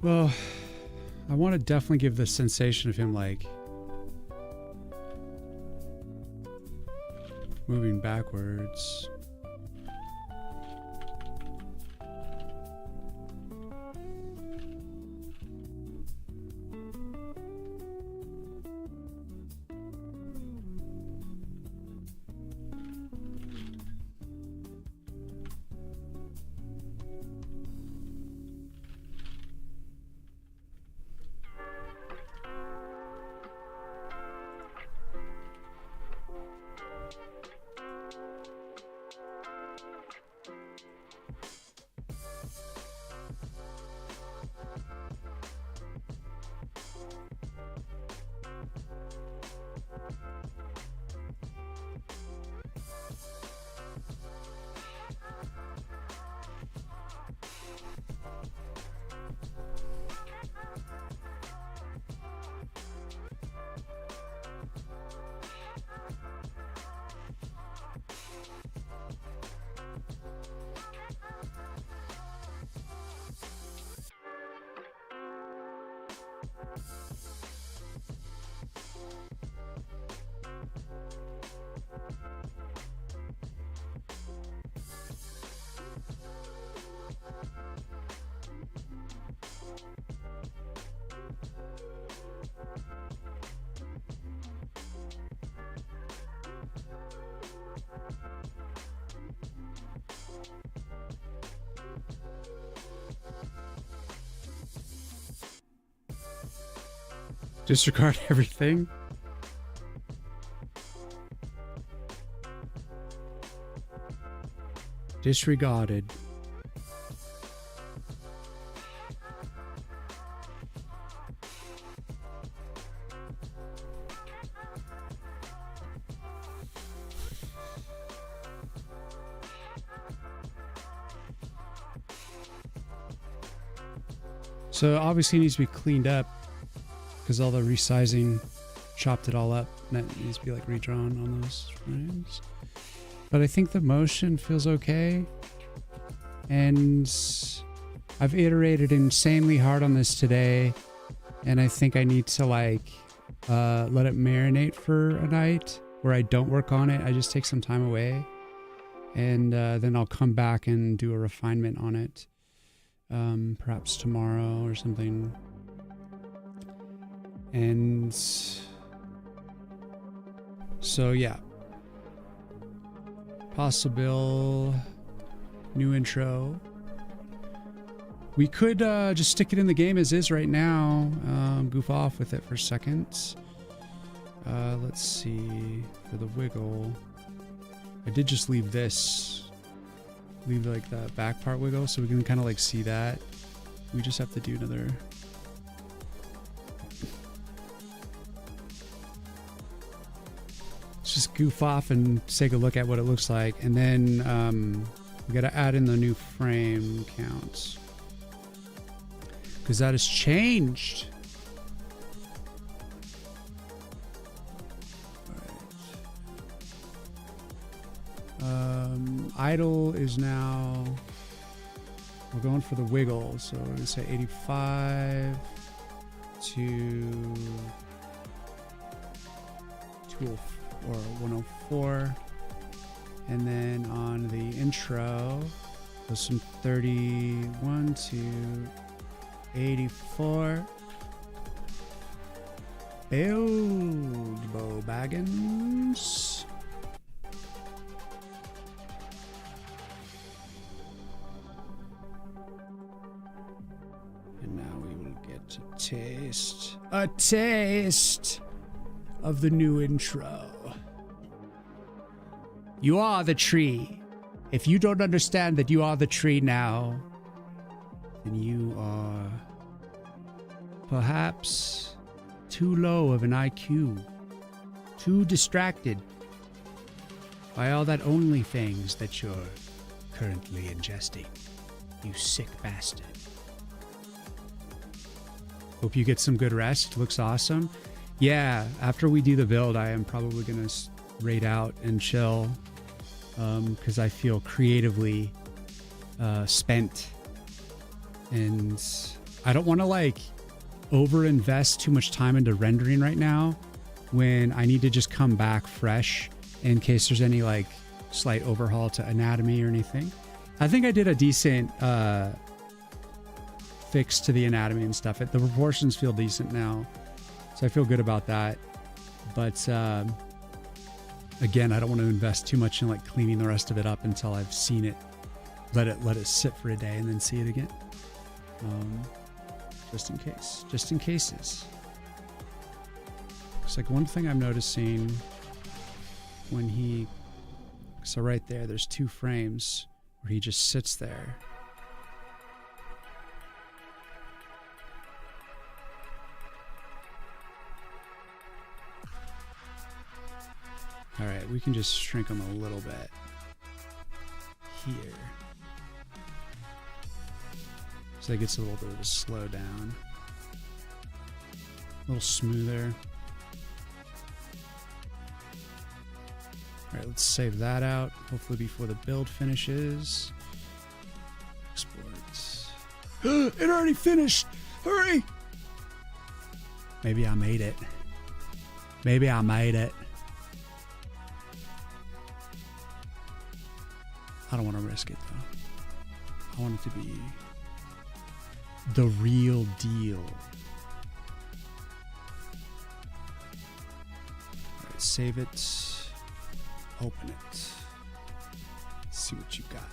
Well, I want to definitely give the sensation of him like moving backwards. Disregard everything. Disregarded. So obviously it needs to be cleaned up because all the resizing chopped it all up, and that needs to be like redrawn on those frames. But I think the motion feels okay, and I've iterated insanely hard on this today, and I think I need to like let it marinate for a night where I don't work on it. I just take some time away, and then I'll come back and do a refinement on it, perhaps tomorrow or something. And so yeah, possible new intro. We could just stick it in the game as is right now, goof off with it for a second. Let's see, for the wiggle, I did just leave this, leave like the back part wiggle so we can kind of like see that. We just have to do another. Let's just goof off and take a look at what it looks like, and then we gotta add in the new frame counts, because that has changed. Idle is now, we're going for the wiggle, so we're gonna say 85 to 104, and then on the intro goes from 31 to 84. Build, Bo Baggins. And now we will get a taste of the new intro. You are the tree. If you don't understand that you are the tree now, then you are perhaps too low of an IQ, too distracted by all that OnlyFans that you're currently ingesting. You sick bastard. Hope you get some good rest. Looks awesome. Yeah, after we do the build, I am probably going to raid out and chill, because I feel creatively spent. And I don't want to like over-invest too much time into rendering right now when I need to just come back fresh in case there's any like slight overhaul to anatomy or anything. I think I did a decent fix to the anatomy and stuff. The proportions feel decent now, so I feel good about that. But again, I don't want to invest too much in like cleaning the rest of it up until I've seen it. Let it sit for a day and then see it again. Just in cases. It's like one thing I'm noticing when he, so right there's 2 frames where he just sits there. All right, we can just shrink him a little bit here. So it gets a little bit of a slow down. A little smoother. All right, let's save that out. Hopefully before the build finishes. Export. It already finished! Hurry! Maybe I made it. Maybe I made it. I don't want to risk it though. I want it to be the real deal. All right, save it. Open it. See what you got.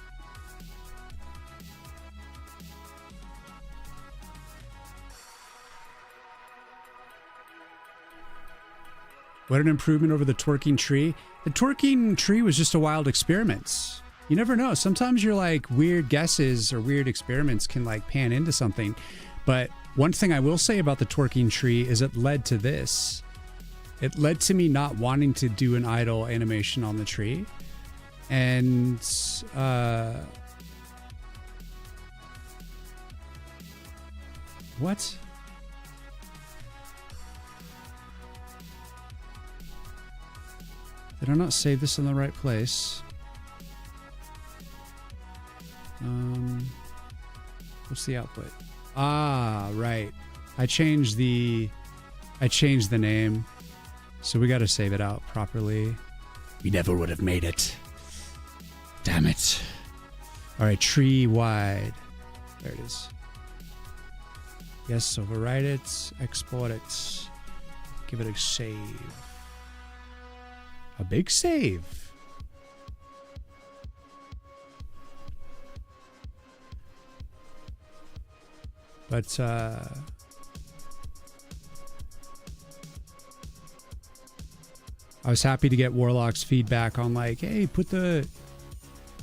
What an improvement over the twerking tree. The twerking tree was just a wild experiment. You never know. Sometimes your like weird guesses or weird experiments can like pan into something. But one thing I will say about the twerking tree is it led to this. It led to me not wanting to do an idle animation on the tree. And what? Did I not save this in the right place? What's the output? Ah, right. I changed the name. So we got to save it out properly. We never would have made it. Damn it. All right, tree wide. There it is. Yes, overwrite it, export it. Give it a save. A big save. But I was happy to get Warlock's feedback on like, hey, put the...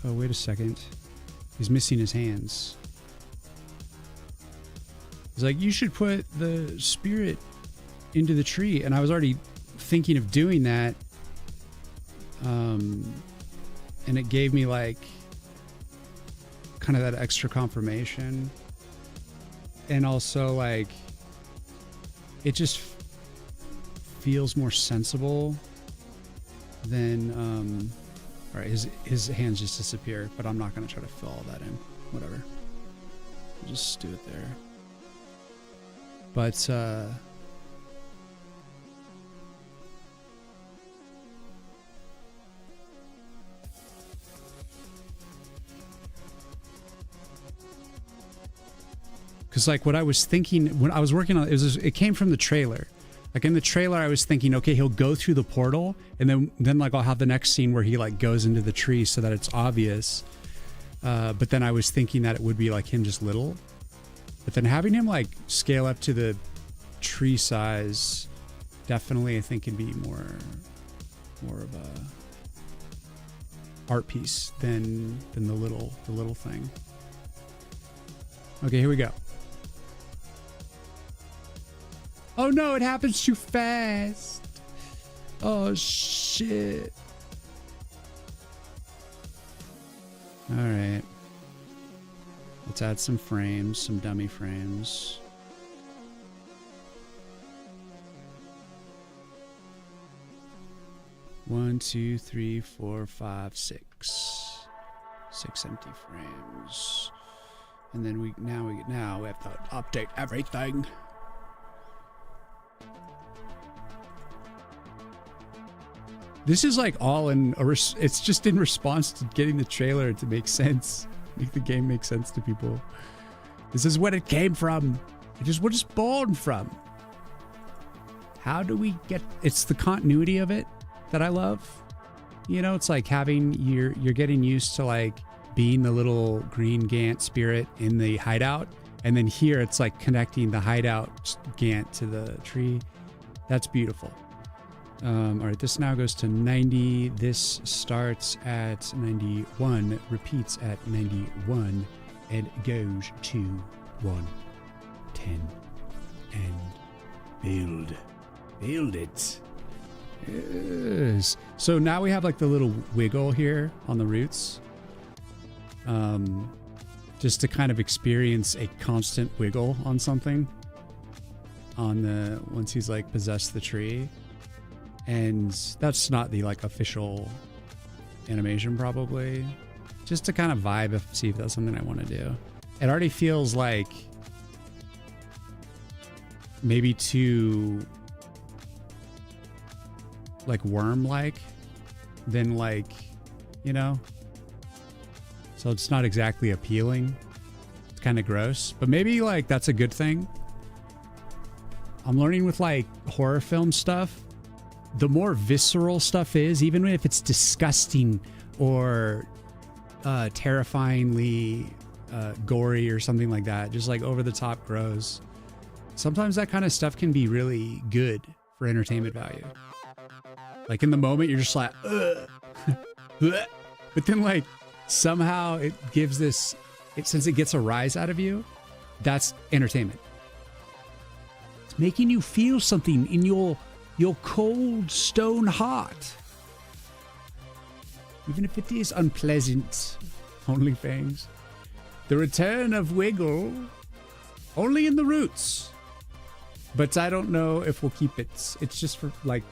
Oh, wait a second. He's missing his hands. He's like, you should put the spirit into the tree. And I was already thinking of doing that. And it gave me like kind of that extra confirmation. And also like, it just feels more sensible than, all right, his hands just disappear, but I'm not going to try to fill all that in. Whatever. I'll just do it there. But, because like what I was thinking when I was working on it came from the trailer. Like in the trailer, I was thinking, okay, he'll go through the portal, and then like I'll have the next scene where he like goes into the tree so that it's obvious. But then I was thinking that it would be like him just little. But then having him like scale up to the tree size, definitely I think can be more of a art piece than the little thing. Okay, here we go. Oh no, it happens too fast. Oh shit. All right. Let's add some frames, some dummy frames. One, two, three, 4, 5, 6. 6 empty frames. And then now we have to update everything. This is like all in it's just in response to getting the trailer to make sense. Make the game make sense to people. This is what it came from. It is what it's born from. How do we get... It's the continuity of it that I love. You know, it's like having... You're getting used to like being the little green Gantt spirit in the hideout. And then here it's like connecting the hideout Gantt to the tree. That's beautiful. All right, this now goes to 90. This starts at 91, repeats at 91, and goes to 110. And build it. Yes. So now we have like the little wiggle here on the roots. Just to kind of experience a constant wiggle on something. Once he's like possessed the tree. And that's not the like official animation probably. Just to kind of vibe, see if that's something I want to do. It already feels like maybe too like worm-like than like, you know? So it's not exactly appealing. It's kind of gross, but maybe like that's a good thing. I'm learning with like horror film stuff. The more visceral stuff is, even if it's disgusting or terrifyingly gory or something like that, just like over the top gross, sometimes that kind of stuff can be really good for entertainment value. Like in the moment, you're just like, ugh. But then like somehow it gives this, since it gets a rise out of you, that's entertainment. It's making you feel something in your cold stone heart. Even if it is unpleasant. OnlyFans. The return of Wiggle. Only in the roots. But I don't know if we'll keep it. It's just for like,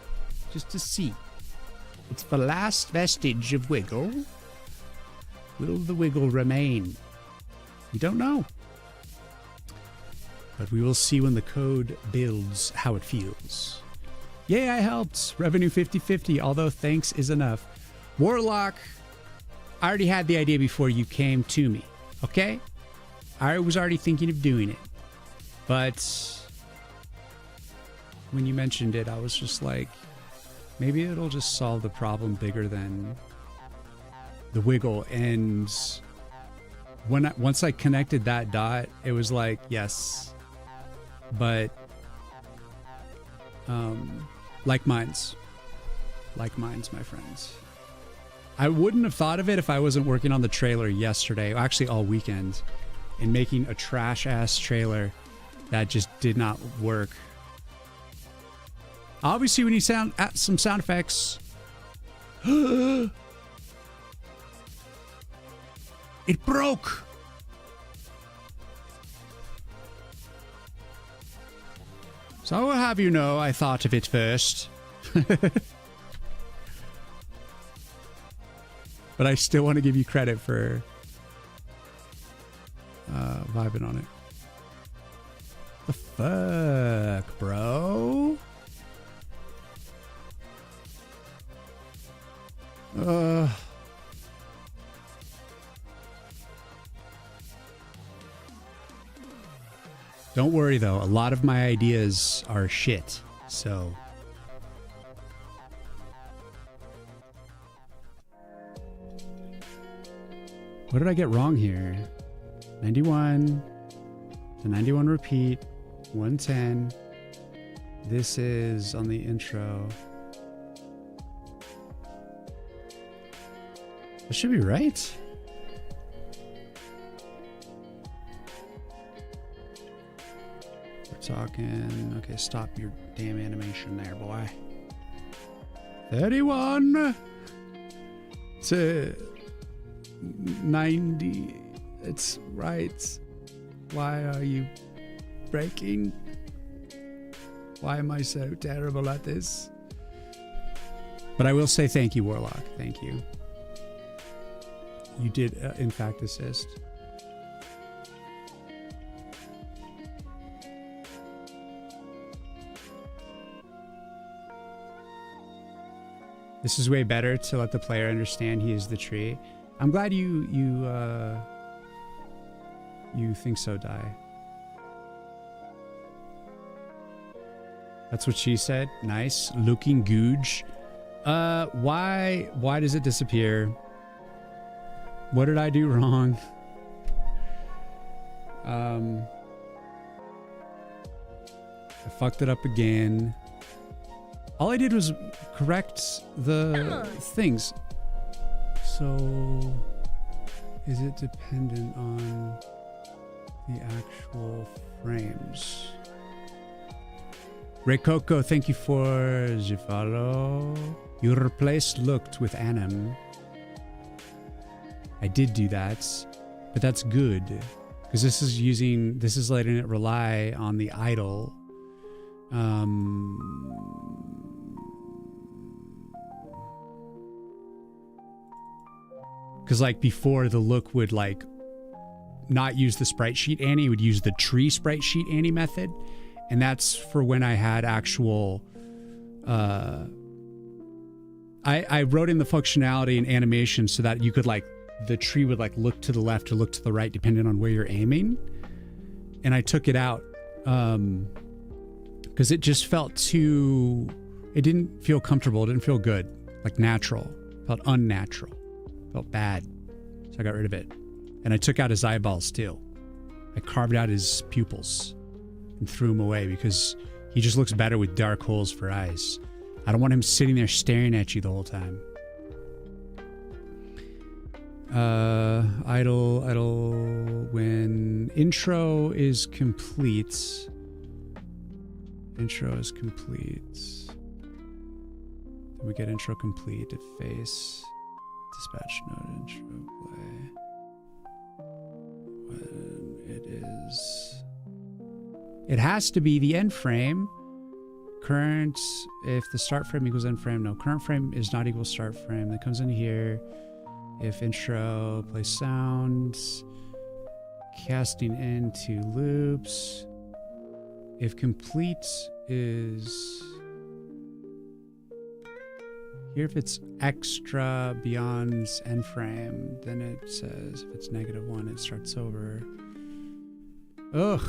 just to see. It's the last vestige of Wiggle. Will the Wiggle remain? We don't know. But we will see when the code builds how it feels. Yay, I helped. Revenue 50-50, although thanks is enough. Warlock, I already had the idea before you came to me, okay? I was already thinking of doing it. But when you mentioned it, I was just like, maybe it'll just solve the problem bigger than the wiggle. And once I connected that dot, it was like, yes. But like minds, my friends. I wouldn't have thought of it if I wasn't working on the trailer yesterday, actually all weekend, and making a trash ass trailer that just did not work. Obviously, we need some sound effects. It broke. So I will have you know, I thought of it first. But I still want to give you credit for vibing on it. The fuck, bro? Don't worry though, a lot of my ideas are shit, so. What did I get wrong here? 91 to 91 repeat, 110. This is on the intro. That should be right. We're talking. Okay, stop your damn animation there, boy. 31 to 90. It's right. Why are you breaking? Why am I so terrible at this? But I will say thank you, Warlock. Thank you. You did, in fact, assist. This is way better to let the player understand he is the tree. I'm glad you think so, Dai. That's what she said. Nice. Looking googe. Why does it disappear? What did I do wrong? I fucked it up again. All I did was correct the things. So, is it dependent on the actual frames? Ray Coco, thank you for the follow. You replaced looked with anim. I did do that, but that's good because this is letting it rely on the idle. Because like before, the look would like not use the sprite sheet Annie, would use the tree sprite sheet Annie method, and that's for when I had actual. I wrote in the functionality and animation so that you could like the tree would like look to the left or look to the right depending on where you're aiming, and I took it out because it just felt too. It didn't feel comfortable. It didn't feel good, like natural. It felt unnatural. Felt bad, so I got rid of it. And I took out his eyeballs too. I carved out his pupils and threw him away because he just looks better with dark holes for eyes. I don't want him sitting there staring at you the whole time. Idle when intro is complete. Intro is complete. Then we get intro complete to face. Dispatch node intro play. When it is. It has to be the end frame. Current, if the start frame equals end frame, no. Current frame is not equal start frame. That comes in here. If intro, play sounds. Casting into loops. If complete is here, if it's extra beyond end frame, then it says if it's -1, it starts over. Ugh,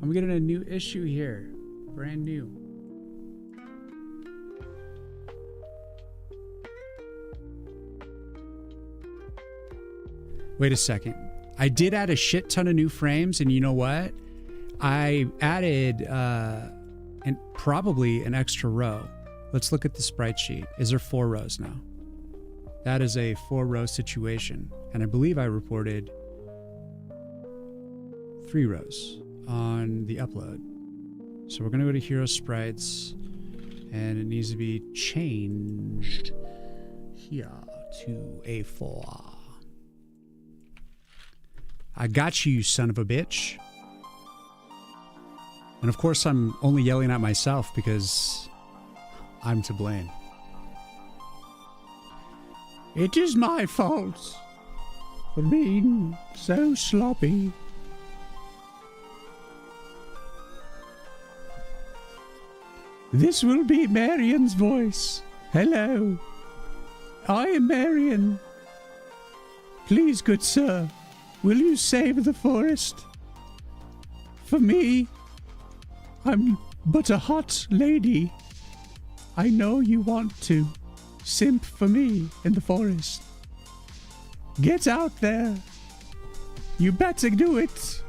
I'm getting a new issue here, brand new. Wait a second. I did add a shit ton of new frames, and you know what? I added probably an extra row. Let's look at the sprite sheet. Is there 4 rows now? That is a 4-row situation. And I believe I reported 3 rows on the upload. So we're going to go to Hero Sprites, and it needs to be changed here to a 4. I got you, son of a bitch. And of course, I'm only yelling at myself because I'm to blame. It is my fault for being so sloppy. This will be Marion's voice. Hello. I am Marion. Please, good sir, will you save the forest? For me, I'm but a hot lady. I know you want to simp for me in the forest. Get out there. You better do it,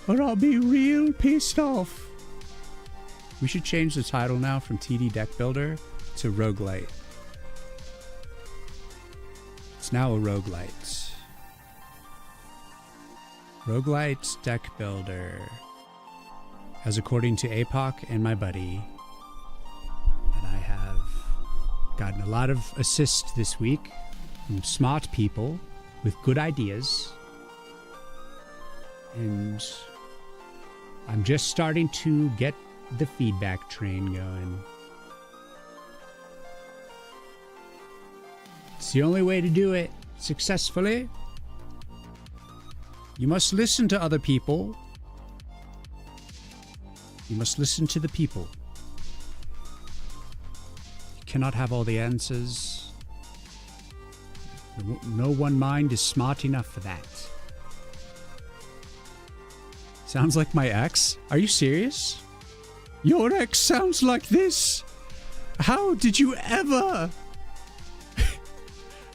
or I'll be real pissed off. We should change the title now from TD Deck Builder to Roguelite. It's now a Roguelite. Roguelite Deck Builder. As according to APOC and my buddy. And I have gotten a lot of assists this week from smart people with good ideas. And I'm just starting to get the feedback train going. It's the only way to do it successfully. You must listen to other people. You must listen to the people. You cannot have all the answers. No one mind is smart enough for that. Sounds like my ex? Are you serious? Your ex sounds like this? How did you ever...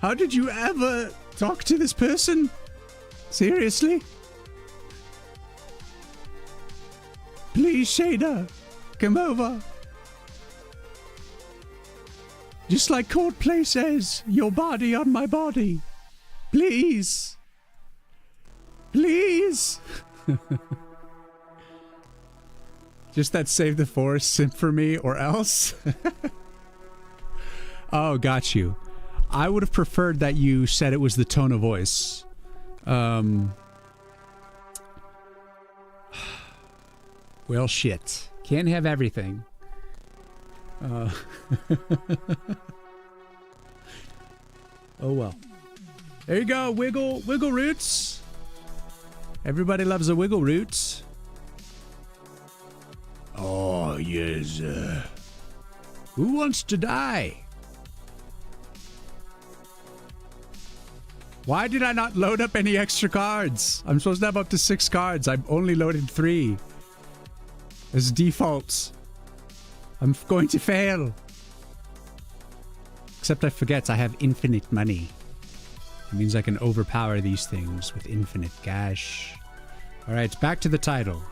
How did you ever talk to this person? Seriously? Please, Shader, come over. Just like Coldplay says, your body on my body. Please. Please. Just that save the forest simp for me or else? Oh, got you. I would have preferred that you said it was the tone of voice. Well, shit. Can't have everything. Oh, well. There you go. Wiggle roots. Everybody loves a wiggle roots. Oh, yes. Who wants to die? Why did I not load up any extra cards? I'm supposed to have up to 6 cards. I've only loaded 3. As default. I'm going to fail. Except I forget I have infinite money. It means I can overpower these things with infinite cash. Alright, back to the title.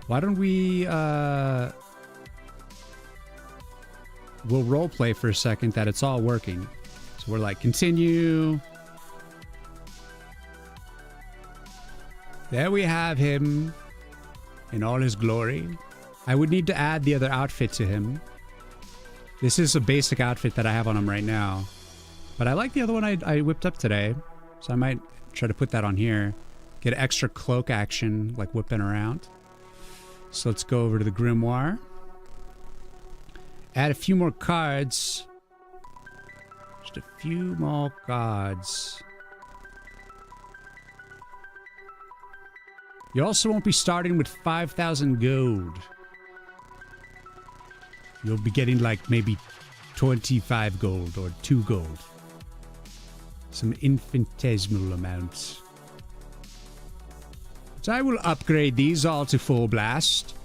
Why don't we, we'll roleplay for a second that it's all working. So we're like, continue. There we have him in all his glory. I would need to add the other outfit to him. This is a basic outfit that I have on him right now. But I like the other one I whipped up today. So I might try to put that on here. Get extra cloak action, like whipping around. So let's go over to the Grimoire. Add a few more cards. Just a few more cards. You also won't be starting with 5,000 gold. You'll be getting like maybe 25 gold or 2 gold. Some infinitesimal amounts. So I will upgrade these all to full blast.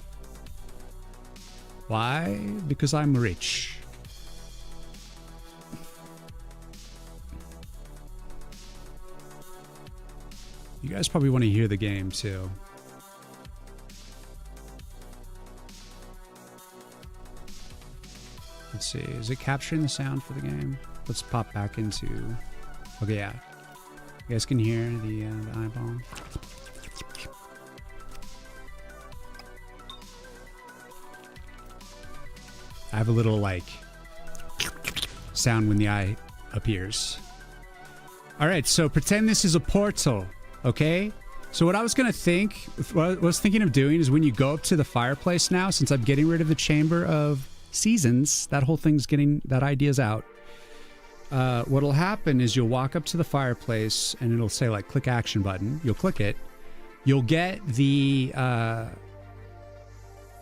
Why? Because I'm rich. You guys probably want to hear the game too. Let's see, is it capturing the sound for the game? Let's pop back into... Okay, yeah. You guys can hear the eyeball. I have a little, like, sound when the eye appears. All right, so pretend this is a portal, okay? So what I was going to think, what I was thinking of doing is when you go up to the fireplace now, since I'm getting rid of the Chamber of Seasons, that whole thing's getting, that idea's out. What'll happen is you'll walk up to the fireplace and it'll say like click action button. You'll click it. You'll get the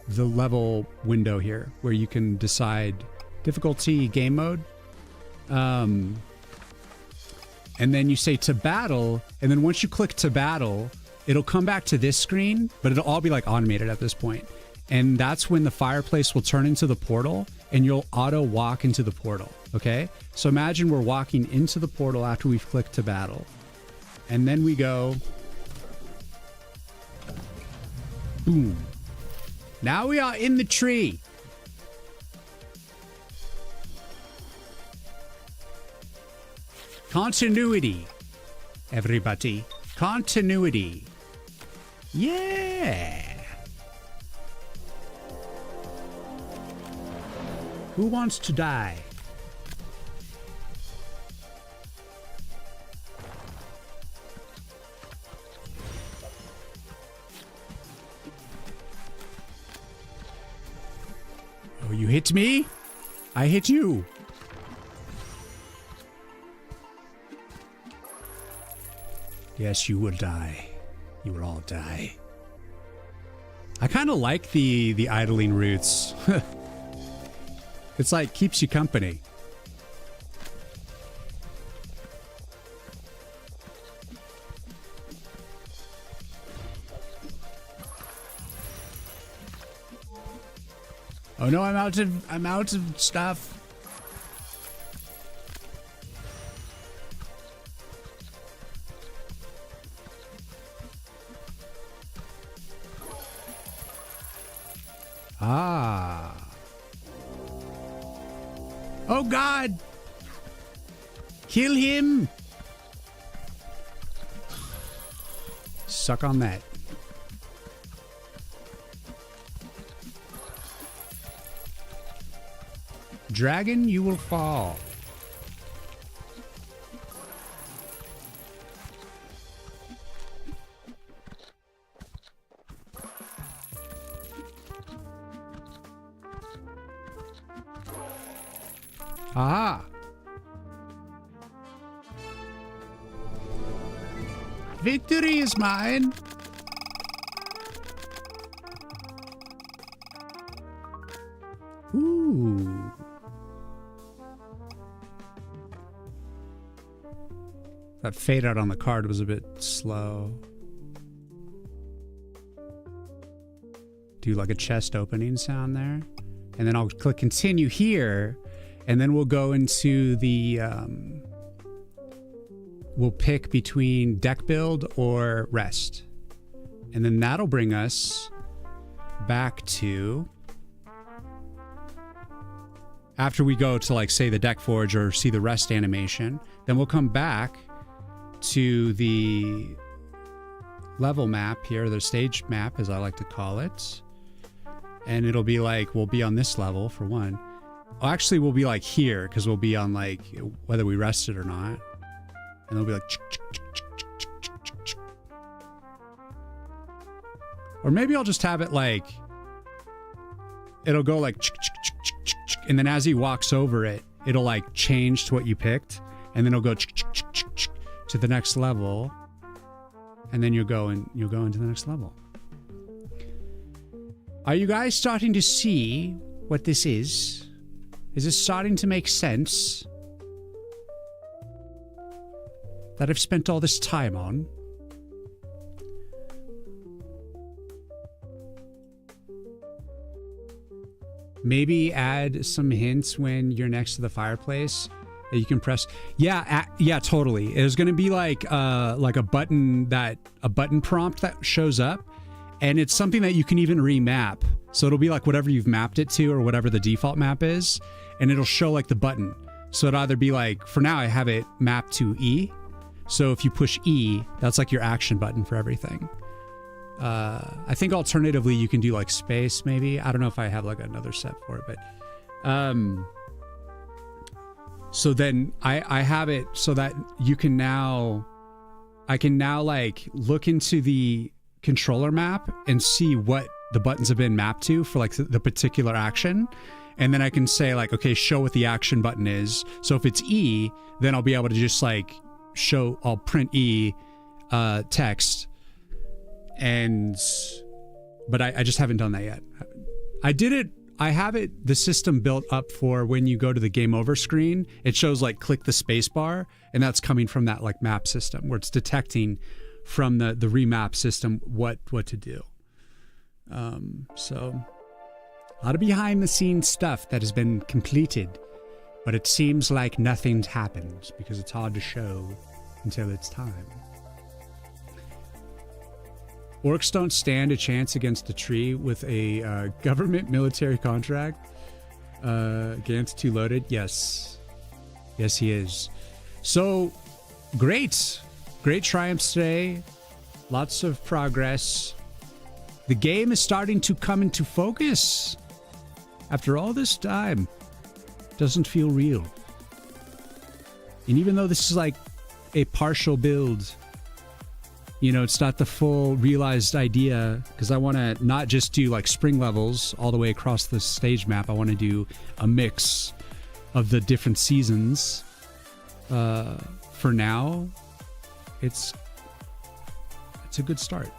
level window here where you can decide difficulty, game mode. And then you say to battle. And then once you click to battle, it'll come back to this screen, but it'll all be like automated at this point. And that's when the fireplace will turn into the portal and you'll auto walk into the portal. Okay. So imagine we're walking into the portal after we've clicked to battle. And then we go. Boom. Now we are in the tree. Continuity. Everybody. Continuity. Yeah. Who wants to die? Oh, you hit me? I hit you. Yes, you will die. You will all die. I kind of like the idling roots. It's like keeps you company. Oh no, I'm out of stuff. Ah. Oh God! Kill him! Suck on that. Dragon, you will fall. Aha! Victory is mine! Ooh. That fade out on the card was a bit slow. Do like a chest opening sound there. And then I'll click continue here. And then we'll go into the, we'll pick between deck build or rest. And then that'll bring us back to, after we go to like say the deck forge or see the rest animation, then we'll come back to the level map here, the stage map as I like to call it. And it'll be like, we'll be on this level for one. Well, actually, we'll be like here because we'll be on like whether we rested or not. And they'll be like, or maybe I'll just have it like, it'll go like, and then as he walks over it, it'll like change to what you picked. And then it'll go to the next level. and then you'll go into the next level. Are you guys starting to see what this is? Is it starting to make sense that I've spent all this time on? Maybe add some hints when you're next to the fireplace that you can press. Yeah, yeah, totally. There's going to be like a button prompt that shows up, and it's something that you can even remap. So it'll be like whatever you've mapped it to or whatever the default map is, and it'll show like the button. So it'll either be like, for now I have it mapped to E. So if you push E, that's like your action button for everything. I think alternatively you can do like space maybe. I don't know if I have like another set for it, but so then I have it so that I can now like look into the controller map and see what the buttons have been mapped to for like the particular action. And then I can say like, okay, show what the action button is. So if it's E, then I'll be able to just like I'll print E text. But I just haven't done that yet. I have the system built up for when you go to the game over screen, it shows like click the space bar, and that's coming from that like map system where it's detecting from the remap system what to do. So a lot of behind the scenes stuff that has been completed, but it seems like nothing's happened because it's hard to show until it's time. Orcs don't stand a chance against a tree with a government military contract. Gant's too loaded. Yes. Yes, he is. So, great. Great triumphs today. Lots of progress. The game is starting to come into focus. After all this time, doesn't feel real. And even though this is like a partial build, you know, it's not the full realized idea, because I want to not just do like spring levels all the way across the stage map. I want to do a mix of the different seasons. For now, it's a good start.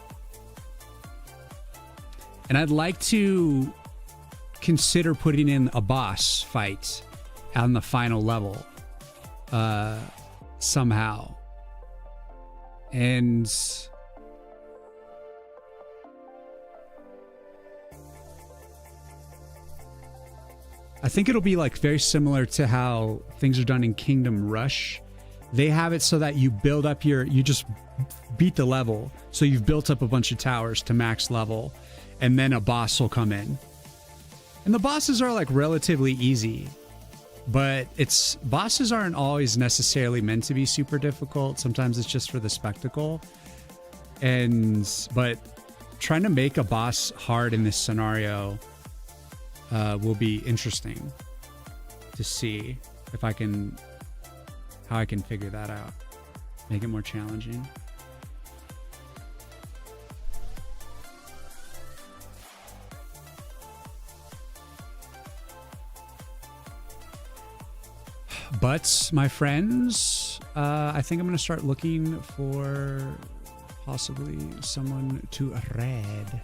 And I'd like to consider putting in a boss fight on the final level somehow. And I think it'll be like very similar to how things are done in Kingdom Rush. They have it so that you build up you just beat the level. So you've built up a bunch of towers to max level, and then a boss will come in. And the bosses are like relatively easy. But bosses aren't always necessarily meant to be super difficult. Sometimes it's just for the spectacle. But trying to make a boss hard in this scenario will be interesting to see how I can figure that out. Make it more challenging. But, my friends, I think I'm going to start looking for possibly someone to raid.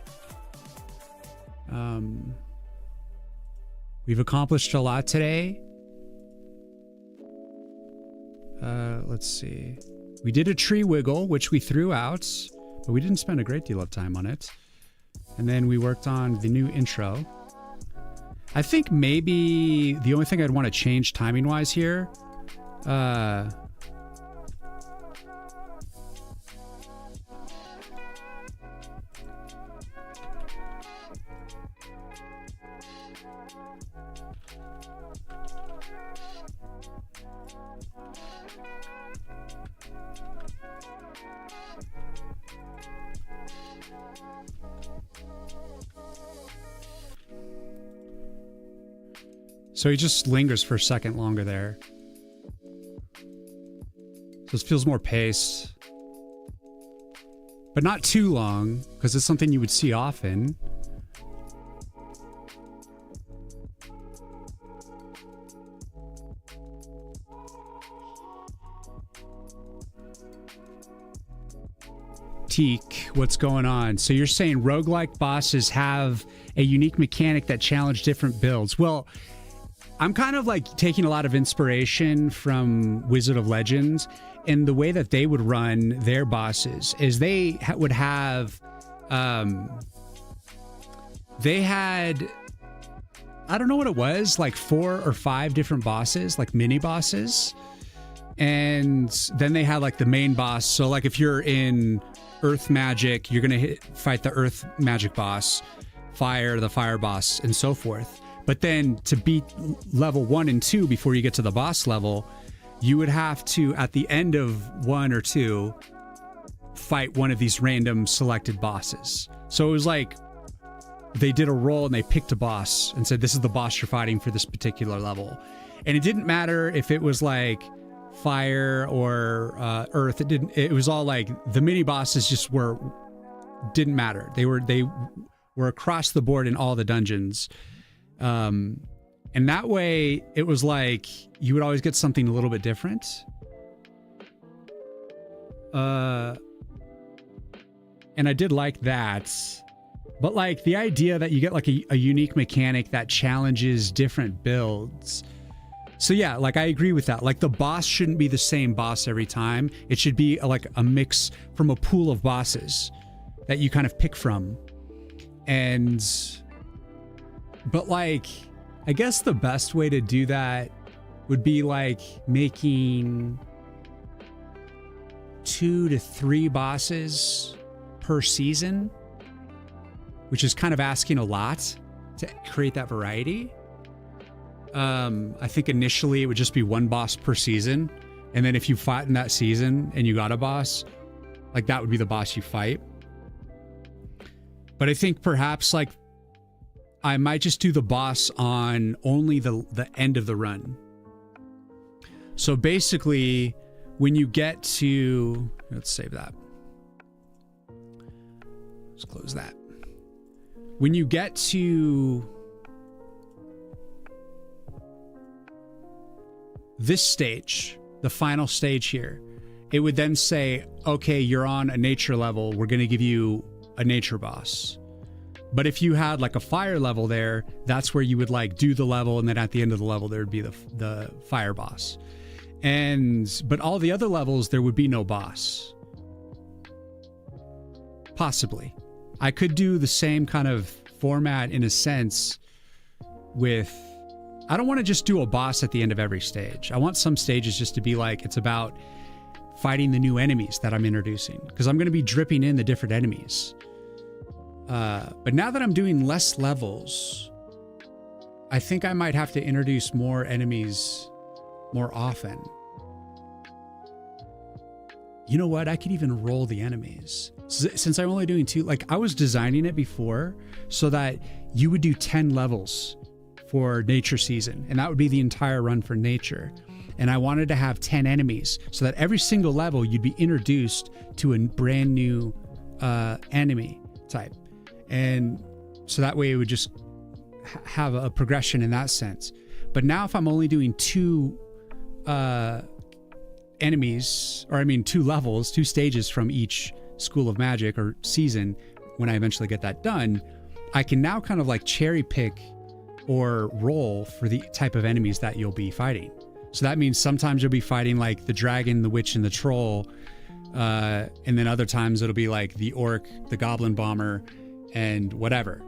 We've accomplished a lot today. Let's see. We did a tree wiggle, which we threw out, but we didn't spend a great deal of time on it. And then we worked on the new intro. I think maybe the only thing I'd want to change timing-wise here, so he just lingers for a second longer there. So it feels more paced. But not too long, because it's something you would see often. critique what's going on. So you're saying roguelike bosses have a unique mechanic that challenge different builds. Well, I'm kind of like taking a lot of inspiration from Wizard of Legends, and the way that they would run their bosses is they would have, they had, I don't know what it was, like 4 or 5 different bosses, like mini bosses. And then they had like the main boss. So like if you're in Earth Magic, you're going to fight the Earth Magic boss, Fire, the Fire boss, and so forth. But then to beat level 1 and 2 before you get to the boss level, you would have to, at the end of 1 or 2, fight one of these random selected bosses. So it was like they did a roll and they picked a boss and said, this is the boss you're fighting for this particular level. And it didn't matter if it was like Fire or Earth. It was all like the mini bosses just didn't matter. They were across the board in all the dungeons. And that way it was like you would always get something a little bit different. And I did like that. But like the idea that you get like a unique mechanic that challenges different builds. So yeah, like I agree with that. Like the boss shouldn't be the same boss every time. It should be like a mix from a pool of bosses that you kind of pick from. But like, I guess the best way to do that would be like making 2 to 3 bosses per season, which is kind of asking a lot to create that variety. I think initially it would just be 1 boss per season. And then if you fought in that season and you got a boss, like that would be the boss you fight. But I think perhaps like I might just do the boss on only the end of the run. So basically when you get to, let's save that. Let's close that. When you get to this stage, the final stage here, it would then say, okay, you're on a nature level. We're going to give you a nature boss. But if you had like a fire level there, that's where you would like do the level. And then at the end of the level, there would be the fire boss. But all the other levels, there would be no boss. Possibly. I could do the same kind of format in a sense with, I don't want to just do a boss at the end of every stage. I want some stages just to be like, it's about fighting the new enemies that I'm introducing, because I'm going to be dripping in the different enemies. But now that I'm doing less levels, I think I might have to introduce more enemies more often. You know what? I could even roll the enemies. Since I'm only doing 2, like I was designing it before so that you would do 10 levels for nature season, and that would be the entire run for nature. And I wanted to have 10 enemies so that every single level you'd be introduced to a brand new enemy type. And so that way it would just have a progression in that sense. But now if I'm only doing 2 enemies, or I mean 2 levels, 2 stages from each school of magic or season, when I eventually get that done, I can now kind of like cherry pick or roll for the type of enemies that you'll be fighting. So that means sometimes you'll be fighting like the dragon, the witch, and the troll. And then other times it'll be like the orc, the goblin bomber, and whatever.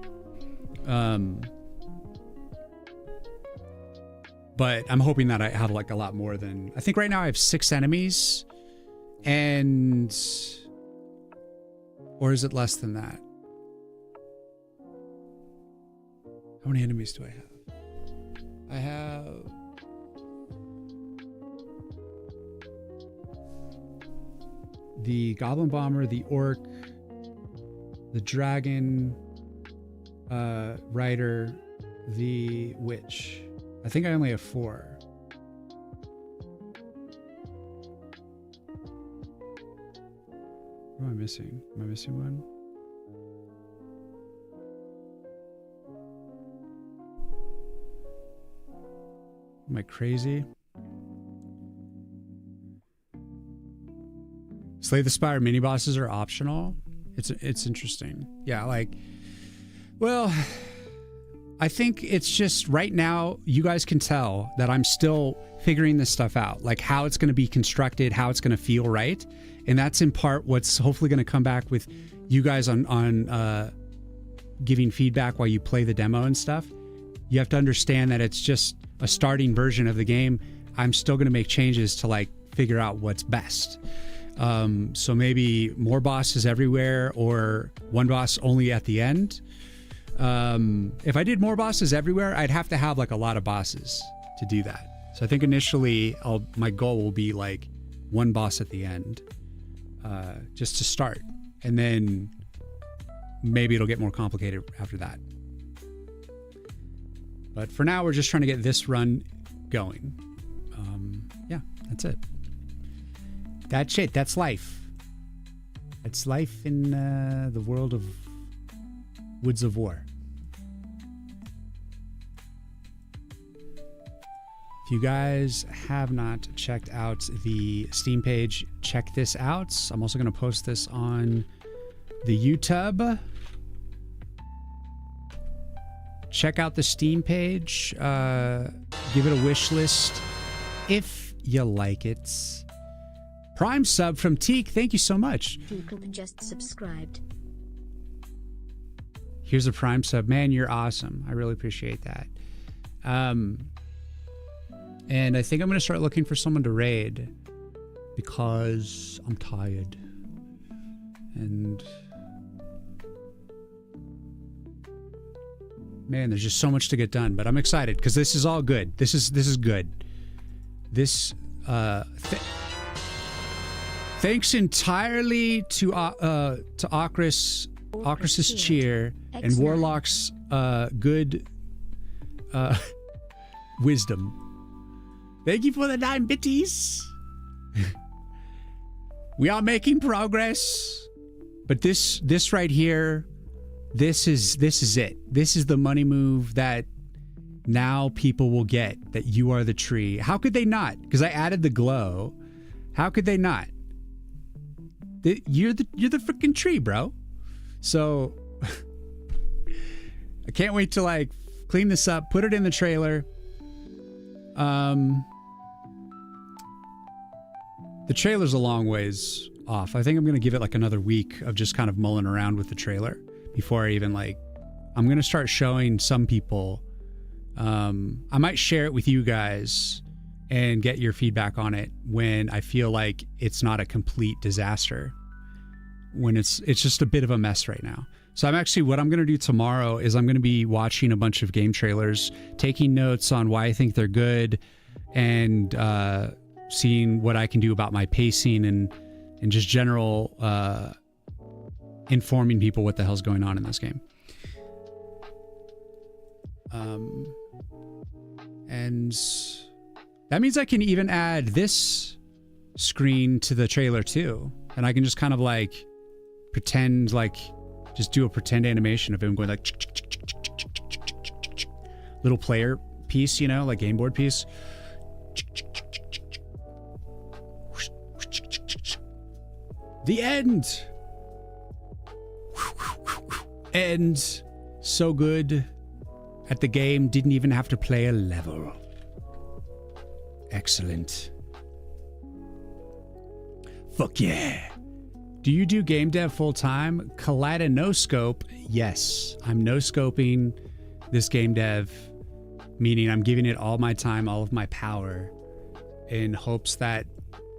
But I'm hoping that I have like a lot more than, I think right now I have 6 enemies, and, or is it less than that? How many enemies do I have? I have the goblin bomber, the orc, the dragon, rider, the witch. I think I only have 4. What am I missing? Am I missing one? Am I crazy? Slay the Spire mini bosses are optional. It's interesting. Yeah, like, well, I think it's just right now you guys can tell that I'm still figuring this stuff out, like how it's going to be constructed, how it's going to feel right. And that's in part what's hopefully going to come back with you guys on giving feedback while you play the demo and stuff. You have to understand that it's just a starting version of the game. I'm still going to make changes to like figure out what's best. So maybe more bosses everywhere or one boss only at the end. If I did more bosses everywhere, I'd have to have like a lot of bosses to do that. So I think initially my goal will be like one boss at the end, just to start. And then maybe it'll get more complicated after that. But for now, we're just trying to get this run going. Yeah, that's it. That's it. That's life. It's life in the world of Woods of War. If you guys have not checked out the Steam page, check this out. I'm also going to post this on the YouTube. Check out the Steam page. Give it a wish list if you like it. Prime sub from Teak. Thank you so much. People just subscribed. Here's a Prime sub. Man, you're awesome. I really appreciate that. And I think I'm going to start looking for someone to raid because I'm tired. And man, there's just so much to get done, but I'm excited because this is all good. This is good. This thanks entirely to Ocris's cheer and Warlock's good wisdom. Thank you for the 9 bitties. We are making progress, but this right here, this is it. This is the money move that now people will get, that you are the tree. How could they not? Because I added the glow. How could they not? You're the freaking tree, bro. So I can't wait to like clean this up, put it in the trailer. The trailer's a long ways off. I think I'm going to give it like another week of just kind of mulling around with the trailer before I even like, I'm going to start showing some people. I might share it with you guys and get your feedback on it when I feel like it's not a complete disaster, when it's just a bit of a mess right now. So what I'm going to do tomorrow is I'm going to be watching a bunch of game trailers, taking notes on why I think they're good, and seeing what I can do about my pacing and just general informing people what the hell's going on in this game. And that means I can even add this screen to the trailer too. And I can just kind of like pretend, like just do a pretend animation of him going like little player piece, you know, like game board piece. The end. And so good at the game, didn't even have to play a level. Excellent. Fuck yeah. Do you do game dev full time? Kaleidoscope. Yes, I'm no scoping this game dev, meaning I'm giving it all my time, all of my power, in hopes that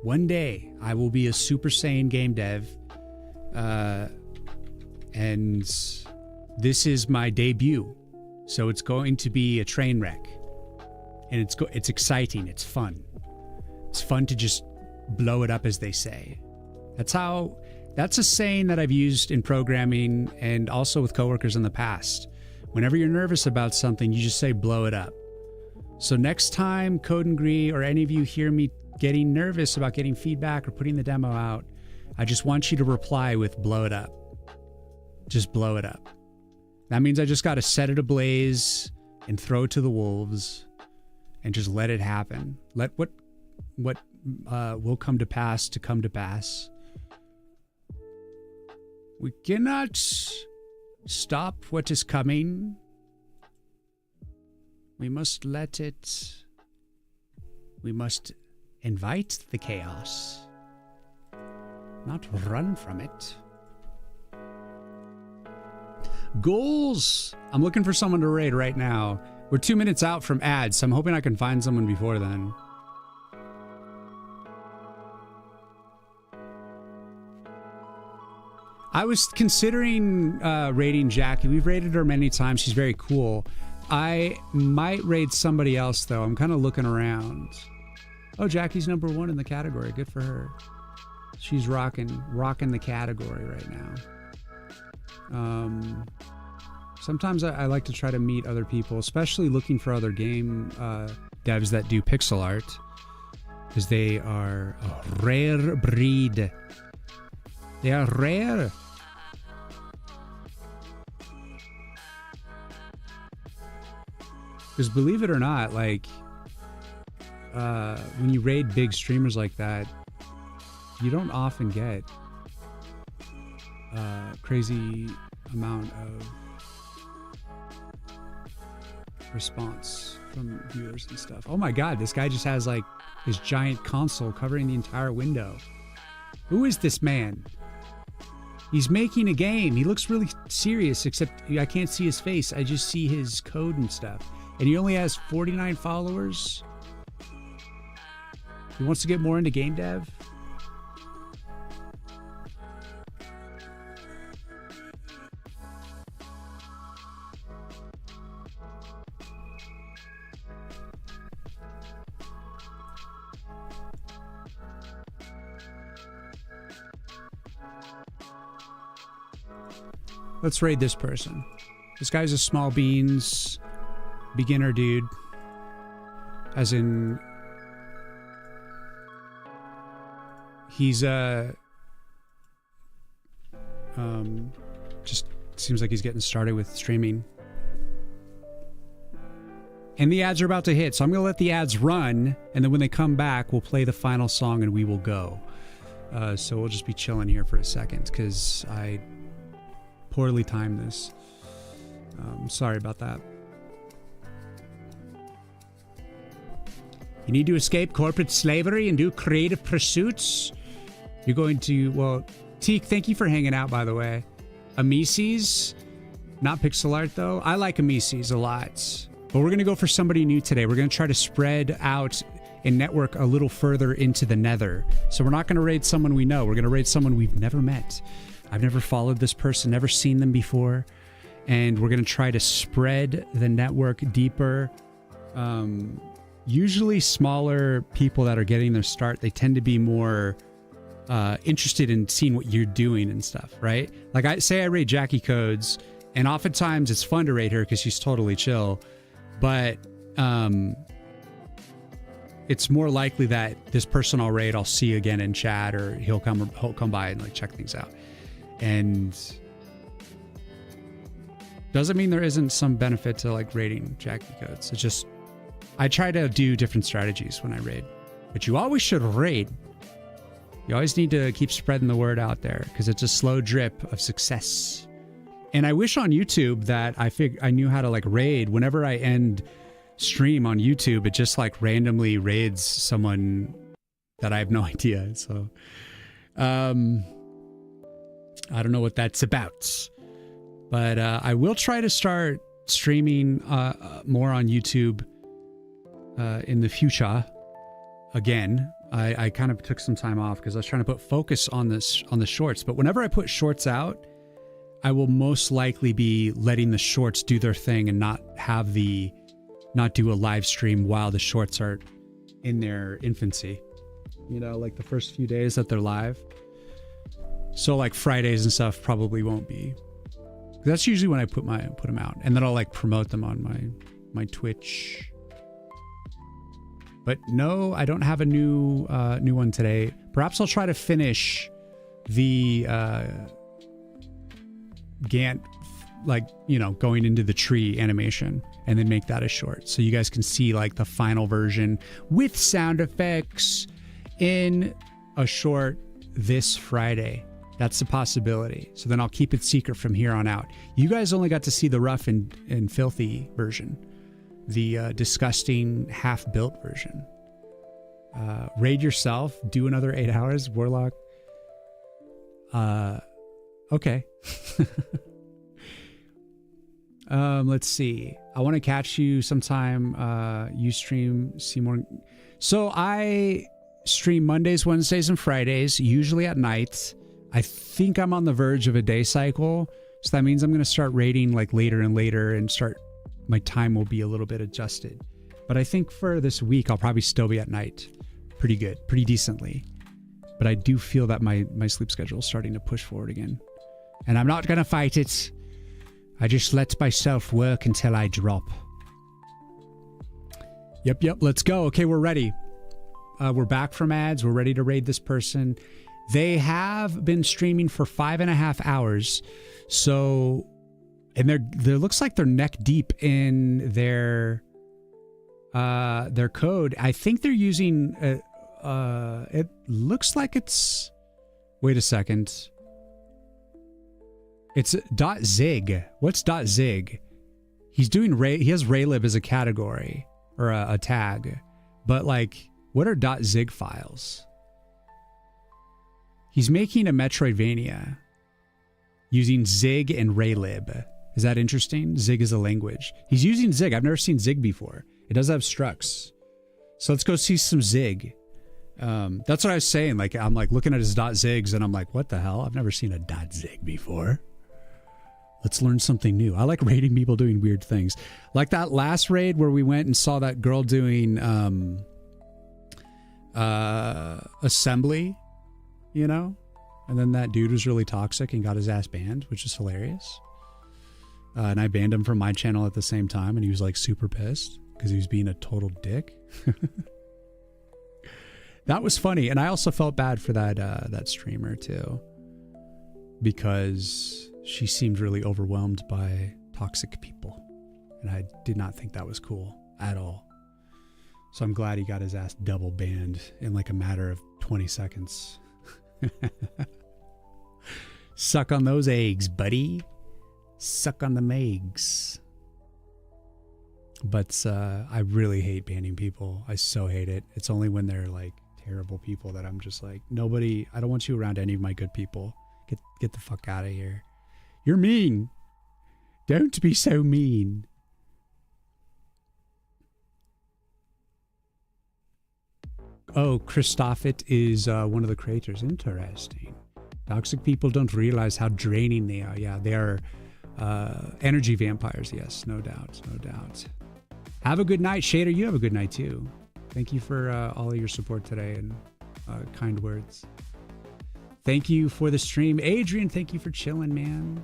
one day I will be a Super Saiyan game dev. And this is my debut. So it's going to be a train wreck. And it's exciting. It's fun. It's fun to just blow it up, as they say. That's a saying that I've used in programming and also with coworkers in the past. Whenever you're nervous about something, you just say blow it up. So next time Code and Gree or any of you hear me getting nervous about getting feedback or putting the demo out, I just want you to reply with blow it up. Just blow it up. That means I just got to set it ablaze and throw it to the wolves and just let it happen. Let what will come to pass. We cannot stop what is coming. We must let it... We must invite the chaos, not run from it. Goals! I'm looking for someone to raid right now. We're 2 minutes out from ads, so I'm hoping I can find someone before then. I was considering raiding Jackie. We've raided her many times. She's very cool. I might raid somebody else, though. I'm kind of looking around. Oh, Jackie's #1 in the category. Good for her. She's rocking the category right now. Sometimes I like to try to meet other people, especially looking for other game devs that do pixel art, because they are a rare breed. They are rare. Because believe it or not, like, when you raid big streamers like that, you don't often get a crazy amount of response from viewers and stuff. Oh my god, this guy just has like this giant console covering the entire window. Who is this man? He's making a game. He looks really serious, except I can't see his face. I just see his code and stuff. And he only has 49 followers. He wants to get more into game dev. Let's raid this person. This guy's a small beans beginner dude. As in, he's just seems like he's getting started with streaming. And the ads are about to hit, so I'm gonna let the ads run, and then when they come back, we'll play the final song and we will go. So we'll just be chilling here for a second because I poorly timed this. Sorry about that. You need to escape corporate slavery and do creative pursuits. You're going to, well, Teak, thank you for hanging out, by the way. Amices, not pixel art though. I like Amices a lot. But we're going to go for somebody new today. We're going to try to spread out and network a little further into the nether. So we're not going to raid someone we know. We're going to raid someone we've never met. I've never followed this person, never seen them before. And we're going to try to spread the network deeper. Usually smaller people that are getting their start, they tend to be more interested in seeing what you're doing and stuff, right? Like I raid Jackie Codes, and oftentimes it's fun to raid her because she's totally chill. But it's more likely that this person I'll raid, I'll see again in chat, or he'll come by and like check things out. And doesn't mean there isn't some benefit to like raiding Jackie Codes. It's just I try to do different strategies when I raid. But you always should raid. You always need to keep spreading the word out there because it's a slow drip of success. And I wish on YouTube that I knew how to like raid. Whenever I end stream on YouTube, it just like randomly raids someone that I have no idea. So I don't know what that's about. But I will try to start streaming more on YouTube in the future. Again, I kind of took some time off because I was trying to put focus on the shorts. But whenever I put shorts out, I will most likely be letting the shorts do their thing and not do a live stream while the shorts are in their infancy. You know, like the first few days that they're live. So like Fridays and stuff probably won't be. That's usually when I put them out, and then I'll like promote them on my Twitch. But no, I don't have a new one today. Perhaps I'll try to finish the Gantt, like, you know, going into the tree animation, and then make that a short so you guys can see like the final version with sound effects in a short this Friday. That's a possibility. So then I'll keep it secret from here on out. You guys only got to see the rough and filthy version, the disgusting half-built version. Raid yourself, do another 8 hours, Warlock. Okay. Let's see. I want to catch you sometime. You stream Seymour. So I stream Mondays, Wednesdays, and Fridays, usually at night. I think I'm on the verge of a day cycle. So that means I'm going to start raiding like later and later and my time will be a little bit adjusted. But I think for this week, I'll probably still be at night. Pretty good, pretty decently. But I do feel that my sleep schedule is starting to push forward again. And I'm not going to fight it. I just let myself work until I drop. Yep, let's go. Okay, we're ready. We're back from ads. We're ready to raid this person. They have been streaming for 5.5 hours. So, and there looks like they're neck deep in their code. I think they're using, it looks like it's, wait a second. It's .zig. What's .zig? He has Raylib as a category or a tag, but like, what are .zig files? He's making a Metroidvania using Zig and Raylib. Is that interesting? Zig is a language. He's using Zig. I've never seen Zig before. It does have structs. So let's go see some Zig. That's what I was saying. Like, I'm like looking at his .zigs and I'm like, what the hell? I've never seen a .zig before. Let's learn something new. I like raiding people doing weird things. Like that last raid where we went and saw that girl doing assembly, you know? And then that dude was really toxic and got his ass banned, which is hilarious. And I banned him from my channel at the same time, and he was like super pissed because he was being a total dick. That was funny. And I also felt bad for that streamer too, because she seemed really overwhelmed by toxic people. And I did not think that was cool at all. So I'm glad he got his ass double banned in like a matter of 20 seconds. Suck on those eggs, buddy. Suck on the megs. But I really hate banning people. I so hate it. It's only when they're like terrible people that I'm just like, nobody, I don't want you around any of my good people. Get the fuck out of here. You're mean. Don't be so mean. Oh, Christophit is one of the creators. Interesting. Toxic people don't realize how draining they are. Yeah, they are energy vampires. Yes, no doubt. No doubt. Have a good night, Shader. You have a good night, too. Thank you for all of your support today and kind words. Thank you for the stream. Adrian, thank you for chilling, man.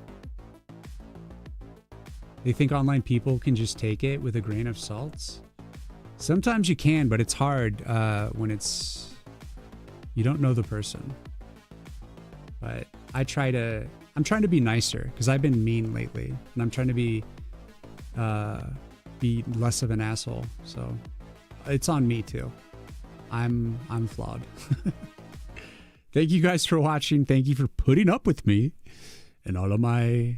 They think online people can just take it with a grain of salt. Sometimes you can, but it's hard when you don't know the person. But I'm trying to be nicer because I've been mean lately, and I'm trying to be less of an asshole. So it's on me too. I'm flawed. Thank you guys for watching. Thank you for putting up with me and all of my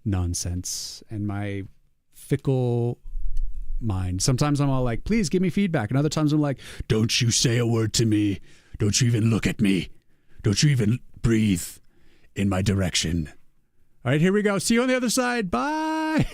nonsense and my fickle mind. Sometimes I'm all like, please give me feedback. And other times I'm like, don't you say a word to me. Don't you even look at me. Don't you even breathe in my direction. All right, here we go. See you on the other side. Bye.